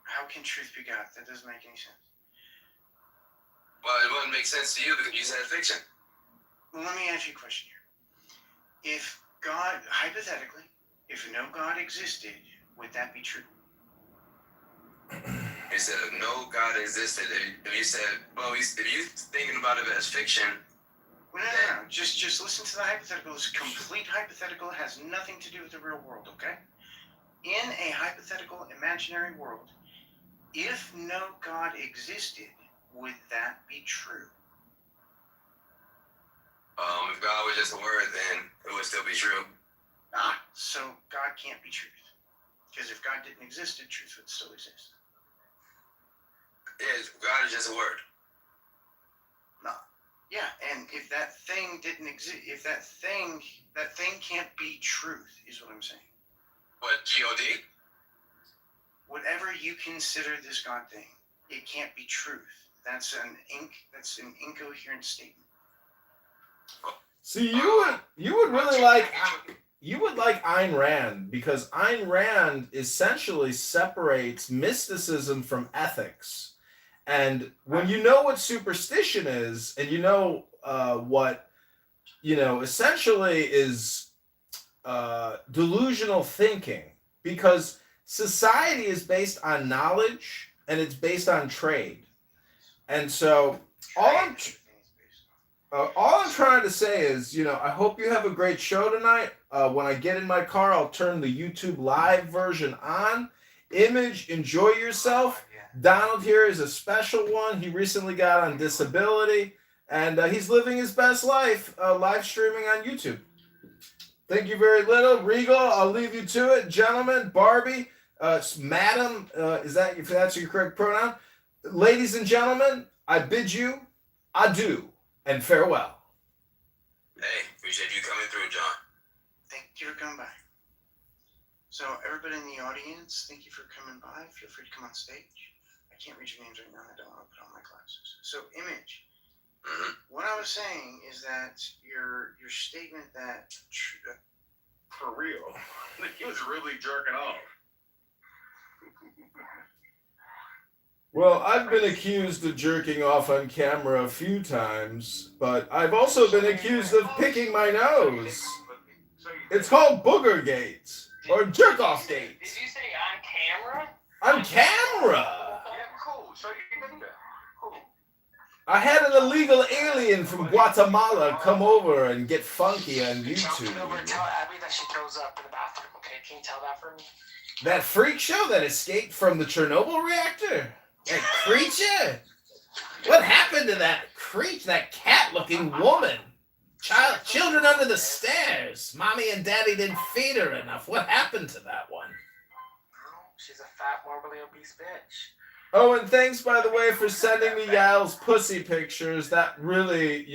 How can truth be God? That doesn't make any sense. Well, it wouldn't make sense to you because you said fiction. Well, let me ask you a question here. If God, hypothetically, if no God existed, would that be true? You said if no God existed, if you said, well, if you're thinking about it as fiction. Well, no. Just listen to the hypothetical. It's complete hypothetical. It has nothing to do with the real world, okay? In a hypothetical, imaginary world, if no God existed, would that be true? If God was just a word, then it would still be true. So God can't be truth. Because if God didn't exist, truth would still exist. Yeah, God is just a word. No. Yeah, and if that thing didn't exist, if that thing can't be truth, is what I'm saying. What, G-O-D? Whatever you consider this God thing, it can't be truth. That's an incoherent statement. See, you would really like Ayn Rand, because Ayn Rand essentially separates mysticism from ethics. And when you know what superstition is, and you know what essentially is delusional thinking, because society is based on knowledge and it's based on trade. And so all I'm trying to say is, I hope you have a great show tonight. When I get in my car, I'll turn the YouTube live version on. Image, enjoy yourself. Donald here is a special one. He recently got on disability, and he's living his best life, live streaming on YouTube. Thank you very little. Regal, I'll leave you to it. Gentlemen, Barbie, madam, if that's your correct pronoun? Ladies and gentlemen, I bid you adieu and farewell. Hey, appreciate you coming through, John. Thank you for coming by. So everybody in the audience, thank you for coming by. Feel free to come on stage. I can't read your names right now. I don't want to put on my glasses. So, Image, what I was saying is that your statement that for real, he was really jerking off. Well, I've been accused of jerking off on camera a few times, but I've also been accused of picking my nose. It's called Boogergate or Jerk-Off-Gate. Did you say on camera? On camera! Yeah, cool. So you did that. Cool. I had an illegal alien from Guatemala come over and get funky on YouTube. Tell Abby that she throws up in the bathroom, okay? Can you tell that for me? That freak show that escaped from the Chernobyl reactor? That creature? What happened to that creature, that cat-looking woman? Children under the stairs. Mommy and Daddy didn't feed her enough. What happened to that one? She's a fat, morbidly obese bitch. Oh, and thanks, by the way, for sending me Yael's pussy pictures. That really,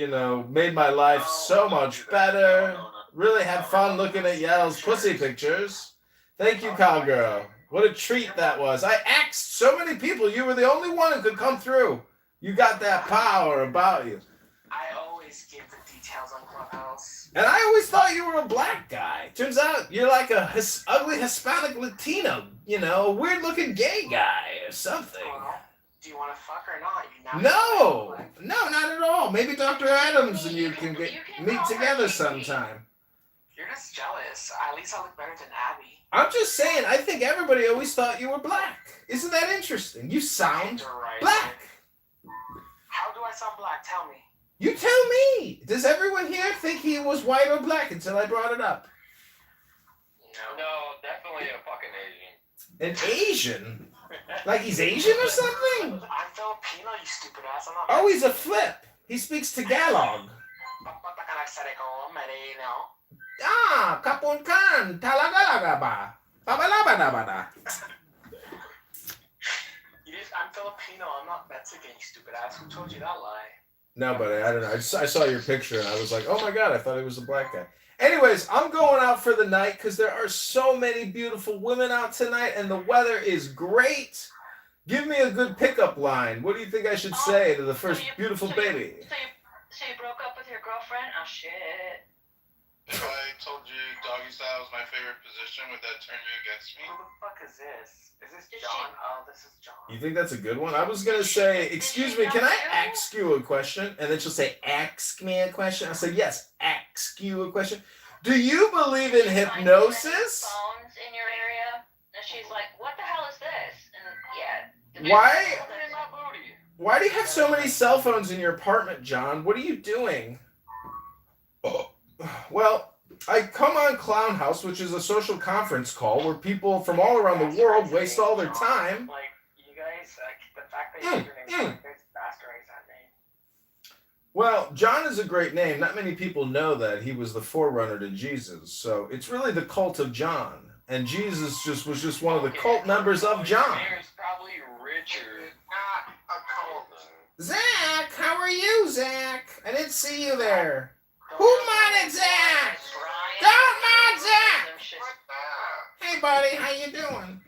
made my life so much better. Really had fun looking at Yael's pussy pictures. Thank you, cowgirl. What a treat that was. I asked so many people. You were the only one who could come through. You got that power about you. I always give the details on Clubhouse. And I always thought you were a black guy. Turns out you're like a ugly Hispanic Latino, a weird-looking gay guy or something. Well, do you want to fuck or not? No, not at all. Maybe Dr. Adams and you can meet together sometime. You're just jealous. At least I look better than Abby. I'm just saying, I think everybody always thought you were black. Isn't that interesting? You sound black. How do I sound black? Tell me. You tell me. Does everyone here think he was white or black until I brought it up? No, definitely a fucking Asian. An Asian? Like he's Asian or something? I'm Filipino, you stupid ass. I'm not. Oh, he's a flip. He speaks Tagalog. Ah, kapun kan, talaga ba? Ba-ba-da-ba-da-ba-da. I'm Filipino. I'm not Mexican, you stupid ass. Who told you that lie? No, but I don't know. I saw your picture and I was like, oh my God, I thought he was a black guy. Anyways, I'm going out for the night because there are so many beautiful women out tonight and the weather is great. Give me a good pickup line. What do you think I should say to the first beautiful baby? So you broke up with your girlfriend? Oh shit. If I told you doggy style was my favorite position, would that turn you against me? Who the fuck is this? Is this John? Oh, this is John. You think that's a good one? I was going to say, excuse me, can I ask you a question? And then she'll say, ask me a question. I say, yes, ask you a question. Do you believe in hypnosis? Phones in your area? And she's like, what the hell is this? And yeah. Why do you have so many cell phones in your apartment, John? What are you doing? Oh. Well, I come on Clown House, which is a social conference call where people from all around the world waste all their time. Like, you guys, the fact that your name is you guys bastardize that name. Well, John is a great name. Not many people know that he was the forerunner to Jesus. So it's really the cult of John. And Jesus was just one of the cult members of John. There's probably Richard. Not a cult. Zach, how are you, Zach? I didn't see you there. Who modded Zach? Don't mod Zach! Hey, buddy, how you doing?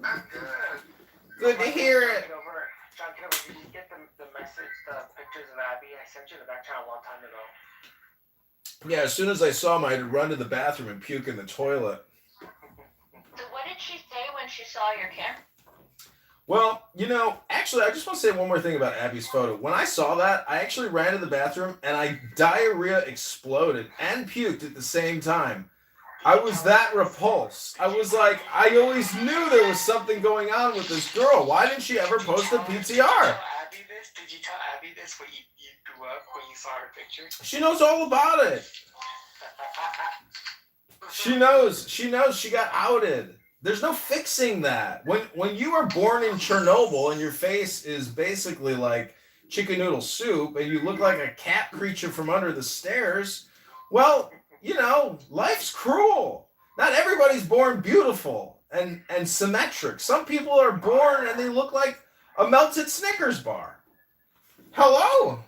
I'm good. Good to hear it. John, did you get the message, the pictures of Abby? I sent you the back channel a long time ago. Yeah, as soon as I saw him, I had to run to the bathroom and puke in the toilet. So what did she say when she saw your camera? Well, actually, I just want to say one more thing about Abby's photo. When I saw that, I actually ran to the bathroom and diarrhea exploded and puked at the same time. I was that repulsed. I was like, I always knew there was something going on with this girl. Why didn't she ever post a PTR? Did you tell Abby this when you grew up, when you saw her picture? She knows all about it. She knows she got outed. There's no fixing that. When you are born in Chernobyl and your face is basically like chicken noodle soup and you look like a cat creature from under the stairs, well, life's cruel. Not everybody's born beautiful and symmetric. Some people are born and they look like a melted Snickers bar. Hello?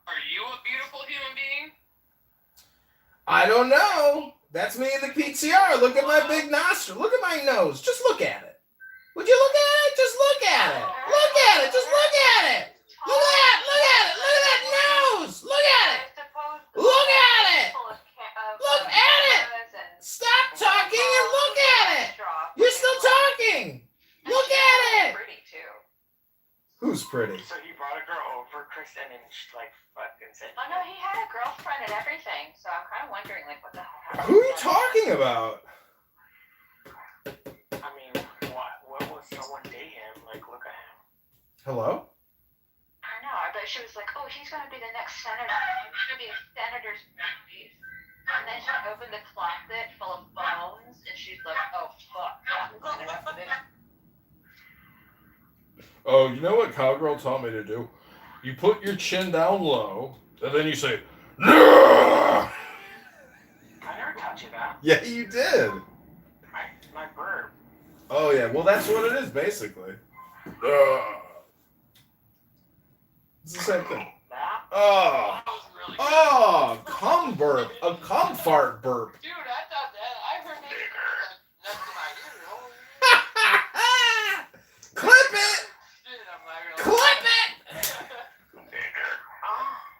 Are you a beautiful human being? I don't know. That's me in the PTR. Look at my big nostril. Look at my nose. Just look at it. Would you look at it? Just look at it. Look at it. Just look at it. Look at it. Look at it. Look at that nose. Look at it. Look at it. Look at it. Stop talking and look at it. You're still talking. Look at it. Pretty too. Who's pretty? So he brought a girl over, Kristen, and she fucking said. Oh no, he had a girlfriend and everything. So I'm kind of wondering what the hell happened. Who are you talking about? I mean, what was someone date him? Look at him. Hello? I know. I bet she was like, oh, he's going to be the next senator. He's going to be a senator's mouthpiece. And then she opened the closet full of phones, and she's like, oh, fuck. Oh, you know what Cowgirl taught me to do? You put your chin down low, and then you say, no! I never taught you that. Yeah, you did. My bird. Oh, yeah. Well, that's what it is, basically. It's the same thing. Oh. Oh, cum burp. A cum fart burp. Dude, I thought that. I heard that next to my ear. Clip it! Clip it!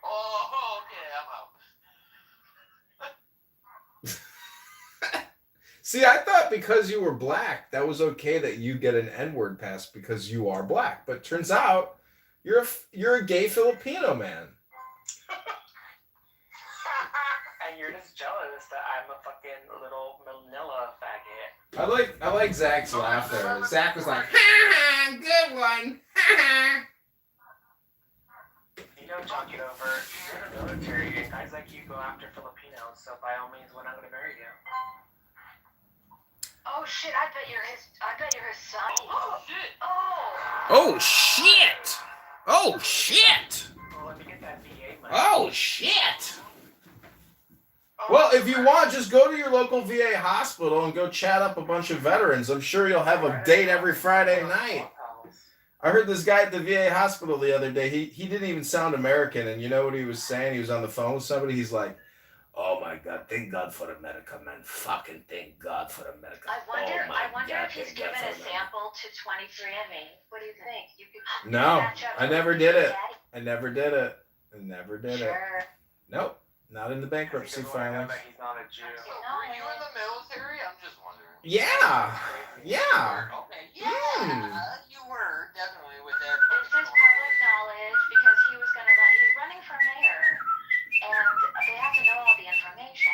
Oh, okay, I'm out. See, I thought because you were black, that was okay that you get an N-word pass because you are black. But turns out you're a gay Filipino man. And you're just jealous that I'm a fucking little Manila faggot. I like Zach's laugh there. Zach was like, ha ha, good one. Ha ha. John Kitover, you're in the military, and guys like you go after Filipinos, so by all means, when I'm gonna marry you. Oh shit! I bet you're his son. Oh shit! Oh shit! Oh shit! Well, let me get that VA money. Oh shit! Oh, Well, if you want, just go to your local VA hospital and go chat up a bunch of veterans. I'm sure you'll have a date every Friday night. I heard this guy at the VA hospital the other day. He didn't even sound American, and you know what he was saying? He was on the phone with somebody. He's like, "Oh my God, thank God for America, man. Fucking thank God for America." I wonder God, if he's given a sample to 23andMe. What do you think? You could No, match up I with never your did it. daddy. I never did it. I never did it. Sure. Nope, not in the bankruptcy filing. He's not a Jew. So were you in the military? I'm just wondering. Yeah, yeah. Okay, yeah, you were definitely with that. This is public knowledge because he's running for mayor, and they have to know all the information.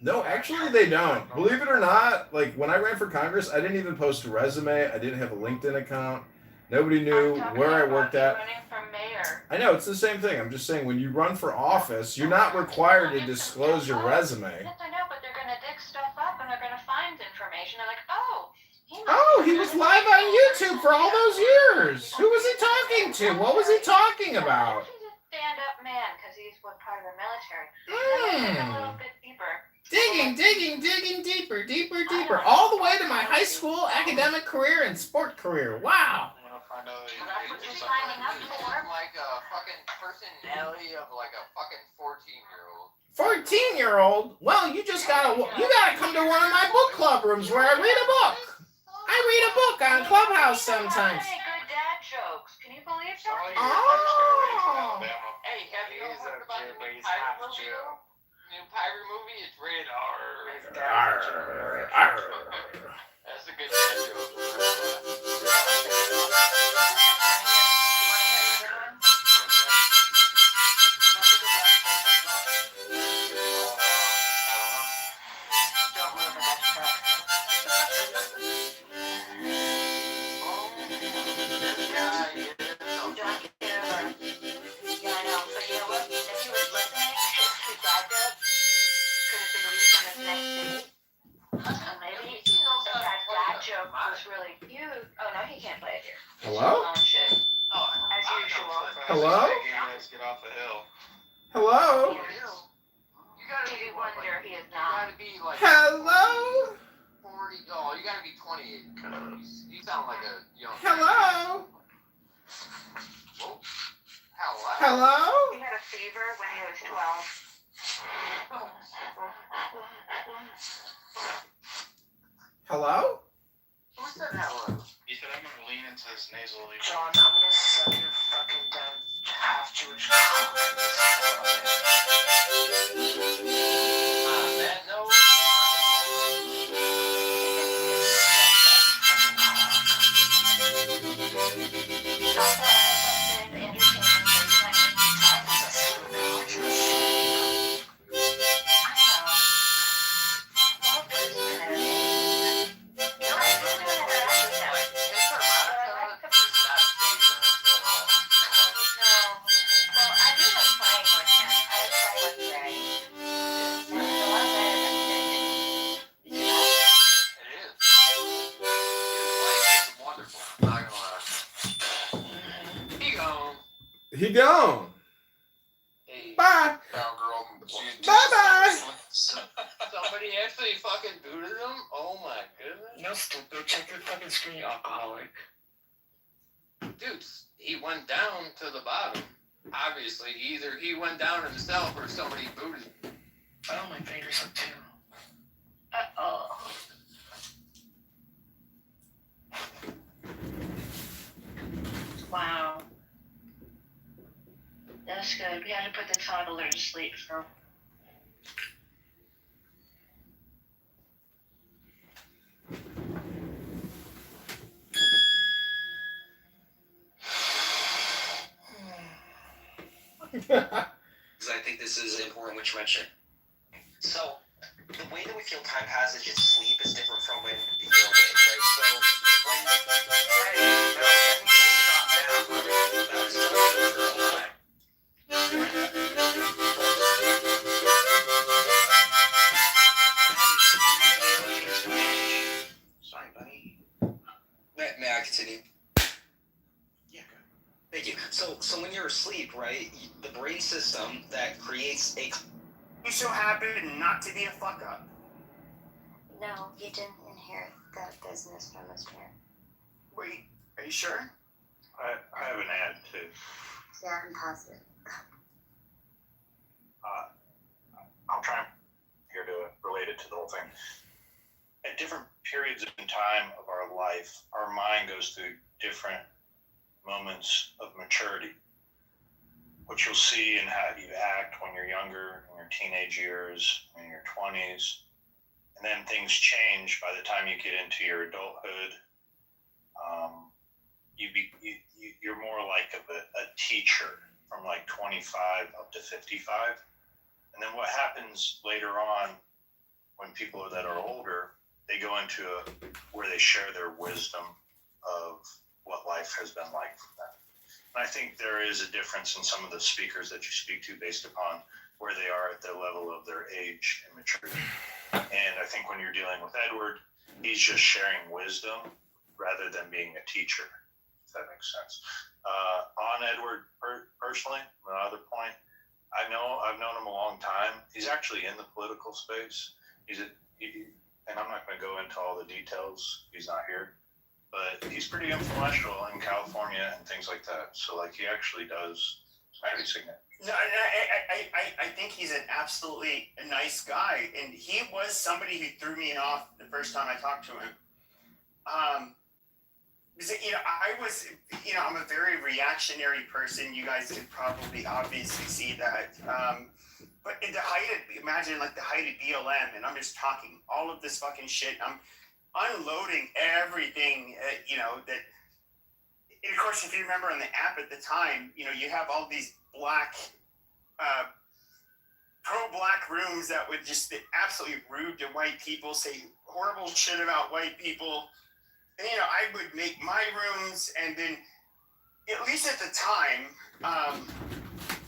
No, actually they don't. Believe it or not, like when I ran for Congress, I didn't even post a resume. I didn't have a LinkedIn account. Nobody knew where I worked at. Running for mayor. I know, it's the same thing. I'm just saying, when you run for office, you're not required to disclose your resume. Yes, I know, but they're gonna dig stuff up and they're gonna find information. They're like, oh, He was live on YouTube for all those years. Who was he talking to? What was he talking about? He's a stand-up man because he's part of the military. Dig a little bit deeper. Digging deeper. All the way to my high school academic career and sport career. Wow. That's what you're signing up for. Like a fucking personality of like a fucking 14-year-old. 14-year-old? Well, you gotta come to one of my book club rooms where I read a book. I read a book on Clubhouse sometimes. Hey, good dad jokes. Can you believe that? Oh. Hey, have you heard about the new pirate movie? New pirate movie? It's rated R. That's a good dad joke. Hello? As usual. Hello? Get off the hill. Hello? You gotta be wonder he is You not. gotta be like Hello? 40. Oh, you gotta be 28. You sound like a young. Hello? Whoa. Hello. Hello? He had a fever when he was 12. Hello? Who said hello? He said I'm gonna lean into this nasal leaf. John, I'm gonna suck your fucking damn half Jewish That no. He gone. Hey, Bye. cowgirl. Bye-bye. Somebody actually fucking booted him? Oh my goodness. No, stupid. Check your fucking screen, you alcoholic. Dude, he went down to the bottom. Obviously, either he went down himself or somebody booted him. Oh, my fingers up too. Uh-oh. Wow. That's good. We had to put the toddler to sleep for. Because I think this is important, which you mentioned. So, the way that we feel time passes in sleep is different from when you're awake, right? So, sorry, buddy. May I continue? Thank you. So when you're asleep, right, the brain system that creates a He so happened not to be a fuck up. No, you didn't inherit that business from his parents. Wait, are you sure? I have an ad too. Yeah, I'm positive. I'll try here to relate it to the whole thing. At different periods in time of our life, our mind goes through different moments of maturity. What you'll see in how you act when you're younger, in your teenage years, in your 20s, and then things change by the time you get into your adulthood. You're more like a teacher from like 25 up to 55. And then what happens later on when people that are older, they go into where they share their wisdom of what life has been like for them. And I think there is a difference in some of the speakers that you speak to based upon where they are at the level of their age and maturity. And I think when you're dealing with Edward, he's just sharing wisdom rather than being a teacher, if that makes sense. On Edward personally, another point, I've known him a long time. He's actually in the political space. And I'm not going to go into all the details. He's not here. But he's pretty influential in California and things like that. So, like, he actually does pretty significant. No, I think he's an absolutely nice guy, and he was somebody who threw me off the first time I talked to him. Because, I'm a very reactionary person. You guys could probably obviously see that. But in the height of, imagine like the height of BLM, and I'm just talking all of this fucking shit. I'm unloading everything, that, and of course, if you remember on the app at the time, you have all these pro-black rooms that would just be absolutely rude to white people, say horrible shit about white people. And, I would make my rooms, and then, at least at the time,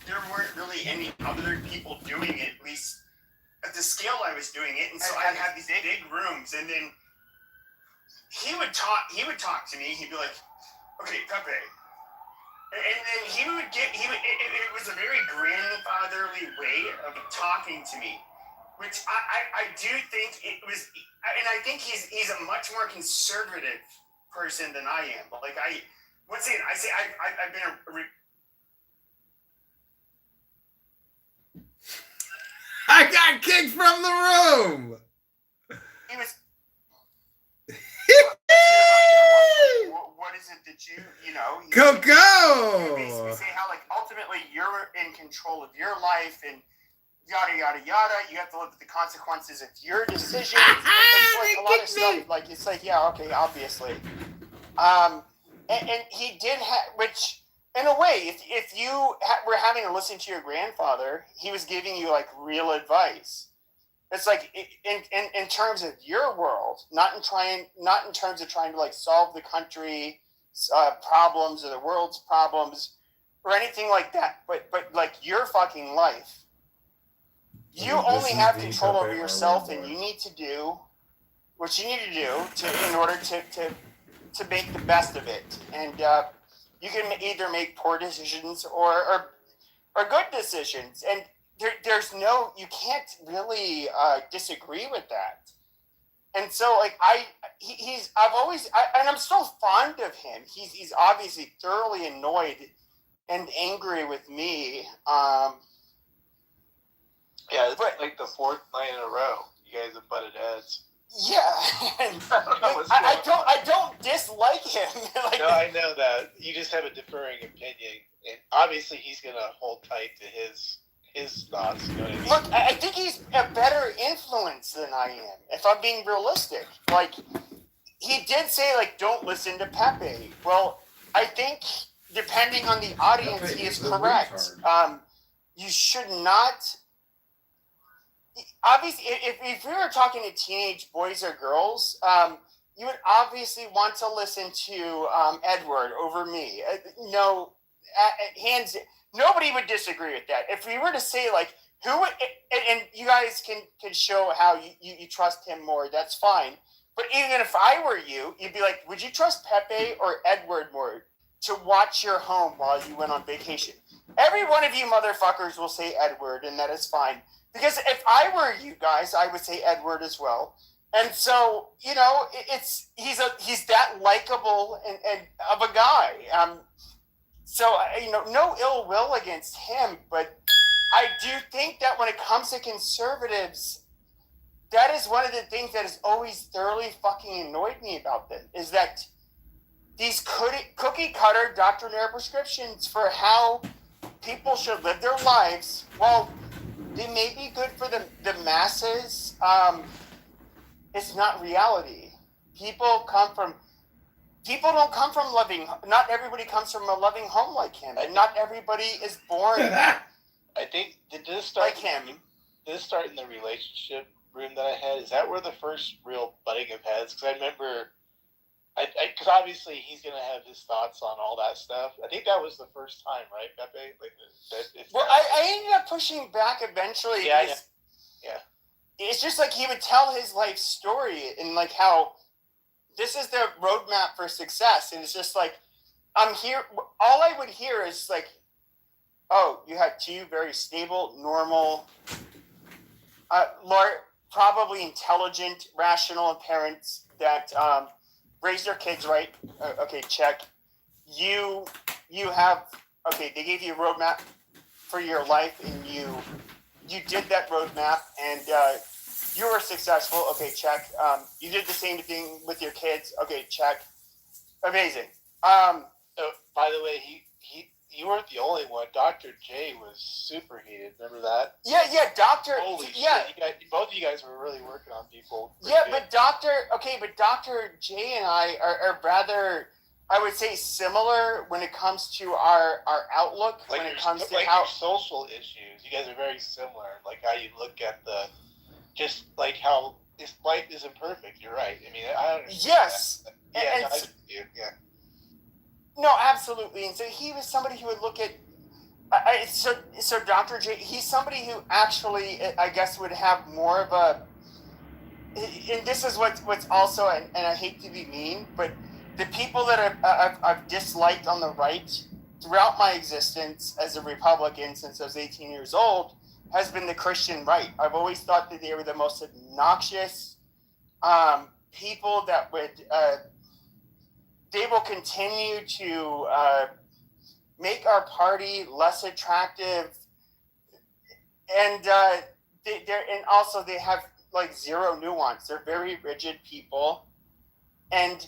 there weren't really any other people doing it, at least at the scale I was doing it. And so I'd have these big rooms, and then he would talk to me. He'd be like, okay, Pepe. And then it was a very grandfatherly way of talking to me, which I do think it was, and I think he's a much more conservative person than I am. But like I've been I got kicked from the room. He was. What is it that you Coco? You basically say how, like, ultimately you're in control of your life and yada yada yada. You have to live with the consequences of your decisions. It's like a lot of stuff. Like, it's like, yeah, okay, obviously. And he did have, which in a way, if you were having to listen to your grandfather, he was giving you like real advice. It's like in terms of your world, not in terms of trying to like solve the country problems or the world's problems or anything like that, but like your fucking life. You only have control over yourself, and you need to do what you need to do in order to make the best of it. And you can either make poor decisions or good decisions, and you can't really disagree with that. And so, like, I'm still fond of him. He's obviously thoroughly annoyed and angry with me. Yeah, it's like the fourth night in a row. You guys have butted heads. Yeah, and I don't dislike him. Like, no, I know that. You just have a differing opinion, and obviously he's gonna hold tight to his thoughts. You know what I mean? Look, I think he's a better influence than I am, if I'm being realistic. Like, he did say, like, don't listen to Pepe. Well, I think, depending on the audience, Pepe he is correct. You should not... Obviously, if we were talking to teenage boys or girls, you would obviously want to listen to Edward over me. Nobody would disagree with that. If we were to say, like, and you guys can show how you trust him more, that's fine. But even if I were you, you'd be like, would you trust Pepe or Edward more to watch your home while you went on vacation? Every one of you motherfuckers will say Edward, and that is fine. Because if I were you guys, I would say Edward as well. And so, you know, he's that likable and of a guy. So, you know, no ill will against him, but I do think that when it comes to conservatives, that is one of the things that has always thoroughly fucking annoyed me about them, is that these cookie cutter doctrinaire prescriptions for how people should live their lives, well, they may be good for the masses. It's not reality. People don't come from loving. Not everybody comes from a loving home like him, and not everybody is born. I think did this start like him? Did this start in the relationship room that I had? Is that where the first real butting of heads? Because I remember, because obviously he's gonna have his thoughts on all that stuff. I think that was the first time, right, Pepe? Well, I ended up pushing back eventually. Yeah, yeah. It's just like he would tell his life story and like how this is the roadmap for success, and it's just like I'm here. All I would hear is like, "Oh, you had two very stable, normal, probably intelligent, rational parents that raised their kids right." Okay, check. You have they gave you a roadmap for your life, and you did that roadmap, and you were successful. Okay, check. You did the same thing with your kids. Okay, check. Amazing. By the way, you weren't the only one. Dr. J was super heated. Remember that? Yeah, Doctor. Holy shit! Both of you guys were really working on people. Yeah, but Dr. J and I are rather, I would say, similar when it comes to our outlook. Like when it comes to like how your social issues, you guys are very similar. Like how you look at just like how this life isn't perfect. You're right. I mean, I understand. Yes. Yeah, yeah. No, absolutely. And so he was somebody who would look at. So Dr. J, he's somebody who actually, I guess, would have more of a. And this is what's also, and I hate to be mean, but the people that I've disliked on the right throughout my existence as a Republican since I was 18 years old has been the Christian right. I've always thought that they were the most obnoxious people that would. They will continue to make our party less attractive, and also they have like zero nuance. They're very rigid people, and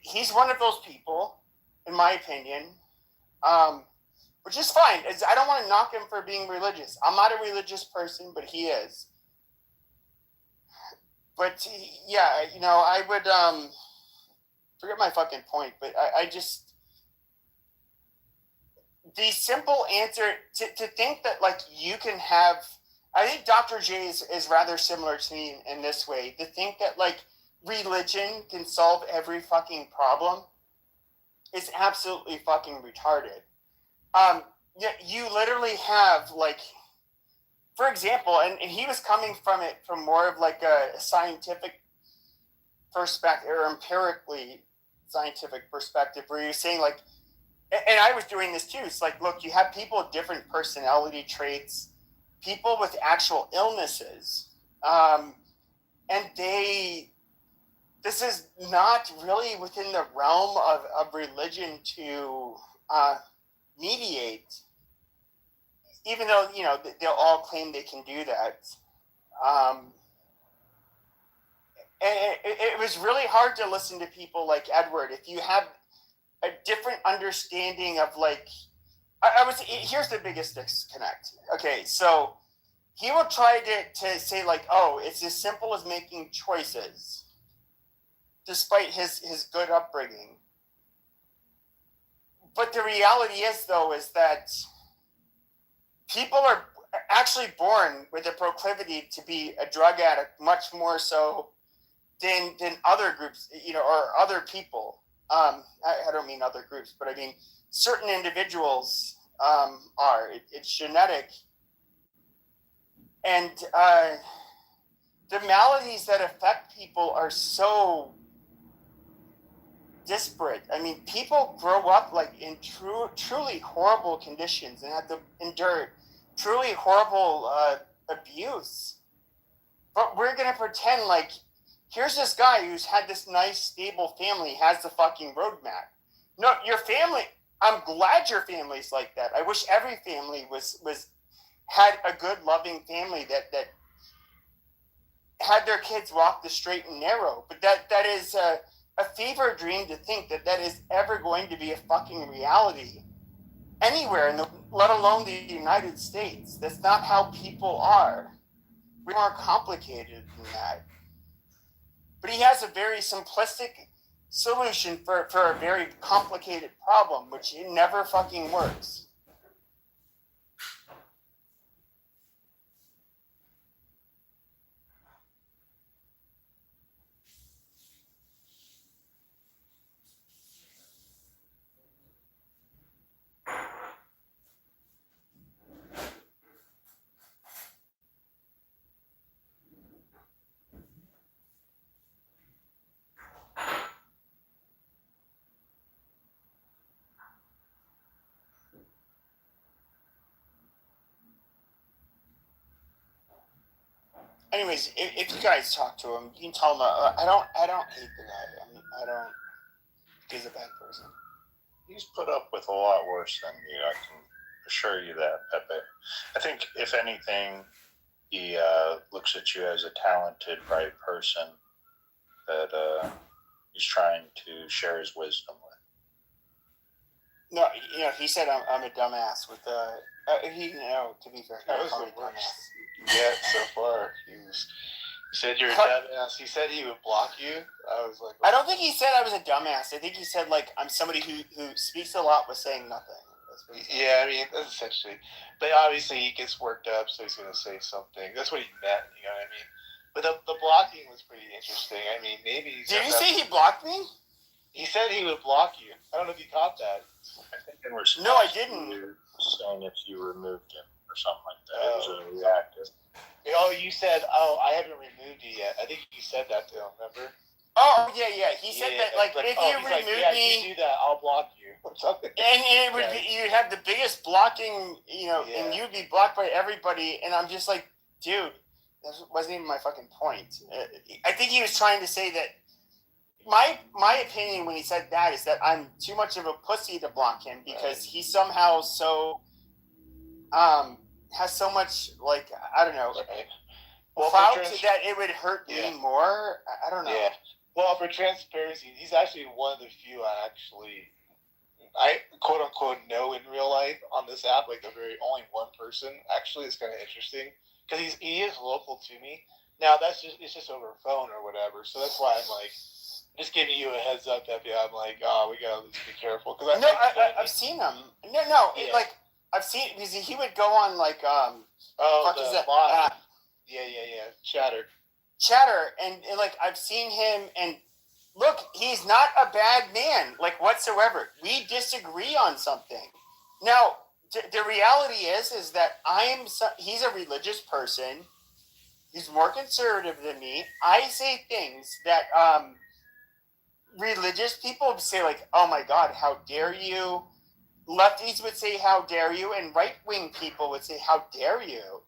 he's one of those people, in my opinion, which is fine. I don't want to knock him for being religious. I'm not a religious person, but he is. But yeah, you know, I would forget my fucking point, but I just the simple answer to think that like you can have. I think Dr. J is rather similar to me in this way. To think that like religion can solve every fucking problem is absolutely fucking retarded. You literally have like, for example, and he was coming from it from more of like a scientific perspective or empirically scientific perspective, where you're saying like, and I was doing this too. It's like, look, you have people with different personality traits, people with actual illnesses, and this is not really within the realm of religion to mediate, even though, you know, they'll all claim they can do that. And it was really hard to listen to people like Edward. If you have a different understanding of like, here's the biggest disconnect. Okay, so he will try to say like, oh, it's as simple as making choices, despite his good upbringing. But the reality is, though, is that people are actually born with a proclivity to be a drug addict, much more so than other groups, you know, or other people. I don't mean other groups, but I mean certain individuals are. It's genetic. And the maladies that affect people are so disparate. I mean, people grow up like in truly horrible conditions and have to endure truly horrible abuse. But we're gonna pretend like here's this guy who's had this nice, stable family, has the fucking roadmap. No, your family. I'm glad your family's like that. I wish every family was had a good, loving family that had their kids walk the straight and narrow. But that is a fever dream to think that is ever going to be a fucking reality anywhere, let alone the United States. That's not how people are. We're more complicated than that. But he has a very simplistic solution for a very complicated problem, which it never fucking works. Anyways, if you guys talk to him, you can tell him I don't hate the guy. I don't. He's a bad person. He's put up with a lot worse than you. I can assure you that, Pepe. I think, if anything, he looks at you as a talented, bright person that he's trying to share his wisdom with. No, he said I'm a dumbass with to be fair, that was the worst yet so far. He said you're a dumbass. He said he would block you. I was like, I don't think he said I was a dumbass. I think he said like I'm somebody who speaks a lot with saying nothing. Yeah, I mean that's essentially. But obviously he gets worked up, so he's gonna say something. That's what he meant. You know what I mean? But the blocking was pretty interesting. I mean, maybe. Did you say he blocked me? He said he would block you. I don't know if you caught that. I think in response no, I didn't. To saying if you removed him or something like that. It was a reactive. Oh, you said, I haven't removed you yet. I think you said that to him, remember? Oh, yeah. He said that, like if you remove me... if you do that, I'll block you. Or something. And it would be, you'd have the biggest blocking, and you'd be blocked by everybody, and I'm just like, dude, that wasn't even my fucking point. I think he was trying to say that my opinion when he said that is that I'm too much of a pussy to block him because he somehow has so much, like, I don't know, clout that it would hurt me more. I don't know. Yeah. Well, for transparency, he's actually one of the few I quote unquote know in real life on this app, like the very only one person. Actually, it's kind of interesting because he is local to me. Now it's just over phone or whatever, so that's why I'm like just giving you a heads up, Pepe. I'm like, we gotta be careful because I've seen him. I've seen because he would go on like is that live. Yeah. Chatter, and like I've seen him, and look, he's not a bad man, like whatsoever. We disagree on something. Now, the reality is that he's a religious person. He's more conservative than me. I say things that religious people would say, like, "Oh my God, how dare you?" Lefties would say, "How dare you?" And right-wing people would say, "How dare you?"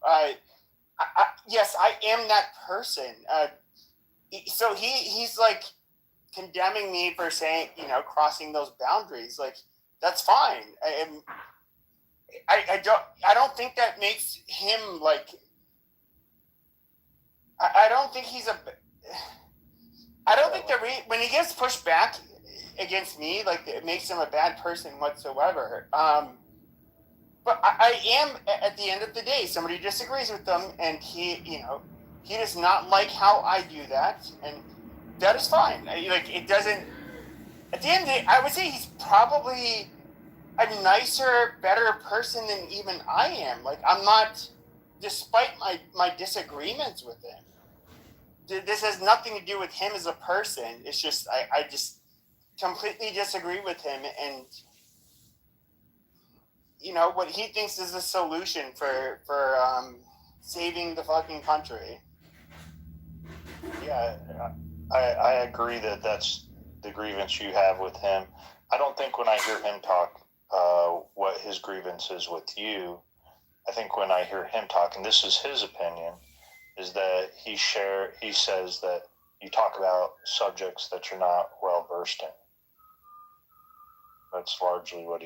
Yes, I am that person. So he's like condemning me for saying, crossing those boundaries. Like, that's fine. I don't think that makes him like. I don't think he's I don't think when he gets pushed back against me, like it makes him a bad person whatsoever. But I am, at the end of the day, somebody disagrees with them, and he does not like how I do that, and that is fine. It doesn't. At the end of the day, I would say he's probably a nicer, better person than even I am. Like, I'm not, despite my disagreements with him. This has nothing to do with him as a person. It's just I just completely disagree with him, and what he thinks is the solution for saving the fucking country. Yeah, I agree that that's the grievance you have with him. I don't think when I hear him talk what his grievance is with you I think when I hear him talking, this is his opinion, is that he says that you talk about subjects that you're not well versed in. That's largely what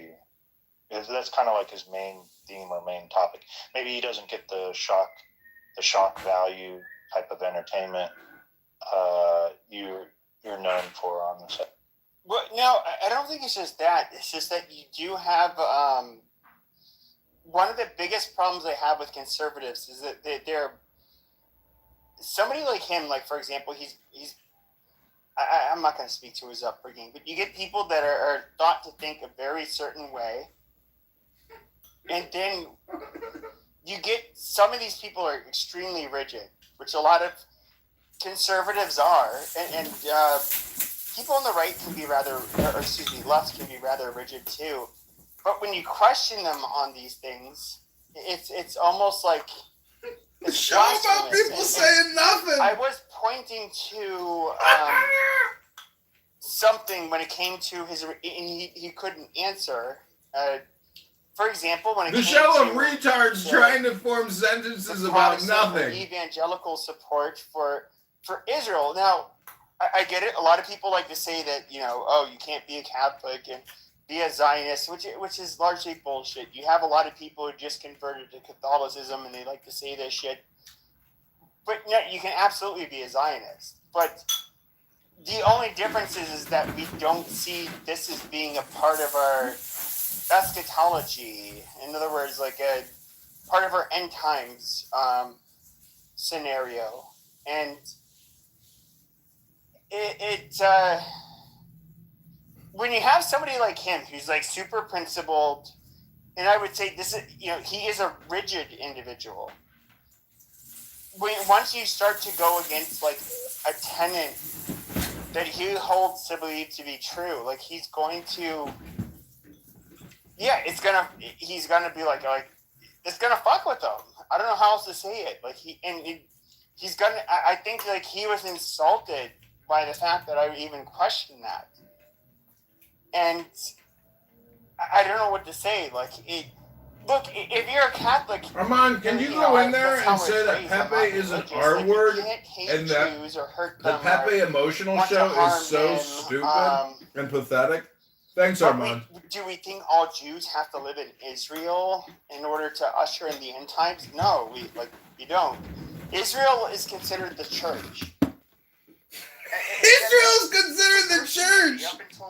that's kind of like his main theme or main topic. Maybe he doesn't get the shock value type of entertainment you're known for on the set. Well, no, I don't think it's just that. It's just that you do have one of the biggest problems I have with conservatives is that they're somebody like him. Like, for example, I'm not going to speak to his upbringing, but you get people that are thought to think a very certain way, and then you get some of these people are extremely rigid, which a lot of conservatives are, and people on the right can be left can be rather rigid too. But when you question them on these things, it's almost like it's show about people saying nothing. I was pointing to something when it came to his, and he couldn't answer. For example, when it the came show to of retards trying to form sentences about nothing. Evangelical support for Israel. Now, I get it. A lot of people like to say that, you can't be a Catholic and be a Zionist, which is largely bullshit. You have a lot of people who just converted to Catholicism and they like to say this shit. But no, you can absolutely be a Zionist. But the only difference is that we don't see this as being a part of our eschatology. In other words, like a part of our end times scenario. And when you have somebody like him who's like super principled, and I would say this is, he is a rigid individual. Once you start to go against like a tenet that he holds to believe to be true, like he's going to, he's gonna be like it's gonna fuck with him. I don't know how else to say it. Like he's gonna. I think like he was insulted by the fact that I even questioned that, and I don't know what to say. Like look, if you're a Catholic, Armand, can you go in there and say that Pepe is an R word and that the Pepe emotional show is so stupid and pathetic? Thanks, Armand. Do we think all Jews have to live in Israel in order to usher in the end times? No, we don't. Israel is considered the church. Israel is considered the church. Up until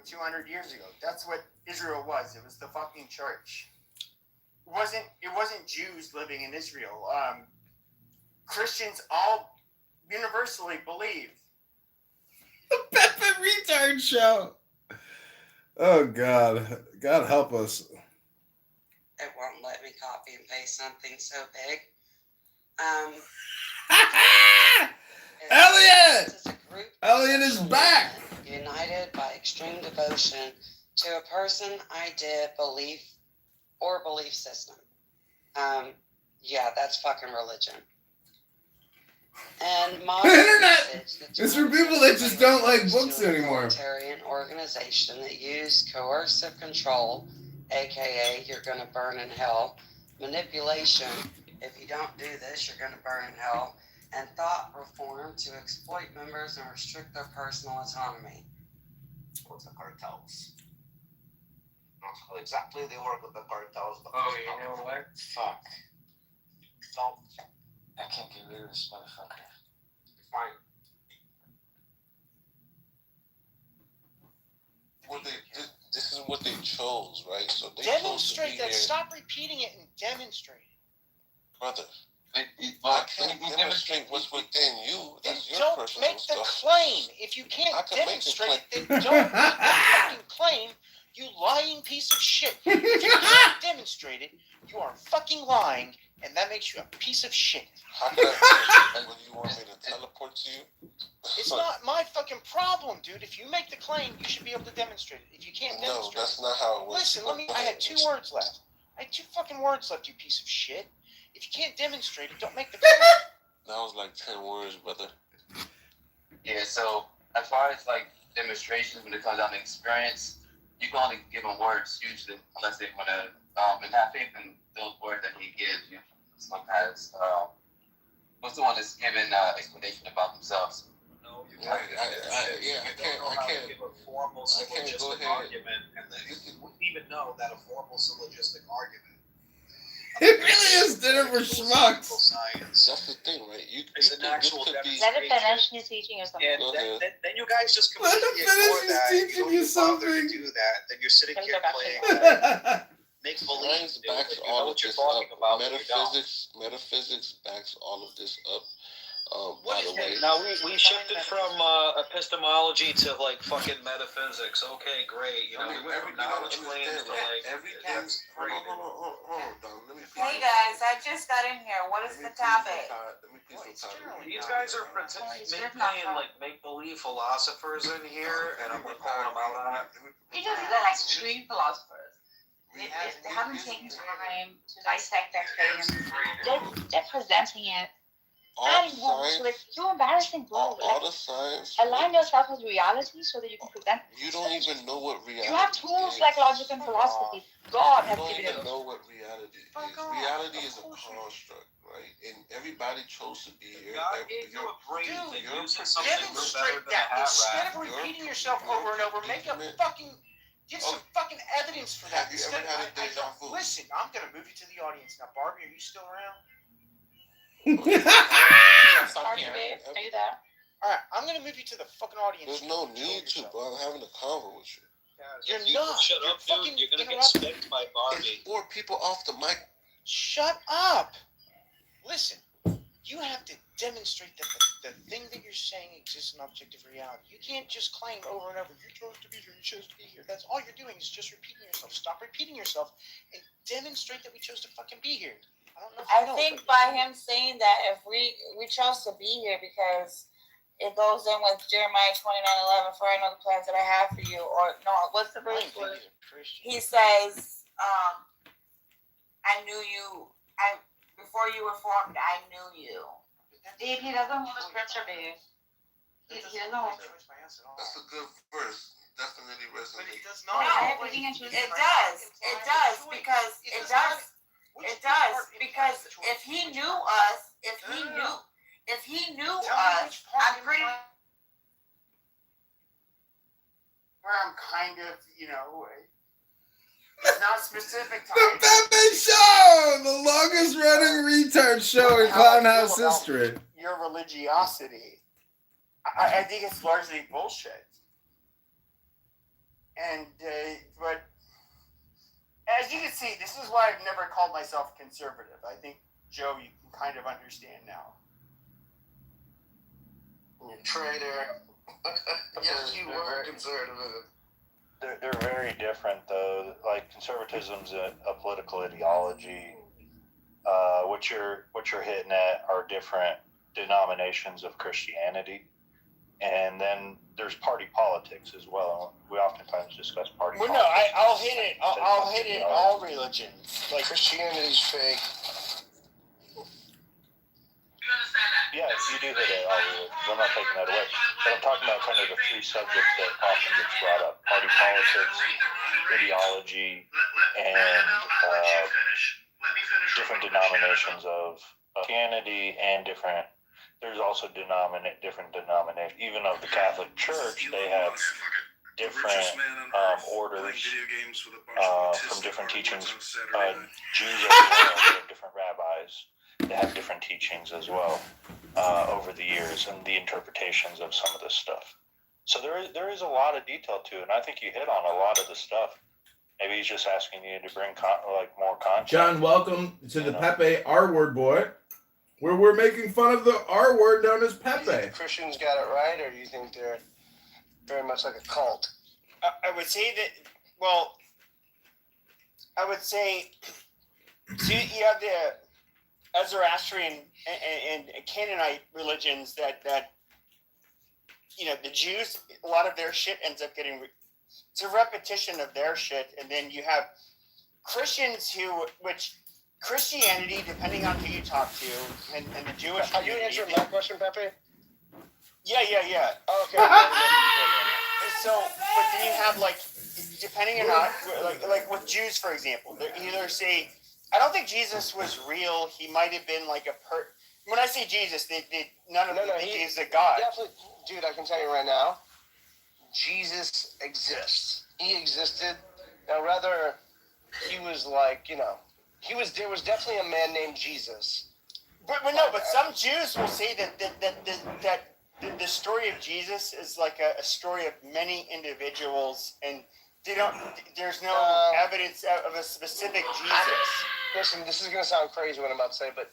200 years ago, that's what Israel was. It was the fucking church. It wasn't Jews living in Israel. Christians all universally believe. The Pepe Retard Show. Oh, God. God help us. It won't let me copy and paste something so big. Elliot! Elliot is back! United by extreme devotion to a person, idea, belief, or belief system. That's fucking religion. And modern internet is for people that just don't like books anymore. An organization that used coercive control, aka you're going to burn in hell, manipulation, if you don't do this, you're going to burn in hell, and thought reform to exploit members and restrict their personal autonomy. What's the cartels? Not how exactly they work with the cartels. But you know what? Fuck. So, I can't get rid of this motherfucker. fine. This is what they chose, right? So they demonstrate that. Stop repeating it and demonstrate it. Brother, I can't demonstrate what's within you. That's your don't personal make the stuff. claim. If you can't demonstrate it, then don't make the fucking claim, you lying piece of shit. If you can't demonstrate it, you are fucking lying, and that makes you a piece of shit. How can I when you want me to teleport to you? It's not my fucking problem, dude. If you make the claim, you should be able to demonstrate it. If you can't demonstrate No, that's not how it works. Listen, I had 2 words left. I had 2 fucking words left, you piece of shit. If you can't demonstrate it, don't make the claim. That was like 10 words, brother. Yeah, so as far as like demonstrations, when it comes down to experience, you can only give them words usually, unless they want to and have faith in billboard that he gives. This one has what's the one that's giving explanation about themselves? No, you can't. I can't give a formal syllogistic argument, and then you wouldn't even know that a formal syllogistic argument. It really is dinner for schmucks. Science. That's the thing, right? It's an actual Let it demonstration. finish. He's teaching you something. And then you guys just Let him completely finish, ignore he's that. teaching don't you even bother to something. do that. Then you're sitting Can here go back to playing make believe. Science backs You know all of what you're this talking up. about. when you don't. Metaphysics backs all of this up. What by is the way, it? Now we shifted from epistemology to like fucking metaphysics. Okay, great. You know, we went from knowledge claims to like that's great. Hold on, let me Hey guys, I just got in here. What is the topic? These guys are playing like make believe philosophers in here, and I'm gonna call them out on it. Because these are like extreme philosophers. They haven't taken time to dissect their claims. They're presenting it. all And science, like too embarrassing, bro. all the science. Align yourself with reality so that you can present. You don't even know what reality You have tools is. like logic and philosophy. God You has don't given even it. know what reality is. Reality is a construct, right? And everybody chose to be here. God gave you a brain to you're use something Demonstrate better than a that hat instead rack. of repeating yourself over and over. Make a fucking give some fucking evidence for that. Have you ever had a deja vu? Listen, I'm gonna move you to the audience now. Barbie, are you still around? Are you there? All right, I'm gonna move you to the fucking audience. There's no need to, bro. I'm having a convo with you. You're You not. shut You're up, dude. fucking You're gonna get interrupting. spanked by Barbie. It's 4 people off the mic. Shut up. Listen, you have to demonstrate that the thing that you're saying exists in objective reality. You can't just claim over and over, you chose to be here, you chose to be here. That's all you're doing is just repeating yourself. Stop repeating yourself and demonstrate that we chose to fucking be here. I don't know if I you know, think but- by him saying that, if we chose to be here because it goes in with Jeremiah 29:11, for I know the plans that I have for you, or no, what's the verse? He says, I knew you. Before you were formed, I knew you. Dave, he doesn't hold a scripture, Dave. He doesn't hold. That's a good verse. Definitely resonates. But it does No, not. it does because if he knew us, I'm pretty. Where I'm kind of, it's not specific to The Pepe Show, the longest running retard show in Clownhouse history. your religiosity. I think it's largely bullshit. And, but as you can see, this is why I've never called myself conservative. I think, Joe, you can kind of understand now. You traitor. Yes, you were conservative. They're very different, though. Like, conservatism's a political ideology. What you're hitting at are different denominations of Christianity. And then there's party politics as well. We oftentimes discuss party Well, politics. no, I'll hit it. I'll hit it in all religions. Like Christianity's fake. Yeah, you do hit it all religions. I'm not taking that away. But I'm talking about kind of the 3 subjects that often gets brought up. Party politics, ideology, and different denominations of Christianity and different. There's also different denominations. Even of the Catholic Church, they have different orders from different teachings. Jews as well, they have different rabbis. They have different teachings as well over the years and the interpretations of some of this stuff. So there is a lot of detail to it, and I think you hit on a lot of the stuff. Maybe he's just asking you to bring more content. John, welcome to the Pepe R word boy, where we're making fun of the R word known as Pepe. Do you think the Christians got it right, or do you think they're very much like a cult? I would say that, well, I would say, so you have the Zoroastrian and Canaanite religions that the Jews, a lot of their shit ends up getting, it's a repetition of their shit, and then you have Christians which Christianity, depending on who you talk to, and the Jewish Are you answering my question, Pepe? Yeah. Okay. So, but then you have depending on like with Jews, for example, they either say I don't think Jesus was real. He might have been like a When I say Jesus, none of them think he's a god. Definitely, dude. I can tell you right now, Jesus exists. He existed. Now, whether he was like, there was definitely a man named Jesus. But some Jews will say that the story of Jesus is like a story of many individuals, and there's no evidence of a specific Jesus. Listen, this is going to sound crazy what I'm about to say, but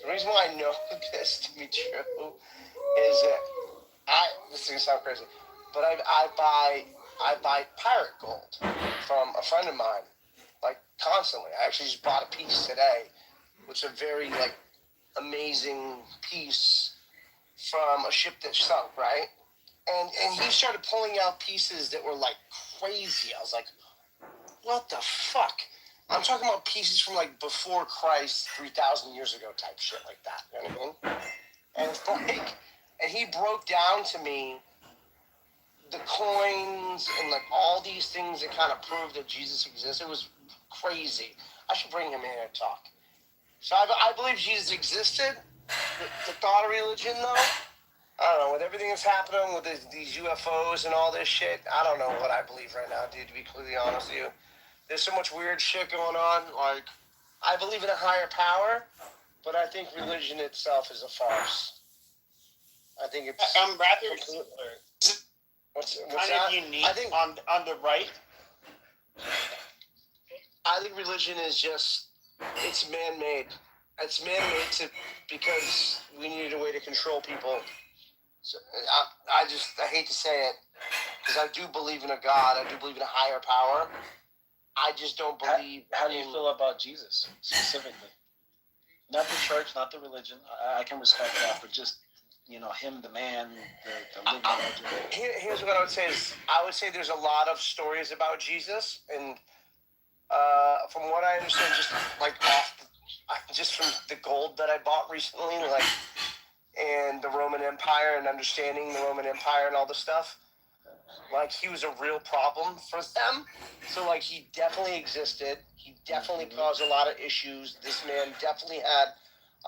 the reason why I know this to be true is that this is going to sound crazy, but I buy pirate gold from a friend of mine, like constantly. I actually just bought a piece today, which is a very like amazing piece from a ship that sunk, right? And he started pulling out pieces that were like crazy. I was like, what the fuck? I'm talking about pieces from like before Christ, 3,000 years ago type shit like that. You know what I mean? And it's like, and he broke down to me the coins and like all these things that kind of prove that Jesus exists. It was crazy. I should bring him in here to talk. So I believe Jesus existed. The thought of religion, though, I don't know. With everything that's happening with these UFOs and all this shit, I don't know what I believe right now, dude, to be completely honest with you. There's so much weird shit going on. Like, I believe in a higher power, but I think religion itself is a farce. I think it's... I'm rather What's kind that? of unique I think, on the right. I think religion is just... It's man-made. It's man-made because we needed a way to control people. So I hate to say it, because I do believe in a God. I do believe in a higher power. I just don't believe. How do you feel about Jesus specifically? Not the church, not the religion. I can respect that, but just him, the man, the living legend. Here's what I would say is I would say there's a lot of stories about Jesus, and from what I understand, just from the gold that I bought recently, like. And the Roman Empire and understanding the Roman Empire and all this stuff. Like, he was a real problem for them. So, like, he definitely existed. He definitely caused a lot of issues. This man definitely had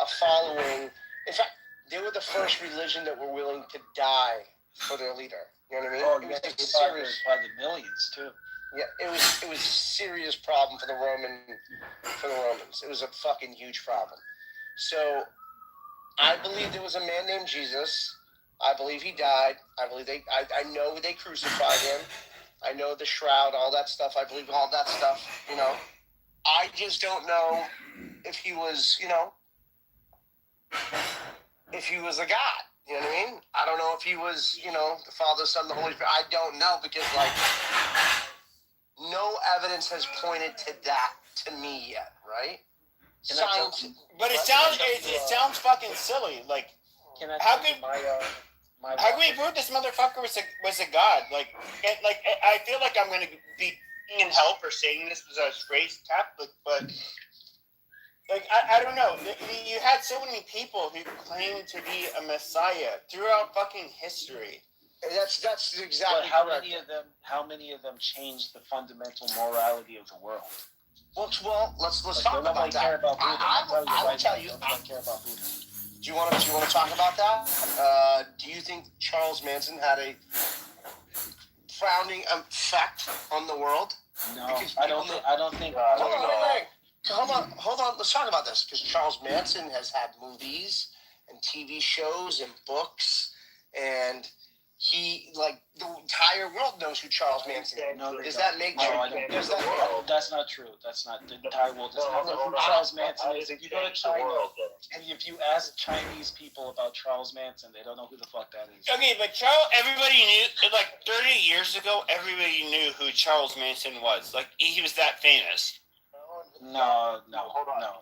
a following. In fact, they were the first religion that were willing to die for their leader. You know what I mean? Oh, it yeah, was a serious, by the millions, too. Yeah, it was a serious problem for the Romans. It was a fucking huge problem. So... I believe there was a man named Jesus. I believe he died. I believe I know they crucified him. I know the shroud, all that stuff. I believe all that stuff, I just don't know if he was, if he was a God. You know what I mean? I don't know if he was, the Father, Son, the Holy Spirit. I don't know because, like, no evidence has pointed to that to me yet, right? But it sounds fucking silly. Like, how can we prove this motherfucker was a god? Like, I feel like I'm gonna be in hell for saying this as a raised Catholic, but like I don't know. You had so many people who claimed to be a messiah throughout fucking history. That's exactly. But how many of them changed the fundamental morality of the world? Well, let's talk about that. Care about Buddha. I will tell you. Don't care about Buddha. Do you want to talk about that? Do you think Charles Manson had a frowning effect on the world? No, I don't think. Hold on. Let's talk about this because Charles Manson has had movies and TV shows and books, and he, like, the entire world knows who Charles Manson is. Does that make that's not true. That's not the entire world does not know who Charles Manson is. If you go to China and if you ask Chinese people about Charles Manson, they don't know who the fuck that is. Okay, but everybody knew, like 30 years ago, everybody knew who Charles Manson was. Like, he was that famous. No.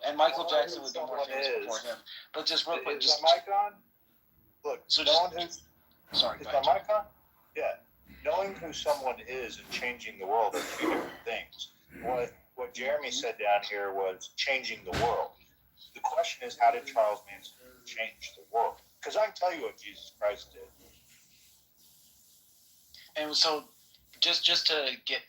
And Michael Jackson would be more famous before him. But just real quick, is my mic on? Look, so sorry, is my mic on? Yeah. Knowing who someone is and changing the world are two different things. What Jeremy said down here was changing the world. The question is, how did Charles Manson change the world? Because I can tell you what Jesus Christ did. And so, just to get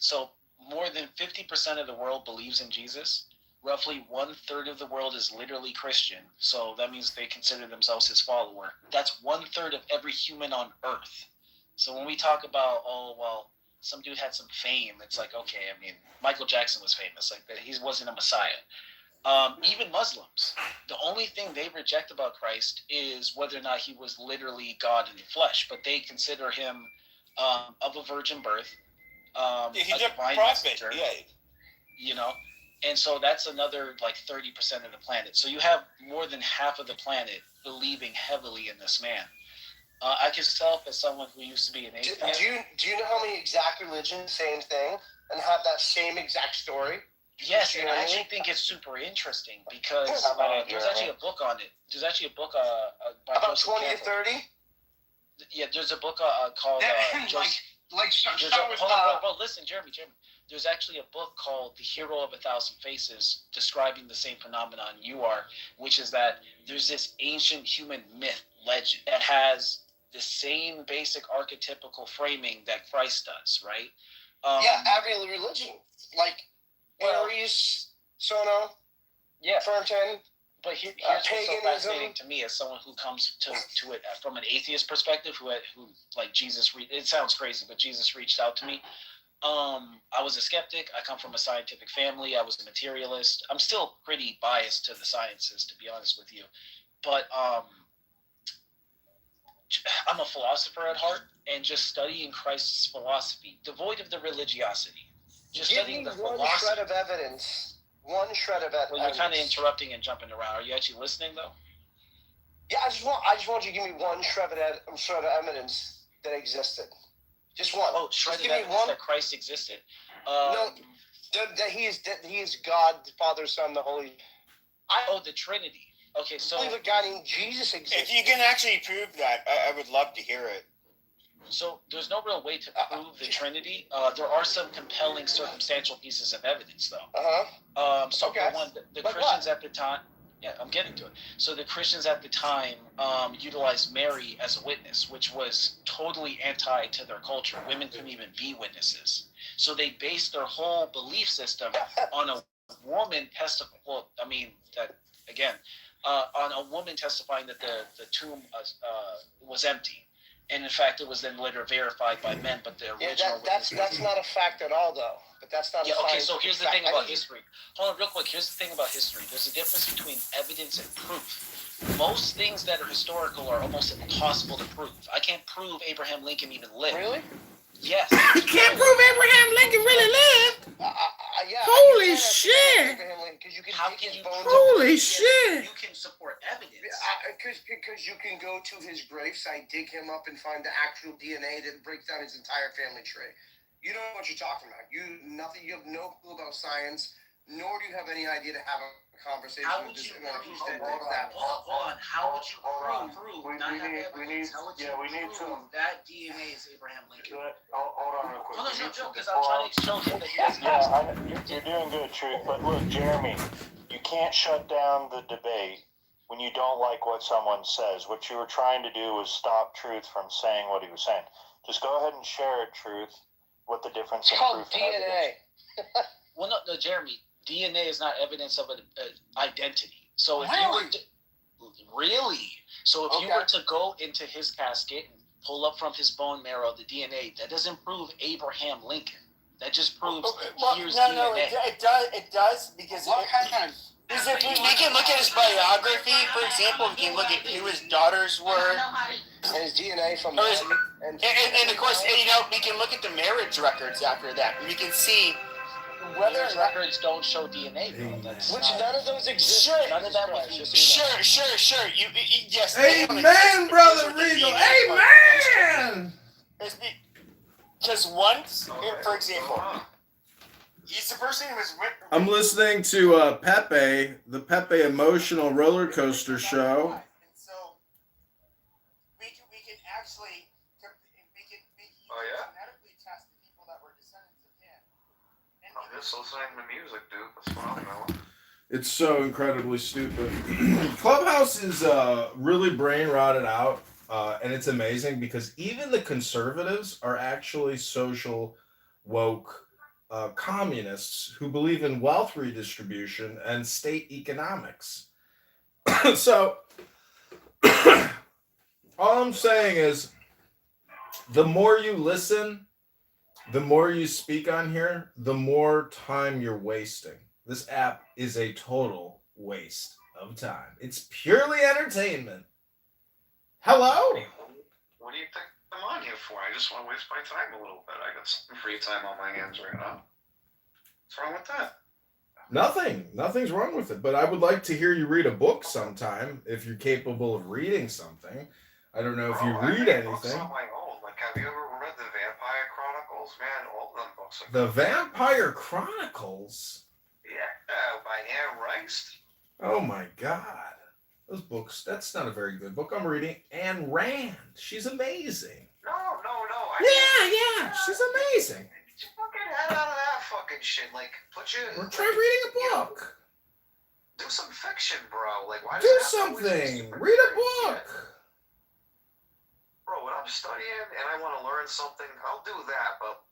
more than 50% of the world believes in Jesus. roughly 1/3 of the world is literally Christian. So that means they consider themselves his follower. That's 1/3 of every human on Earth. So when we talk about, oh, well, some dude had some fame, it's like, okay, I mean, Michael Jackson was famous, like that. He wasn't a messiah. Even Muslims, the only thing they reject about Christ is whether or not he was literally God in the flesh, but they consider him of a virgin birth, He's a a divine prophet. messenger, Yeah. you know, and so that's another like 30% of the planet. So you have more than half of the planet believing heavily in this man. I can self as someone who used to be an atheist. Do you know how many exact religions, same thing, and have that same exact story? Yes, and I actually think it's super interesting because there's actually a book on it. There's actually a book by about Joseph 20 or Campbell. 30. Yeah, there's a book called Bro, listen, Jeremy. There's actually a book called The Hero of a Thousand Faces describing the same phenomenon you are, which is that there's this ancient human myth legend that has the same basic archetypical framing that Christ does, right? Every religion, like Aries, Sono, Fernton. But here's what's so fascinating to me as someone who comes to it from an atheist perspective, who like Jesus. It sounds crazy, but Jesus reached out to me. I was a skeptic. I come from a scientific family. I was a materialist. I'm still pretty biased to the sciences, to be honest with you. But I'm a philosopher at heart, and just studying Christ's philosophy, devoid of the religiosity. Just Give studying me the one philosophy. shred of evidence. One shred of evidence. Well, you're kind of interrupting and jumping around. Are you actually listening, though? Yeah, I just want you to give me one shred of evidence that existed. Just one. Oh, shred of evidence that Christ existed. No, that he is God, the Father, Son, the Holy. The Trinity. Okay, so I believe a guy named Jesus existed. If you can actually prove that, I would love to hear it. So there's no real way to prove the Trinity. There are some compelling circumstantial pieces of evidence, though. For one, the Christians at the time. Yeah, I'm getting to it. So the Christians at the time utilized Mary as a witness, which was totally anti to their culture. Women couldn't even be witnesses. So they based their whole belief system on a woman testifying. Well, I mean that again, on a woman testifying that the tomb was empty. And in fact, it was then later verified by men, but the original that's not a fact at all, though. But that's not. Okay, so here's the thing about history. Hold on, real quick. Here's the thing about history. There's a difference between evidence and proof. Most things that are historical are almost impossible to prove. I can't prove Abraham Lincoln even lived. Really? Yes. You can't prove Abraham Lincoln really lived. Holy shit! How can you? Holy shit! You can support evidence. Because you can go to his gravesite, dig him up, and find the actual DNA that breaks down his entire family tree. You don't know what you're talking about. You have no clue about science, nor do you have any idea to have a conversation with this. Hold on. How would you prove? We need some. That DNA is Abraham Lincoln. Hold on real quick. Hold on, no, because I'm trying to show him that he has You're doing good, Truth. But look, Jeremy, you can't shut down the debate when you don't like what someone says. What you were trying to do was stop Truth from saying what he was saying. Just go ahead and share it, Truth. What the difference in proof and evidence. Well, no, Jeremy. DNA is not evidence of an identity. So if you were to, if you were to go into his casket and pull up from his bone marrow the DNA, that doesn't prove Abraham Lincoln. That just proves here's DNA. It does because if we can look at his biography, for example, we can look at who his daughters were, and his DNA from and of course, we can look at the marriage records after that. We can see whether records don't show DNA, though. None of those exist. Sure, none of that was just sure. Yes. Amen, Brother Regal. Amen. Because once, for example, he's the person who was. I'm listening to Pepe, the Pepe Emotional Roller Coaster Show. And so we can actually genetically test the people that were descendants of him. I'm just listening to music, dude. That's what I'm doing. It's so incredibly stupid. Clubhouse is really brain rotted out, and it's amazing because even the conservatives are actually social woke communists who believe in wealth redistribution and state economics. So all I'm saying is, the more you listen, the more you speak on here, the more time you're wasting. This app is a total waste of time. It's purely entertainment. Hello? What do you think I'm on here for? I just want to waste my time a little bit. I got some free time on my hands right now. What's wrong with that? Nothing's wrong with it, but I would like to hear you read a book sometime if you're capable of reading something. I don't know if you read Books anything. on my own. Like, have you ever read the Vampire Chronicles? Man, all of them books are The good. Vampire Chronicles? Yeah, by Anne Rice. Oh my God. Those books, that's not a very good book. I'm reading Ayn Rand. She's amazing. No. Yeah, she's amazing. Get your fucking head out of that fucking shit. Like, Or try reading a book. Do some fiction, bro. Like, why Do does it have to always be something. super Read a crazy book. shit? Bro, when I'm studying and I want to learn something, I'll do that, but...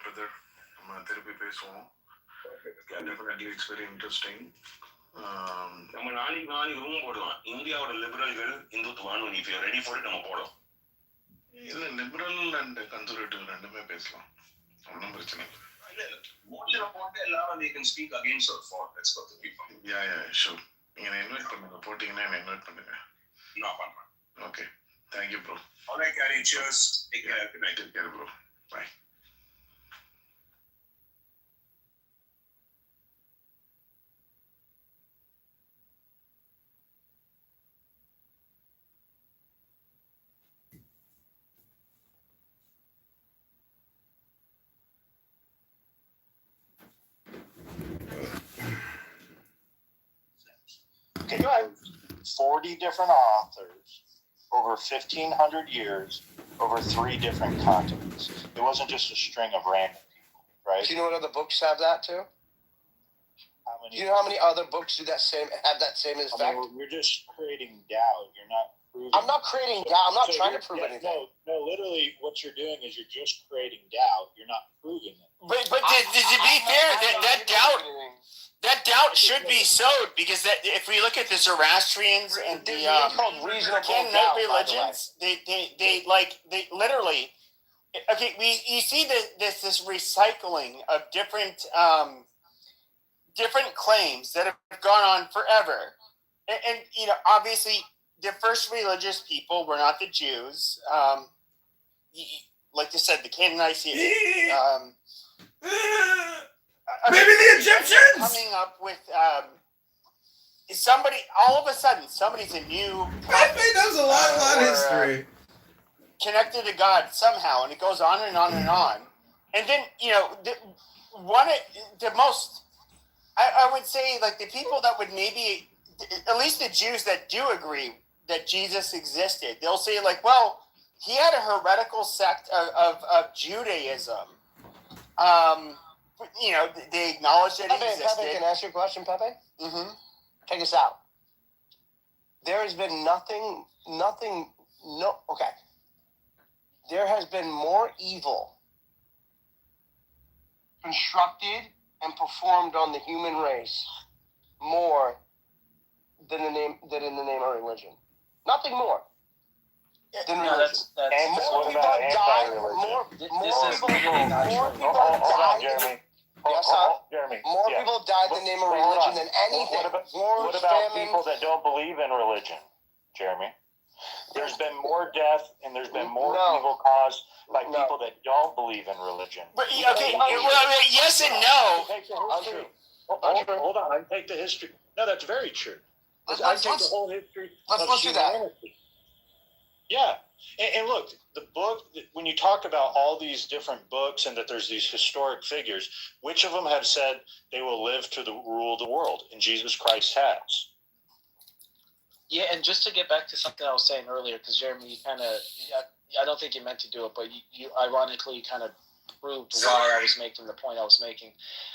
Brother, therapy பேசுவோம். Definitely it's very interesting. நம்ம நாளைக்கு room போடலாம். இந்தியாவோட லிபரல்கள் இந்துத்துவான்னு if you're ready for it நம்ம போடலாம். இல்ல liberal and conservative ரெண்டுமே பேசலாம். ஒன்றும் பிரச்சனை இல்லை. மோஷனை போட்டு எல்லாரும் they can speak against or for. That's what the people. Yeah, sure. நீங்க இன்வைட் பண்ணுங்க. போட்டீங்கன்னா என்ன இன்வைட் பண்ணுங்க. நான் பண்றேன். Okay. Thank you, bro. All right, Gary. Cheers. Take care. Good night. Take care, bro. Bye. Okay, you have 40 different authors over 1,500 years over 3 different continents. It wasn't just a string of random people, right? Do you know what other books have that too? How many? Do you know how many other books have that same effect? You're just creating doubt. You're not proving. I'm not creating doubt. I'm not trying to prove anything. No, literally, what you're doing is you're just creating doubt. You're not proving it. But to be fair, that doubt should be sowed, because that if we look at the Zoroastrians and the Canaanite religions, they literally. Okay, you see this recycling of different claims that have gone on forever, and obviously the first religious people were not the Jews. Like you said, the Canaanites. Maybe the Egyptians coming up with somebody. All of a sudden, somebody's a new. Pepe knows a lot about history. Connected to God somehow, and it goes on and on and on. And then the most. I would say, like, the people that would maybe, at least the Jews that do agree that Jesus existed, they'll say, like, well, he had a heretical sect of Judaism. They acknowledge that he existed. Pepe, can I ask you a question, Pepe? Mm-hmm. Check this out. There has been okay. There has been more evil constructed and performed on the human race more than in the name of religion. Nothing more than religion. That's and more people have died. More people have died. Jeremy. More people have died in the name of religion than anything. What about people that don't believe in religion, Jeremy? There's been more death and there's been more evil caused by people that don't believe in religion. But yes and no. Hold on, I take the history. No, that's very true. I take the whole history of humanity. Yeah, and look, the book, when you talk about all these different books and that there's these historic figures, which of them have said they will live to rule the world? And Jesus Christ has. Yeah, and just to get back to something I was saying earlier, because Jeremy, you kind of, I don't think you meant to do it, but you ironically kind of proved why I was making the point I was making.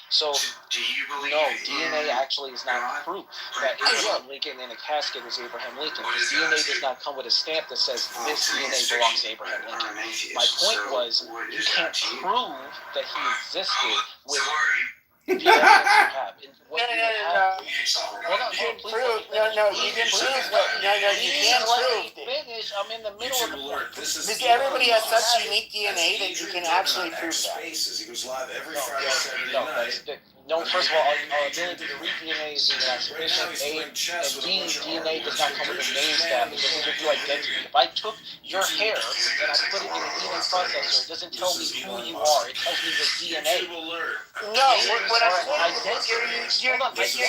So, no, DNA actually is not proof that Abraham Lincoln in a casket is Abraham Lincoln. DNA does not come with a stamp that says this DNA belongs to Abraham Lincoln. My point was, you can't prove that he existed with the evidence you have. And what you have. Hold on, You prove. No, you can prove what. No, you can't prove. Finish. I'm in the middle of the point. Because everybody has such unique DNA that you can actually prove that. He goes live every Friday, Saturday night. No, first of all, our ability to read DNA is either not sufficient, A, and B, DNA does not come with a name stamp. It doesn't give you identity. If I took your hair and I put it in a DNA processor, it doesn't tell me who you are. It tells me the DNA. No, what I'm saying is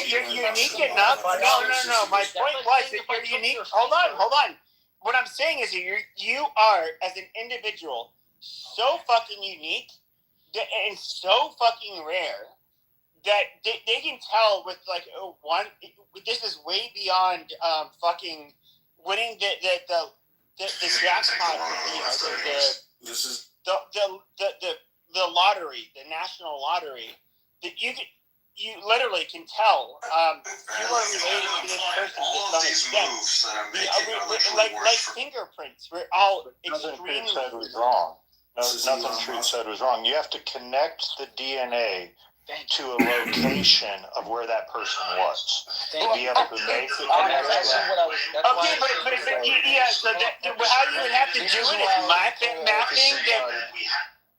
you're unique enough. No. My point was that you're unique. Hold on. What I'm saying is that you are, as an individual, so fucking unique and so fucking rare that they can tell with like one. This is way beyond fucking winning the jackpot. The lottery, the national lottery. That you literally can tell you are related to this person to some extent. Like fingerprints, we're all extremely. Nothing Truth said was wrong. Nothing Truth said was wrong. You have to connect the DNA to a location of where that person was. To be able to make the connection. Okay, but yeah. So how you would have to do it is mapping.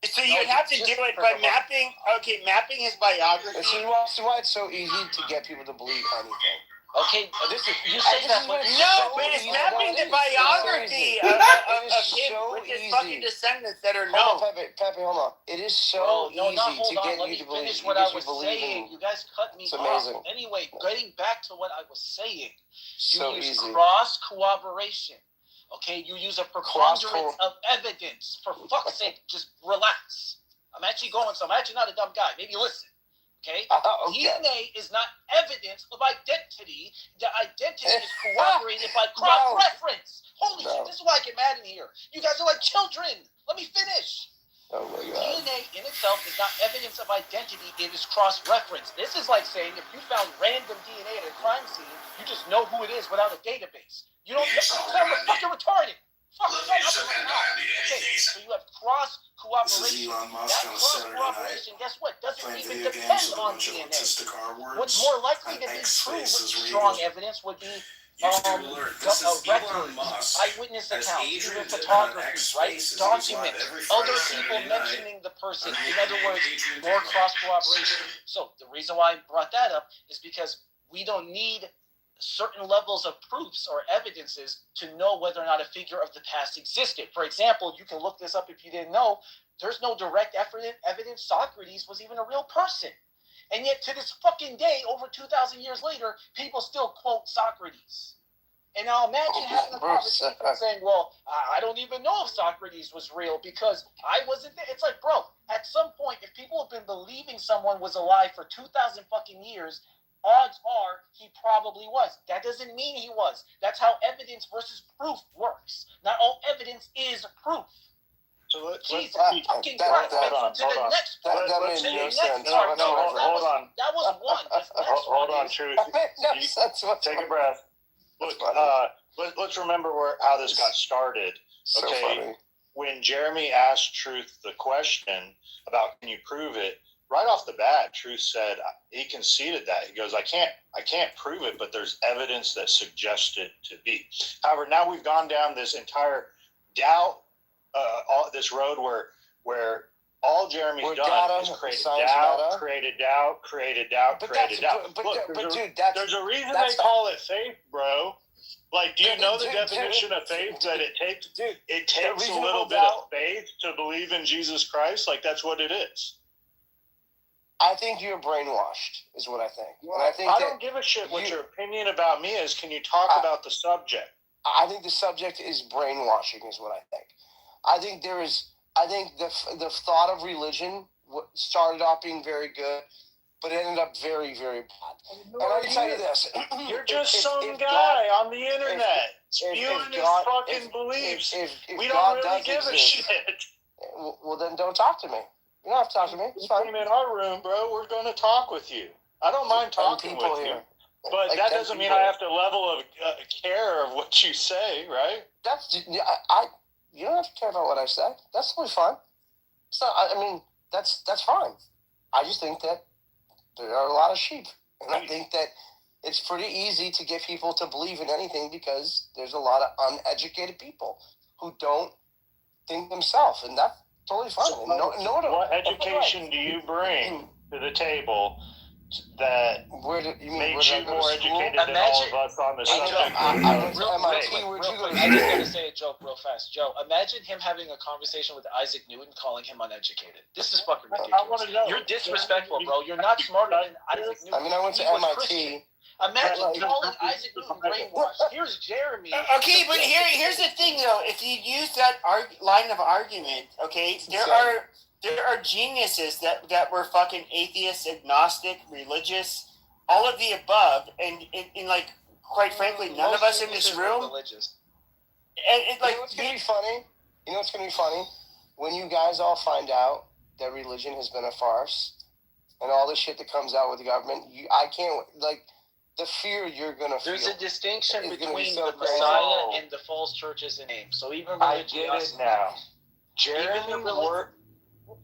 So you'd have to do it by mapping. Okay, mapping his biography. This is why it's so easy to get people to believe anything. Okay, you say that, but but it's mapping the biography of him with his fucking descendants that are known. Pepe, hold on. It is so easy to get you to believe. What I was saying. You guys cut me it's off. Amazing. Anyway, getting back to what I was saying, you use easy. cross corroboration. Okay, you use a preponderance of evidence. For fuck's sake, just relax. I'm actually not a dumb guy. Maybe listen. Okay? DNA is not evidence of identity. The identity is corroborated by cross-reference. Holy shit, this is why I get mad in here. You guys are like children. Let me finish. Oh my God. DNA in itself is not evidence of identity. It is cross-reference. This is like saying if you found random DNA at a crime scene, you just know who it is without a database. You don't tell the fucking retarded. Fuck, okay, so you have cross cooperation. That cross cooperation, guess what? Doesn't even depend on DNA. What's more likely to be true with strong evidence would be records, eyewitness accounts, even photography, right? Documents, other people mentioning the person. In other words, more cross cooperation. So the reason why I brought that up is because we don't need certain levels of proofs or evidences to know whether or not a figure of the past existed. For example, you can look this up if you didn't know. There's no direct evidence Socrates was even a real person. And yet to this fucking day, over 2,000 years later, people still quote Socrates. And now imagine having a conversation saying, well, I don't even know if Socrates was real because I wasn't there. It's like, bro, at some point, if people have been believing someone was alive for 2,000 fucking years, odds are he probably was. That doesn't mean he was. That's how evidence versus proof works. Not all evidence is proof. So let's Jesus fucking Christ. Hold on. That was one. Hold on, Truth. Take a breath. Look, let's remember how this got started. Okay, when Jeremy asked Truth the question about can you prove it, right off the bat, Truth said he conceded that. He goes, I can't prove it, but there's evidence that suggests it to be. However, now we've gone down this entire doubt, this road where all Jeremy's done is created doubt. Look, there's a reason they call it faith, bro. Like, do you know the definition of faith? That it takes a little bit of faith to believe in Jesus Christ? Like, that's what it is. I think you're brainwashed, is what I think. Well, I don't give a shit what your opinion about me is. Can you talk about the subject? I think the subject is brainwashing, is what I think. I think the thought of religion started off being very good, but it ended up very, very bad. And I can tell you this. You're just some guy on the internet spewing his fucking beliefs. We don't really give a shit. Well, then don't talk to me. You don't have to talk to me. It's fine. Came in our room, bro. We're going to talk with you. I don't mind talking with you. But Like that 10 doesn't mean people I here. have to level of care of what you say, right? You don't have to care about what I said. That's totally fine. It's not. I mean, that's fine. I just think that there are a lot of sheep, and I think that it's pretty easy to get people to believe in anything because there's a lot of uneducated people who don't think themselves, and that's totally fine. So what education do you bring to the table that makes you more educated than all of us on the subject? I just gotta say a joke real fast. Joe, imagine him having a conversation with Isaac Newton, calling him uneducated. This is fucking ridiculous. You're disrespectful, bro. You're not smarter than Isaac Newton. I mean, I went to He was MIT. Christian. Imagine calling Isaac Newton brainwashed. Here's Jeremy. Okay, but here's the thing though. If you use that line of argument, okay, there are geniuses that were fucking atheists, agnostic, religious, all of the above, and like quite frankly, none of us in this room. Religious. And it, like, you know what's gonna be funny? You know what's gonna be funny? When you guys all find out that religion has been a farce, and all the shit that comes out with the government, I can't like. The fear you're gonna feel. There's a distinction between so the Messiah and the false churches in name. So even religion. I get it now. Jeremy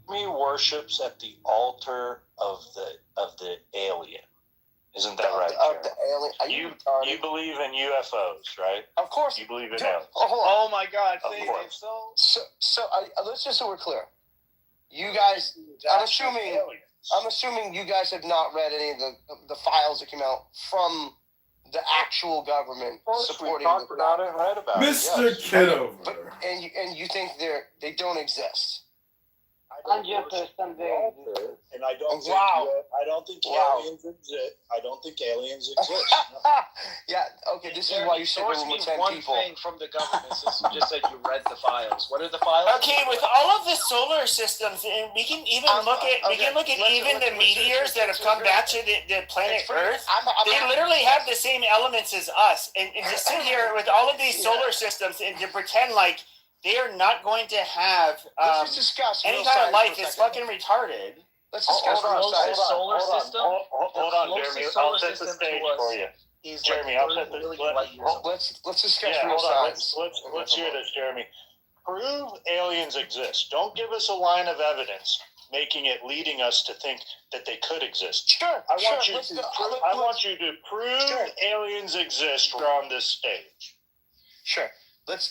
worships at the altar of the alien. Isn't that right? Of the alien. You believe in UFOs, right? Of course. You believe in aliens. Oh my God! Of course. So let's just so we're clear. You guys, I'm assuming you guys have not read any of the files that came out from the actual government supporting we talked about it and read about Mr. it. Kitover. And you think they don't exist. I'm just some and I don't think I don't think aliens exist. I don't think aliens exist. Yeah, okay, this is why you sit in a room with 10 people. One thing from the government since you just said you read the files. What are the files? Okay, with all of the solar systems, and we can even look at the meteors that have come back to the planet Earth. They literally have the same elements as us, and to sit here with all of these solar systems and to pretend like they are not going to have any kind of life is fucking retarded. Let's discuss solar system. Hold on, Jeremy. I'll set the stage for you. Jeremy, I'll set the let's discuss real science. Let's hear this, Jeremy. Prove aliens exist. Don't give us a line of evidence leading us to think that they could exist. Sure. I want you to prove aliens exist on this stage. Sure. Let's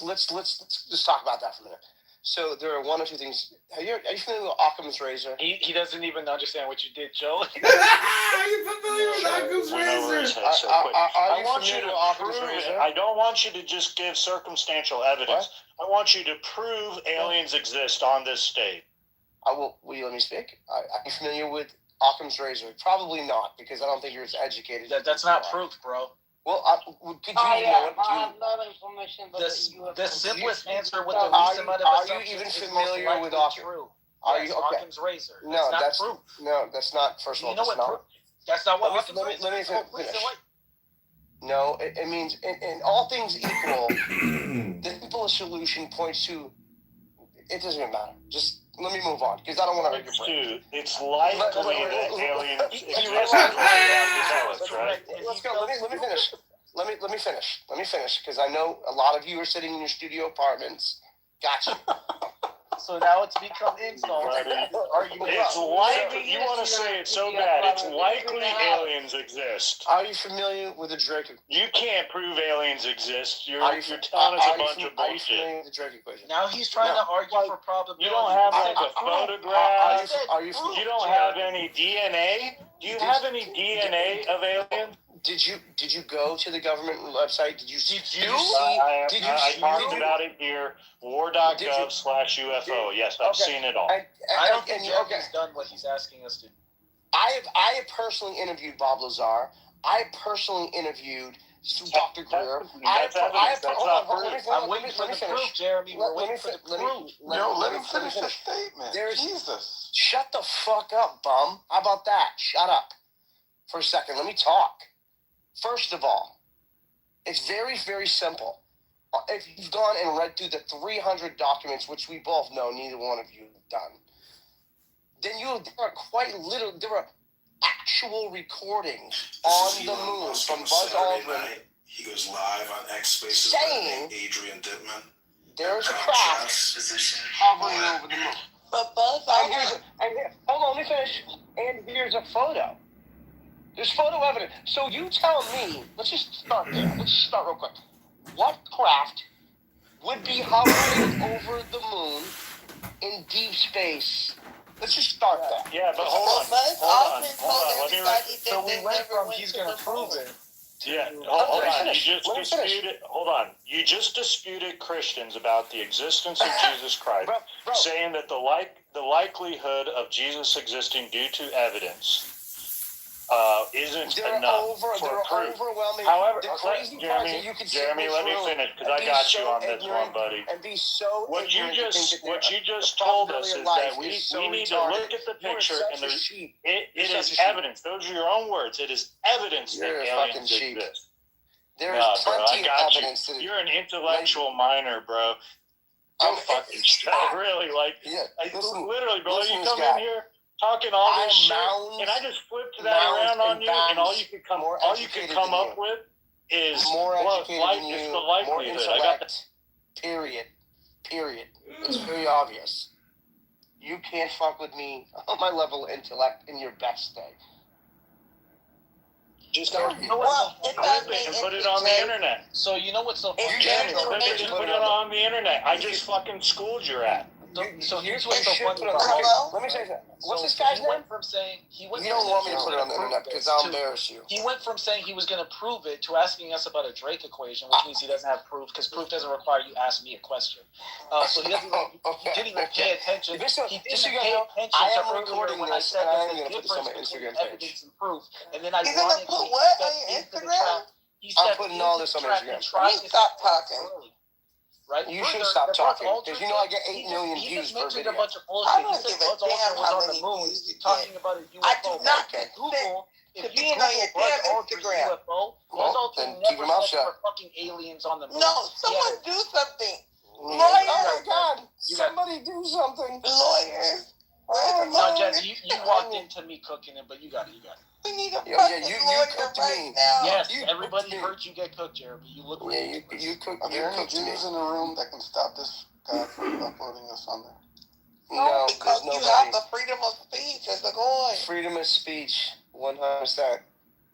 just talk about that for a minute. So there are one or two things. Are you familiar with Occam's razor? He doesn't even understand what you did, Joe. Are you familiar with Occam's razor? I want you to prove it. I don't want you to just give circumstantial evidence. I want you to prove aliens exist on this stage. Will you let me speak? Are you familiar with Occam's razor? Probably not, because I don't think you're as educated. That's not proof, bro. Well, could you I have no information about the simplest answer with the least amount of assumptions. Are you even familiar with Occam? Are you okay? Occam's razor. No, that's not proof. No, that's not. First of all, that's not. That's not what Occam's razor. Let me finish. No, it means in all things equal, the simplest solution points to. It doesn't even matter. Just let me move on because I don't want to hurt your brain. It's likely that aliens exist. Let's go. Let me finish. Let me finish because I know a lot of you are sitting in your studio apartments. Gotcha. So now it's become insult. It's likely. You want to say it so bad. It's likely aliens exist. Are you familiar with the Drake? You can't prove aliens exist. You're telling us a bunch of bullshit. Are you familiar with the Drake equation? Now he's trying to argue for probability. You don't have like a photograph. You don't have any DNA. Do you have any DNA of aliens? Did you go to the government website? Did you see? I talked about it here. War.gov/UFO. Yes, I've seen it all. I don't think Jeremy's done what he's asking us to do. I have personally interviewed Bob Lazar. I personally interviewed Dr. Greer. I'm waiting for the proof, Jeremy. We're waiting for the proof. Let me finish the statement. Jesus. Shut the fuck up, bum. How about that? Shut up for a second. Let me talk. First of all, it's very, very simple. If you've gone and read through the 300 documents, which we both know neither one of you have done, then there are quite literally, there are actual recordings on the moon from Buzz Aldrin. He goes live on X Spaces saying Adrian Dittman. There's a craft hovering over the moon. But Buzz Aldrin. Hold on, let me finish. And here's a photo. There's photo evidence. So you tell me, let's just start there. Let's just start real quick. What craft would be hovering over the moon in deep space? Let's just start there. Yeah, but hold on. So we went from he's going to prove it. Yeah, hold on. You just disputed Christians about the existence of Jesus Christ, saying that the likelihood of Jesus existing due to evidence isn't enough for proof. However, Jeremy, let me finish because I got you on this one, buddy. And be so what you just told us is that we need to look at the picture and it is evidence. Those are your own words. It is evidence that aliens exist. There is plenty of evidence. You're an intellectual minor, bro. Go fucking shit. Really, literally, bro. You come in here talking all this shit, and I just flipped that around on you, and all you could come up with is more educated than you, the likelihood. more intellect. Period. It's very obvious. You can't fuck with me on my level of intellect in your best day. Just put it on the internet. So you know what's so funny? Put it on the internet. I just fucking schooled your ass. So here's what's so funny about it. Let me say something. What's this guy's name? You don't want me to put it on the internet because I'll embarrass you. He went from saying he was going to prove it to asking us about a Drake equation, which means he doesn't have proof because proof doesn't require you ask me a question. So he didn't even pay attention. He didn't pay attention to earlier when I said there's a difference between evidence and proof. And then I wanted to put what on your Instagram? I'm putting all this on Instagram. Stop talking. Right? You should stop talking because you know I get 8 million views per video. A bunch of bullshit. He said Buzz Aldrin was on the moon talking about a UFO. I do not get Google. If you being on your damn Instagram. UFO, Buzz Aldrin never said there were fucking aliens on the moon. No, someone do something. Oh my God! Somebody do something. Lawyers. No, Jen, you walked into me cooking it, but you got it. We need a you cooked me. Yes, everybody heard you get cooked, Jeremy. You look you cooked. Are there any Jews in the room that can stop this guy from uploading this on there? No, because you have the freedom of speech as a goy. Freedom of speech, 100%.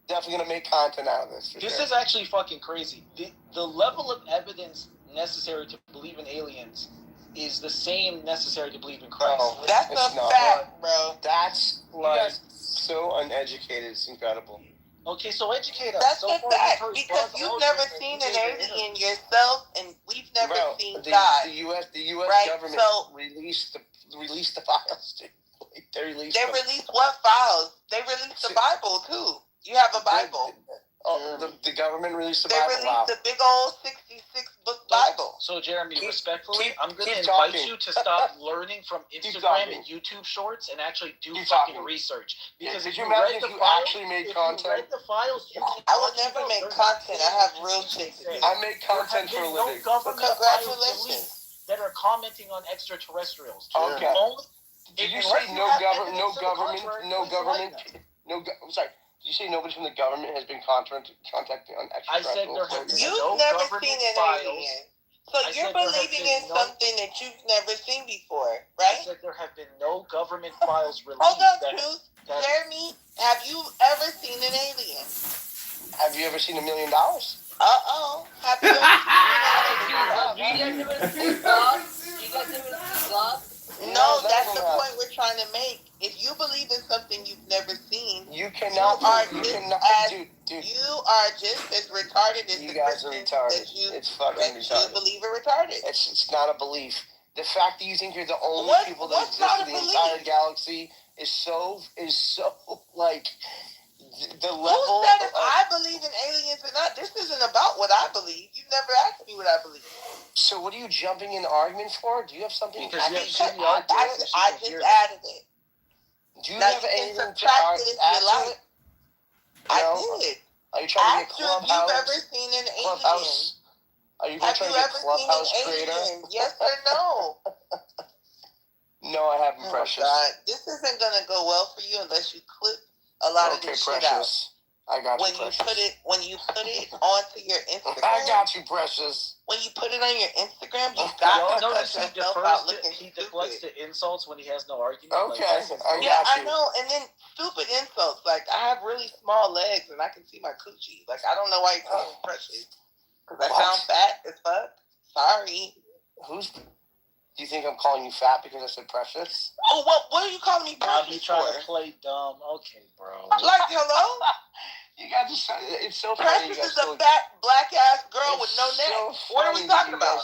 Definitely gonna make content out of this. This is actually fucking crazy. The level of evidence necessary to believe in aliens is the same necessary to believe in Christ. No, that's a fact, bro. That's like so uneducated. It's incredible. Okay, so educate us. That's so a fact because you've never seen an alien yourself, and we've never seen God. The U.S. right? government released the files. They released what files? They released the Bible too. You have a Bible. The government released the Bible. They released the big old 66-book Bible. So, Jeremy, respectfully, I'm going to invite you to stop learning from Instagram and YouTube shorts and actually do fucking research. Because if you read the files, actually made content, I would never make content. I have real shit to do. I make content for a living. Congratulations. That are commenting on extraterrestrials. Okay. Did you say no government? Sorry. Did you say nobody from the government has been contacting on extraterrestrials? I said you've never seen an alien. So you're believing in something that you've never seen before, right? I said there have been no government files released. Hold on, Truth. Jeremy, have you ever seen an alien? Have you ever seen $1 million? Uh-oh. Have you ever seen No, that's the point we're trying to make. If you believe in something you've never seen, you are just as retarded as you guys are retarded. It's fucking retarded. You believe are retarded. It's not a belief. The fact that you think you're the only people that exist in the entire galaxy is so like the level. Who said if I believe in aliens or not? This isn't about what I believe. You never asked me what I believe. So what are you jumping in argument for? Do you have something? I just added it. Do you have anything to add to it? I did. Are you trying to be a Clubhouse? Have you ever seen an alien? Are you trying to be a Clubhouse creator? Yes or no? No, I haven't, Precious. God, this isn't gonna go well for you unless you clip a lot of this shit out. I got you, Precious. When you put it onto your Instagram. I got you, Precious. When you put it on your Instagram, you got to cut yourself out looking he deflects to insults when he has no argument. Okay, I know. And then stupid insults. Like, I have really small legs and I can see my coochie. Like, I don't know why you call me Precious. Because I sound fat as fuck. Sorry. Do you think I'm calling you fat because I said Precious? Oh, what are you calling me Precious for? You trying to play dumb. Okay, bro. Like, hello? You got to. It's so funny. Precious is a fat black ass girl with no neck. What are we talking about?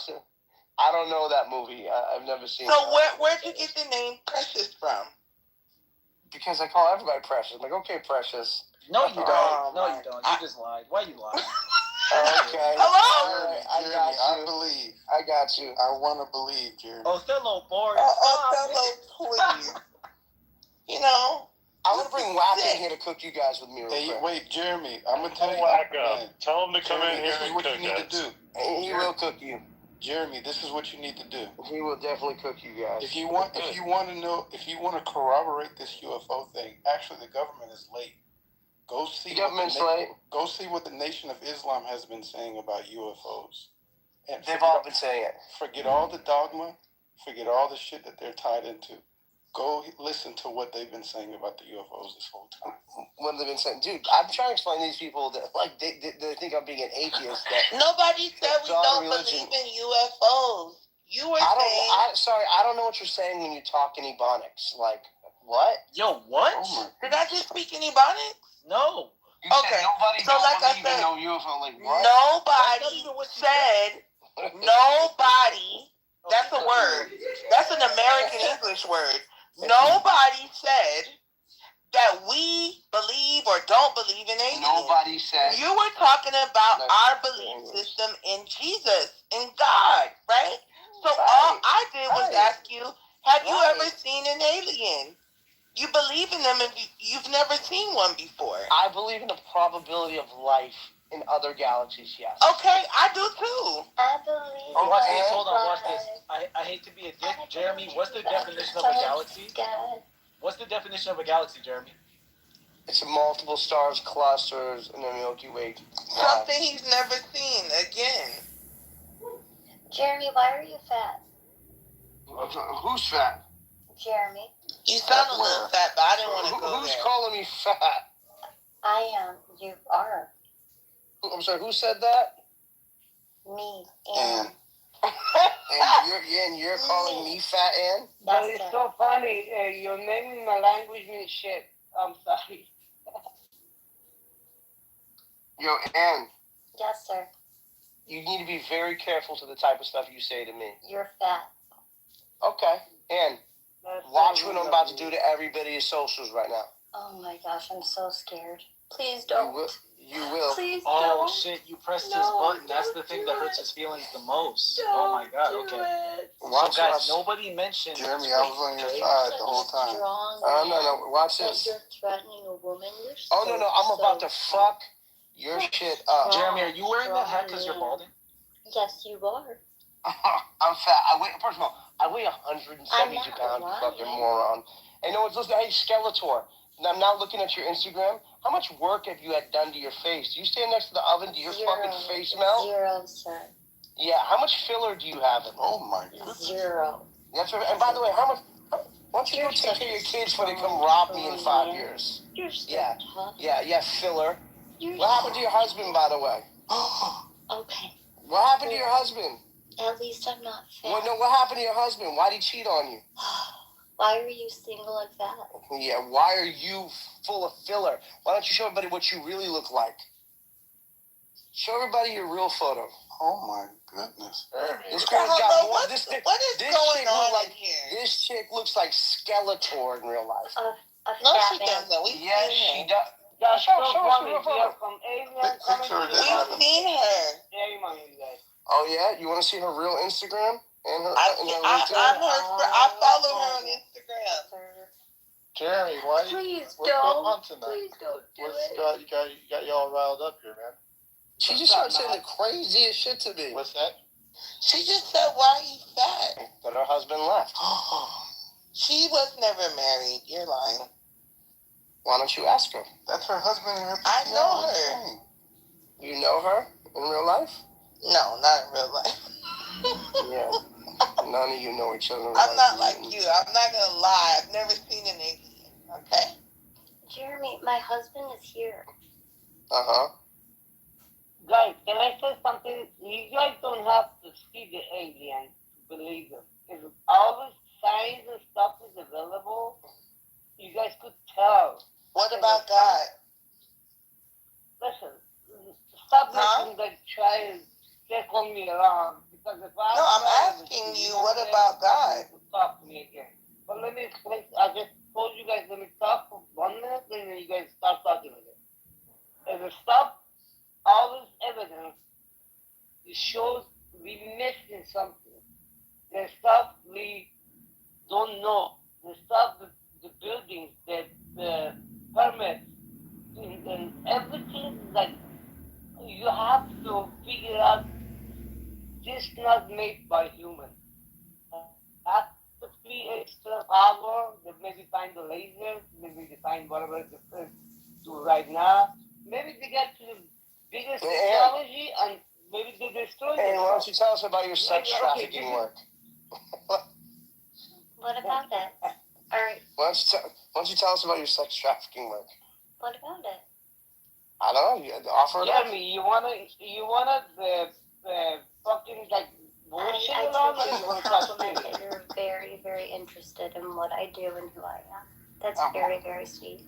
I don't know that movie. I've never seen it. So where'd you get the name Precious from? Because I call everybody Precious. I'm like, okay, Precious. No, you don't. No, you don't. You just lied. Why you lying? Okay. Hello? Right, I got you. I believe. I got you. I want to believe, Jeremy. Othello, boy. Othello, please. You know. I want to bring Whack in here to cook you guys with me. Hey, wait, Jeremy. I'm gonna tell you. Whack up. Tell him to come in here This is and what cook you need us. to do. He will cook you. Jeremy, this is what you need to do. He will definitely cook you guys. If you want to corroborate this UFO thing, actually the government is late. Go see Go see what the Nation of Islam has been saying about UFOs. And they've all been saying it. Forget all the dogma. Forget all the shit that they're tied into. Go listen to what they've been saying about the UFOs this whole time. What have they been saying? Dude, I'm trying to explain to these people that, like, they think I'm being an atheist. Nobody said we don't believe in UFOs. You were saying... I don't know what you're saying when you talk in Ebonics. Like, what? Yo, what? Did I just speak in Ebonics? No. You said nobody don't believe in no UFO. Like, what? Nobody said... Nobody... That's a word. That's an American English word. Nobody said that we believe or don't believe in aliens. Nobody said. You were talking about our belief system in Jesus, in God, right? So all I did was ask you, have you ever seen an alien? You believe in them and you've never seen one before. I believe in the probability of life in other galaxies, yes. Okay, I do too. I believe. Oh, watch this. Hold on, watch this. I hate to be a dick. Jeremy, what's the definition of a galaxy? What's the definition of a galaxy, Jeremy? It's multiple stars, clusters, in the Milky Way. Something he's never seen again. Jeremy, why are you fat? Who's fat? Jeremy. You sound a little fat, but I didn't want to go Who's there. calling me fat? I am. You are. I'm sorry, who said that? Me. And you're calling me fat, Ann? But it's so funny. Your name in my language means shit. I'm sorry. Yo, Ann. Yes, sir. You need to be very careful to the type of stuff you say to me. You're fat. Okay. Ann, watch what I'm about to do to everybody's socials right now. Oh my gosh, I'm so scared. Please don't. You will. Please Oh don't. shit, you pressed his button. That's the thing that hurts his feelings the most. Oh my god, okay. Watch so guys, us. nobody mentioned... Jeremy, I was on your side the whole time. No, watch this. You're threatening a woman. You're no, I'm about to fuck your shit up. Jeremy, are you wearing that hat because you're balding? Yes, you are. I'm fat. First of all, I weigh 172 pounds, you fucking moron. And no one's listening. Hey, Skeletor. I'm now looking at your Instagram. How much work have you had done to your face? Do you stand next to the oven? Do your fucking face melt? 0, sir. Yeah, how much filler do you have in? Oh my god. 0. That's right. And by the way, why don't you go take care of your kids before they come rob me in 5 years? You're so tough. Yeah, filler. What happened to your husband, by the way? Okay. What happened to your husband? At least I'm not fat. Well, no, what happened to your husband? Why'd he cheat on you? Why are you single and fat? Yeah, why are you full of filler? Why don't you show everybody what you really look like? Show everybody your real photo. Oh my goodness. This girl's got more. This going on in here? This chick looks like Skeletor in real life. No, she doesn't. We've yes, seen she her. does. That's Show so us funny. your photo. From aliens coming to We've seen her. Oh yeah, you want to see her real Instagram and her? I follow her on Instagram. Jeremy, why? Please what's going on don't. tonight? Please don't do You got you all riled up here, man. She just started saying the craziest shit to me. What's that? She just said, why are you fat? That her husband left. She was never married. You're lying. Why don't you ask her? That's her husband and her. I know her. You know her in real life? No, not in real life. Yeah. None of you know each other in real I'm life. not like you. I'm not gonna lie. I've never seen an alien. Okay. Jeremy, my husband is here. Uh-huh. Guys, can I say something? You guys don't have to see the alien to believe it. If all the signs and stuff is available, you guys could tell. What about God? Listen, stop making like try and circle me around because if I No, I'm asking you, what about God? Talk to me again. But let me explain. I just told you guys let me talk for 1 minute, and then you guys start talking again. If it stop all this evidence, it shows we missing something. The stuff we don't know. The stuff, the buildings, the permits, and everything, like, you have to figure out this not made by humans. That could be extra power that maybe find the lasers, maybe they find whatever they do right now. Maybe they get to the biggest technology and maybe they destroy it. Hey, why don't you tell us about your sex trafficking work? What about it? All right. Why don't you tell us about your sex trafficking work? What about it? I don't know. You offer it up. Jeremy, you wanna the fucking like bullshit along, or you wanna talk to me? You're very, very interested in what I do and who I am. That's very, very sweet.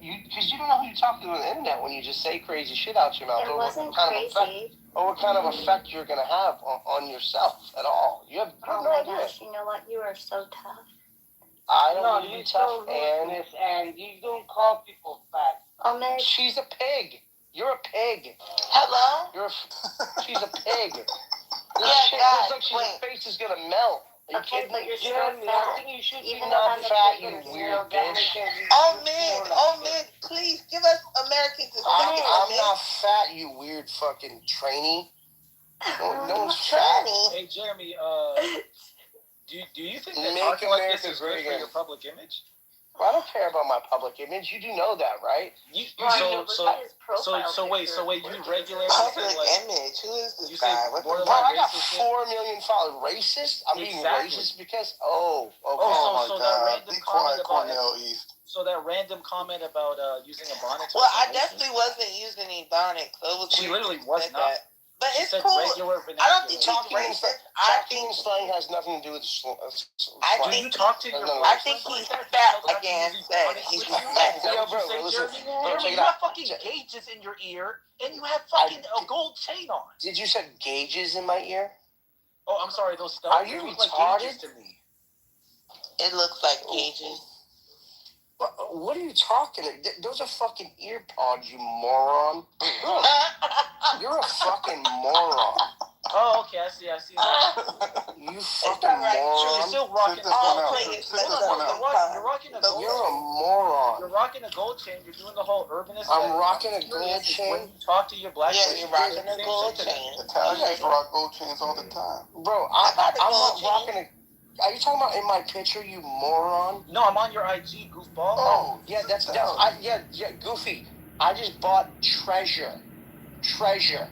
Because you don't know who you're talking to on the internet when you just say crazy shit out your mouth. It wasn't crazy. Or what kind of effect you're going to have on yourself at all. You have Oh no my idea. gosh, you know what? You are so tough. I don't No, need to you be tough, and you don't call people fat. Oh, man. She's a pig. You're a pig. Hello? She's a pig. Yeah, Her face is going to melt. Are you kidding me? Jeremy, I think you should be not fat, you weird bitch. Oh, man, please give us Americans to I'm not fat, you weird fucking trainee. No one's fat. Hey, Jeremy, do you think that Make talking like America this is great good for again. your public image? Well, I don't care about my public image. You do know that, right? So wait, you regularly public say, like, image. Who is this you guy? say What the borderline Bro, I got racist 4 million followers. Racist? I'm being racist because okay. So that random Be comment quiet, about Cornell East. so that random comment about using Ebonics. Well, I definitely wasn't using Ebonics. So it was She weird literally that you was said not. that. But She it's said cool. regular I don't think he's Talking and racist. I think slang has nothing to do with Do you talk to your I think he's fat again. He's fat. Yo, bro, listen. Jeremy, you have fucking gauges in your ear, and you have fucking a gold chain on. Did you say gauges in my ear? Oh, I'm sorry, those stuff. Are you look like retarded? gauges to me. It looks like gauges. What are you talking? Those are fucking ear pods, you moron. You're a fucking moron. Oh, okay, I see. You fucking moron. So you're still rocking. You're rocking a gold. You're a moron. You're rocking a gold chain. You're doing the whole urbanist. I'm rocking a gold chain. When you talk to your black. Yeah, you're rocking a gold chain. Italians rock gold chains all the time. Bro, I'm not rocking a. Are you talking about in my picture, you moron? No, I'm on your IG, goofball. Oh, yeah, that's Goofy. I just bought treasure.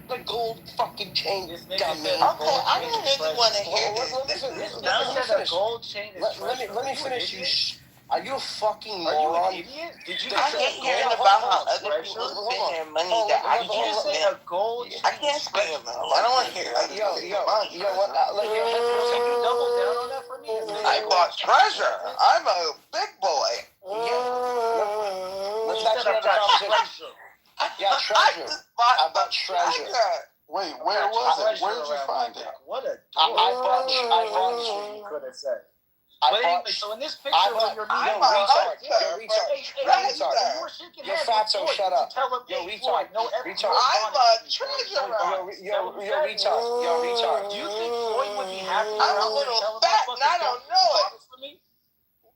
The gold fucking chain, dummy. Okay, I don't really want to hear this. Let me finish. Are you a fucking moron? Are you an idiot? Did you I can't hear about how other people spend their money that I can't. Did you just say a gold? I can't spend it. I don't want to hear it. Yo, what? Can you double down on that for me? I bought treasure. I'm a big boy. Let's actually have a conversation. Yeah, treasure. I bought treasure. Wait, where was it? Where did you find it? What a I bought you could have said. But anyway, so in this picture where you're meeting retard. Yo, fatso, shut up. Yo, retard. I'm a treasure. Yo, retard. Do you think Floyd would be happy? I'm a little fat and I don't know it.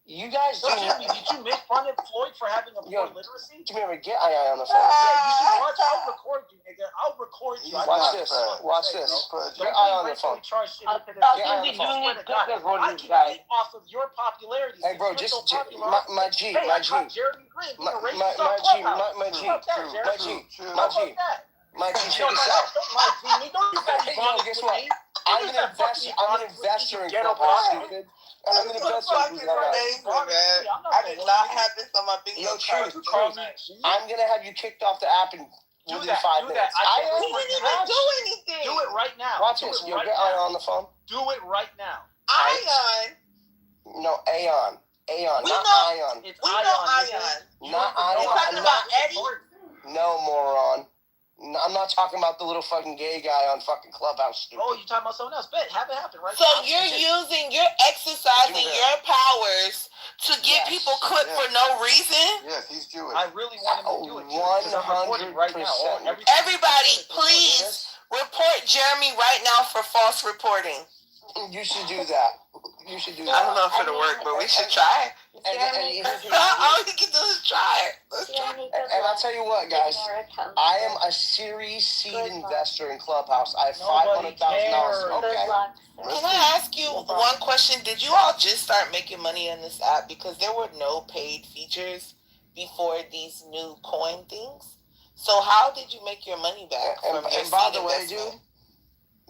You guys guys So, do Jeremy, did you make fun of Floyd for having a poor literacy? Give me a get I on the phone. Yeah, you should watch. I'll record you, nigga. I'll record you. Watch this. Watch this. Get I on the phone. I think we do need pictures for I this can guy. eat off of your popularity. Hey, bro, since you're just so popular. my G, Hey, my I G, caught Jeremy Green being my a racist my on G, Clubhouse. my G, How about that, my Jeremy? G, How my about G, that? my G. Check No, this no, out. don't lie to me. Don't you gotta be Yo, honest guess with what? me. I'm an investor. I'm an investor in Clubhouse, stupid. I'm an investor in Clubhouse. I did not have this on my bingo Yo, card. truth. I'm gonna have you kicked off the app in within 5 minutes. I He didn't even do anything. Do it right now. Watch Do this. it You'll right get now. Ion on the phone. Do it right now. Ion. No, Aeon. Aeon, We not know- Ion. It's We Ion, know nigga. Ion. Not You Ion. talking about Eddie? No, moron. No, I'm not talking about the little fucking gay guy on fucking Clubhouse, stupid. Oh, you talking about someone else? Bet, have it happen right So now. you're exercising your powers to get people clipped for no reason? Yes, he's Jewish. I really want him to do it. Because I'm recording right now. 100%. Everybody, please report Jeremy right now for false reporting. You should do that. You should do that. I don't know if it'll work, but we should try. All you can do is try it. And I'll tell you what, guys. I am a Series seed investor in Clubhouse. I have $500,000. Okay. Can I ask you one question? Did you all just start making money on this app because there were no paid features before these new coin things? So how did you make your money back from your And by seed the way, investment?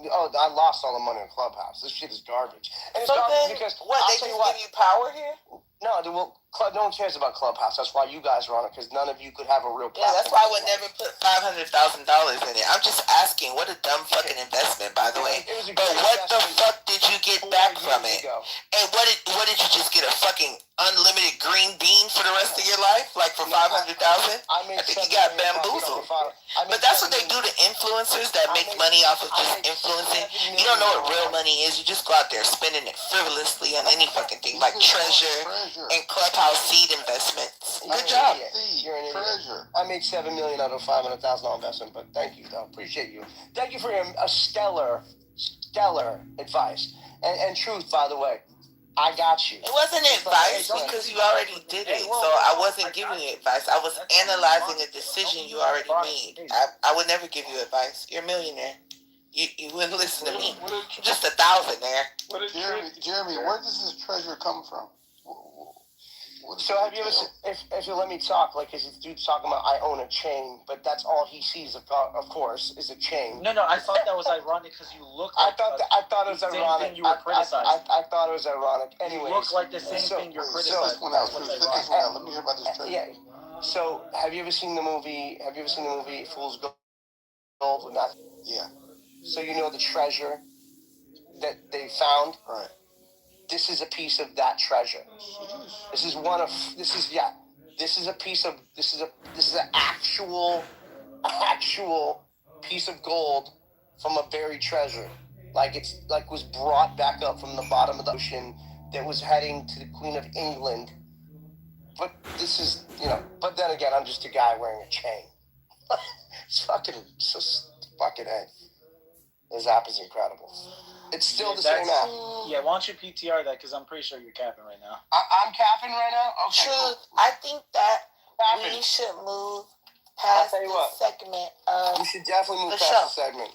dude, I lost all the money in Clubhouse. This shit is garbage. And it's So garbage then, because what, I'll they tell just you what. give you power here? No, no one cares about Clubhouse. That's why you guys are on it, because none of you could have a real Yeah, platform. that's why I would never put $500,000 in it. I'm just asking, what a dumb fucking investment, by the way. But what the fuck did you get back from it? And what did you just get, a fucking unlimited green bean for the rest of your life, like for $500,000? I think you got bamboozled. But that's what they do to influencers that make money off of just influencing. You don't know what real money is. You just go out there spending it frivolously on any fucking thing, like Treasure and Clubhouse seed investments. Good job. You're an idiot. I made $7 million out of $500,000 investment, but thank you, though. Appreciate you. Thank you for your stellar advice and truth. By the way, I got you. It wasn't advice because you already did it, so I wasn't giving you advice. I was analyzing a decision you already made. I would never give you advice. You're a millionaire. You wouldn't listen to me. I'm just 1,000 there. Jeremy, where does this treasure come from? So have you ever, if you let me talk, like this dude's talking about I own a chain, but that's all he sees, of course, is a chain. No, I thought that was ironic because you look like I thought it was the same ironic. thing you were criticizing. I thought it was ironic. Anyways. You look like the same thing you're criticizing. This one out. Let me hear about this treasure. Yeah. So have you ever seen the movie Fool's Gold with Matthew? Yeah. So you know the treasure that they found? Right. This is a piece of that treasure. This is an actual piece of gold from a buried treasure. Like was brought back up from the bottom of the ocean that was heading to the Queen of England. But this is, but then again, I'm just a guy wearing a chain. It's fucking A. This app is incredible. It's still the same app. Yeah, why don't you PTR that, because I'm pretty sure you're capping right now. I'm capping right now? Okay, True. I think that we should move past this segment of we should definitely move the past show. the segment.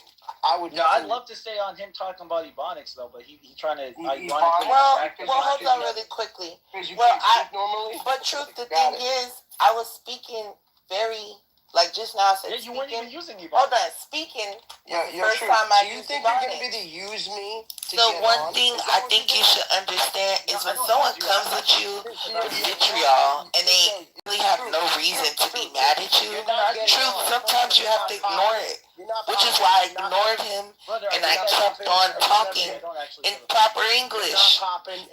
I would. Yeah, I'd love to stay on him talking about Ebonics though, but he trying to ironically. Well, hold on really quickly. But truth, the thing is, I was speaking very. Like just now, I said you weren't even using Ebonics. Hold on, speaking. First time I used Ebonics. Do you think you're going to be to use me? So one thing I think you should understand is when someone comes at you with vitriol and they really have no reason to be mad at you, truth, sometimes you have to ignore it. Which is why I ignored him and I kept on talking in proper English.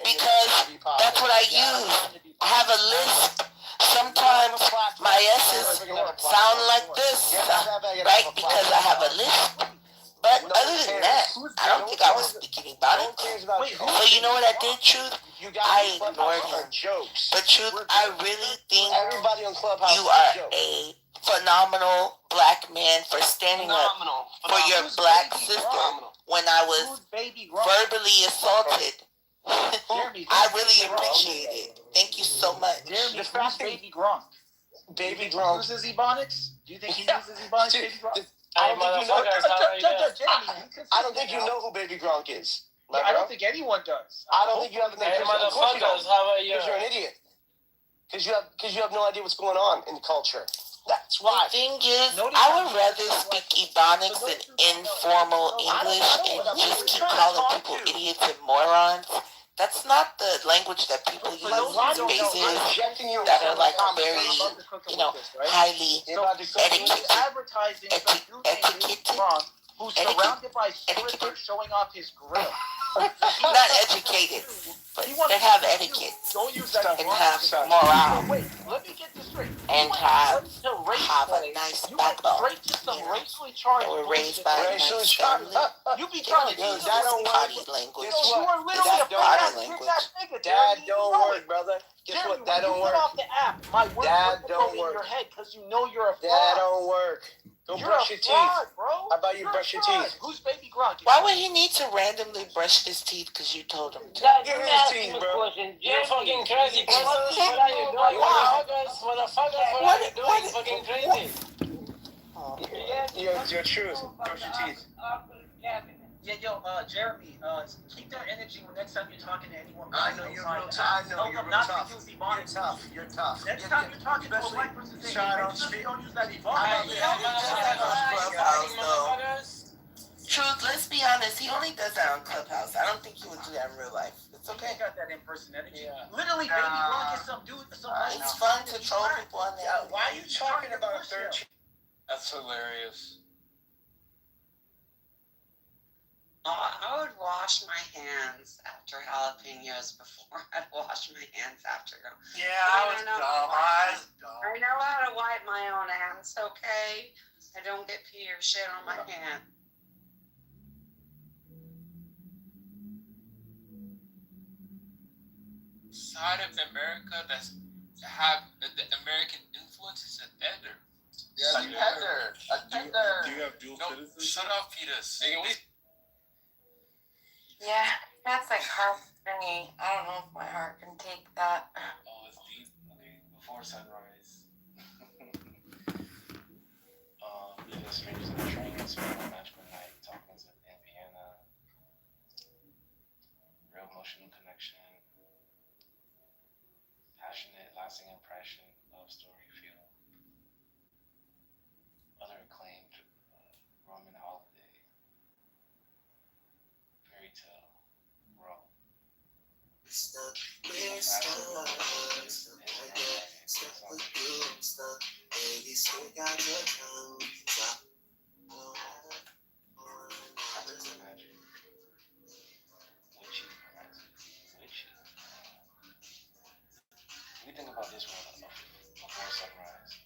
Because that's what I use. I have a list. Sometimes my S's sound like this, right? Because I have a list. But other than that, I don't think I was speaking about it. So you know what I did, Truth? I ignored him. But Truth, I really think you are a phenomenal black man for standing up for your black sister when I was verbally assaulted. I really appreciate it. Thank you so much. Jeremy, The fact that Baby Gronk. Baby He Gronk. uses Ebonics? Do you think he uses Ebonics, Dude, Baby Gronk? I don't think you know. Jeremy, I don't think you know who Baby Gronk is. Yeah, I don't think anyone does. I don't think you have the name. Hey, Of course you don't. motherfuckers, how about you? Because you're an idiot. Because you have no idea what's going on in culture. That's why. The thing is, I would rather speak Ebonics in informal English and just keep calling people idiots and morons. That's not the language that people use in spaces that are like very, highly etiquette. Who's surrounded by strippers showing off his grill. Not educated, but they have etiquette and have morale. Wait, let me get this straight. And have a nice backbone. Straight to some racially charged. They were raised by a nice family. You be trying to use that don't potty work. language. Guess what? You are literally a Potty big language. ass nigga. Dad don't work, brother. Guess Jeremy, what? That don't when you work. get off the app, my words That will don't go in work. your head because you know you're a fraud. That don't work. Go You're brush a your fraud, teeth. bro. How about you brush your teeth? Who's Baby Gronk? Why would he need to randomly brush his teeth because you told him to? Dad, Give let me me his ask teeth, you a bro. question. You're fucking crazy, Jeremy, what are you doing? Wow. Motherfuckers, what are you doing? Fucking crazy. Your truth. Brush your teeth. Yeah, Jeremy, keep that energy when next time you're talking to anyone. I know you're real tough. I know you're real tough. You're tough. You're tough. Next time you're talking to a white person, say, Try make to sure you don't use that Truth, let's be honest, he only does that on Clubhouse. I don't think he would do that in real life. It's okay. You got that in-person energy. Literally, Baby Gronk is some dude. It's fun to troll people on there. Why are you talking about 13? That's hilarious. I would wash my hands after jalapenos before I'd wash my hands after them. Yeah, I was dumb. I know how to wipe my own hands, okay? I don't get pee or shit on my hand. Side of America that's have the American influence is a tether. Yeah, a tether. Do you have dual citizenship? Shut up, fetus. Yeah, that's like hard for me. I don't know if my heart can take that. Oh, it's deep. Okay, before sunrise. Strangers in the train, spending magical night, talking in Vienna. Real emotional connection. Passionate, lasting impression, love story, feel. Other acclaimed, Roman holiday. Fairy tale, Rome. We think about this one before sunrise.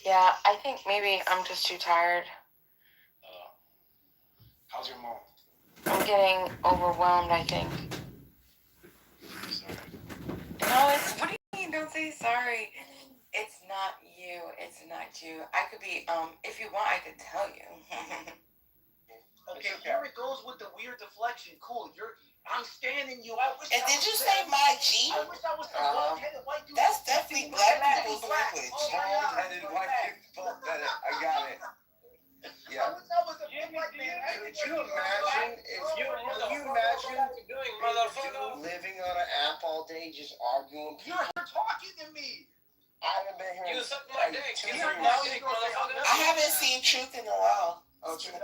Yeah, I think maybe I'm just too tired. How's your mom? I'm getting overwhelmed, I think. No, what do you mean? Don't say sorry. It's not you. It's not you. I could be, if you want, I could tell you. Okay, here it goes with the weird deflection. Cool, I'm standing you. And did you say my G? I wish I was the bald-headed white dude. That's definitely black people's language. Bald-headed white people. I got it. Yeah. I wish I was a big white man. Could you imagine if you living on an app all day just arguing with people? You're talking to me. I haven't been here. You suck my dick. Two You suck years. my dick, motherfucker. I haven't seen Truth in a while. Oh, Truth,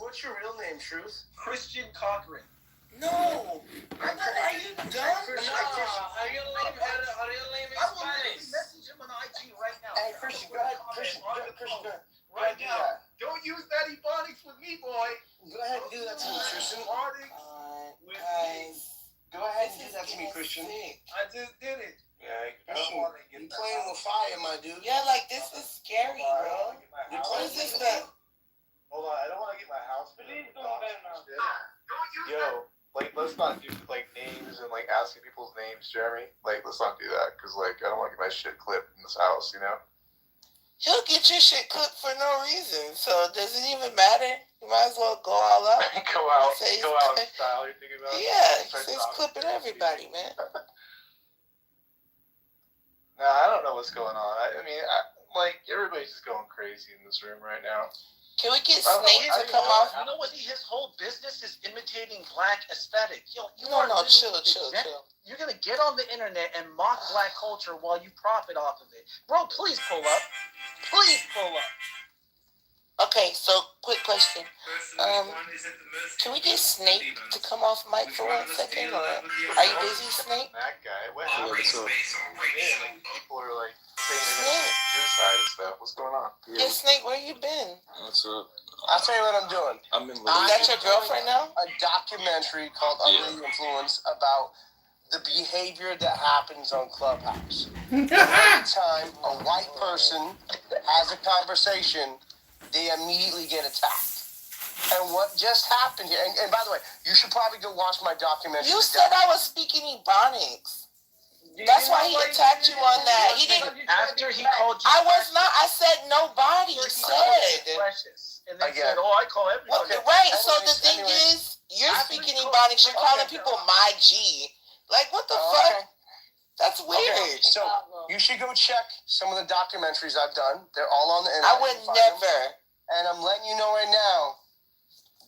what's your real name, Truth? Christian Cochran. No. Are you dumb? How you name in I will Spanish? message him on IG right now. Hey, Christian, go ahead. Christian, go ahead. Right now. Don't use that Ebonics with me, boy. Go ahead and do that to me, Christian. Guys. Go ahead and do that to me, Christian. I just did it. Yeah, Christian, you playing with fire, my dude. Yeah, like this is scary, bro. What is this stuff? Hold on, I don't want to get my house. Please don't ban now. Yo, like, let's not do like names and like asking people's names, Jeremy. Like, let's not do that because like I don't want to get my shit clipped in this house, you know. He'll get your shit clipped for no reason. So does it even matter? You might as well go all out. go out in style. You're thinking about? Yeah, he's clipping everybody, man. No, I don't know what's going on. I mean, like everybody's just going crazy in this room right now. Can we get Snake to come off? You know what? His whole business is imitating black aesthetic. Yo, No, chill. You're gonna get on the internet and mock black culture while you profit off of it, bro. Please pull up. Okay, so quick question. Can we get Snake to come off mic for 1 second, or are you busy, Snake? That guy. What happened? People are like saying they're gonna commit suicide and stuff. What's going on? Yeah, Snake, where you been? What's up? I'll tell you what I'm doing. Is that your girlfriend now? A documentary called Under the Influence about the behavior that happens on Clubhouse. Every time a white person has a conversation, they immediately get attacked. And what just happened here, and by the way, you should probably go watch my documentary. You said I was speaking Ebonics. That's why he attacked you on that. He didn't. After he called you. I was not. I said nobody said. Precious. And then said, I call everybody. Okay. Right. So the thing is, you're speaking Ebonics. You're calling people my G. Like, what the fuck? That's weird. Okay, so you should go check some of the documentaries I've done. They're all on the internet. I would never. And I'm letting you know right now,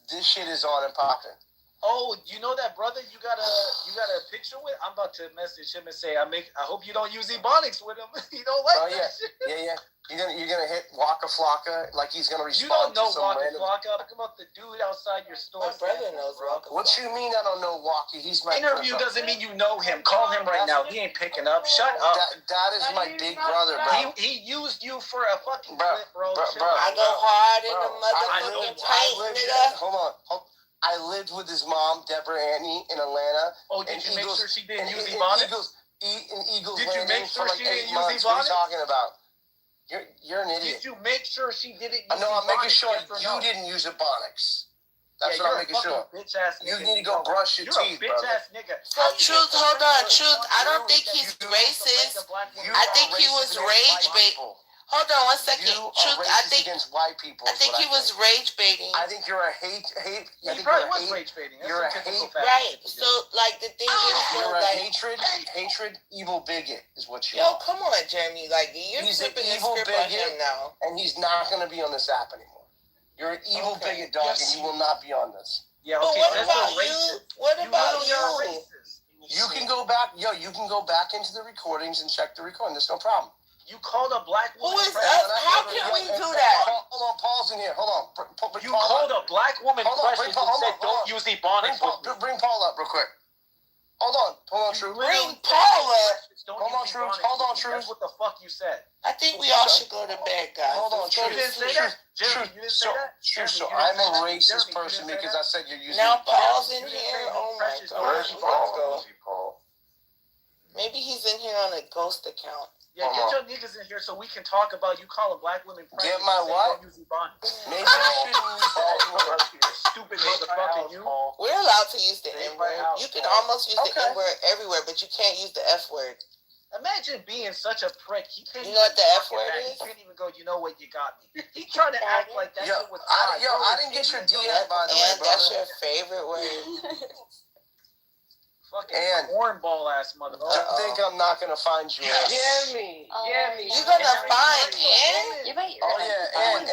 this shit is on and popping. Oh, you know that brother you got a picture with? I'm about to message him and say, I hope you don't use Ebonics with him. He don't like that shit. Yeah. You're gonna hit Waka Flocka like he's gonna respond. You don't know to some Waka random... Flocka. I'm talking about the dude outside your store. My brother knows Waka Flocka. What you mean I don't know Waka? He's my interview brother. Doesn't mean you know him. Call him right now. He ain't picking up. Shut up. That is my big brother, bro. He used you for a fucking clip, bro. I go hard in the motherfucking paint, nigga. Hold on. I lived with his mom, Deborah Anthony, in Atlanta. Oh, did you make sure she didn't use Ebonics? Eagles did you make sure for like she didn't 8 months. use What are you Ebonics? talking about? You're an idiot. Did you make sure she didn't use No, I'm making sure Ebonics, you didn't use Ebonics. That's what I'm making sure. Bitch-ass You nigga. need to go brush your teeth, You're a brother. bitch-ass nigga. So, Truth, hold on. Truth, I don't think he's racist. I think he was rage baiting. Hold on 1 second. Truth, I think against white people. I think he was rage baiting. I think you're a hate. He probably was rage baiting. You're a hate. Right. So, like, the thing is, you're a like, hatred, evil bigot is what you yo, are. come on, Jeremy. Like, you're flipping the script on him now. And he's not going to be on this app anymore. You're an evil bigot dog, and you will not be on this. Yeah, okay. But what about you? What about you? You can go back. You can go back into the recordings and check the recording. There's no problem. You called a black woman. Who is us? How can we do that? Hold on, Paul's in here. Hold on. You called a black woman precious and said don't use Ebonics. Bring Paul up real quick. Hold on, True. Bring Paul up. Hold on, True. That's what the fuck you said. I think we all should go to bed, guys. Hold on, True. You didn't say that? Jeremy, you didn't say that? So I'm a racist person because I said you're using. Now Paul's in here. Oh my God. Where's Paul? Maybe he's in here on a ghost account. Yeah, get your niggas in here so we can talk about you calling black women precious. Get my what? Don't use Ebonics. Maybe you shouldn't use that. Stupid motherfucker, you. We're allowed to use the N-word. You can almost use the N-word everywhere, but you can't use the F-word. Imagine being such a prick. He can't you know what the F word is? He can't even go, you know what, you got me. He trying to act like that shit was I didn't get your DM, by the way, that's your favorite word. Fucking cornball ass motherfucker. I think I'm not gonna find you. Jeremy. You're gonna find Ann? Oh yeah, Ann.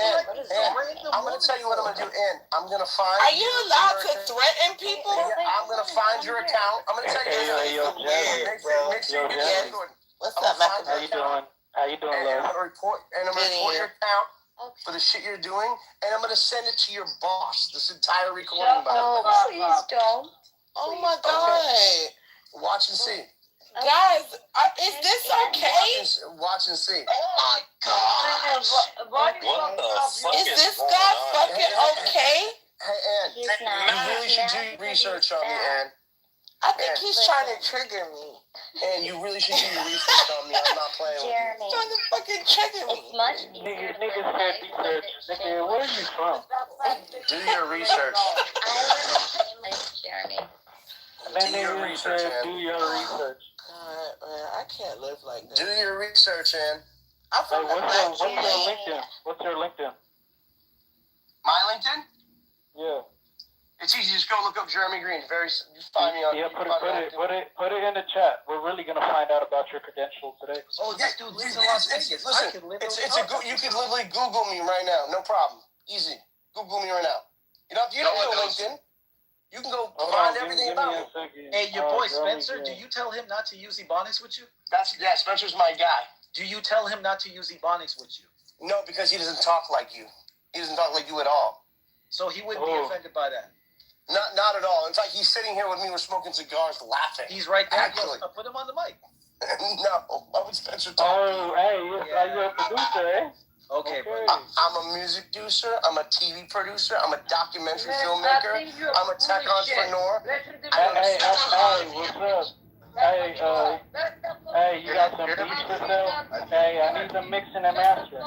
I'm gonna tell you what I'm gonna do, Ann. I'm gonna find. Are you allowed to threaten people? I'm gonna find your account. I'm gonna tell you. What's up, Mac? How you doing? And I'm gonna report your account for the shit you're doing, and I'm gonna send it to your boss. This entire recording, by the way. Please don't. Oh my God! Okay. Watch and see. Guys, is this okay? Watch and see. Oh my gosh! What the fuck is this guy fucking okay? Hey, Ann, you really should do your research on me, Ann. I think he's trying to trigger me. And you really should do your research on me. I'm not playing with you. He's trying to fucking trigger me. It's much easier. Nigga, where are you from? Do your research. I live in Jeremy. Do your research, Ann. Do your research. God, man, I can't live like this. Do your research, Ann. I'm from the what's your LinkedIn? What's your LinkedIn? My LinkedIn? Yeah. It's easy. Just go look up Jeremy Green. Just find me on. Yeah, put it in the chat. We're really gonna find out about your credentials today. Oh, this dude lives in Las Vegas. Listen, I could live you can literally Google me right now. No problem. Easy. Google me right now. You don't know LinkedIn. You can go find everything about me. Hey, your boy Spencer, do you tell him not to use Ebonics with you? Spencer's my guy. Do you tell him not to use Ebonics with you? No, because he doesn't talk like you. He doesn't talk like you at all. So he wouldn't be offended by that? Not at all. In fact, he's sitting here with me. We're smoking cigars, laughing. He's right there. Actually. Put him on the mic. No, why would Spencer talk? Oh, hey, you're a producer, eh? Okay. I'm a music producer. I'm a TV producer. I'm a documentary filmmaker. I'm a tech entrepreneur. Hey, what's up? Hey, you got some beats for sale? Hey, I need some mixing and mastering.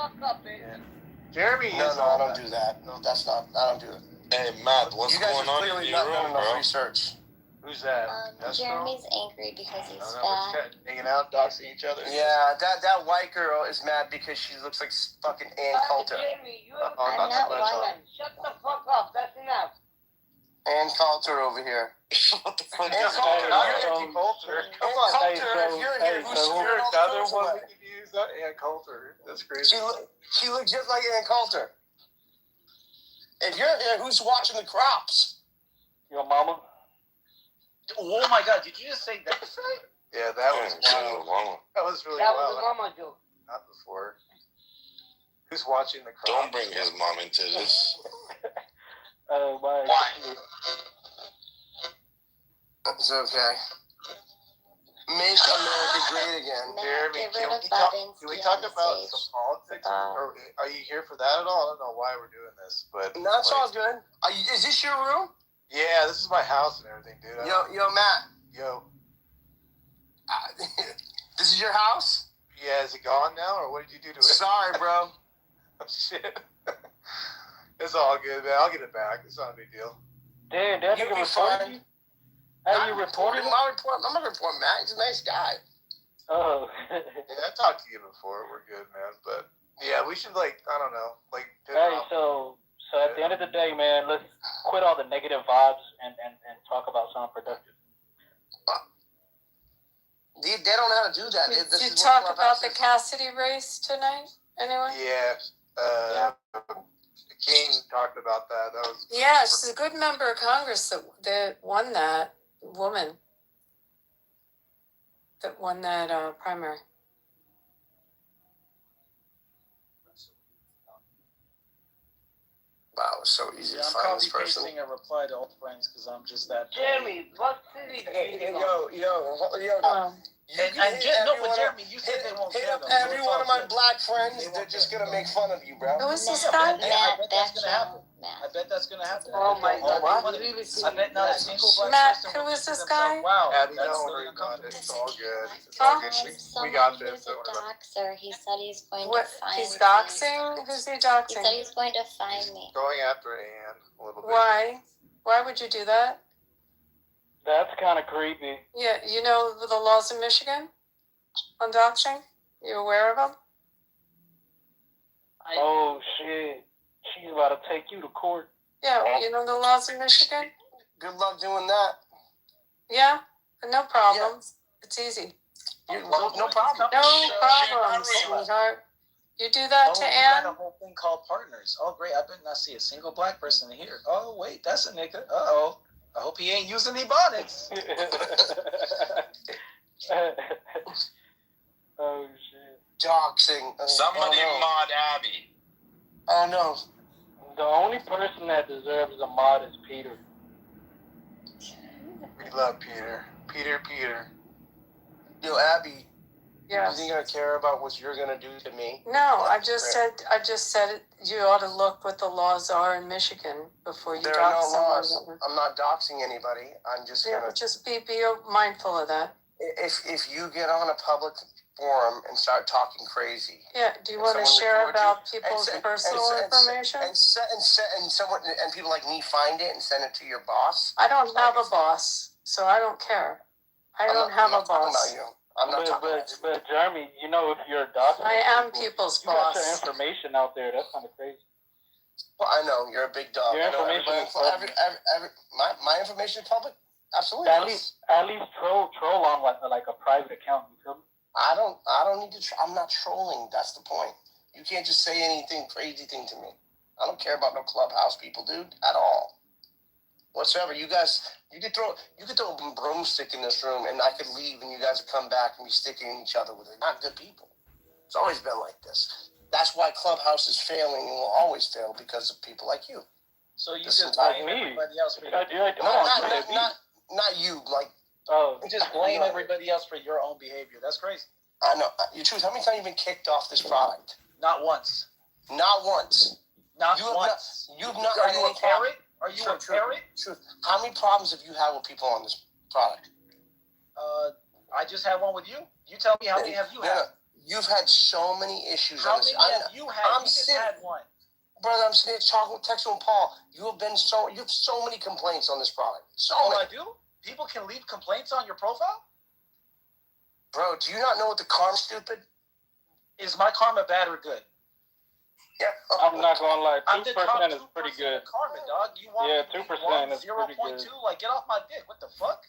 Jeremy No, I don't do that. No, that's not. I don't do it. Hey, Matt, what's going on in your room, bro? Research. Who's that? Jeremy's angry because he's We're fat. just hanging out, doxing each other. Yeah, that white girl is mad because she looks like fucking Ann Coulter. I'm not white. Shut the fuck up. That's enough. Ann Coulter over here. What the fuck Ann is Coulter. Ann Coulter. Come on, Coulter, if you're here, who's another another one we could use? Not Ann Coulter. That's crazy. She looks just like Ann Coulter. If you're here, who's watching the crops? Your mama. Oh my God! Did you just say that? Yeah, that was wild. That was really That wild. was a mama joke. Not before. Who's watching the crops? Don't bring his mom into this. Oh my. Why? It's okay. Make America great again. Jeremy, can we talk about some politics? Or are you here for that at all? I don't know why we're doing this, but No, that's all good. Is this your room? Yeah, this is my house and everything, dude. Yo, Matt. Yo. This is your house? Yeah, is it gone now, or what did you do to it? Sorry, bro. Oh, shit. It's all good, man. I'll get it back. It's not a big deal. Damn, that nigga reported you? Hey, you reported him? I'm gonna report Matt. He's a nice guy. Oh. Yeah, I talked to you before. We're good, man. But yeah, we should I don't know, Hey, so at the end of the day, man, let's quit all the negative vibes and talk about something productive. They don't know how to do that. Did you talk about the Cassidy race tonight, anyway? Yeah. King talked about that. That was she's a good member of Congress that won that woman. That won that primary. Wow, it's so easy to I'm find this copy person. pasting a reply to all friends because I'm just that. Jeremy, what city do you Yo. Jeremy, you said they won't hit care up though. every one of my black friends. They're just gonna make fun of you, bro. Who is this guy? I bet that's gonna happen. I bet that's gonna happen. Oh my God! I bet not a single black Matt, person. who will is think this to themselves, guy? Wow, Abby, that's don't really worry about it. uncomfortable. It's all good. It's Huh? all good. We got this. Who's a doxer. He said he's going What? to find He's me. doxing? Who's he He doxing? said he's going to find me. Going after Anne a little bit. Why? Why would you do that? That's kind of creepy. Yeah, you know the laws in Michigan on doxing? You aware of them? Oh shit! She's about to take you to court. Yeah, you know the laws in Michigan? Good luck doing that. Yeah, no problems. It's easy. No problem. No problems, sweetheart. You do that to We Ann? got a whole thing called partners. Oh, great. I bet not see a single black person here. Oh, wait, that's a nigga. Uh-oh. I hope he ain't using Ebonics. Oh, shit. Doxing. Somebody mod Abby. Oh, no. The only person that deserves a mod is Peter. We love Peter. Peter. Yo, Abby. Yes. You gonna care about what you're gonna do to me? No, I just said you ought to look what the laws are in Michigan before you There are dox no laws. someone. I'm not doxing anybody. I'm just gonna. Just be mindful of that. If you get on a public forum and start talking crazy. Yeah. Do you want to share about people's personal information? And people like me find it and send it to your boss. I don't have a boss, so I don't care. I don't have a boss. I'm not talking about you. But Jeremy, you know, if you're a doctor, I am people's you got boss. your information out there. That's kind of crazy. Well, I know you're a big dog. Your I know information is public. my information is public. Absolutely. At least troll on like a private account. You feel me? I don't need to. I'm not trolling. That's the point. You can't just say anything crazy thing to me. I don't care about no clubhouse people, dude, at all. Whatsoever. You guys, you could throw a broomstick in this room, and I could leave, and you guys would come back and be sticking each other with it. Not good people. It's always been like this. That's why Clubhouse is failing and will always fail because of people like you. So you This just entire- blame everybody else for not you. Like, you just blame everybody else for your own behavior. That's crazy. I know. You choose. How many times have you been kicked off this product? Not once. Not once. Not once. You've not. Are you a parrot? Are you a parrot? Truth. How many problems have you had with people on this product? I just had one with you. You tell me how many have you had? You've had so many issues. How many have you had? You just had one. Brother, I'm sitting here talking with texting with Paul. You have so many complaints on this product. So many. I do? People can leave complaints on your profile? Bro, do you not know what the karma, stupid? Is my karma bad or good? Yeah. I'm not gonna lie. 2% is pretty good. Karma, dog. You want 2% is pretty good. 0.2? Like, get off my dick. What the fuck?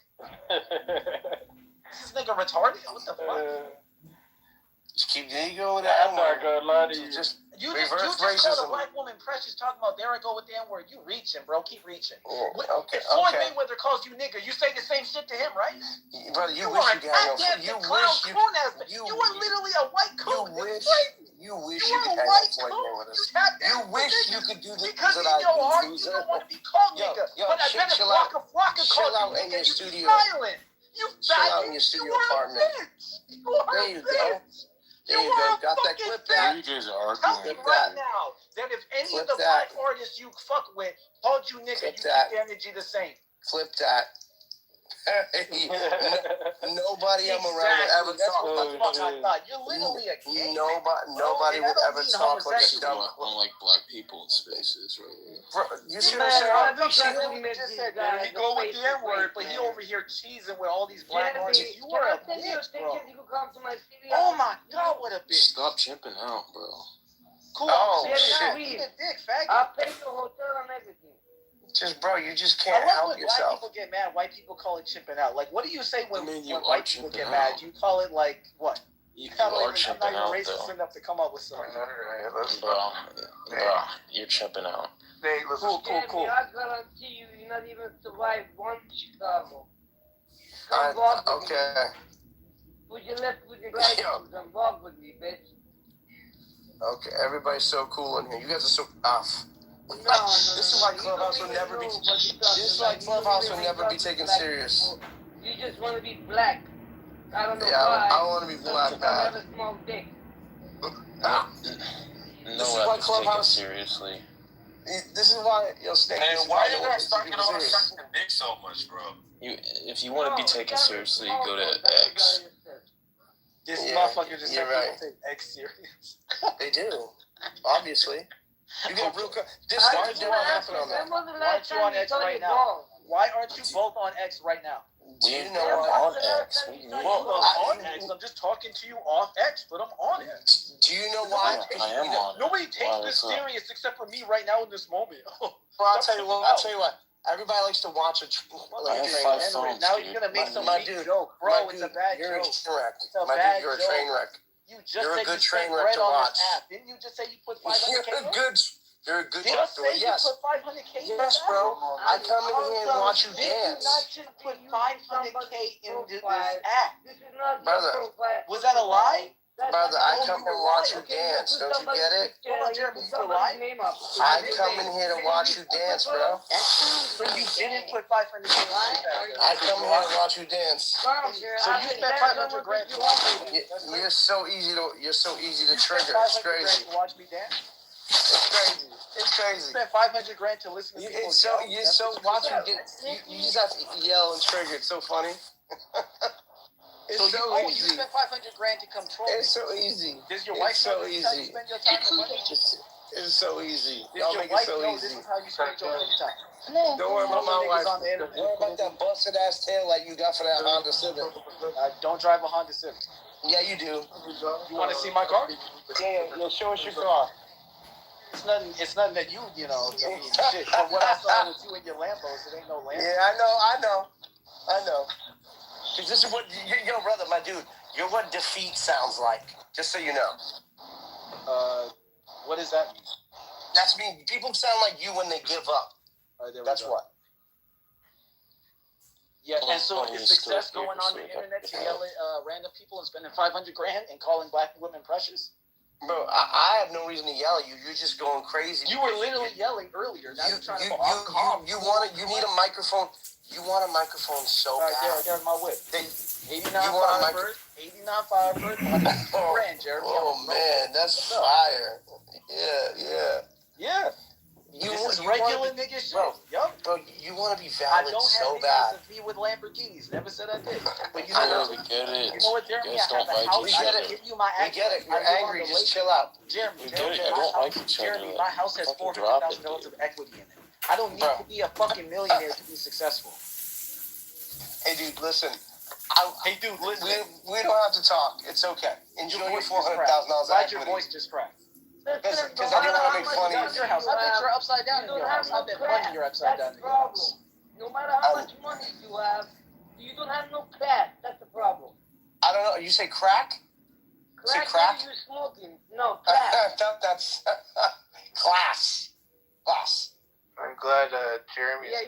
Is this nigga retarded? What the fuck? Just keep going with I'm not gonna lie to you. You just called a black woman precious talking about there I go with the N-word. You reaching, bro. Keep reaching. If Floyd Mayweather calls you nigga, you say the same shit to him, right? Brother, you wish you could hang out. You were literally a white coon. You wish you could hang out with Floyd Mayweather. You wish you could do this because in your heart you don't want to be called nigga. But I bet if Waka Flocka called you nigga, you'd be silent. You faggot. You were a bitch. There you go. There you go. Got that clip there. You guys are Tell arguing. me right now that if any of the black artists you fuck with called you nigga, you keep the energy the same. Flip that. Nobody I'm around would ever talk like that. You're literally a gay. Nobody would ever talk like a dumb. Unlike black people in spaces, right? Bro, you see what I'm saying? Just said he go with the N-word, but he over here cheesing with all these black artists. You were a bitch, bro. Oh my God, what a bitch. Stop chimping out, bro. Cool. Oh, shit. Eat a dick, faggot. I'll pay the hotel and everything. Just, bro, you just can't help yourself. Black people get mad. White people call it chipping out. Like, what do you say when white people get mad? You call it like what? I'm not even racist enough to come up with something. Bro, you're chipping out. Cool. I guarantee you're not even survive one Chicago. Okay. Put your left with your right and walk with me, bitch. Okay, everybody's so cool in here. You guys are so off. No, This is why Clubhouse will never be. This is why Clubhouse will never be taken serious. You just want to be black. I don't know yeah, why. I want to be black, man. I have a small dick. No one is taken seriously. This is why Snake. Hey, why you guys talking about sucking the dick so much, bro? If you want to be taken seriously, go to X. This motherfucker just said people take X serious. They do, obviously. You get real. This started to happen on that. Why aren't you on X right now? Why aren't you both on X right now? Do you know I'm on X? Well, I'm on X. I'm just talking to you off X, but I'm on X. Do you know why? I am on. Nobody takes this serious except for me right now in this moment. Well, I'll tell you what. Everybody likes to watch a. Now you're gonna make some weak joke, bro. It's a bad you're joke. A train wreck. It's a bad You're a joke. train wreck. You just you're said a good you train spent wreck bread to on watch. this app. Didn't you just say you put 500K? You're a good Did I say yes. you put 500K in Yes, bro. I come in here and watch you dance. Did you not just put 500K into this app? This is not brother. Was that a lie? Brother, I come and watch you dance. Don't you get it? Hold on, Jeremy, you lie? I come in here to watch you dance, bro. So you didn't put 500K in I come here to watch you dance. So you spent 500 grand to watch me dance? You're so easy to trigger. It's crazy. To watch me dance? It's crazy. It's crazy. You spent 500 grand to listen to people. You watch you get. You just have to yell and trigger. It's so funny. It's so easy. You spent 500 grand to come troll. It's so easy. Does your wife so easy. Spend your time and money? It's so easy. If Y'all your make wife it so knows easy. this is how you spend your free time. Don't worry about my wife. On the internet. Don't worry about that busted ass tail like you got for that Honda Civic. I don't drive a Honda Civic. Yeah, you do. You want to see my car? Yeah, show us your car. It's nothing that you know. I mean, shit. From what I saw with you and your Lambos, it ain't no Lambo. Yeah, I know. Cause this is what yo, brother, my dude. You're what defeat sounds like. Just so you know. What does that mean? That's me. People sound like you when they give up. That's what. Yeah, and so is success going on the internet to yell at random people and spending $500 grand and calling black women precious? Bro, I have no reason to yell at you. You're just going crazy. You were literally yelling earlier. Now you're trying to go off calm. You need a microphone. You want a microphone so bad. There's my whip. 89 Firebird, 89 Firebird, $100 Jared. Oh man, that's fire. Yeah. This is regular nigga shit. Bro, you want to be valid so bad. I don't have me with Lamborghinis. Never said I did. But you I know know, we get it. You know what, Jeremy? Guys I have a house. I can give you my We get it. You're angry. Just chill out. Jeremy, don't like each other. Jeremy, my house has $400,000 of equity in it. I don't need to be a fucking millionaire to be successful. Hey, dude, listen. Hey, dude, listen. We don't have to talk. It's okay. Enjoy your $400,000 Why'd your voice just crack? Because I didn't want to make fun of your house. I bet you're upside down in your house. I bet money you're upside down in your house. No matter how much money you have, you don't have no class. That's the problem. I don't know. You say crack? Say crack? You're smoking. No, class. That's class. I'm glad Jeremy is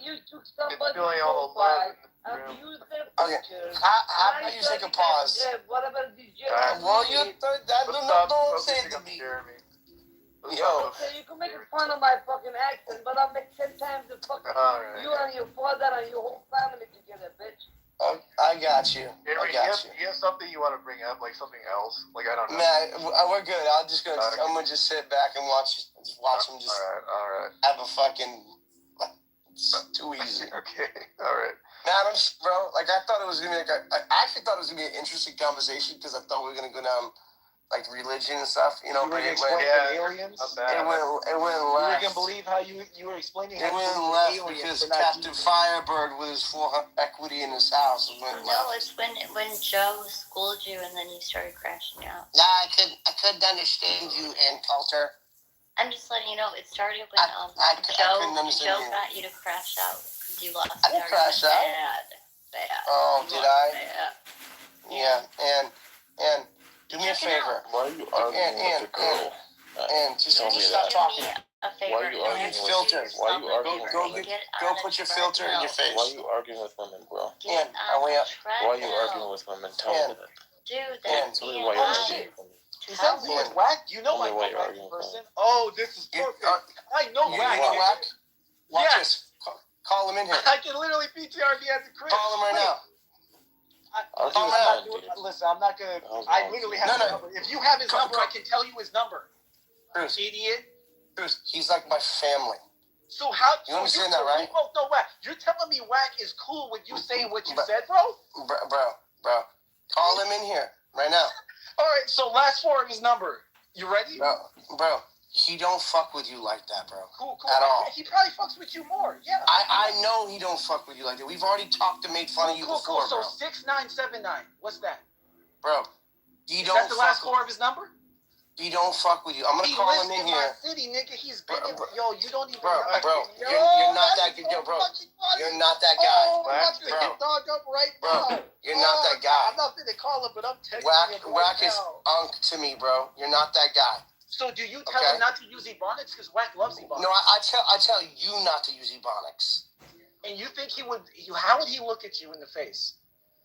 you took somebody feeling all profile alone. and used their Okay. pictures. How about you take a pause? Whatever the Well, don't say it to me. Jeremy. Yo. You can make fun of my fucking accent, but I'll make 10 times the fucking you and your father and your whole family together, bitch. I got you. Jeremy, you have something you want to bring up, like something else? Like, I don't know. Nah, we're good. I'm gonna just sit back and watch him just all right. have a fucking. It's too easy. Okay, all right. Man, bro, like I thought it was gonna be I actually thought it was gonna be an interesting conversation because I thought we were gonna go down like religion and stuff, you know. You were but explaining aliens. It went left. You were gonna believe how you were explaining. It went left because Captain Firebird with his full equity in his house went left. No, it's when Joe schooled you and then you started crashing out. Yeah, I couldn't understand you, Ann Coulter. I'm just letting you know it started when Joe got you to crash out because you lost. I didn't crash out. Bad. Oh, did I? Bad. Yeah, and do me a favor. Why are you arguing with the girl? And just stop talking. Why are you arguing with filter? Why are you arguing with women? Go put your filter in your face. Why are you arguing with women, bro? And why are you arguing with women? Tell me that. Dude, Tell me why you're arguing with women. Is that weird, Whack? You know I know Whack in person. Oh, this is perfect. I know Whack. Whack? Watch this. Call him in here. I can literally PTR me at the crib. Call him right now. Listen, I'm not gonna. I literally have his number. If you have his number, I can tell you his number. Bruce, idiot. Bruce, he's like my family. So how? You understand that, right? You both know Whack. You're telling me Whack is cool with you saying what you said, bro? Bro. Call him in here right now. All right. So last four of his number. You ready? Bro. He don't fuck with you like that, bro. Cool. At all. He probably fucks with you more. Yeah. I know he don't fuck with you like that. We've already talked and made fun of you before, So bro. 6979. What's that? Bro, Is that the last four of his number? He don't fuck with you. I'm gonna call him in here. He lives in my city, nigga. He's been yo, you don't even Bro, you're not that good, bro. You're not that guy. Oh, I'm gonna get dog up right now. You're not that guy. I'm not gonna call him, but I'm texting him Whack is unk to me, bro. You're not that guy. So do you tell him not to use Ebonics? Because Whack loves Ebonics. No, I tell you not to use Ebonics. And you think he would? How would he look at you in the face?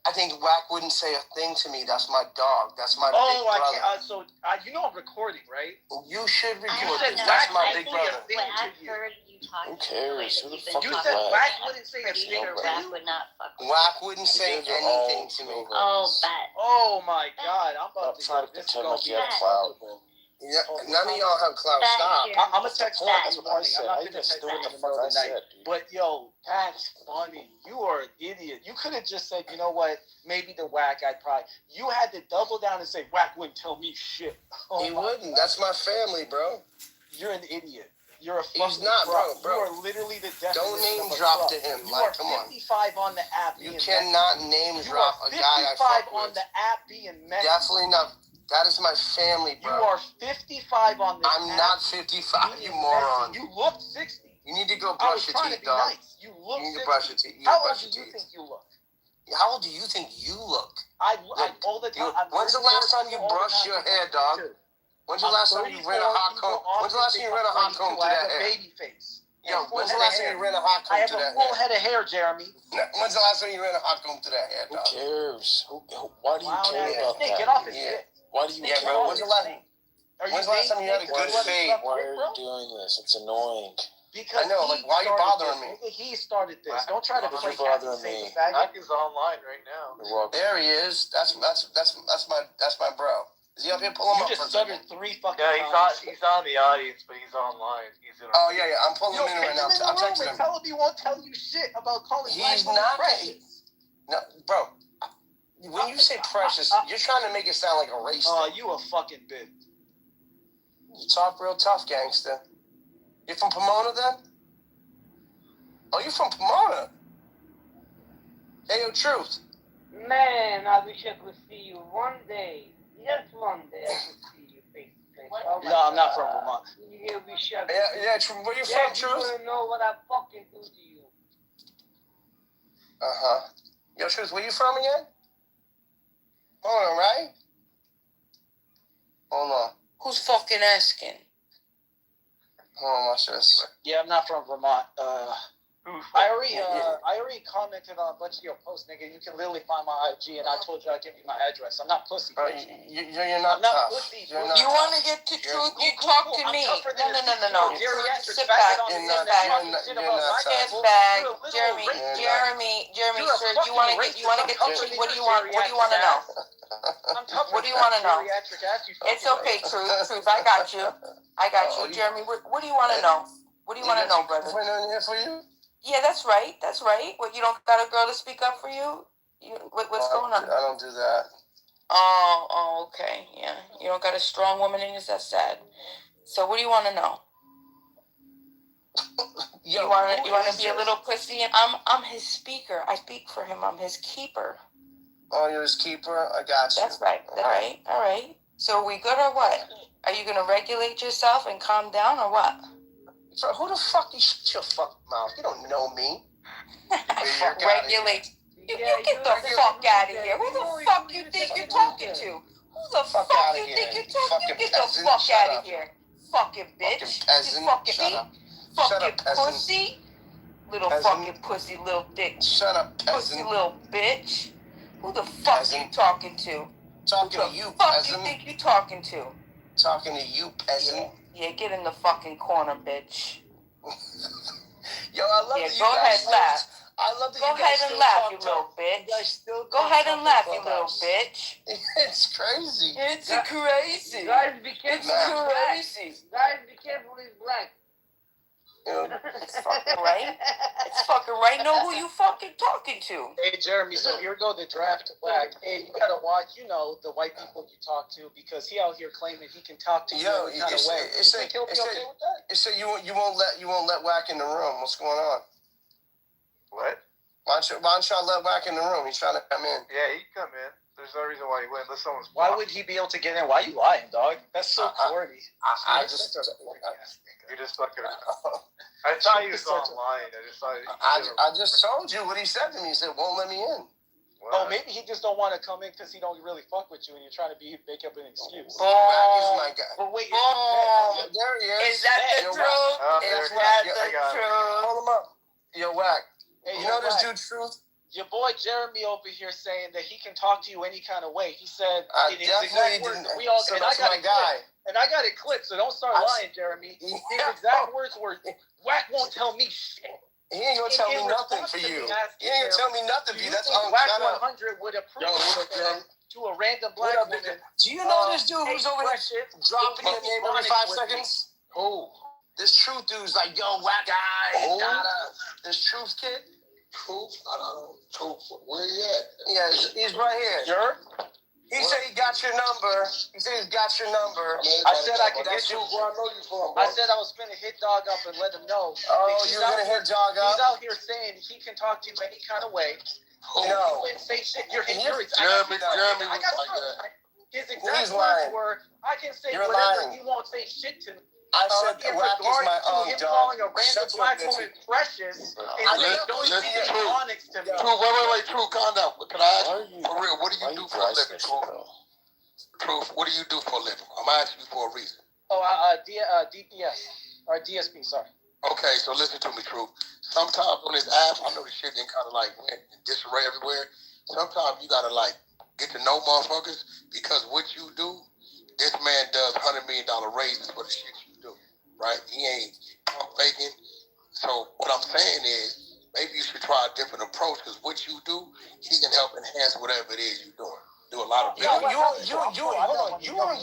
I think Whack wouldn't say a thing to me. That's my dog. That's my big brother. You know I'm recording, right? You should record. That's my big brother. Who cares? Who the fuck is You said Whack? Whack wouldn't say a thing to you? Whack wouldn't say anything to me. Oh my God! I'm about to try to pretend like you have clout. Yeah, none of y'all have clout. Stop. I'm gonna text him in the morning. I'm not gonna text him in the middle of the night. said, But yo, that's funny. You are an idiot. You could have just said, you know what? Maybe the whack guy probably. You had to double down and say whack wouldn't tell me shit. He wouldn't. That's my family, bro. You're an idiot. You're a fucking He's not, truck. bro. You are literally the definition Don't name of a drop truck. to him. You Like, are come on. 55 on the app. You cannot name drop a guy I 55 fuck on with. the app being messy. Definitely not. That is my family, bro. You are 55 on the I'm app. not 55, you moron. Messy. You look 60. You need to go brush your teeth, dog. Nice. You look You need 60. to brush your teeth. How old do you think you look? How old do you think you look? I all the time. When's the last time you brushed your hair, dog? When's the last time you ran a hot comb? When's the last time you ran a hot comb to that hair? Baby face. Yo, when's the last time you ran a hot comb to that hair? I have a full head of hair, Jeremy. When's the last time you ran a hot comb to that hair, who dog? cares? Why do you care about Nick, that? get off his shit. Why do you Yeah, care? bro. When's the last time you had a good fade? Why are you doing this? It's annoying. Because I know, like, why are you bothering me? He started this. Don't try to Why are play you bothering me? Mac is online right now. You're welcome. There he is. That's my bro. Is he up here? Pull him You up just for a second. stuttered 3 fucking Yeah, times. he's on the audience, but he's online. He's in. Oh yeah, I'm pulling him in right now. I'm Room texting and him. tell him he won't tell you shit about calling He's black women not. precious. No, bro. When you say precious, you're trying to make it sound like a race Oh, thing. you a fucking bitch. You talk real tough, gangster. You from Pomona then? Oh, you from Pomona? Hey, yo, Truth. Man, I wish I could see you one day. Just one day I could see you face to face. Oh my No, I'm not from God. Vermont. You wish I could. Yeah, where you from, You Truth? wanna know what I fucking do to you? Uh-huh. Yo, Truth, where you from again? Hold on, right? Hold on. Who's fucking asking? Hold on, watch this. Yeah, I'm not from Vermont. I already commented on a bunch of your posts, nigga. You can literally find my IG, and I told you I'd give you my address. I'm not pussy. Bro, you're not I'm not tough. pussy. You're You not want to get to truth? You talk to me. No. Sit back. You're not Sit tough. back. Jeremy, sir, you want to get to truth? What do you want to know? What do you want to know? It's okay, truth. I got you. Jeremy, what do you want to know? What do you want to know, brother? Here for you? Yeah, that's right. What, you don't got a girl to speak up for you? What's going on? I don't do that. Oh, okay. Yeah, you don't got a strong woman in you. That's sad. So, what do you want to know? Yo, you want to be a little pussy? I'm his speaker. I speak for him. I'm his keeper. Oh, you're his keeper? I got you. That's right. All right. So, we good or what? Are you gonna regulate yourself and calm down or what? Bro, who the fuck you shut your fucking mouth? You don't know me. Regulate. You get the fuck out of here. Who the fuck you think you're talking to? Who the fuck you think you're talking to? Get the fuck out of here. Fucking bitch. You fucking pussy. Little fucking pussy, little dick. Shut up, peasant. Pussy, little bitch. Who the fuck you talking to? Talking to you, Who the fuck peasant. you think you talking to? Talking to you, peasant. Yeah, get in the fucking corner, bitch. Yo, I love that you go ahead, guys laugh. I love that go you guys ahead and still laugh, talk you to- little bitch. You guys still Go talk ahead to and laugh, you Clubhouse. little bitch. It's crazy. It's crazy. Guys, be careful. It's crazy. Guys, be careful. He's black. It's fucking right. It's fucking right. Know who you fucking talking to. Hey, Jeremy, so here go the draft whack. Hey, you gotta watch, the white people you talk to, because he out here claiming he can talk to you any kind of way. You think he'll be okay with that? It said you won't let Whack in the room. What's going on? What? Why don't y'all let Whack in the room? He's trying to come in. Yeah, he can come in. There's no reason why he wouldn't, unless someone's. Why would he be able to get in? Why you lying, dog? That's so corny. I just You're just fucking. I thought he was online. I just told you what he said to me. He said, "Won't let me in." Oh, maybe he just don't want to come in because he don't really fuck with you, and you're trying to make up an excuse. Whack is my guy. But wait, there he is. Is that the truth? Is that the truth? Hold him up. Yo, Whack. Hey, you know this dude, Truth? Your boy Jeremy over here saying that he can talk to you any kind of way. He said, I in his definitely exact words, didn't. we all So and that's I got my guy. And I got it clipped, so don't start lying, Jeremy. His exact words were, Whack won't tell me shit. He ain't gonna tell me nothing for you. He ain't gonna tell me nothing for you. That's on Whack shut up. 100 would approve. Yo, look, man. to a random black woman. Do you know this dude who's over here dropping your name every 5 seconds? Who? This Truth dude's like, yo, whack guy. This Truth kid. Truth? I don't know. Truth. Where he at? Yeah, he's right here. He said he got your number. He said he's got your number. I said I could get you. Where I know you from, bro. I said I was finna hit dog up and let him know. Oh, you were gonna hit dog up? He's out here saying he can talk to you any kind of way. No. He wouldn't say shit. Jeremy was like that. His exact words were, I can say whatever, he won't say shit to me. I said in Whack is my own him dog. calling a random black woman precious, and don't see the Onyx to me. Wait, True, calm down. Can I ask you, for real, what do you do for a living, True, what do you do for a living? I'm asking you for a reason. Oh, DPS, or DSP, sorry. Okay, so listen to me, True. Sometimes on this app, I know this shit didn't kind of like went in disarray everywhere. Sometimes you gotta like get to know motherfuckers because what you do, this man does $100 million raises for the shit you do, right? He ain't pump faking. So what I'm saying is, maybe you should try a different approach because what you do, he can help enhance whatever it is you're doing. Do a lot of you on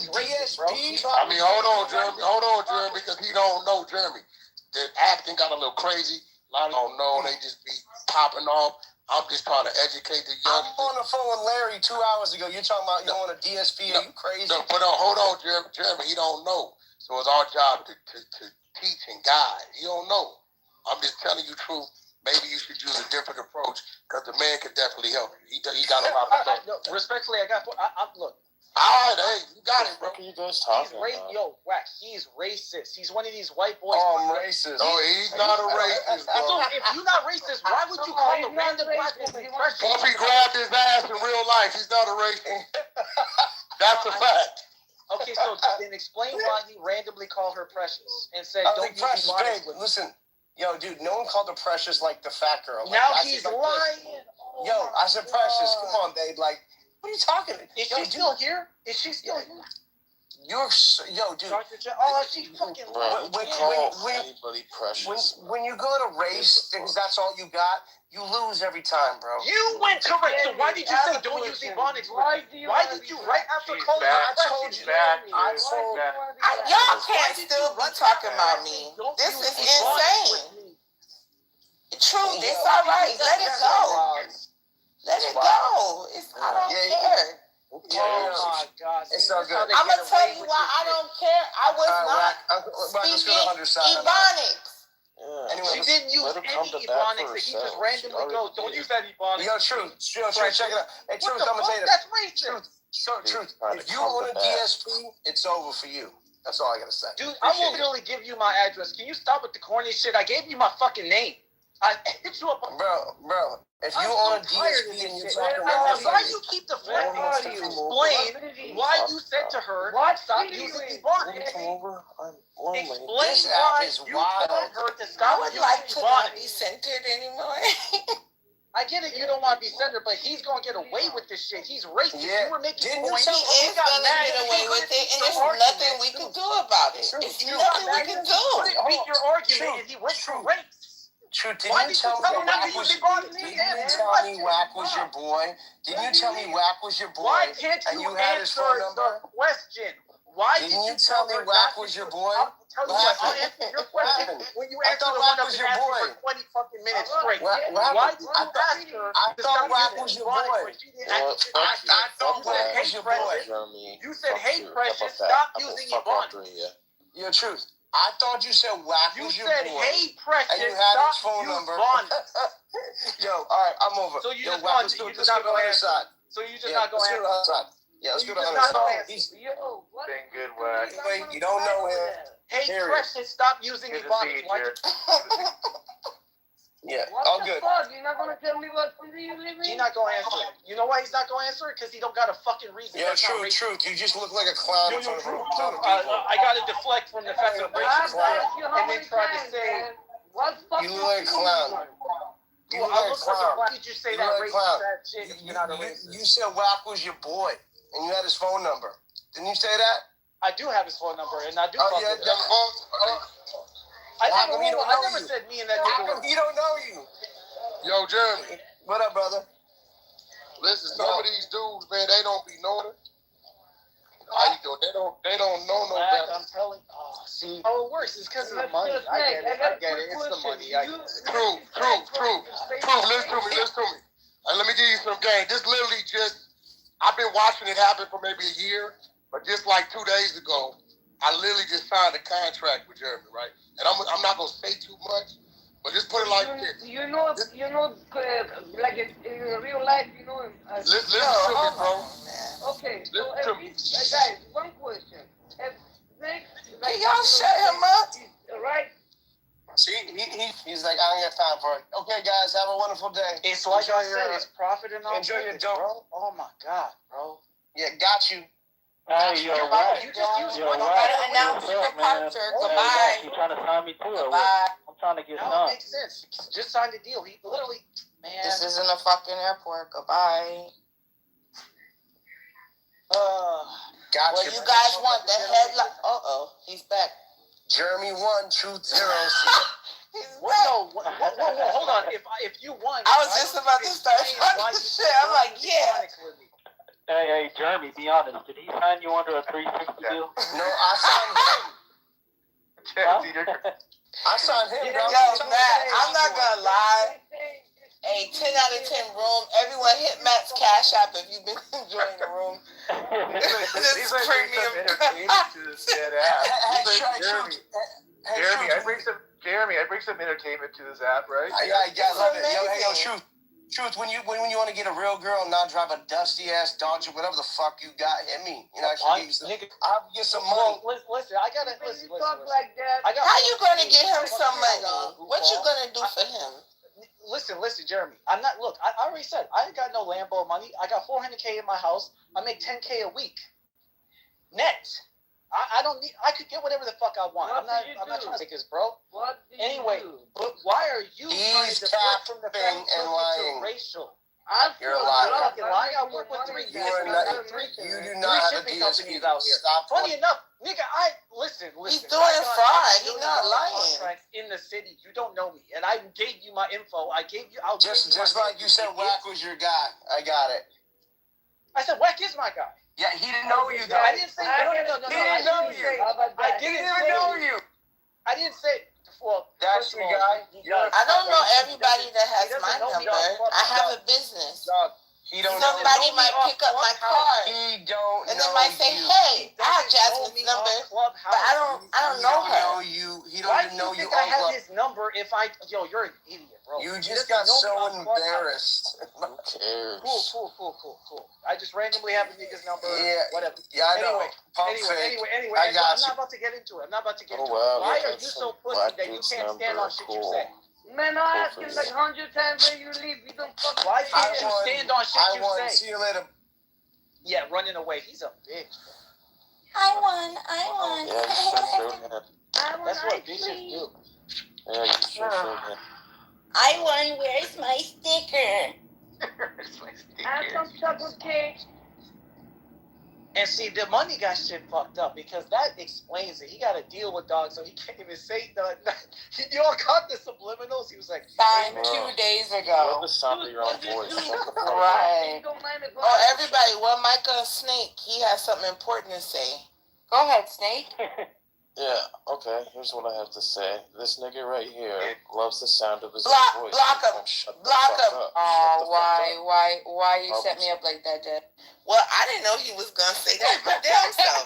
DSP? I mean, hold on, Jeremy, because he don't know Jeremy. The acting got a little crazy. A lot of don't know. They just be popping off. I'm just trying to educate the young. I'm on the phone with Larry 2 hours ago. You're talking about you on a DSP? Are you crazy? No, but hold on, Jeremy. He don't know. So it's our job to teach and guide. He don't know. I'm just telling you truth. Maybe you should use a different approach because the man could definitely help you. He got a lot of stuff. No, respectfully, look. All right, hey, you got it, bro. What are you guys talking about? Yo, Wax, he's racist. He's one of these white boys. Oh, I'm racist. Oh, he's not a racist, bro. So if you're not racist, why would you call a random black woman precious? If he grabbed his ass in real life, he's not a racist. That's a fact. Okay, so then explain why he randomly called her precious and said, "Don't use Precious, Ebonics with me." listen, yo, dude, no one called her Precious like the fat girl. Like, Now I he's said, lying. Yo, I said Precious. Come on, babe. Like, what are you talking? Is she still here? Is she still here? Yo, dude. Oh, she fucking Bro, anybody precious. When you go to race, because that's all you got, you lose every time, bro. You went to race. So why did you say don't use Ebonics? Why did you right after calling her precious? Y'all can't still be talking about me. This is insane. True, it's all right. Let it go. Let it go. I don't care. Oh my God! It's so good. I'm gonna tell you why I don't care. I was not speaking Ebonics. Yeah. Anyway, she didn't use any Ebonics. He just randomly goes, "Don't use that Ebonics." Yo, Truth, check it out. Hey, Truth, I'm gonna say this. That's racist. Truth. If you own a DSP, it's over for you. That's all I gotta say. Dude, I will really give you my address. Can you stop with the corny shit? I gave you my fucking name. I hit you up. Bro. If you own a DSP and you're talking about why you keep deflecting? Explain why you said to her, stop using Ebonics. Explain why you told her to stop I would using like to not be Ebonics. centered anymore. I get it, you don't want to be centered, but he's gonna get away with this shit. He's racist. Yeah. You were making Didn't points. He is gonna get away with it, and there's nothing we can do about it. There's nothing we can do. Beat your argument, and he went through race. True, didn't you tell me Wack was your boy? Didn't you tell me Wack was your boy? Why can't and you had his answer phone number? the question? Why Didn't you tell me Wack was your boy? I'll tell you what, I'll answer your question when you answer the one I've been asking for 20 fucking minutes straight. Why did you ask her to stop Wack was using your Ebonics boy. when she didn't ask you? I thought Wack was your boy. You said, hey, Precious, stop using Ebonics. Your truth. I thought you said Wack was your boy. You said, hey, Precious, and you had stop his phone number. Yo, all right, I'm over. So you Yo, just Wack, want let's to go to the other answer. side. So you just not going to answer. Yeah, let's go to the not other gonna side. Been good, Wack. Anyway, you don't know him. Hey, Precious, stop using Ebonics. Yeah, all good. You're not gonna tell me what city you live in? He's not gonna answer it. You know why he's not gonna answer it? Because he don't got a fucking reason. Yeah, truth. You just look like a clown in front of a ton of people. I gotta deflect from the fact that I'm racist and then try to say you look like a clown. You look like a clown. Why did you say that racist shit if you're not a racist? You said Wack was your boy, and you had his phone number. Didn't you say that? I do have his phone number, and I do. Oh yeah. I never said me and that nigga. He don't know you. Yo, Jeremy. What up, brother? Listen, some of these dudes, man, they don't be knowing it. How you doing? They don't know no better. I'm telling. Oh, see. Oh, it works. It's because of the money. I get it. It's the money. True. Listen to me. And let me give you some game. This literally I've been watching it happen for maybe a year, but just like 2 days ago, I literally just signed a contract with Jeremy, right? And I'm not gonna say too much, but just put it like this. You know, like in real life, you know. Listen to me, bro. Okay, so guys, one question. Can y'all shut him up? Right? See, he's like, I don't got time for it. Okay, guys, have a wonderful day. It's like I said, it's profit and all. Enjoy your dope, bro. Oh my God, bro. Yeah, got you. Hey, you're right. You just use You're one right. Announce your departure. Goodbye. You trying to sign me too? Goodbye. I'm trying to get No, signed. it makes sense. Just signed a deal. He literally, man. This isn't a fucking airport. Goodbye. Gotcha. Well, you guys want the headline? He's back. Jeremy 1, Truth 0. Whoa, hold on. If you won, I was just about to start talking shit. I'm like, yeah. Hey, Jeremy, be honest. Did he sign you under a 360 deal? No, I signed him. I signed him. Yo, Matt, I'm not gonna lie. A 10 out of 10 room. Everyone hit Matt's Cash App if you've been enjoying the room. This is premium. Jeremy, I bring some entertainment to this app, right? I love it. Yo, Truth, when you want to get a real girl and not drive a dusty ass Dodge or whatever the fuck you got, hit me. You know, I'll get some money. Listen, I gotta listen. Like that. How you gonna get him some money? What you gonna do for him? Listen, Jeremy. I'm not. Look, I already said I ain't got no Lambo money. I got $400K in my house. I make $10K a week, net. I don't need. I could get whatever the fuck I want. I'm not trying to take this, bro. Anyway, but why are you trying to flip from the fact to racial? You're a liar. I work with three You do not have a DSP. Out here. Funny enough, nigga, listen. He's doing fine. He's not lying. In the city, you don't know me, and I gave you my info. Just like you said, Wack was your guy. I got it. I said Wack is my guy. Yeah, he didn't know you, though. I didn't say no. He didn't know you. I didn't even know you. I didn't say. Well, that's your guy. I don't know everybody that has my number. I have a business. Somebody might pick up my card. He don't and they might say, "Hey, I have Jasmine's number," but I don't know her. He don't even know you. I have his number. You're an idiot, bro. You just got so embarrassed. Who cares? Cool. I just randomly have a nigga's number. Yeah, whatever. Yeah, I know. Anyway. I got I'm not about to get into it. Why are you so pussy that you can't stand on shit you say? Man, I asked him like 100 times where you leave. You don't fuck. Why can't you stand on shit you say? See you later. Yeah, running away. He's a bitch. I won. Yeah, you sure did. That's what bitches do. Yeah, you sure did. I won. Where's my sticker? Have some chocolate cake. And see, the money got shit fucked up because that explains it. He got to deal with dogs, so he can't even say nothing. You all caught the subliminals? He was like, signed 2 days ago. What the sound of your own voice? Right. Everybody. Well, Micah Snake, he has something important to say. Go ahead, Snake. Yeah, okay, here's what I have to say. This nigga right here loves the sound of his own voice. Block him. Oh, why you set me up like that, Dad? Well, I didn't know he was going to say that my damn self.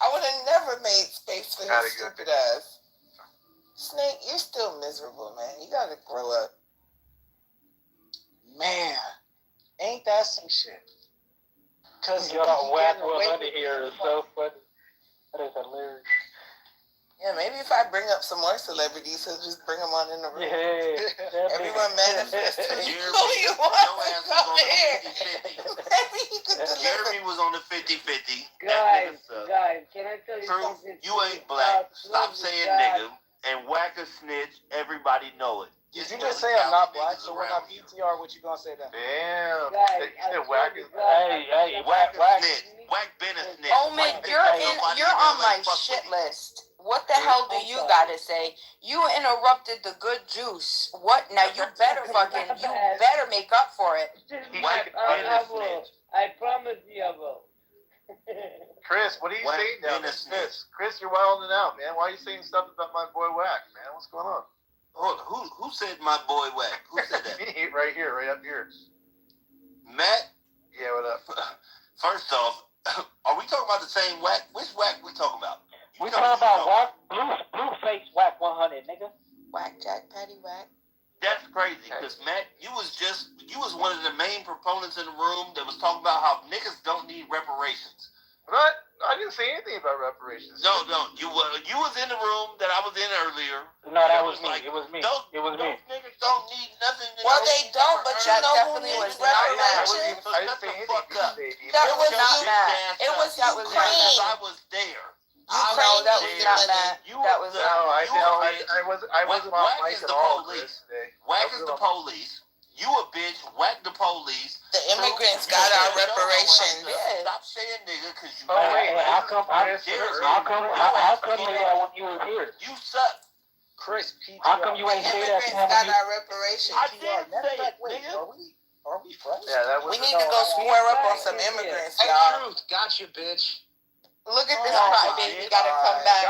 I would have never made space for his stupid ass. Snake, you're still miserable, man. You got to grow up. Man, ain't that some shit? Because you got Wack under here is so funny. That is hilarious. Yeah, maybe if I bring up some more celebrities, he'll just bring them on in the room. Yeah, everyone manifest. Who you want to come here? Maybe he could deliver. Jeremy was on the 50-50. Guys, can I tell you something? You ain't black. Stop saying nigga. And Wack a snitch. Everybody know it. Did you just say I'm not black? So when I PTR, what you gonna say then? Damn. Wack is Hey, Wack a snitch. Wack been a snitch. Oh man, you're on my shit list. What the hell do you gotta say? You interrupted the good juice. What? Now you better make up for it. I promise you I will. Chris, what are you saying down there? Chris, you're wilding out, man. Why are you saying stuff about my boy Whack, man? What's going on? Who said my boy Whack? Who said that? Me, right here, right up here. Matt? Yeah, what up? First off, are we talking about the same Whack? Which Whack we talking about? We talking about Whack, Blueface Whack 100, nigga. Whack Jack Patty Whack. That's crazy, because Matt, you was one of the main proponents in the room that was talking about how niggas don't need reparations. What? I didn't say anything about reparations. No, you was in the room that I was in earlier. No, that was me. It was me. Those niggas don't need nothing. Well, they don't, but you know who needs reparations? I didn't say anything. That was not Matt. It was Ukraine. I was there. Ukraine, that was not Matt. That was I wasn't on mic at all today. Whack is the police. You a bitch. Whack the police. The immigrants got our reparations. Stop saying nigga, because you. How come nigga when you were here? You suck. Chris, how come you ain't say that? Immigrants got our reparations. I did say it, nigga. Are we friends? Yeah, that was. We need to go square up on some immigrants, y'all. Truth, gotcha, bitch. Look at this crybaby. You gotta come back.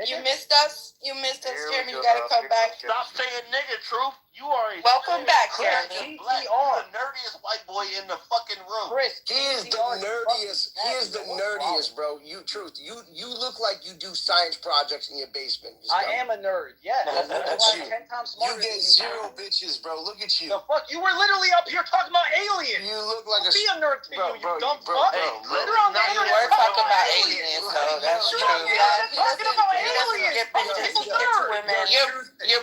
You missed us. You missed us, Jeremy. You gotta come back. Stop saying nigga, Truth. You are a welcome back, Jeremy. You're the nerdiest white boy in the fucking room. Chris, he is the nerdiest. He is the nerdiest, bro. You truth. You look like you do science projects in your basement. I am a nerd. Yes. That's you. 10 times smarter. You get zero bitches, bro. Look at you. The fuck? You were literally up here talking about aliens. You look like Be a nerd to you dumb fuck. You're on the internet. We're talking about aliens, though. That's true. Talking about aliens. Get bitches. He gets women. You're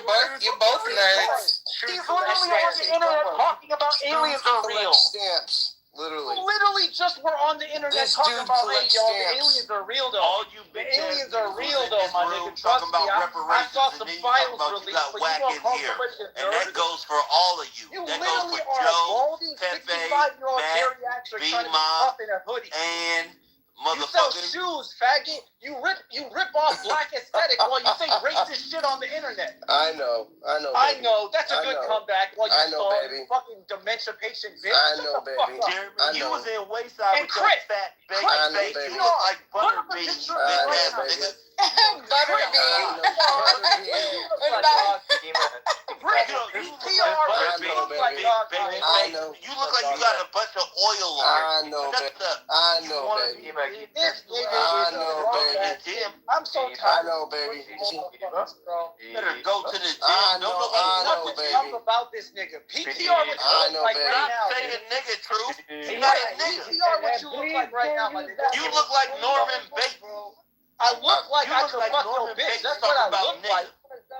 both nerds. He's literally on the internet talking about aliens are real. Stamps. Literally just were on the internet talking about, hey, y'all, the aliens are real, though. All you the aliens are real, though, my nigga. Trust me, I saw some files released, but you don't call somebody a nerd. And that goes for all of you. You that literally goes for are Joe, a balding 65-year-old geriatric trying to be tough in a hoodie. And you sell shoes, faggot. You rip off black aesthetic while you say racist shit on the internet. I know. I know. That's a good comeback. While you know, saw baby. Fucking dementia patient bitch. I know, baby. Jeremy, you was in Wayside with your fat baby. You look like Butterbean. You look like you got a bunch of oil on. I know, baby. I'm so tired. I know, baby. Better go to the gym. I know, baby. Talk about this nigga. PTR what you look like right now. Say a nigga, Truth. PTR what you look like right now, my nigga. You look like Norman Bates. I look like I could fuck your bitch. That's what I look like.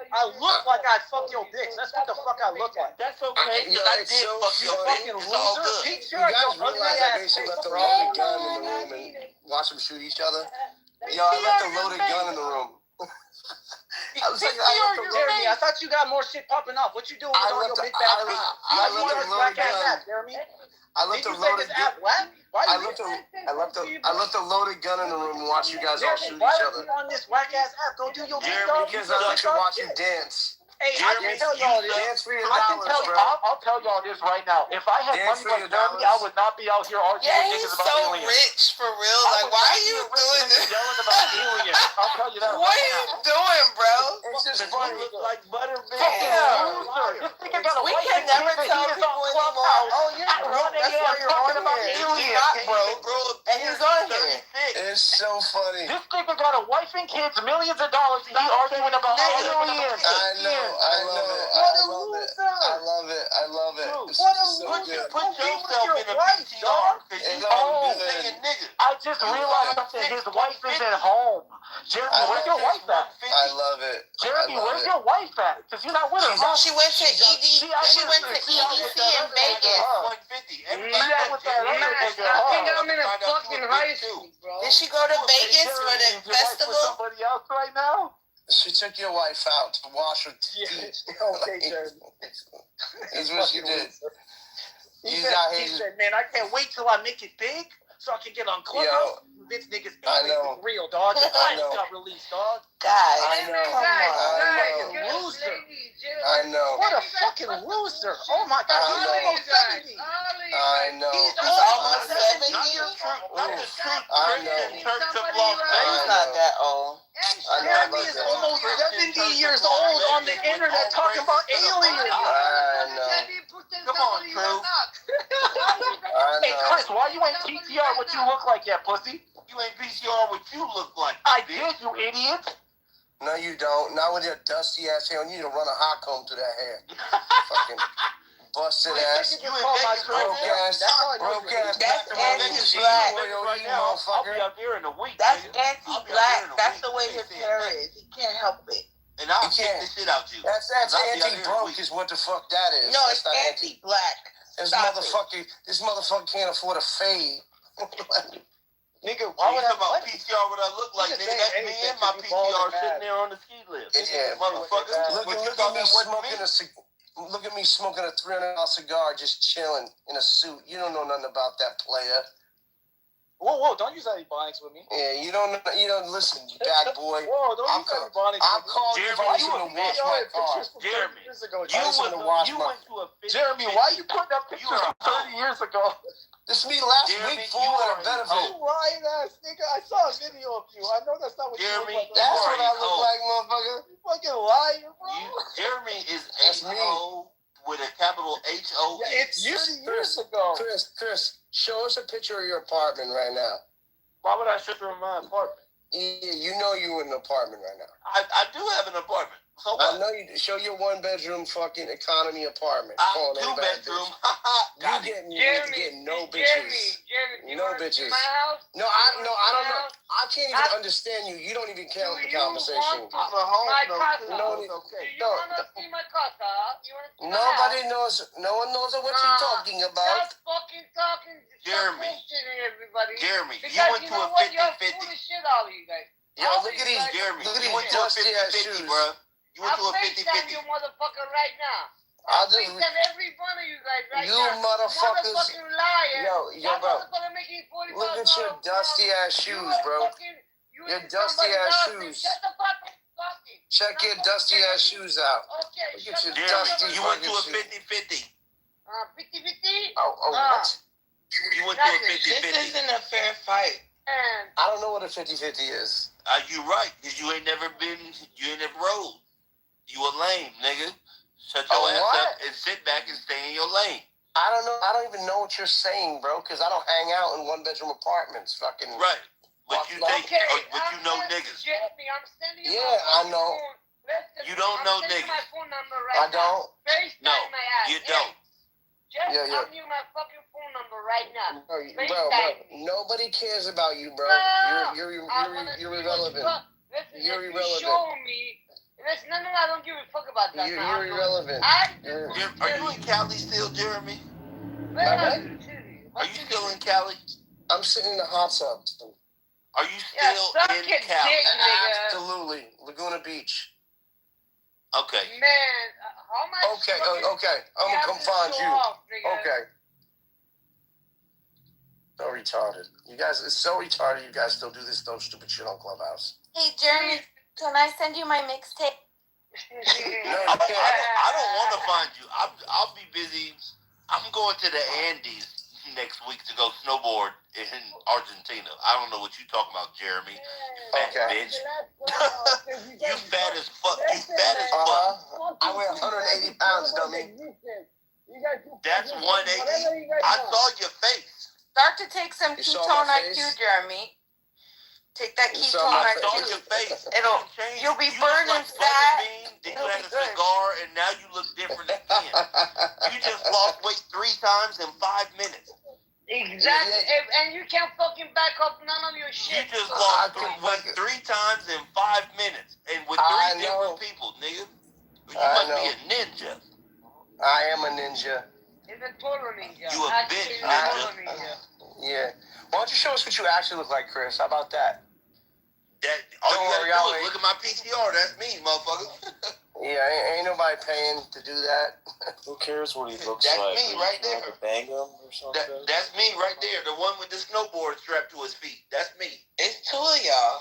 I look like I'd fuck your bitch. That's what the fuck I look like. That's okay. Because I did fuck your fucking bitch. It's all loser. good. PTR You guys your ugly realize I ass basically face. left a loaded gun in the room and watch them shoot each other? Yo, I left a loaded gun in the room. Jeremy, I thought you got more shit popping off. What you doing with all your big bad feet? I left a loaded gun. Jeremy. I left a loaded gun. I left a loaded gun in the room and watch you guys all shoot each other. On this whack ass app, go do your big dog. Because I like to watch you dance. Hey, I can tell y'all this. Dance for your I can tell dollars, you. bro. I'll tell y'all this right now. If I had money like Jeremy, I would not be out here arguing with niggas about aliens. Yeah, he's so rich for real. Like, why are you doing this? Yelling about aliens. I'll tell you that. What are you doing, bro? It's just funny. You look like Butterbean. We can never tell people anymore. Oh, you're broke. That's why you're on here. He's not broke. And he's on here. It's so funny. This nigga got a wife and kids, millions of dollars, and he arguing about aliens. I love it. I love it. What a loser. Put yourself in a PTR. I just realized something. His wife is at home. Jeremy, where's your wife at? I love it. Jeremy, where's your wife at? Because you're not with her. She went to EDC in Vegas. I think I'm in a fucking high school, bro. Did she go to Vegas for the festival? Somebody else right now? She took your wife out to wash her teeth. Okay, Jeremy. That's what she did. He said, man, I can't wait till I make it big. so I can get on Clubhouse. This nigga's aliens is real, dog. The files got released, dog. Guys, I know. come on. Loser. I know. What a fucking loser. Oh my God, he's almost 70. I know. He's almost 70. Not the truth I Christian know. Church of Las He's Vegas. not that old. Jeremy is almost 70 years old on the internet talking about aliens. I know. Come on, True. Hey, Chris, why you ain't PTR what you look like yet, pussy? You ain't PCR what you look like. I did, you idiot. No, you don't. Not with your dusty ass hair. You need to run a hot comb through that hair. Fucking busted ass. You broke ass. Broke ass. That's anti-black. I'll be out there in a week. That's anti-black. That's the way his hair is. He can't help it. And I'll kick the shit out you. That's anti-broke is what the fuck that is. No, that's it's anti-black. This motherfucker can't afford a fade. Nigga, why would I about PTR what I look like? Nigga, that's me and my PTR sitting there on the ski lift. Yeah, motherfucker. Look at me smoking a $300 cigar, just chilling in a suit. You don't know nothing about that, player. Whoa, don't use that ebonics with me. Yeah, you don't listen, you bad boy. Whoa, don't use that ebonics I'll with me. call you if I was going to wash my car. Jeremy, Jeremy, why you putting up pictures from 30 years ago? This is me last week, fool, at a benefit. You lying ass nigga. I saw a video of you. I know that's not what you look like. That's what I look like, motherfucker. You fucking liar, bro. Jeremy is H-O with a capital H-O. Yeah, it's 30 years ago. Chris, show us a picture of your apartment right now. Why would I show you my apartment? Yeah, you know you're in an apartment right now. I do have an apartment. So I know you. Show your 1-bedroom fucking economy apartment. 2-bedroom. You getting no bitches. Jeremy, no bitches. No, I don't know. I can't even understand you. You don't even count the conversation. I'm a home. No, okay. You wanna see my casa? You wanna see nobody knows. No one knows what you're talking about. Stop fucking talking. Jeremy. Everybody. Jeremy, because you went to a 50-50. You're full of shit, all of you guys. Yo, look at these. Jeremy, look at you these went to a dusty ass 50-50, shoes, bro. You went to a I'll FaceTime 50-50. you motherfucker right now. I'll FaceTime every one of you guys right you now. You motherfuckers. Motherfucking liar. Yo, bro. Making $40,000 Look at your dusty ass shoes, bro. Your dusty ass shoes. Shut the fuck up. Talking. Check your dusty ass shoes out. Okay, look at your Jeremy, dusty you went to a 50-50. 50-50? What? You went to a 50-50. This isn't a fair fight. I don't know what a 50-50 is. You right, because you ain't never rode. You a lame, nigga. Shut your ass up and sit back and stay in your lane. I don't know. I don't even know what you're saying, bro, because I don't hang out in 1-bedroom apartments. Fucking. Right. But you think, but you know niggas. Jeremy, I'm sending you I know. Listen, you don't know I'm niggas. My phone number right I don't. FaceTime no, my ass. you don't. Just I'm you my fucking phone number right now. Bro, nobody cares about you, bro. You're irrelevant. Listen, you're if irrelevant. You show me. Listen, no, I don't give a fuck about that. You're irrelevant. Are you in Cali still, Jeremy? Are you still in Cali? I'm sitting in the hot tub. Are you still in Cali? Absolutely. Laguna Beach. Okay. Man, how much? Okay. I'm gonna come find you. Okay. So retarded. You guys, it's so retarded. You guys still do this dumb, stupid shit on Clubhouse. Hey, Jeremy, can I send you my mixtape? I don't want to find you. I'll be busy. I'm going to the Andes next week to go snowboard in Argentina. I don't know what you talking about, Jeremy. Fat bitch. You fat as fuck. You fat as fuck. I weigh 180 pounds, dummy. That's 180. I saw your face. Start to take some ketone IQ, Jeremy. Take that ketone IQ. I saw your face. You'll be burning fat. Then you had a cigar, and now you look different again. You just lost weight 3 times in 5 minutes. Exactly, and you can't fucking back up none of your shit. You just lost weight 3 times in 5 minutes, and with 3 different people, nigga. You must be a ninja. I am a ninja. He's a total ninja. You a bitch, ninja. Yeah. Why don't you show us what you actually look like, Chris? How about that? All you gotta do is look at my PTR. That's me, motherfucker. Yeah, ain't nobody by paying to do that. Who cares what he looks That's like? me right there. To bang him or something? That's me right there. The one with the snowboard strapped to his feet. That's me. It's two of y'all.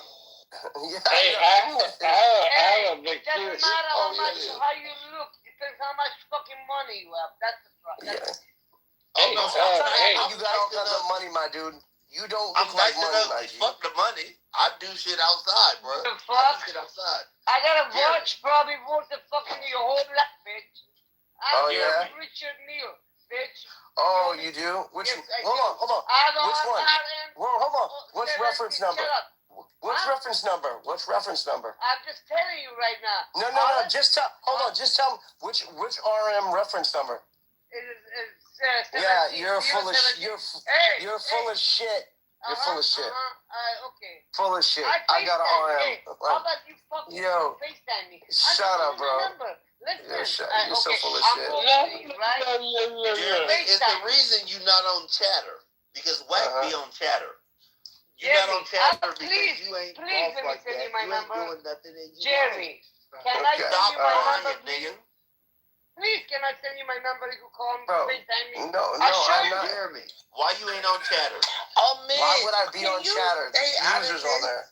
Hey, I have a big it doesn't matter how you look. Depends how much fucking money you have. That's the problem. Hey, you got all kinds of money, my dude. You don't look like money, my G. Fuck the money. I do shit outside, bro. The fuck? I do shit outside. I got a watch probably worth the fucking your whole life, bitch. Oh, yeah? Richard Mille, bitch. Oh, you do? Which? Yes, hold on. Which one? Well, hold on. What's reference number? What's reference number? What's reference number? I'm just telling you right now. No. Just tell. Hold on. Just tell me which RM reference number. Yeah, you're full of you're full of shit. You're full of shit. Okay. Full of shit. I got an RM. How about you fucking FaceTime me? Shut up, bro. Listen. You're so full of shit. It's the reason you're not on Chatter. Because Wack be on Chatter. You're not on Chatter because you ain't please off like that. You ain't doing nothing and you Jeremy, can I send you my number, nigga? Please, can I send you my number? You can call me, FaceTime me. No, I'm not. Jeremy, why you ain't on Chatter? Oh, man. Why would I be on Chatter? There's users on there.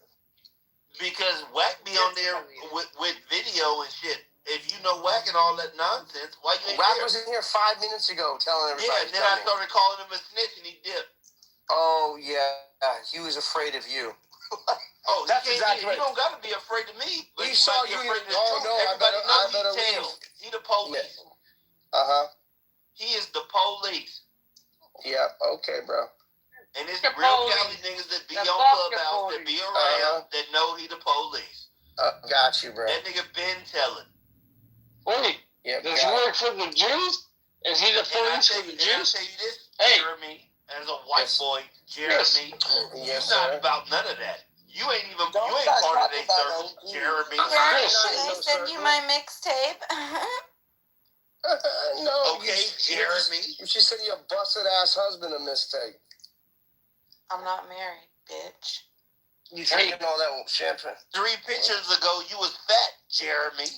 Because Wack be on there with video and shit. If you know Wack and all that nonsense, why you ain't Wack there? was in here 5 minutes ago telling everybody. Yeah, and then I started calling him a snitch and he dipped. Oh, yeah. He was afraid of you. Oh, that's exactly right. You don't got to be afraid of me. But he saw you. Oh, no, everybody knows he's tails. He the police. Yeah. He is the police. Yeah, okay, bro. And it's the real Cali niggas that be on Clubhouse, that be around, that know he the police. Got you, bro. That nigga been telling. Wait, does he work for the Jews? Is he the police for the Jews? I'll tell you this, Jeremy, as a white boy, Jeremy, you're not about none of that. You ain't even, you ain't part of their circle, Jeremy. Jeremy, should I send you my mixtape? No. Okay, Jeremy. You should send your busted ass husband a mistake. I'm not married, bitch. You drinking all that champagne? 3 pictures ago, you was fat, Jeremy.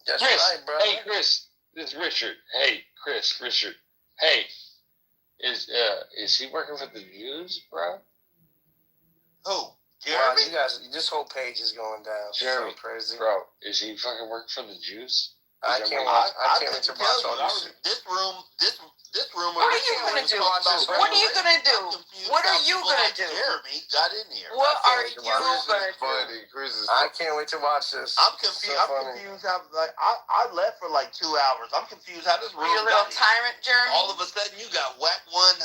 That's Chris, right, bro. Hey, Chris. This is Richard. Hey, Richard. Hey, is he working for the Jews, bro? Who? Jeremy? Wow, you guys, this whole page is going down. Jeremy, so crazy. Bro, is he fucking working for the Jews? I can't wait to watch all this. This room. What are you gonna do? What are you gonna do? What are you gonna do? Jeremy got in here. What are you gonna do? I can't wait to watch this. I'm confused. I'm confused how I left for like 2 hours. I'm confused how this room. You little tyrant, Jeremy. All of a sudden you got Wack 100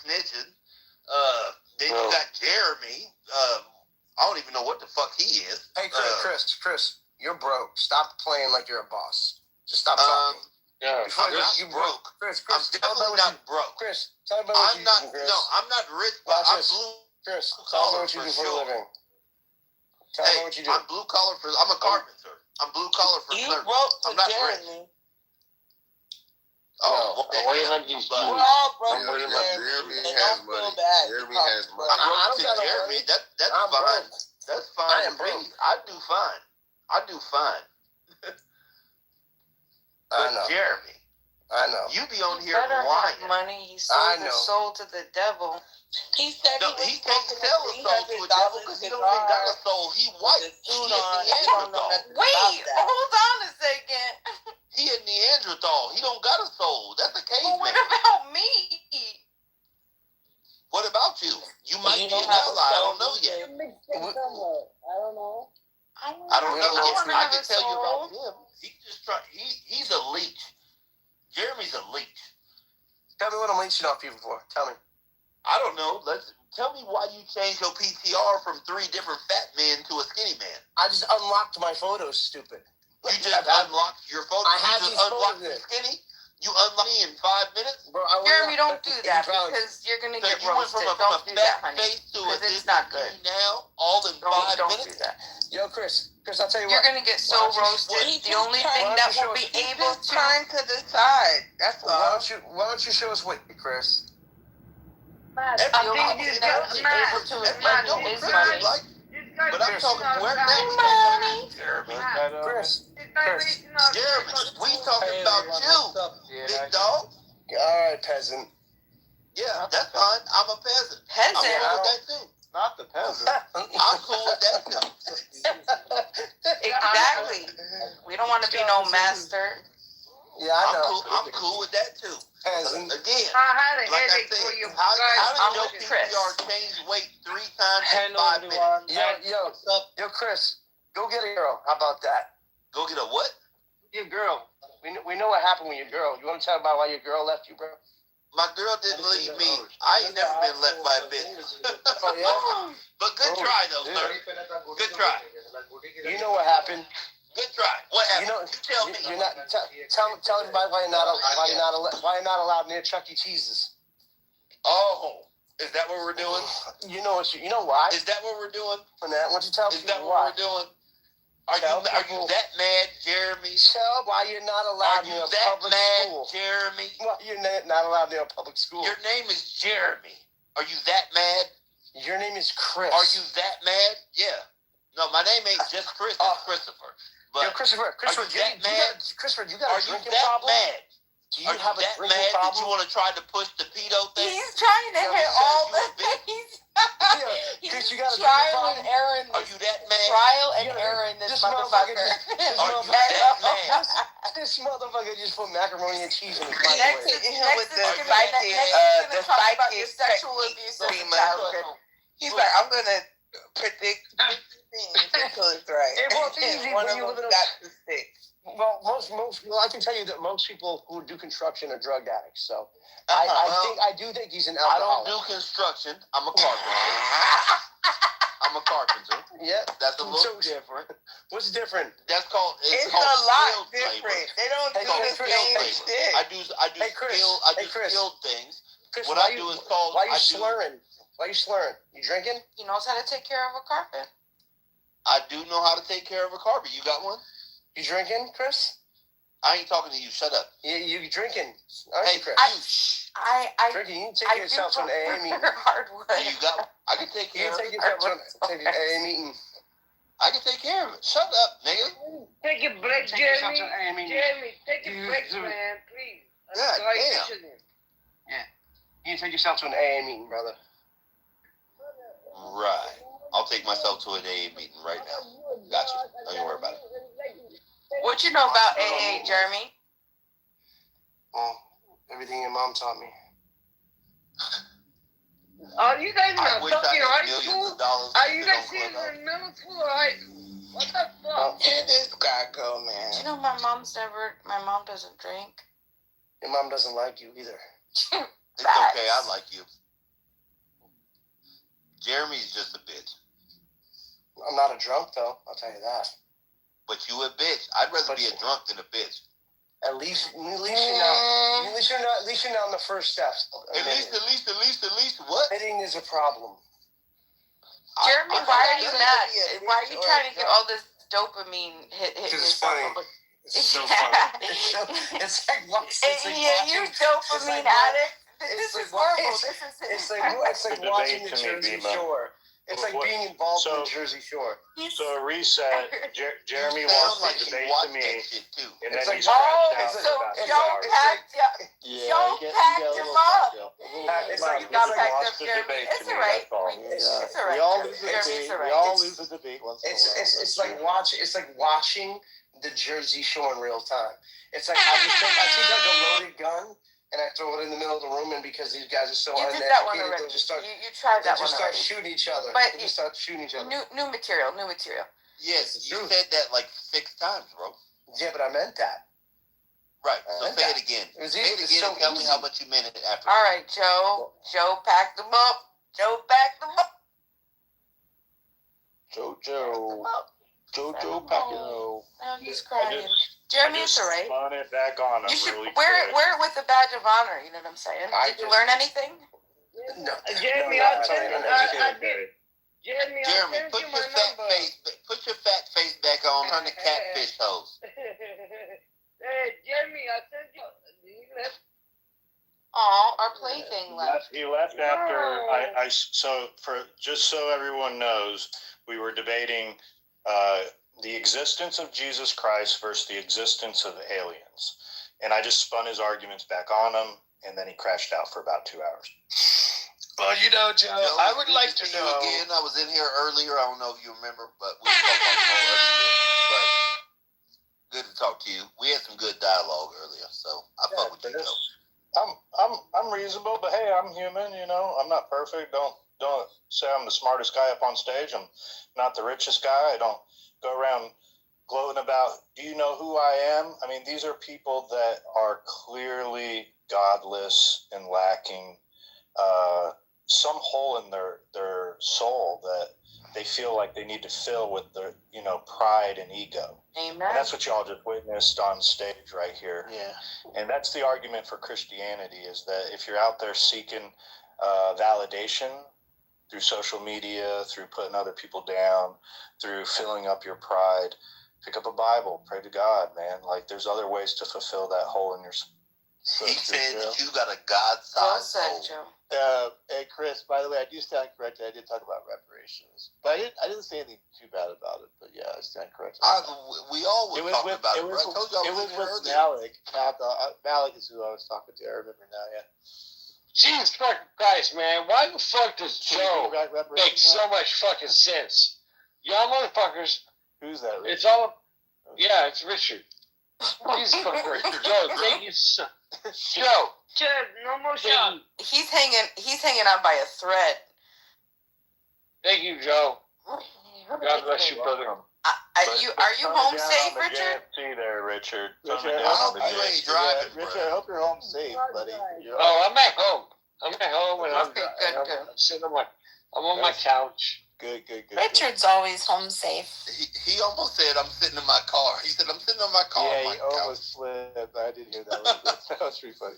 snitching. Then you got Jeremy. I don't even know what the fuck he is. Hey, Chris, you're broke. Stop playing like you're a boss. Just stop talking. I'm not broke. Chris, I'm definitely not broke. Chris, tell me about what you do, Chris. No, I'm not rich, but I'm blue. Chris, tell me what you do for a living. Tell me what you do. I'm blue collar for. I'm a carpenter. I'm blue collar for. You broke I'm not Jeremy. rich. Oh, We're all broke with Jeremy has money. Jeremy has money. I don't got Jeremy. That's fine. That's fine. I do fine. But Jeremy, I know. You be on here better lying. have money. He sold his soul to the devil. He said he can't sell a soul to a devil because he don't even got a soul. He white. He a Neanderthal. Wait, hold on a second. He a Neanderthal. He don't got a soul. That's a caveman. Well, what about me? What about you? You might be an ally. I don't know yet. I don't know. I don't know yet. I can tell you soul. about him. He's a leech. Jeremy's a leech. Tell me what I'm leeching off people for. Tell me. I don't know. Tell me why you changed your PTR from 3 different fat men to a skinny man. I just unlocked my photos, stupid. You just unlocked your photos. I have you these just unlocked photos the skinny? You unlocked me in 5 minutes? Bro, Jeremy, don't do that because you're going to get roasted. Don't do that, honey. Because it's not good. Now, all in 5 minutes? Don't do that. Yo, Chris, I'll tell you You're what. going to get so roasted. The only thing that will be able to turn to the side. That's all. Why don't you show us what, Chris? I think these guys mad. to his money is money. But I'm talking where next? Jeremy. Chris. Jeremy, we talking about you, big dog. All right, peasant. Yeah, that's fine. I'm a peasant. I'm cool with that too. Not the peasant. I'm cool with that too. Exactly. We don't want to be no master. Yeah, I know. I'm cool with that too. Peasant. Again, I had a like I headache said, for you how guys. did your PPR change weight 3 times in 5 minutes? Yo, Chris, go get a girl. How about that? Go get a what? Your girl. We know what happened with your girl. You want to tell about why your girl left you, bro? My girl didn't leave me. I ain't never been left by a bitch. Oh, yeah? But good try, though, sir. Good try. You know what happened. Good try. What happened? You know, tell me. You're not, tell everybody why you're not allowed near Chuck E. Cheese's. Oh, is that what we're doing? You know why? Is that what we're doing? Why don't you tell Is people that why? what we're doing? Are you that mad, Jeremy? Tell why you're not allowed near a public school. Jeremy? Why you're not allowed near a public school. Your name is Jeremy. Are you that mad? Your name is Chris. Are you that mad? Yeah. No, my name ain't just Chris. It's Christopher. But Christopher, are you that mad? Christopher, you got a drinking that problem? Mad? Do you have a drinking mad problem? That you want to try to push the pedo thing? He's trying to hit all the things. He's you got a trial and error. Are you that mad? Trial and error in this motherfucker. This motherfucker just put macaroni and cheese in his Next microwave. him with the psychic sexual abuse of childhood. He's like, I'm gonna predict until it's right. It won't be easy One when of you them live in got the stick. Well, I can tell you that most people who do construction are drug addicts. So I do think he's an alcoholic. I don't do construction. I'm a carpenter. I'm a carpenter. Yeah, that's a little different. What's different? That's called. It's called a lot skilled different. labor. They don't do the same shit. I do skilled things. Chris, what I do is called. Why are you slurring? Why are you slurring? You drinking? He knows how to take care of a carpet. I do know how to take care of a carpet. You got one? You drinking, Chris? I ain't talking to you. Shut up. Yeah, you drinking? Aren't you, Chris? I drinking. You can take yourself to an AA meeting. Hardwood. You got. I can take care of it. You can take yourself to an AA meeting. I can take care of it. Shut up, nigga. Take a break, Jeremy. Jeremy, take a break, man, please. God damn. Yeah. You can take yourself to an AA meeting, brother. Right. I'll take myself to an AA meeting right now. Gotcha. Don't you worry about it. What you know about AA, Jeremy? Well, everything your mom taught me. Are you guys not talking high school? Are you guys in middle school or high school? What the fuck? Here this guy go, man. Do you know my mom doesn't drink? Your mom doesn't like you either. It's okay. I like you. Jeremy's just a bitch. I'm not a drunk, though. I'll tell you that. But you a bitch. I'd rather be a drunk than a bitch. At least you're not. At least you're not on the first steps. At least what? Admitting is a problem. Jeremy, why are you mad? Why are you trying to get all this dopamine hit it's funny. It's so funny. It's like you dopamine addict. This is horrible. It's like watching the Jersey Shore. It's like being involved in the Jersey Shore. So a reset. Jeremy wants to debate to me, and then he's Joe packed him up. It's like wants to debate to me. That's all. It's alright. We all lose a debate once in a while. It's like watching the Jersey Shore in real time. It's like I take like a loaded gun. And I throw it in the middle of the room, and because these guys are so uneducated, they'll just start. You tried that one. Start shooting each other. But they just start shooting each other. New material. Yes, you said that like 6 times, bro. Yeah, but I meant that. Right. So say it again. Say it again and tell me how much you meant it after. All right, Joe. Joe packed them up. Jojo pack it up. Oh, he's crying. Jeremy, it's alright. Spun it back on him. You should really wear it with a badge of honor. You know what I'm saying? Did you learn anything? No. Jeremy, I'll tell you. Jeremy, put your fat face back on. Turn the catfish hose. Hey, Jeremy, I'll send you. Aw, our plaything left. He left after so everyone knows, We were debating the existence of Jesus Christ versus the existence of aliens. And I just spun his arguments back on him, and then he crashed out for about 2 hours. Well, Joe, I would like to know. Again, I was in here earlier. I don't know if you remember, but we talked about some other shit. But good to talk to you. We had some good dialogue earlier, so I fuck with you, Joe. I'm reasonable, but hey, I'm human. I'm not perfect. Don't say I'm the smartest guy up on stage. I'm not the richest guy. I don't go around gloating about, do you know who I am? I mean, these are people that are clearly godless and lacking some hole in their soul that they feel like they need to fill with their, pride and ego. Amen. And that's what y'all just witnessed on stage right here. Yeah. And that's the argument for Christianity, is that if you're out there seeking validation through social media, through putting other people down, through filling up your pride, pick up a Bible, pray to God, man. Like, there's other ways to fulfill that hole in your soul. He said that you got a God-sized soul. Hey, Chris, by the way, I do stand corrected. I did talk about reparations. But I didn't say anything too bad about it. But yeah, I stand corrected. We all were talking about it, bro. I told you I was with Malik. Malik is who I was talking to. I remember now, yeah. Jesus fucking Christ, man. Why the fuck does Joe make so much fucking sense? Y'all motherfuckers. Who's that, Richard? It's all... Yeah, it's Richard. Jesus fucking Christ. Joe, thank you so... Joe. No more shot. He's hanging on by a thread. Thank you, Joe. God bless you, brother. Are you home safe, Richard? See there, Richard. I hope you ain't driving, Richard, I hope you're home safe, buddy. Oh, I'm at home. I'm at home, and I'm sitting on my couch. Good. Richard's always home safe. He almost said, I'm sitting in my car. He said, I'm sitting in my car. Yeah, he almost slipped. I did hear that. That was pretty funny.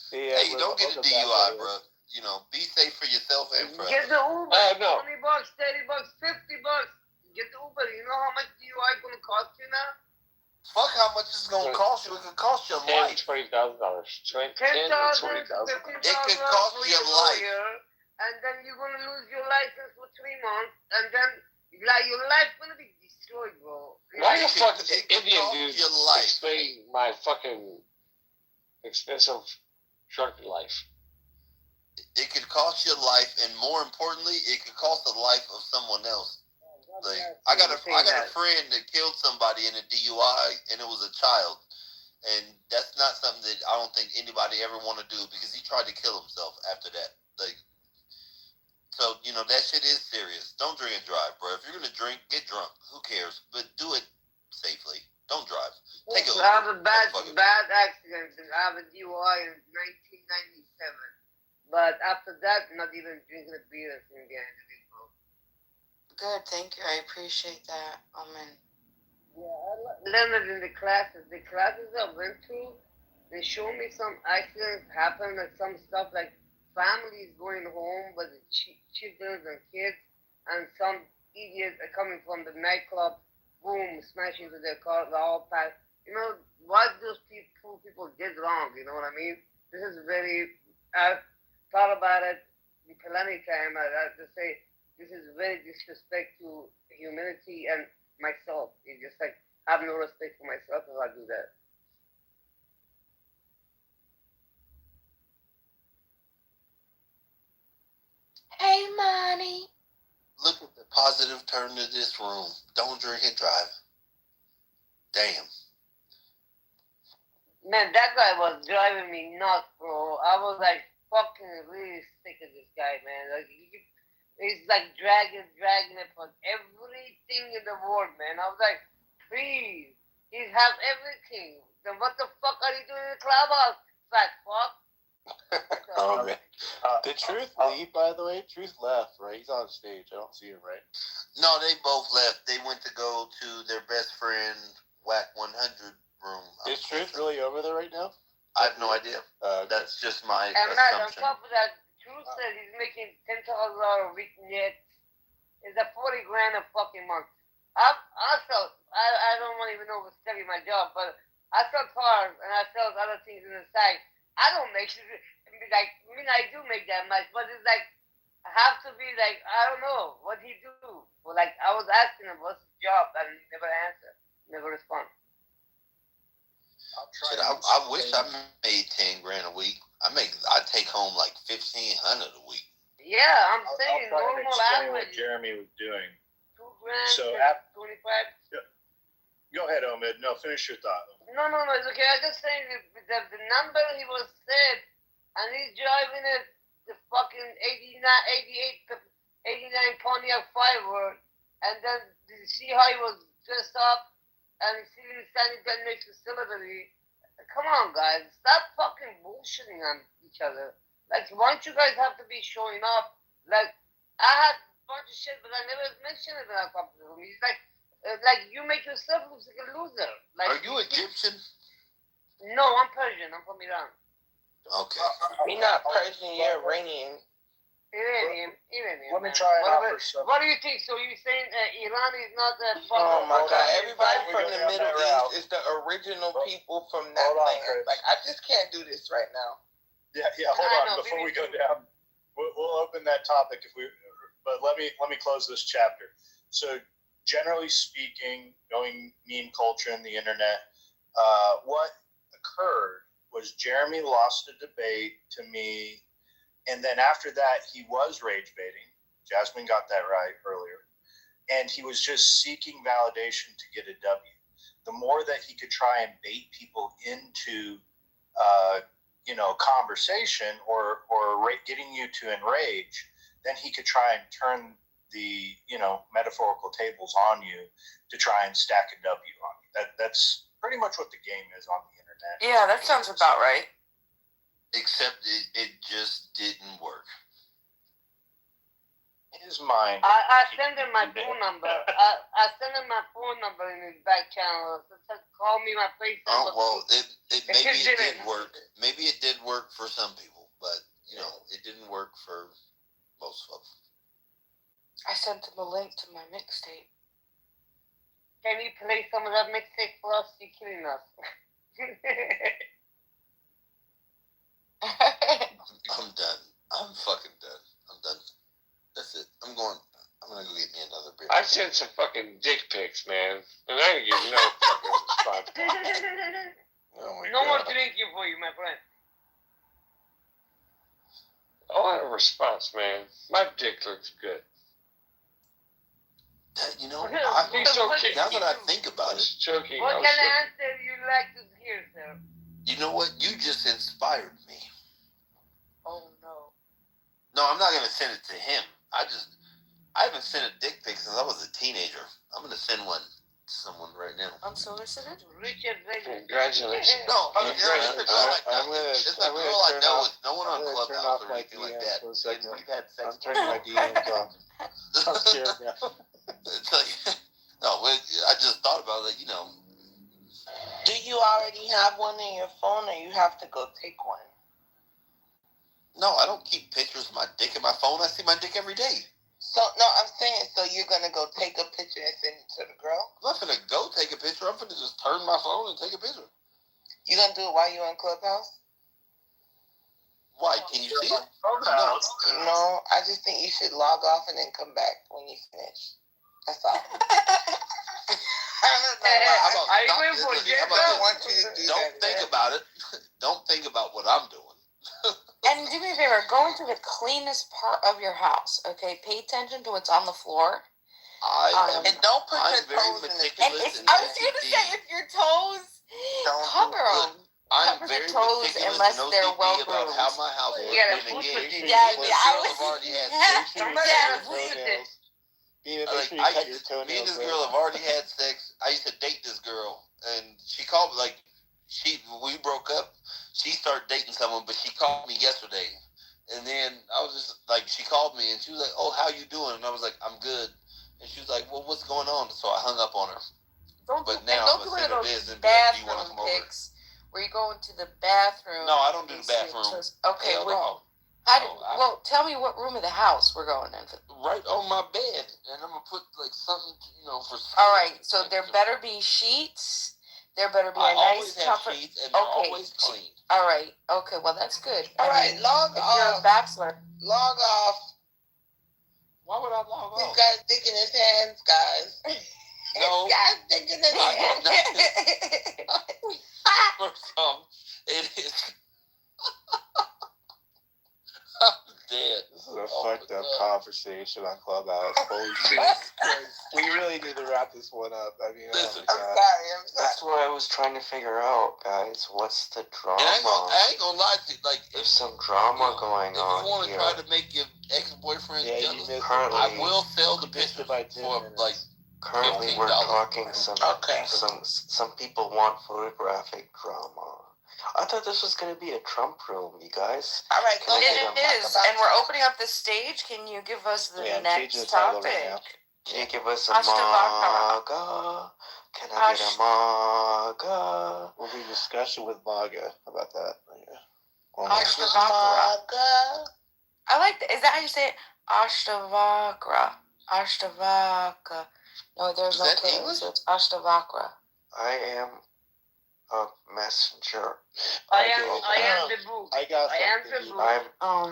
Hey, don't get a DUI, bro. Be safe for yourself and for Get the Uber. No. $20, $30, $50. Get the Uber. You know how much DUI is going to cost you now? Fuck how much it's going to cost you. It could cost your life. $20,000. $10,000, $15,000. It could cost your life. And then you're going to lose your license for 3 months. And then your life's going to be destroyed, bro. Why the fuck did the Indian dude explain my fucking expensive trucking life? It could cost your life, and more importantly, it could cost the life of someone else. Like, I got a friend that killed somebody in a DUI, and it was a child. And that's not something that I don't think anybody ever want to do, because he tried to kill himself after that. Like, so, that shit is serious. Don't drink and drive, bro. If you're going to drink, get drunk. Who cares? But do it safely. Don't drive. Take it. I have a bad accident. I have a DUI in 1997. But after that, not even drinking a beer in the end. Good, thank you. I appreciate that. Amen. Yeah, I learned in the classes I went to, they showed me some accidents happen, like some stuff like families going home with the children and kids, and some idiots are coming from the nightclub, boom, smashing into their car, the all pack. What those people did wrong, you know what I mean? This is I've thought about it plenty of time. I have to say, this is very disrespect to humanity and myself. It's just like, I have no respect for myself if I do that. Hey, money. Look at the positive turn to this room. Don't drink and drive. Damn. Man, that guy was driving me nuts, bro. I was like fucking really sick of this guy, man. Like, he's like dragging it for everything in the world, man. I was like, please, he has everything. Then what the fuck are you doing in the clubhouse, fat fuck? Oh, man. Did Truth leave, by the way? Truth left, right? He's on stage. I don't see him, right? No, they both left. They went to go to their best friend, WAC 100 room. Is Truth really over there right now? I have no idea. That's just my and assumption. on top of that, Truth said he's making $10,000 a week net. It's a $40,000 a fucking month. I don't want to even know what's telling my job, but I sell cars and I sell other things on the side. I don't make it. I do make that much, but it's like have to be like, I don't know, what he do? Well, like, I was asking him, what's his job? And he never answered, never respond. Shit, I wish I made 10 grand a week. I take home like 1,500 a week. Yeah, I'm saying I'll try to normal explain average. what Jeremy was doing. 2 grand, So 25. Go ahead, Omid. No, finish your thought. No, it's okay. I just saying the number he was said, and he's driving the fucking 89 Pontiac Firebird, and then you see how he was dressed up, and see him standing there next to celebrity. Come on, guys, stop fucking bullshitting on each other. Like, why don't you guys have to be showing up? Like, I had a bunch of shit, but I never mentioned it in our company. He's like you make yourself look like a loser. Like, are you Egyptian? No, I'm Persian. I'm from Iran. Okay. You're not Persian, you're Iranian. Iranian. Let me try and offer something. What do you think? So you're saying Iran is not that fucking... Oh my God! Everybody from the Middle East is the original people from that land. Like, I just can't do this right now. Yeah. Hold on. Before we go down, we'll open that topic But let me close this chapter. So, generally speaking, knowing meme culture and the internet, what occurred was Jeremy lost a debate to me. And then after that, he was rage baiting. Jasmine got that right earlier. And he was just seeking validation to get a W. The more that he could try and bait people into, conversation or getting you to enrage, then he could try and turn the, metaphorical tables on you to try and stack a W on you. That's pretty much what the game is on the internet. Yeah, that sounds about right. Except it just didn't work. His mind. I sent him my phone number. I sent him my phone number in his back channel. So call me my face. Oh, well, maybe it did work. Maybe it did work for some people, but, it didn't work for most of them. I sent him a link to my mixtape. Can you play some of that mixtape for us? You're killing us. I'm done. I'm fucking done. I'm done. That's it. I'm gonna go get me another beer. I sent some fucking dick pics, man, and I didn't get no fucking response. No more drinking for you, my friend. I want a response, man. My dick looks good. Now that I think about it, joking. What kind of answer you like to hear, sir? You know what? You just inspired me. Oh no. No, I'm not gonna send it to him. I haven't sent a dick pic since I was a teenager. I'm gonna send one to someone right now. Unsolicited? Richard Reagan. Congratulations. No, it's a girl I know. It's no one on Clubhouse or anything like that. We've had sex. I'm turning my DMs off. I'm scared now. It's like, no, I just thought about it. Do you already have one in your phone, or you have to go take one? No, I don't keep pictures of my dick in my phone. I see my dick every day. So, no, I'm saying, so you're going to go take a picture and send it to the girl? I'm not going to go take a picture. I'm going to just turn my phone and take a picture. You going to do it while you're on Clubhouse? Why? Can you see it? No, I just think you should log off and then come back when you finish. That's all. Are you going for Don't think about it. Don't think about what I'm doing. And do me a favor, go into the cleanest part of your house, okay? Pay attention to what's on the floor. And don't put your toes in the... I was going to say, if your toes, cover them. I'm cover very the toes unless they're well groomed. about how my house was Me and this girl have already had sex. I used to date this girl, and she called me, we broke up. She started dating someone, but she called me yesterday. And then I was just like, she called me, and she was like, oh, how you doing? And I was like, I'm good. And she was like, well, what's going on? So I hung up on her. Don't do one of those bathroom pics where you go into the bathroom. No, I don't do the bathroom. Okay, well, tell me what room of the house we're going in. Right on my bed, and I'm gonna put something, for. All right, so there better be sheets. There better be a nice comfort. Sheets, and they're always clean. All right. Okay. Well, that's good. All right. Log off. If you're a bachelor. Log off Why would I log He's off? got a dick in his hands, guys. No. He's got a dick in his hands. First off, it is. I'm dead. This is a fucked up conversation on Clubhouse. Holy shit. We really need to wrap this one up. I mean, Listen, I'm sorry. That's what I was trying to figure out, guys. What's the drama? And I ain't gonna lie to you. Like, there's some drama going if on you want to here. try to make your ex-boyfriend jealous, Currently, I will sell the picture for like. Currently, we're talking some. Okay. Some people want photographic drama. I thought this was gonna be a Trump room, you guys. All right, go It ahead. is, and we're opening up the stage. Can you give us the next topic? Can you give us a Ashtavakra. MAGA? Can I get a MAGA? We'll be discussion with MAGA about that. Ashtavakra. I like that. Is that how you say it? Ashtavakra. Ashtavakra. No, there's no K. So it's Ashtavakra. I am a messenger. I am the book. I got something.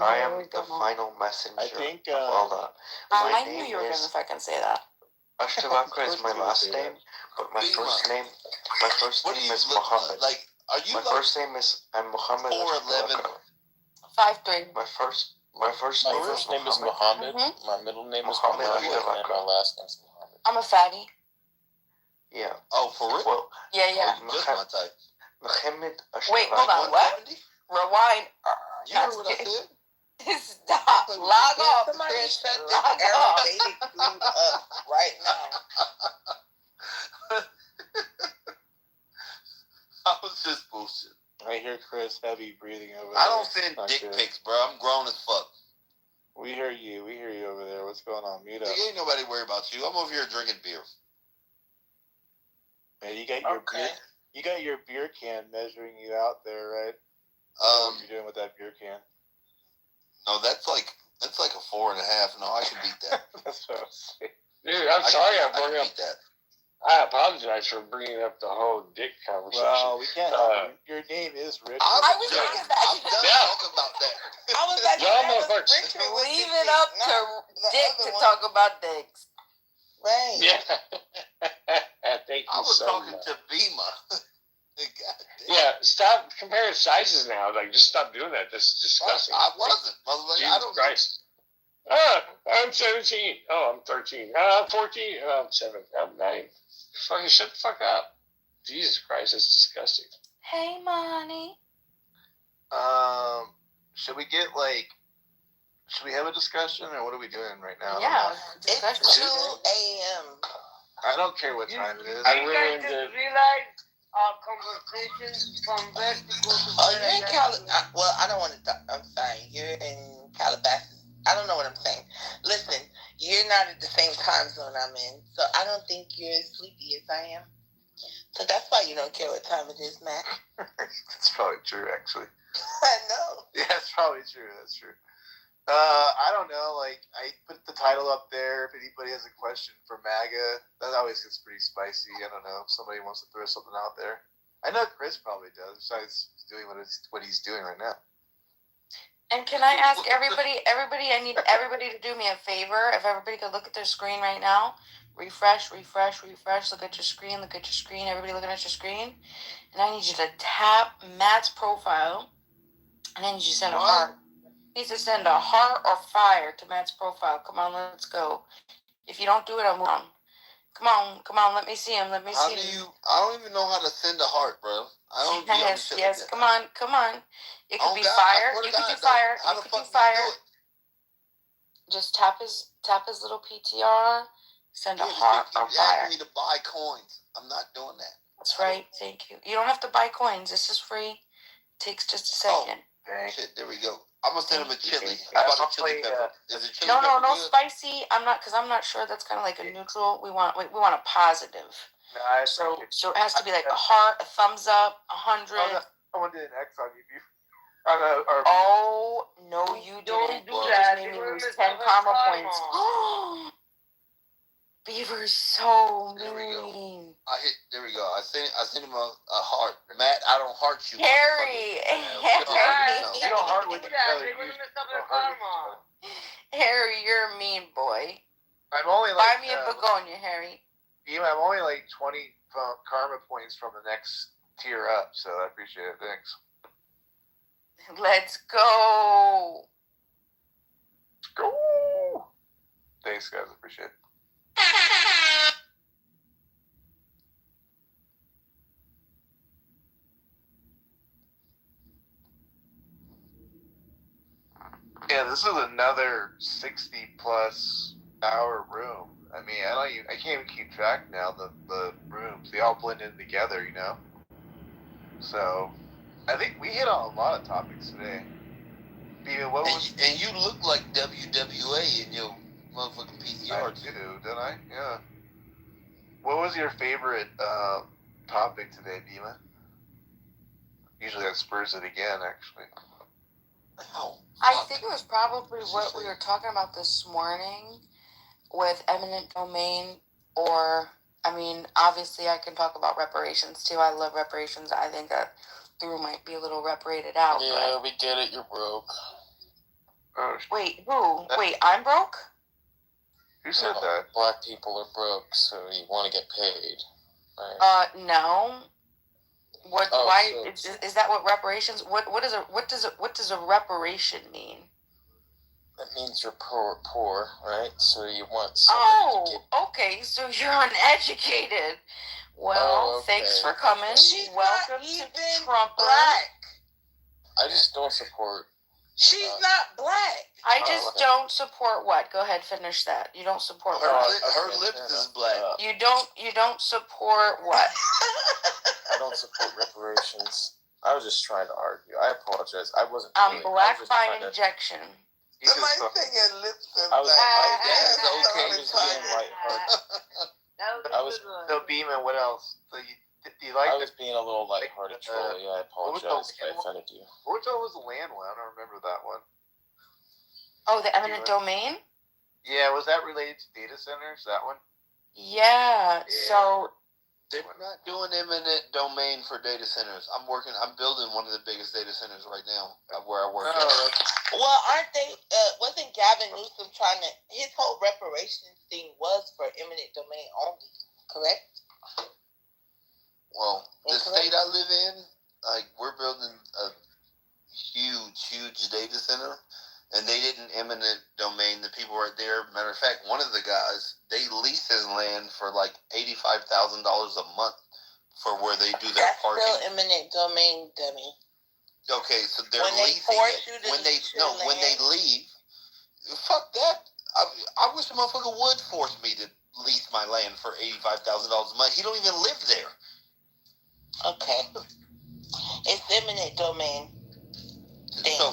I am the final messenger. I think. Hold on. I knew you were going to fucking say that. Ashtavakra is my last name, but my first name is Muhammad. Like, are you my first name is Muhammad. 4'11"? 5'3". My first name is Muhammad. Mm-hmm. My middle name is Muhammad, Muhammad, and my last name is Muhammad. I'm a fatty. Yeah. Oh, for real? Well, Yeah. Just my type. Muhammad Ashtavakra. Wait, hold on. What? Rewind. You heard what I said? Stop. Log off. Somebody Chris. set this Log off. Arabic dude up right now. I was just bullshit. I hear Chris heavy breathing over there. I don't send dick pics, bro. I'm grown as fuck. We hear you. We hear you over there. What's going on? Mute up. Ain't nobody worry about you. I'm over here drinking beer. Yeah, you got your beer. You got your beer can measuring you out there, right? What you're doing with that beer can? No, that's like a 4.5. No, I can beat that. That's what I was saying. Dude, I'm sorry I brought up that. I apologize for bringing up the whole dick conversation. Well, we can't. Your name is Richard. I was thinking that. I'm done talking about that. I was like, Richard. Leave it up to Dick to talk about dicks. Right. Yeah. Thank you I was so talking much. to Bima. Yeah, stop comparing sizes now. Like, just stop doing that. That's disgusting. I wasn't. Jesus I don't Christ. I'm 17. Oh, I'm 13. 14. Oh, I'm 7. I'm 9. Fucking shut the fuck up. Jesus Christ, that's disgusting. Hey, money. Should we get should we have a discussion, or what are we doing right now? Yeah, discussion. It's 2 a.m. I don't care what time it is. I You really guys just realize our conversation from west to go to Oh, you're in Calabasas. Well, I don't want to talk. I'm sorry. You're in Calabasas. I don't know what I'm saying. Listen, you're not at the same time zone I'm in, so I don't think you're as sleepy as I am. So that's why you don't care what time it is, Matt. That's probably true, actually. I know. Yeah, that's probably true. That's true. I don't know. I put the title up there. If anybody has a question for MAGA, that always gets pretty spicy. I don't know if somebody wants to throw something out there. I know Chris probably does. Besides doing what he's doing right now. And can I ask everybody, I need everybody to do me a favor. If everybody could look at their screen right now, refresh, look at your screen, everybody looking at your screen. And I need you to tap Matt's profile, and I need you to send a heart. You need to send a heart or fire to Matt's profile. Come on, let's go. If you don't do it, I'll move on. Come on, let me see him, I don't even know how to send a heart, bro. I don't Yes, come on. It could be fire. You could do fire. You could do fire. Just tap his little PTR. Send a heart or fire. Asking me to buy coins. I'm not doing that. That's right. Thank you. You don't have to buy coins. This is free. It takes just a second. Oh, shit, there we go. I'm gonna send him a chili. How about a chili pepper? Is it chili pepper? No, good? spicy. Because I'm not sure. That's kind of like a neutral. We want a positive. So it has to be like a heart, a thumbs up, 100. Someone did an X on you. Oh no, you didn't. Do that. Just made me lose 10 karma points. Beaver is so mean. There we go. I sent him a heart. Matt, I don't heart you. Harry. You don't heart with each other. Harry, you're a mean boy. I'm only Buy like me a begonia, Harry. I'm only like 20 karma points from the next tier up, so I appreciate it. Thanks. Let's go. Go. Thanks, guys. Appreciate it. Yeah, this is another 60+ hour room. I mean, I can't even keep track now. The rooms, they all blend in together, you know. So, I think we hit on a lot of topics today. Beaman, what was? And you look like WWA in your motherfucking PTR. I do, don't I? Yeah. What was your favorite topic today, Beaman? Usually that spurs it again, actually. I think it was probably what we were talking about this morning with eminent domain, or, I mean, obviously I can talk about reparations too. I love reparations. I think that the room might be a little reparated out. Yeah, but... we get it. You're broke. Wait, who? Wait, I'm broke? Who said that? Black people are broke, so you want to get paid, right? No. What? Oh, why so is that? What reparations? What does a reparation mean? that means you're poor, right? So you want somebody to get... okay. So you're uneducated. Well, thanks for coming. She's Welcome not even to Trump black. I just don't support... She's not black. I just don't support what? Go ahead, finish that. You don't support Her, what? her lips is black. You don't support what? I don't support reparations. I was just trying to argue. I apologize. I wasn't. I'm black by injection. Somebody saying lips is I was black. okay with being lighthearted. I was. So Beeman, what else? So do you like? I was being a little lighthearted, Trolley. I apologize if I offended you. Which one was the land one? I don't remember that one. Oh, the eminent domain? Yeah, was that related to data centers, that one? Yeah, so... They're not doing eminent domain for data centers. I'm building one of the biggest data centers right now where I work. Well, aren't they, wasn't Gavin Newsom trying to, his whole reparations thing was for eminent domain only, correct? Well, the state I live in, like, we're building a huge data center. And they didn't eminent domain the people right there. Matter of fact, one of the guys, they lease his land for like $85,000 a month for where they do their parking. That's still eminent domain, dummy. Okay, so they're leasing it. When they leave, fuck that. I wish a motherfucker would force me to lease my land for $85,000 a month. He don't even live there. Okay. It's eminent domain. So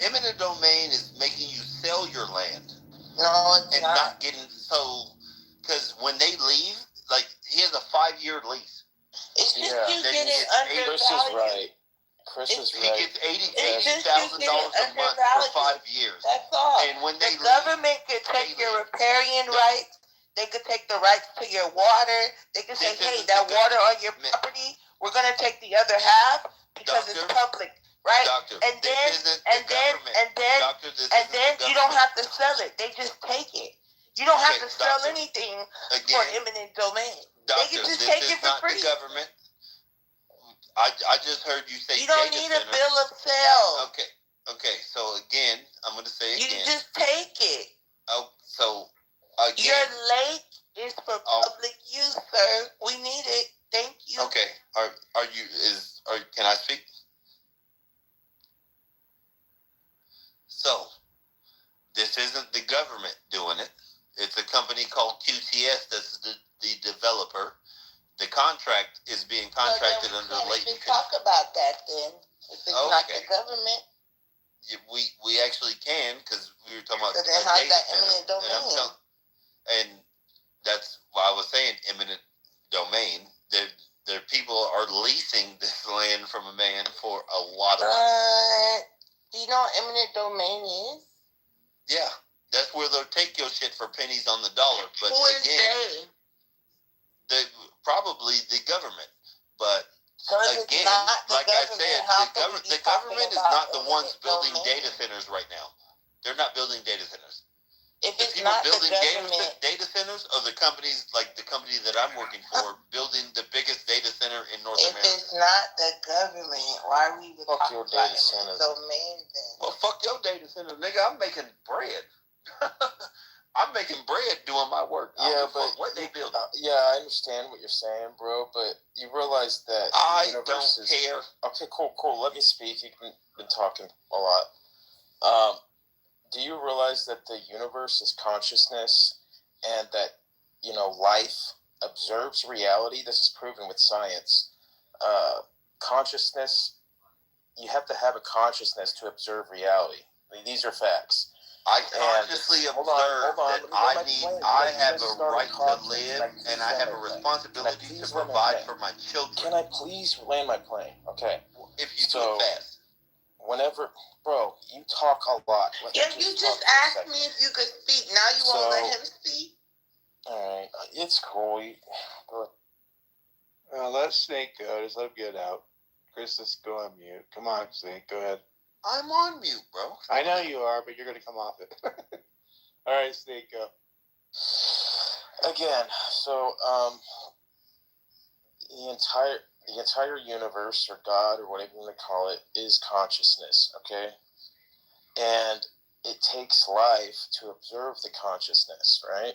eminent domain is making you sell your land. No, it's not getting because when they leave, like he has a 5-year lease. It's just you getting undervalued. Chris is right. He gets $80,000 a month for 5 years. That's all. And when the government could take your riparian rights, they could take the rights to your water. They could say, hey, that water on your property, we're gonna take the other half because it's public. Right, Doctor, and then you don't have to sell it. They just take it. You don't have to sell anything for eminent domain. Doctor, they can just take it for free. The government. I just heard you say you don't need a bill of sale. Okay. So again, I'm going to say again. You just take it. Oh, so again. Your lake is for public use, sir. We need it. Thank you. Okay. Can I speak? So, this isn't the government doing it. It's a company called QTS that's the developer. The contract is being contracted under latent. Talk about that then. If it's not the government. Yeah, we actually can because we were talking about so then how's that eminent domain? And that's why I was saying eminent domain. Their people are leasing this land from a man for a lot of money. Do you know what eminent domain is? Yeah, that's where they'll take your shit for pennies on the dollar. But who is they? Probably the government. But so again, like I said, the government is not the ones building data centers right now. They're not building data centers. If the it's people not the building government, data centers, or the companies like the company that I'm working for building the biggest data center in North America. If it's not the government, why are we even Fuck talking your about data eminent centers. domain then? Well, fuck your data center, nigga. I'm making bread. I'm making bread doing my work. Yeah, but what they build. yeah, I understand what you're saying, bro. But you realize that I the universe don't is care. Okay, cool. Let me speak. You've been talking a lot. Do you realize that the universe is consciousness, and that life observes reality? This is proven with science. Consciousness. You have to have a consciousness to observe reality. I mean, these are facts. I consciously observe that I have a right to live, and I have a responsibility to provide for my children. Can I please land my plane? Okay. If you do it fast. Whenever, bro, you talk a lot. Yeah, you just asked me if you could speak. Now you won't let him speak? All right. It's cool. Let Snake go. Just let him get out. Chris, just go on mute. Come on, Snake. Go ahead. I'm on mute, bro. I know you are, but you're going to come off it. All right, Snake, go. Again, so the entire universe, or God, or whatever you want to call it, is consciousness, okay? And it takes life to observe the consciousness, right?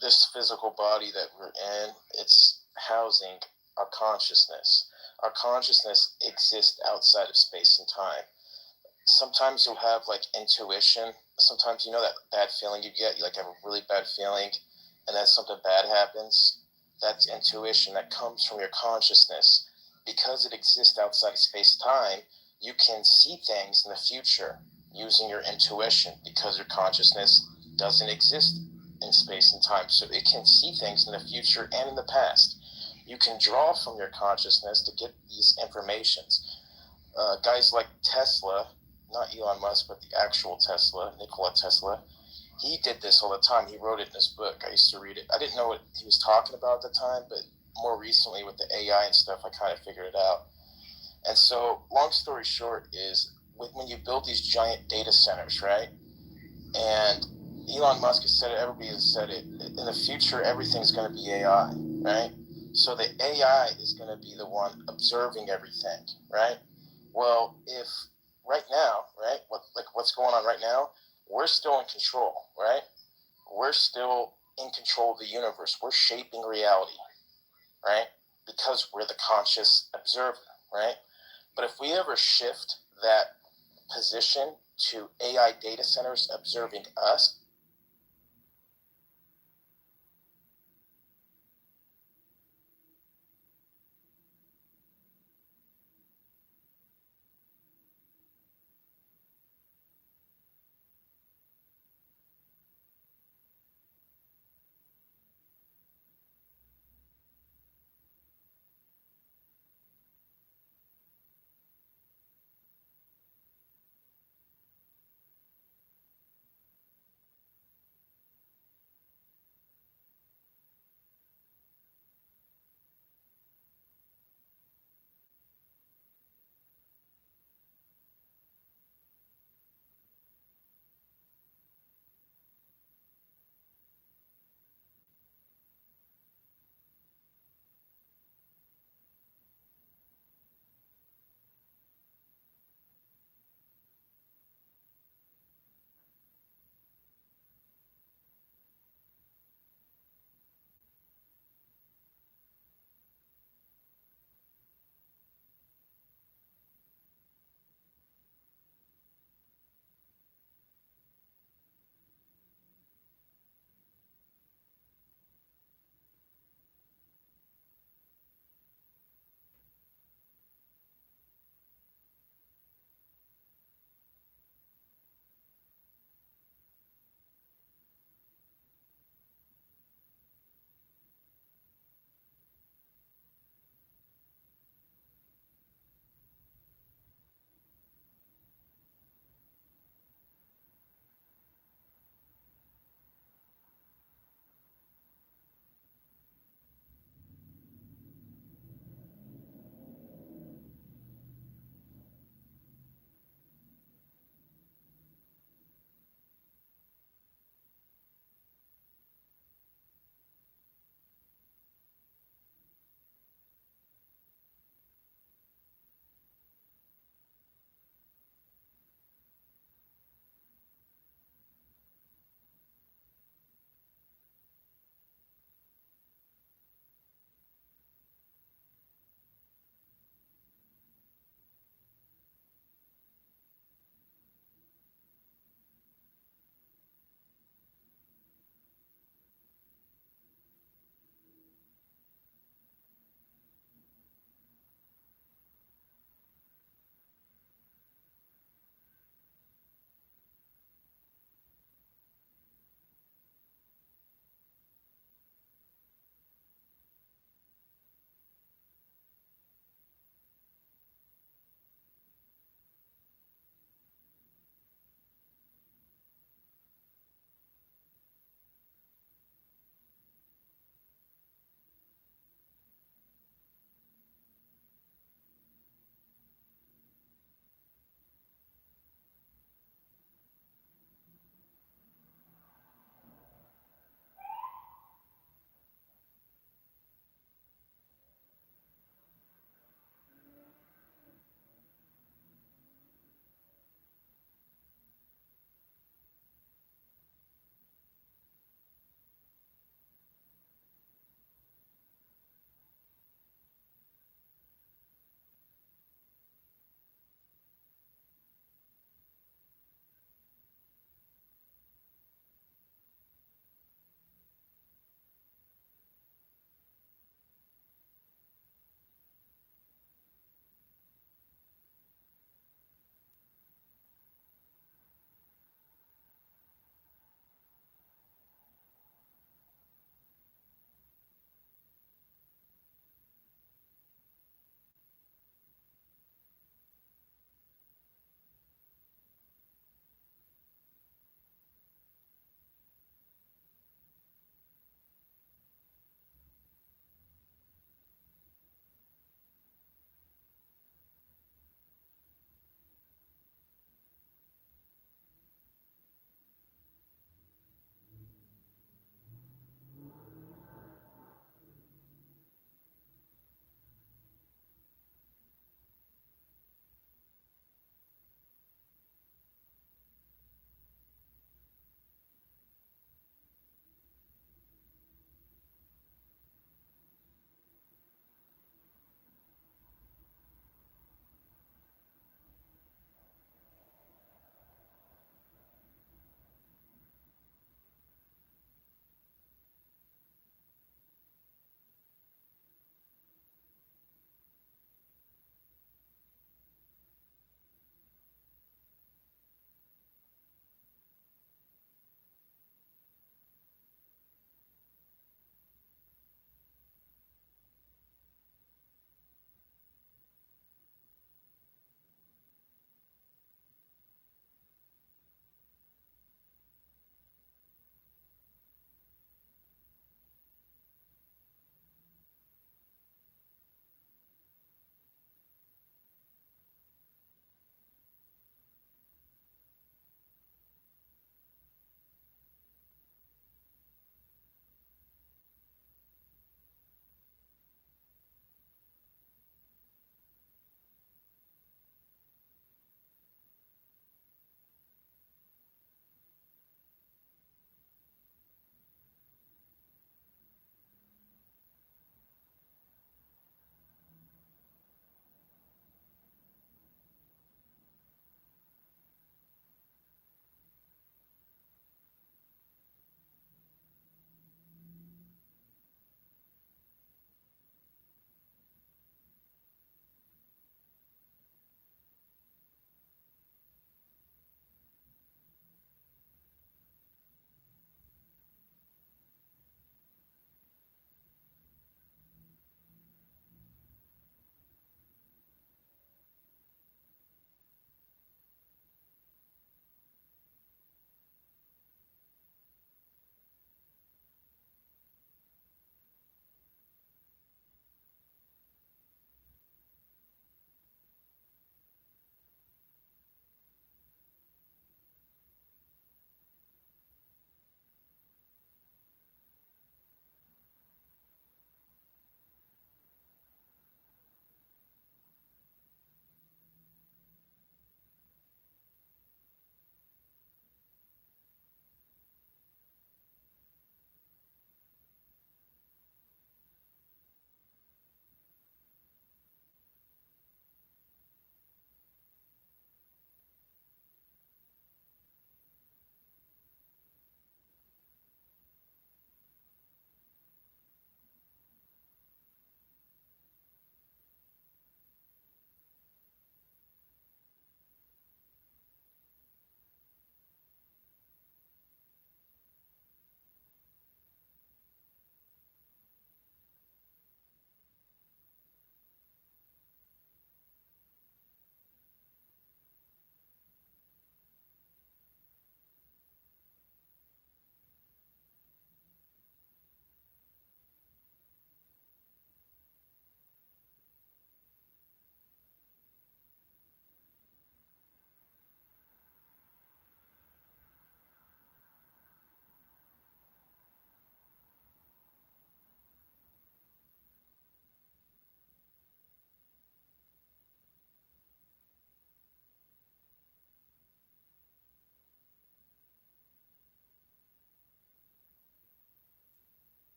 This physical body that we're in, it's housing our consciousness. Our consciousness exists outside of space and time. Sometimes you'll have like intuition. Sometimes that bad feeling you get. You like have a really bad feeling, and then something bad happens. That's intuition that comes from your consciousness. Because it exists outside of space-time, you can see things in the future using your intuition, because your consciousness doesn't exist in space and time. So it can see things in the future and in the past. You can draw from your consciousness to get these informations. Guys like Tesla, not Elon Musk, but the actual Tesla, Nikola Tesla, he did this all the time. He wrote it in his book. I used to read it. I didn't know what he was talking about at the time, but more recently with the AI and stuff, I kind of figured it out. And so, long story short is, when you build these giant data centers, right? And Elon Musk has said it, everybody has said it, in the future, everything's going to be AI, right? So the AI is going to be the one observing everything, right? Well, if right now, right, what's going on right now, we're still in control, right? We're still in control of the universe. We're shaping reality, right? Because we're the conscious observer, right? But if we ever shift that position to AI data centers observing us,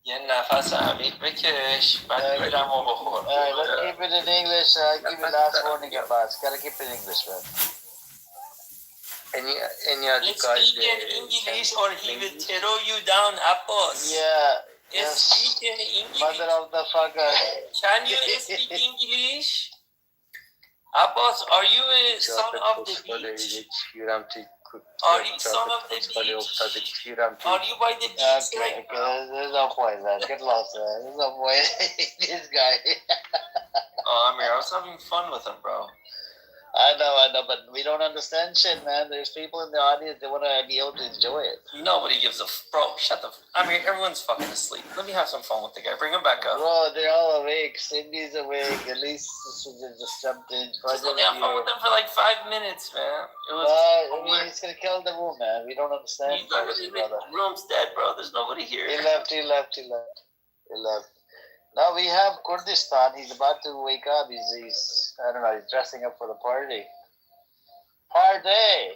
یه نفس عمیق بکش بعد گیرمو بخور. Let's keep it in English. Give me last warning about. Gotta keep it in English, man. Any other guys? Speak in English or he will throw you down, Abbas. Yeah. Speak in English. Mother of the fucker. Can you speak English? Abbas, are you a son of the beach? Are you son of the beach? Are you by the beach? Okay, there's no point, man. Get lost, man. There's no point. This guy. Amir, I was having fun with him, bro. I know, but we don't understand shit, man. There's people in the audience that want to be able to enjoy it. Nobody gives a bro. Shut the. I mean, everyone's fucking asleep. Let me have some fun with the guy. Bring him back up. Bro, they're all awake. Cindy's awake. At least just jumped in. Just let me have fun with them for like 5 minutes, man. It was. I mean, he's gonna kill the room, man. We don't understand. He's not really the room's dead, bro. There's nobody here. He left. Now we have Kurdistan. He's about to wake up. He's I don't know. He's dressing up for the party. Party.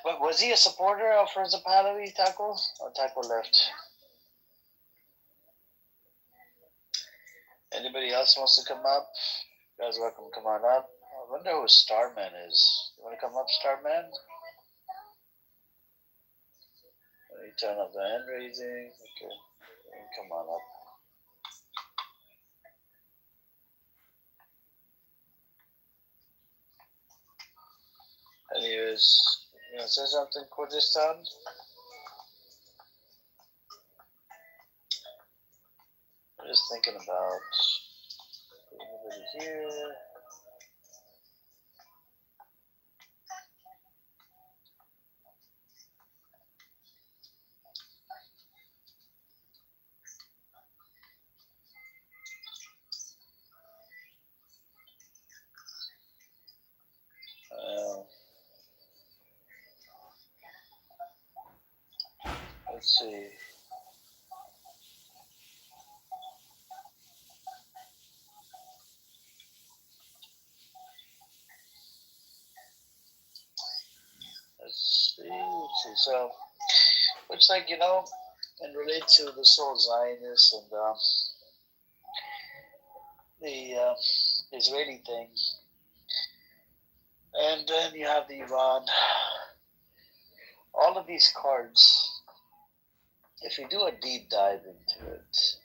But was he a supporter of Principality, Taco? Or Taco left? Anybody else wants to come up? You guys welcome to come on up. I wonder who Starman is. You want to come up, Starman? Let me turn up the hand raising. Okay. Come on up. Anyways, you want to say something, Kurdistan? I'm just thinking about anybody here. Let's see. So, looks like, and relate to this whole Zionist and the Israeli thing. And then you have the Iran. All of these cards, if you do a deep dive into it,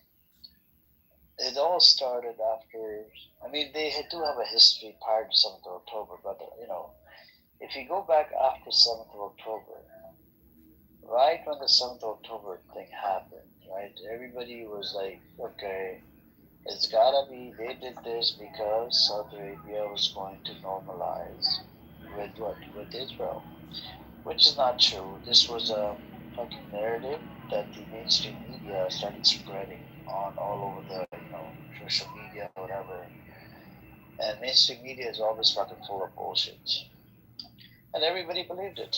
it all started after, they do have a history prior to 7th of October, but, if you go back after 7th of October, right when the 7th of October thing happened, right, everybody was like, okay, it's gotta be, they did this because Saudi Arabia was going to normalize with what? With Israel. Which is not true. This was a fucking narrative that the mainstream media started spreading on all over the, social media, whatever. And mainstream media is always fucking full of bullshit. And everybody believed it.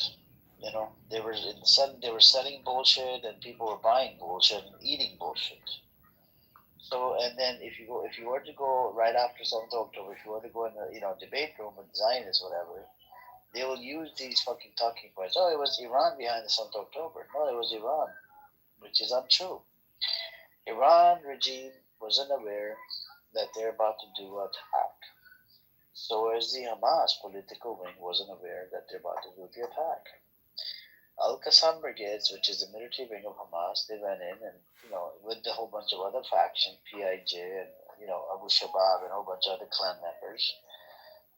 They were selling bullshit, and people were buying bullshit and eating bullshit. So, and then if you were to go right after 7th of October, if you were to go in the debate room with Zionists, whatever, they will use these fucking talking points. Oh, it was Iran behind the 7th of October. No, it was Iran, which is untrue. Iran regime wasn't aware that they're about to do an attack. So as the Hamas political wing wasn't aware that they're about to do the attack. Al-Qassam Brigades, which is the military wing of Hamas, they went in and, with a whole bunch of other factions, PIJ and, Abu Shabaab and a whole bunch of other clan members,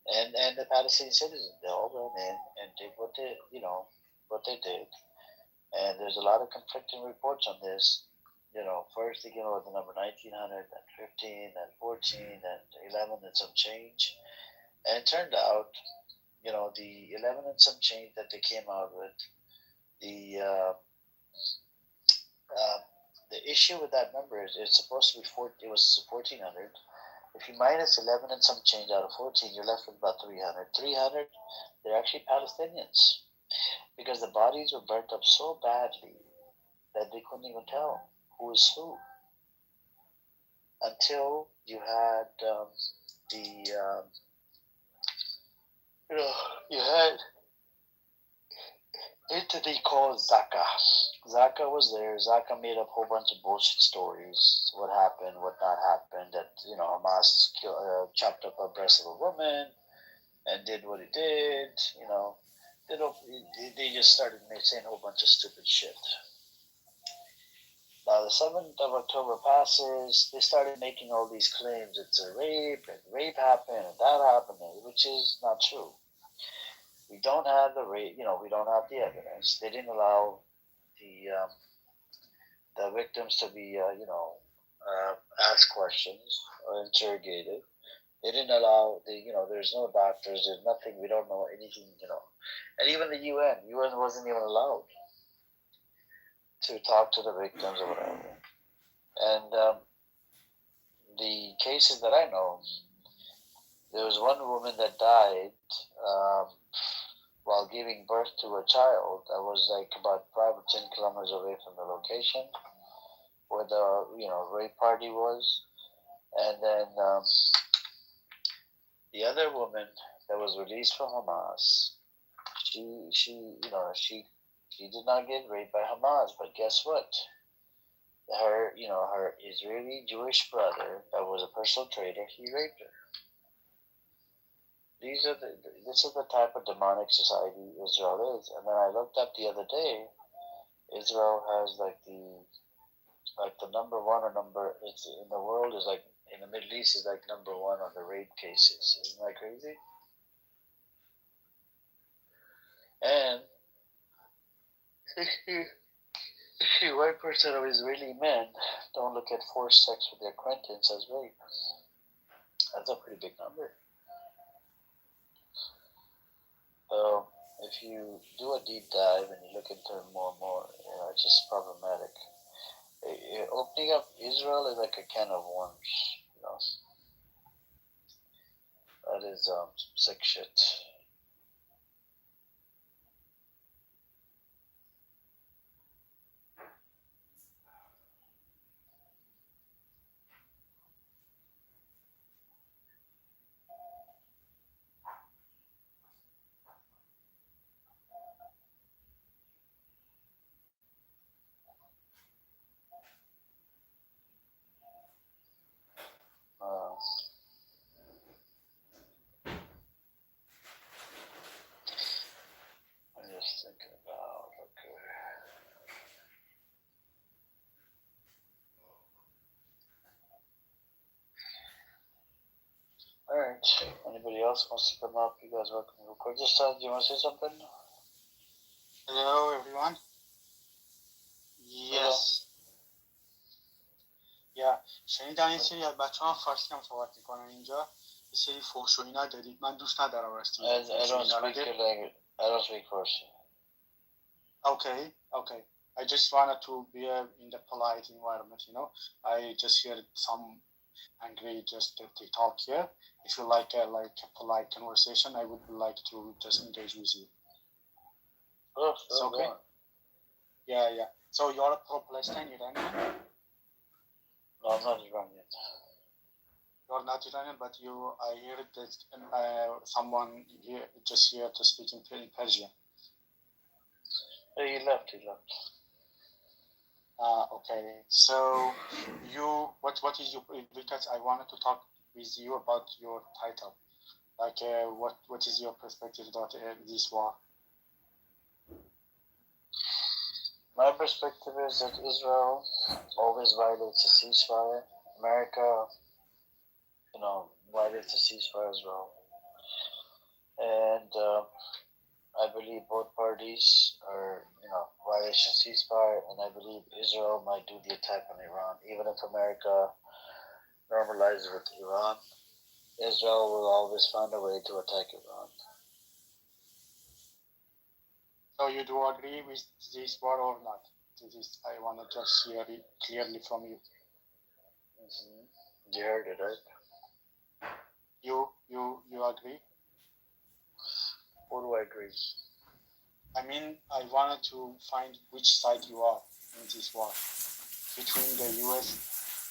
and the Palestinian citizens, they all went in and did what they did. And there's a lot of conflicting reports on this. First they came out with the number 1900, then 15, then 14, then 11 and some change. And it turned out, the 11 and some change that they came out with, the issue with that number is it's supposed to be it was 1400. If you minus 11 and some change out of 14, you're left with about 300. 300, they're actually Palestinians, because the bodies were burnt up so badly that they couldn't even tell who is who. Until you had you had entity called Zaka. Zaka was there. Zaka made up a whole bunch of bullshit stories. What happened, what not happened. That Hamas chopped up a breast of a woman and did what it did. They just started saying a whole bunch of stupid shit. Now the 7th of October passes. They started making all these claims. It's a rape, and rape happened, and that happened, which is not true. We don't have the rape. We don't have the evidence. They didn't allow the victims to be, asked questions or interrogated. They didn't allow there's no doctors. There's nothing. We don't know anything. And even the UN wasn't even allowed to talk to the victims or whatever. And the cases that I know, there was one woman that died while giving birth to a child that was like about 5 or 10 kilometers away from the location where the rape party was. And then the other woman that was released from Hamas, she did not get raped by Hamas, but guess what? Her Israeli Jewish brother that was a personal trader, he raped her. This is the type of demonic society Israel is. And then I looked up the other day, Israel has like the number one it's in the world is like in the Middle East is like number one on the rape cases. Isn't that crazy? And 61% of Israeli men don't look at forced sex with their acquaintance as rape. That's a pretty big number. So if you do a deep dive and you look into it more and more, it's just problematic. Opening up Israel is like a can of worms. That is sick shit. I'm just thinking about, okay. Alright. Anybody else wants to come up? You guys welcome real quick. Just do you want to say something? Hello, everyone. Yes. یا شنیدم یه سری از بچه ها فارسی هم صحبت میکنن اینجا یه سری فحش و اینا دارید من دوست ندارم راستی I don't speak your language. I don't speak Farsi. Okay. I just wanted to be in the polite environment, I just hear some angry just they talk here. If you like a polite conversation, I would like to just engage with you. It's okay. Yeah. So you're a pro-Palestine Iranian? No, I'm not Iranian. You're not Iranian, but I hear that someone just here to speak in Persian. He left. Okay. So what is your, because I wanted to talk with you about your title. Like, what is your perspective about this war? My perspective is that Israel always violates a ceasefire. America, violates a ceasefire as well. And I believe both parties are, violation of ceasefire, and I believe Israel might do the attack on Iran. Even if America normalizes with Iran, Israel will always find a way to attack Iran. So you do agree with this war or not? I want to just hear it clearly from you. Mm-hmm. You heard it, right? You agree? What do I agree? I mean, I wanted to find which side you are in this war between the U.S.,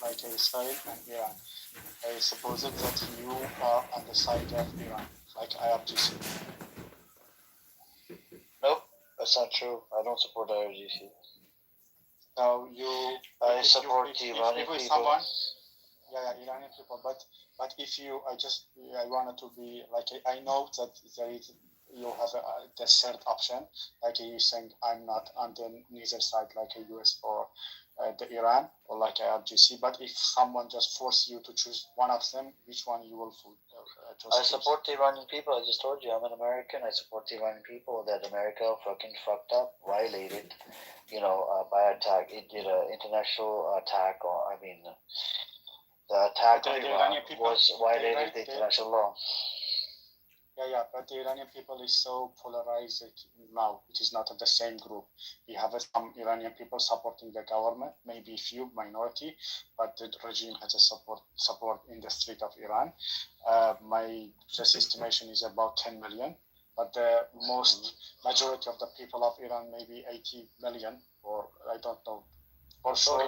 like Israel, and Iran. I suppose that you are on the side of Iran, like IRGC. Nope, that's not true. I don't support IRGC. So you, I support the Iranian people. Someone, Iranian people. But if you, I wanted to be like, I know that there is, you have the third option, like you saying I'm not on the neither side, like a US or the Iran or like IRGC. But if someone just force you to choose one of them, which one you will choose? I support the Iranian people. I just told you I'm an American. I support the Iranian people. That America fucking fucked up, violated, by attack. It did an international attack the attack on Iran was violated the international law. But the Iranian people is so polarized now. It is not the same group. We have some Iranian people supporting the government, maybe few minority, but the regime has a support in the street of Iran. My just estimation is about 10 million, but the majority of the people of Iran, maybe 80 million, or I don't know. For sure,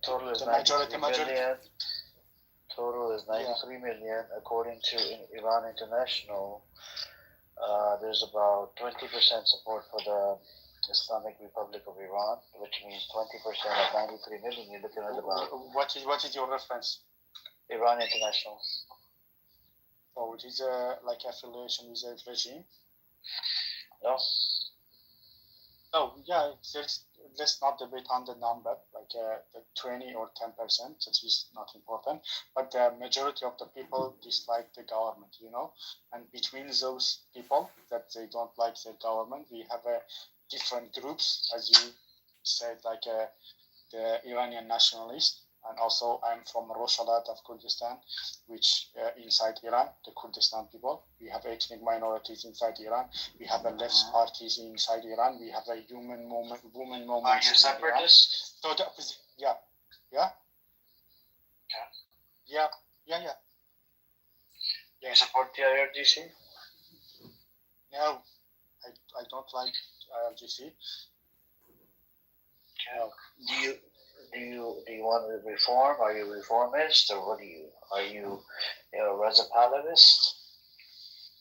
Total is the 93 million. Total is 93 million. According to Iran International, there's about 20% support for the Islamic Republic of Iran, which means 20% of 93 million. You're looking at about. What is your reference? Iran International. Oh, it is like affiliation with a regime? No. Oh, yeah, let's not debate on the number, like the 20 or 10%, that is not important. But the majority of the people dislike the government, and between those people that they don't like the government, we have different groups, as you said, like the Iranian nationalists. And also, I'm from Roshalat of Kurdistan, which inside Iran, the Kurdistan people. We have ethnic minorities inside Iran. We have a left parties inside Iran. We have a women movement. Are you separatists? So yeah. You support the IRGC? No, I don't like IRGC. No. Do you want to reform? Are you reformist, or what are you? Are you a Reza Pahlavisist?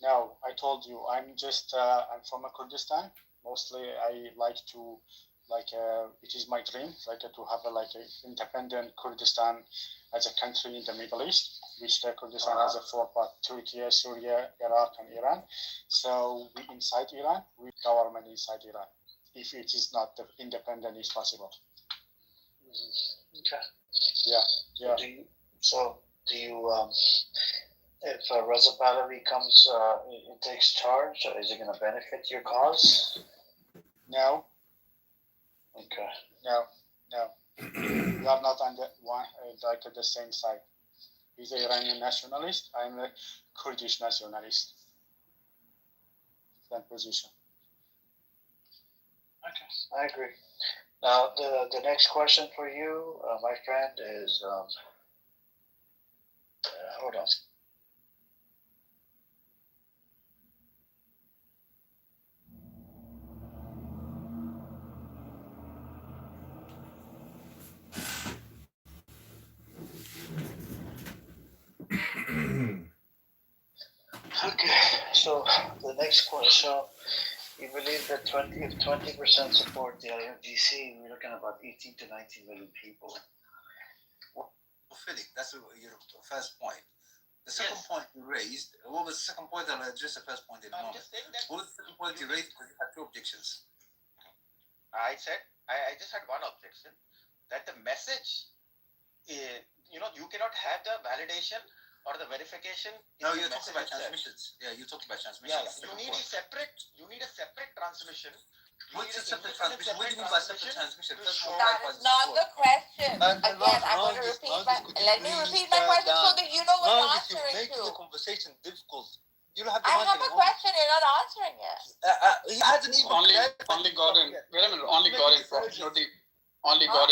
No, I told you I'm just I'm from Kurdistan. Mostly, I like to it is my dream to have an independent Kurdistan as a country in the Middle East, which the Kurdistan has a four part: Turkey, Syria, Iraq, and Iran. So we inside Iran, we government inside Iran. If it is not independent, it's possible. Okay. Yeah. Do you if Reza Pahlavi comes and takes charge, is it going to benefit your cause? No. Okay. No. We are not on the same side. He's an Iranian nationalist. I'm a Kurdish nationalist. That position. Okay, I agree. Now, the next question for you, my friend, is hold on. Okay, so the next question. You believe that 20% support the IRGC, we're looking at about 18 to 19 million people. Philip, that's your first point. The second point you raised, what was the second point? I'll address the first point in a moment. What was the second point you raised? Because you had two objections. I said, I just had one objection, that the message, you cannot have the validation or the verification. No, you're talking about transmissions. Yeah, you're talking about transmissions. Yeah, you need a separate transmission. What's a separate transmission? What do you mean by separate transmission? That is not the question. Again, I'm going to repeat let me repeat my question so that you know what I'm answering to. Making the conversation difficult. You don't have I have a question, you're not answering it. He hasn't even only Gordon. Wait a minute, only Gordon. Only Gordon.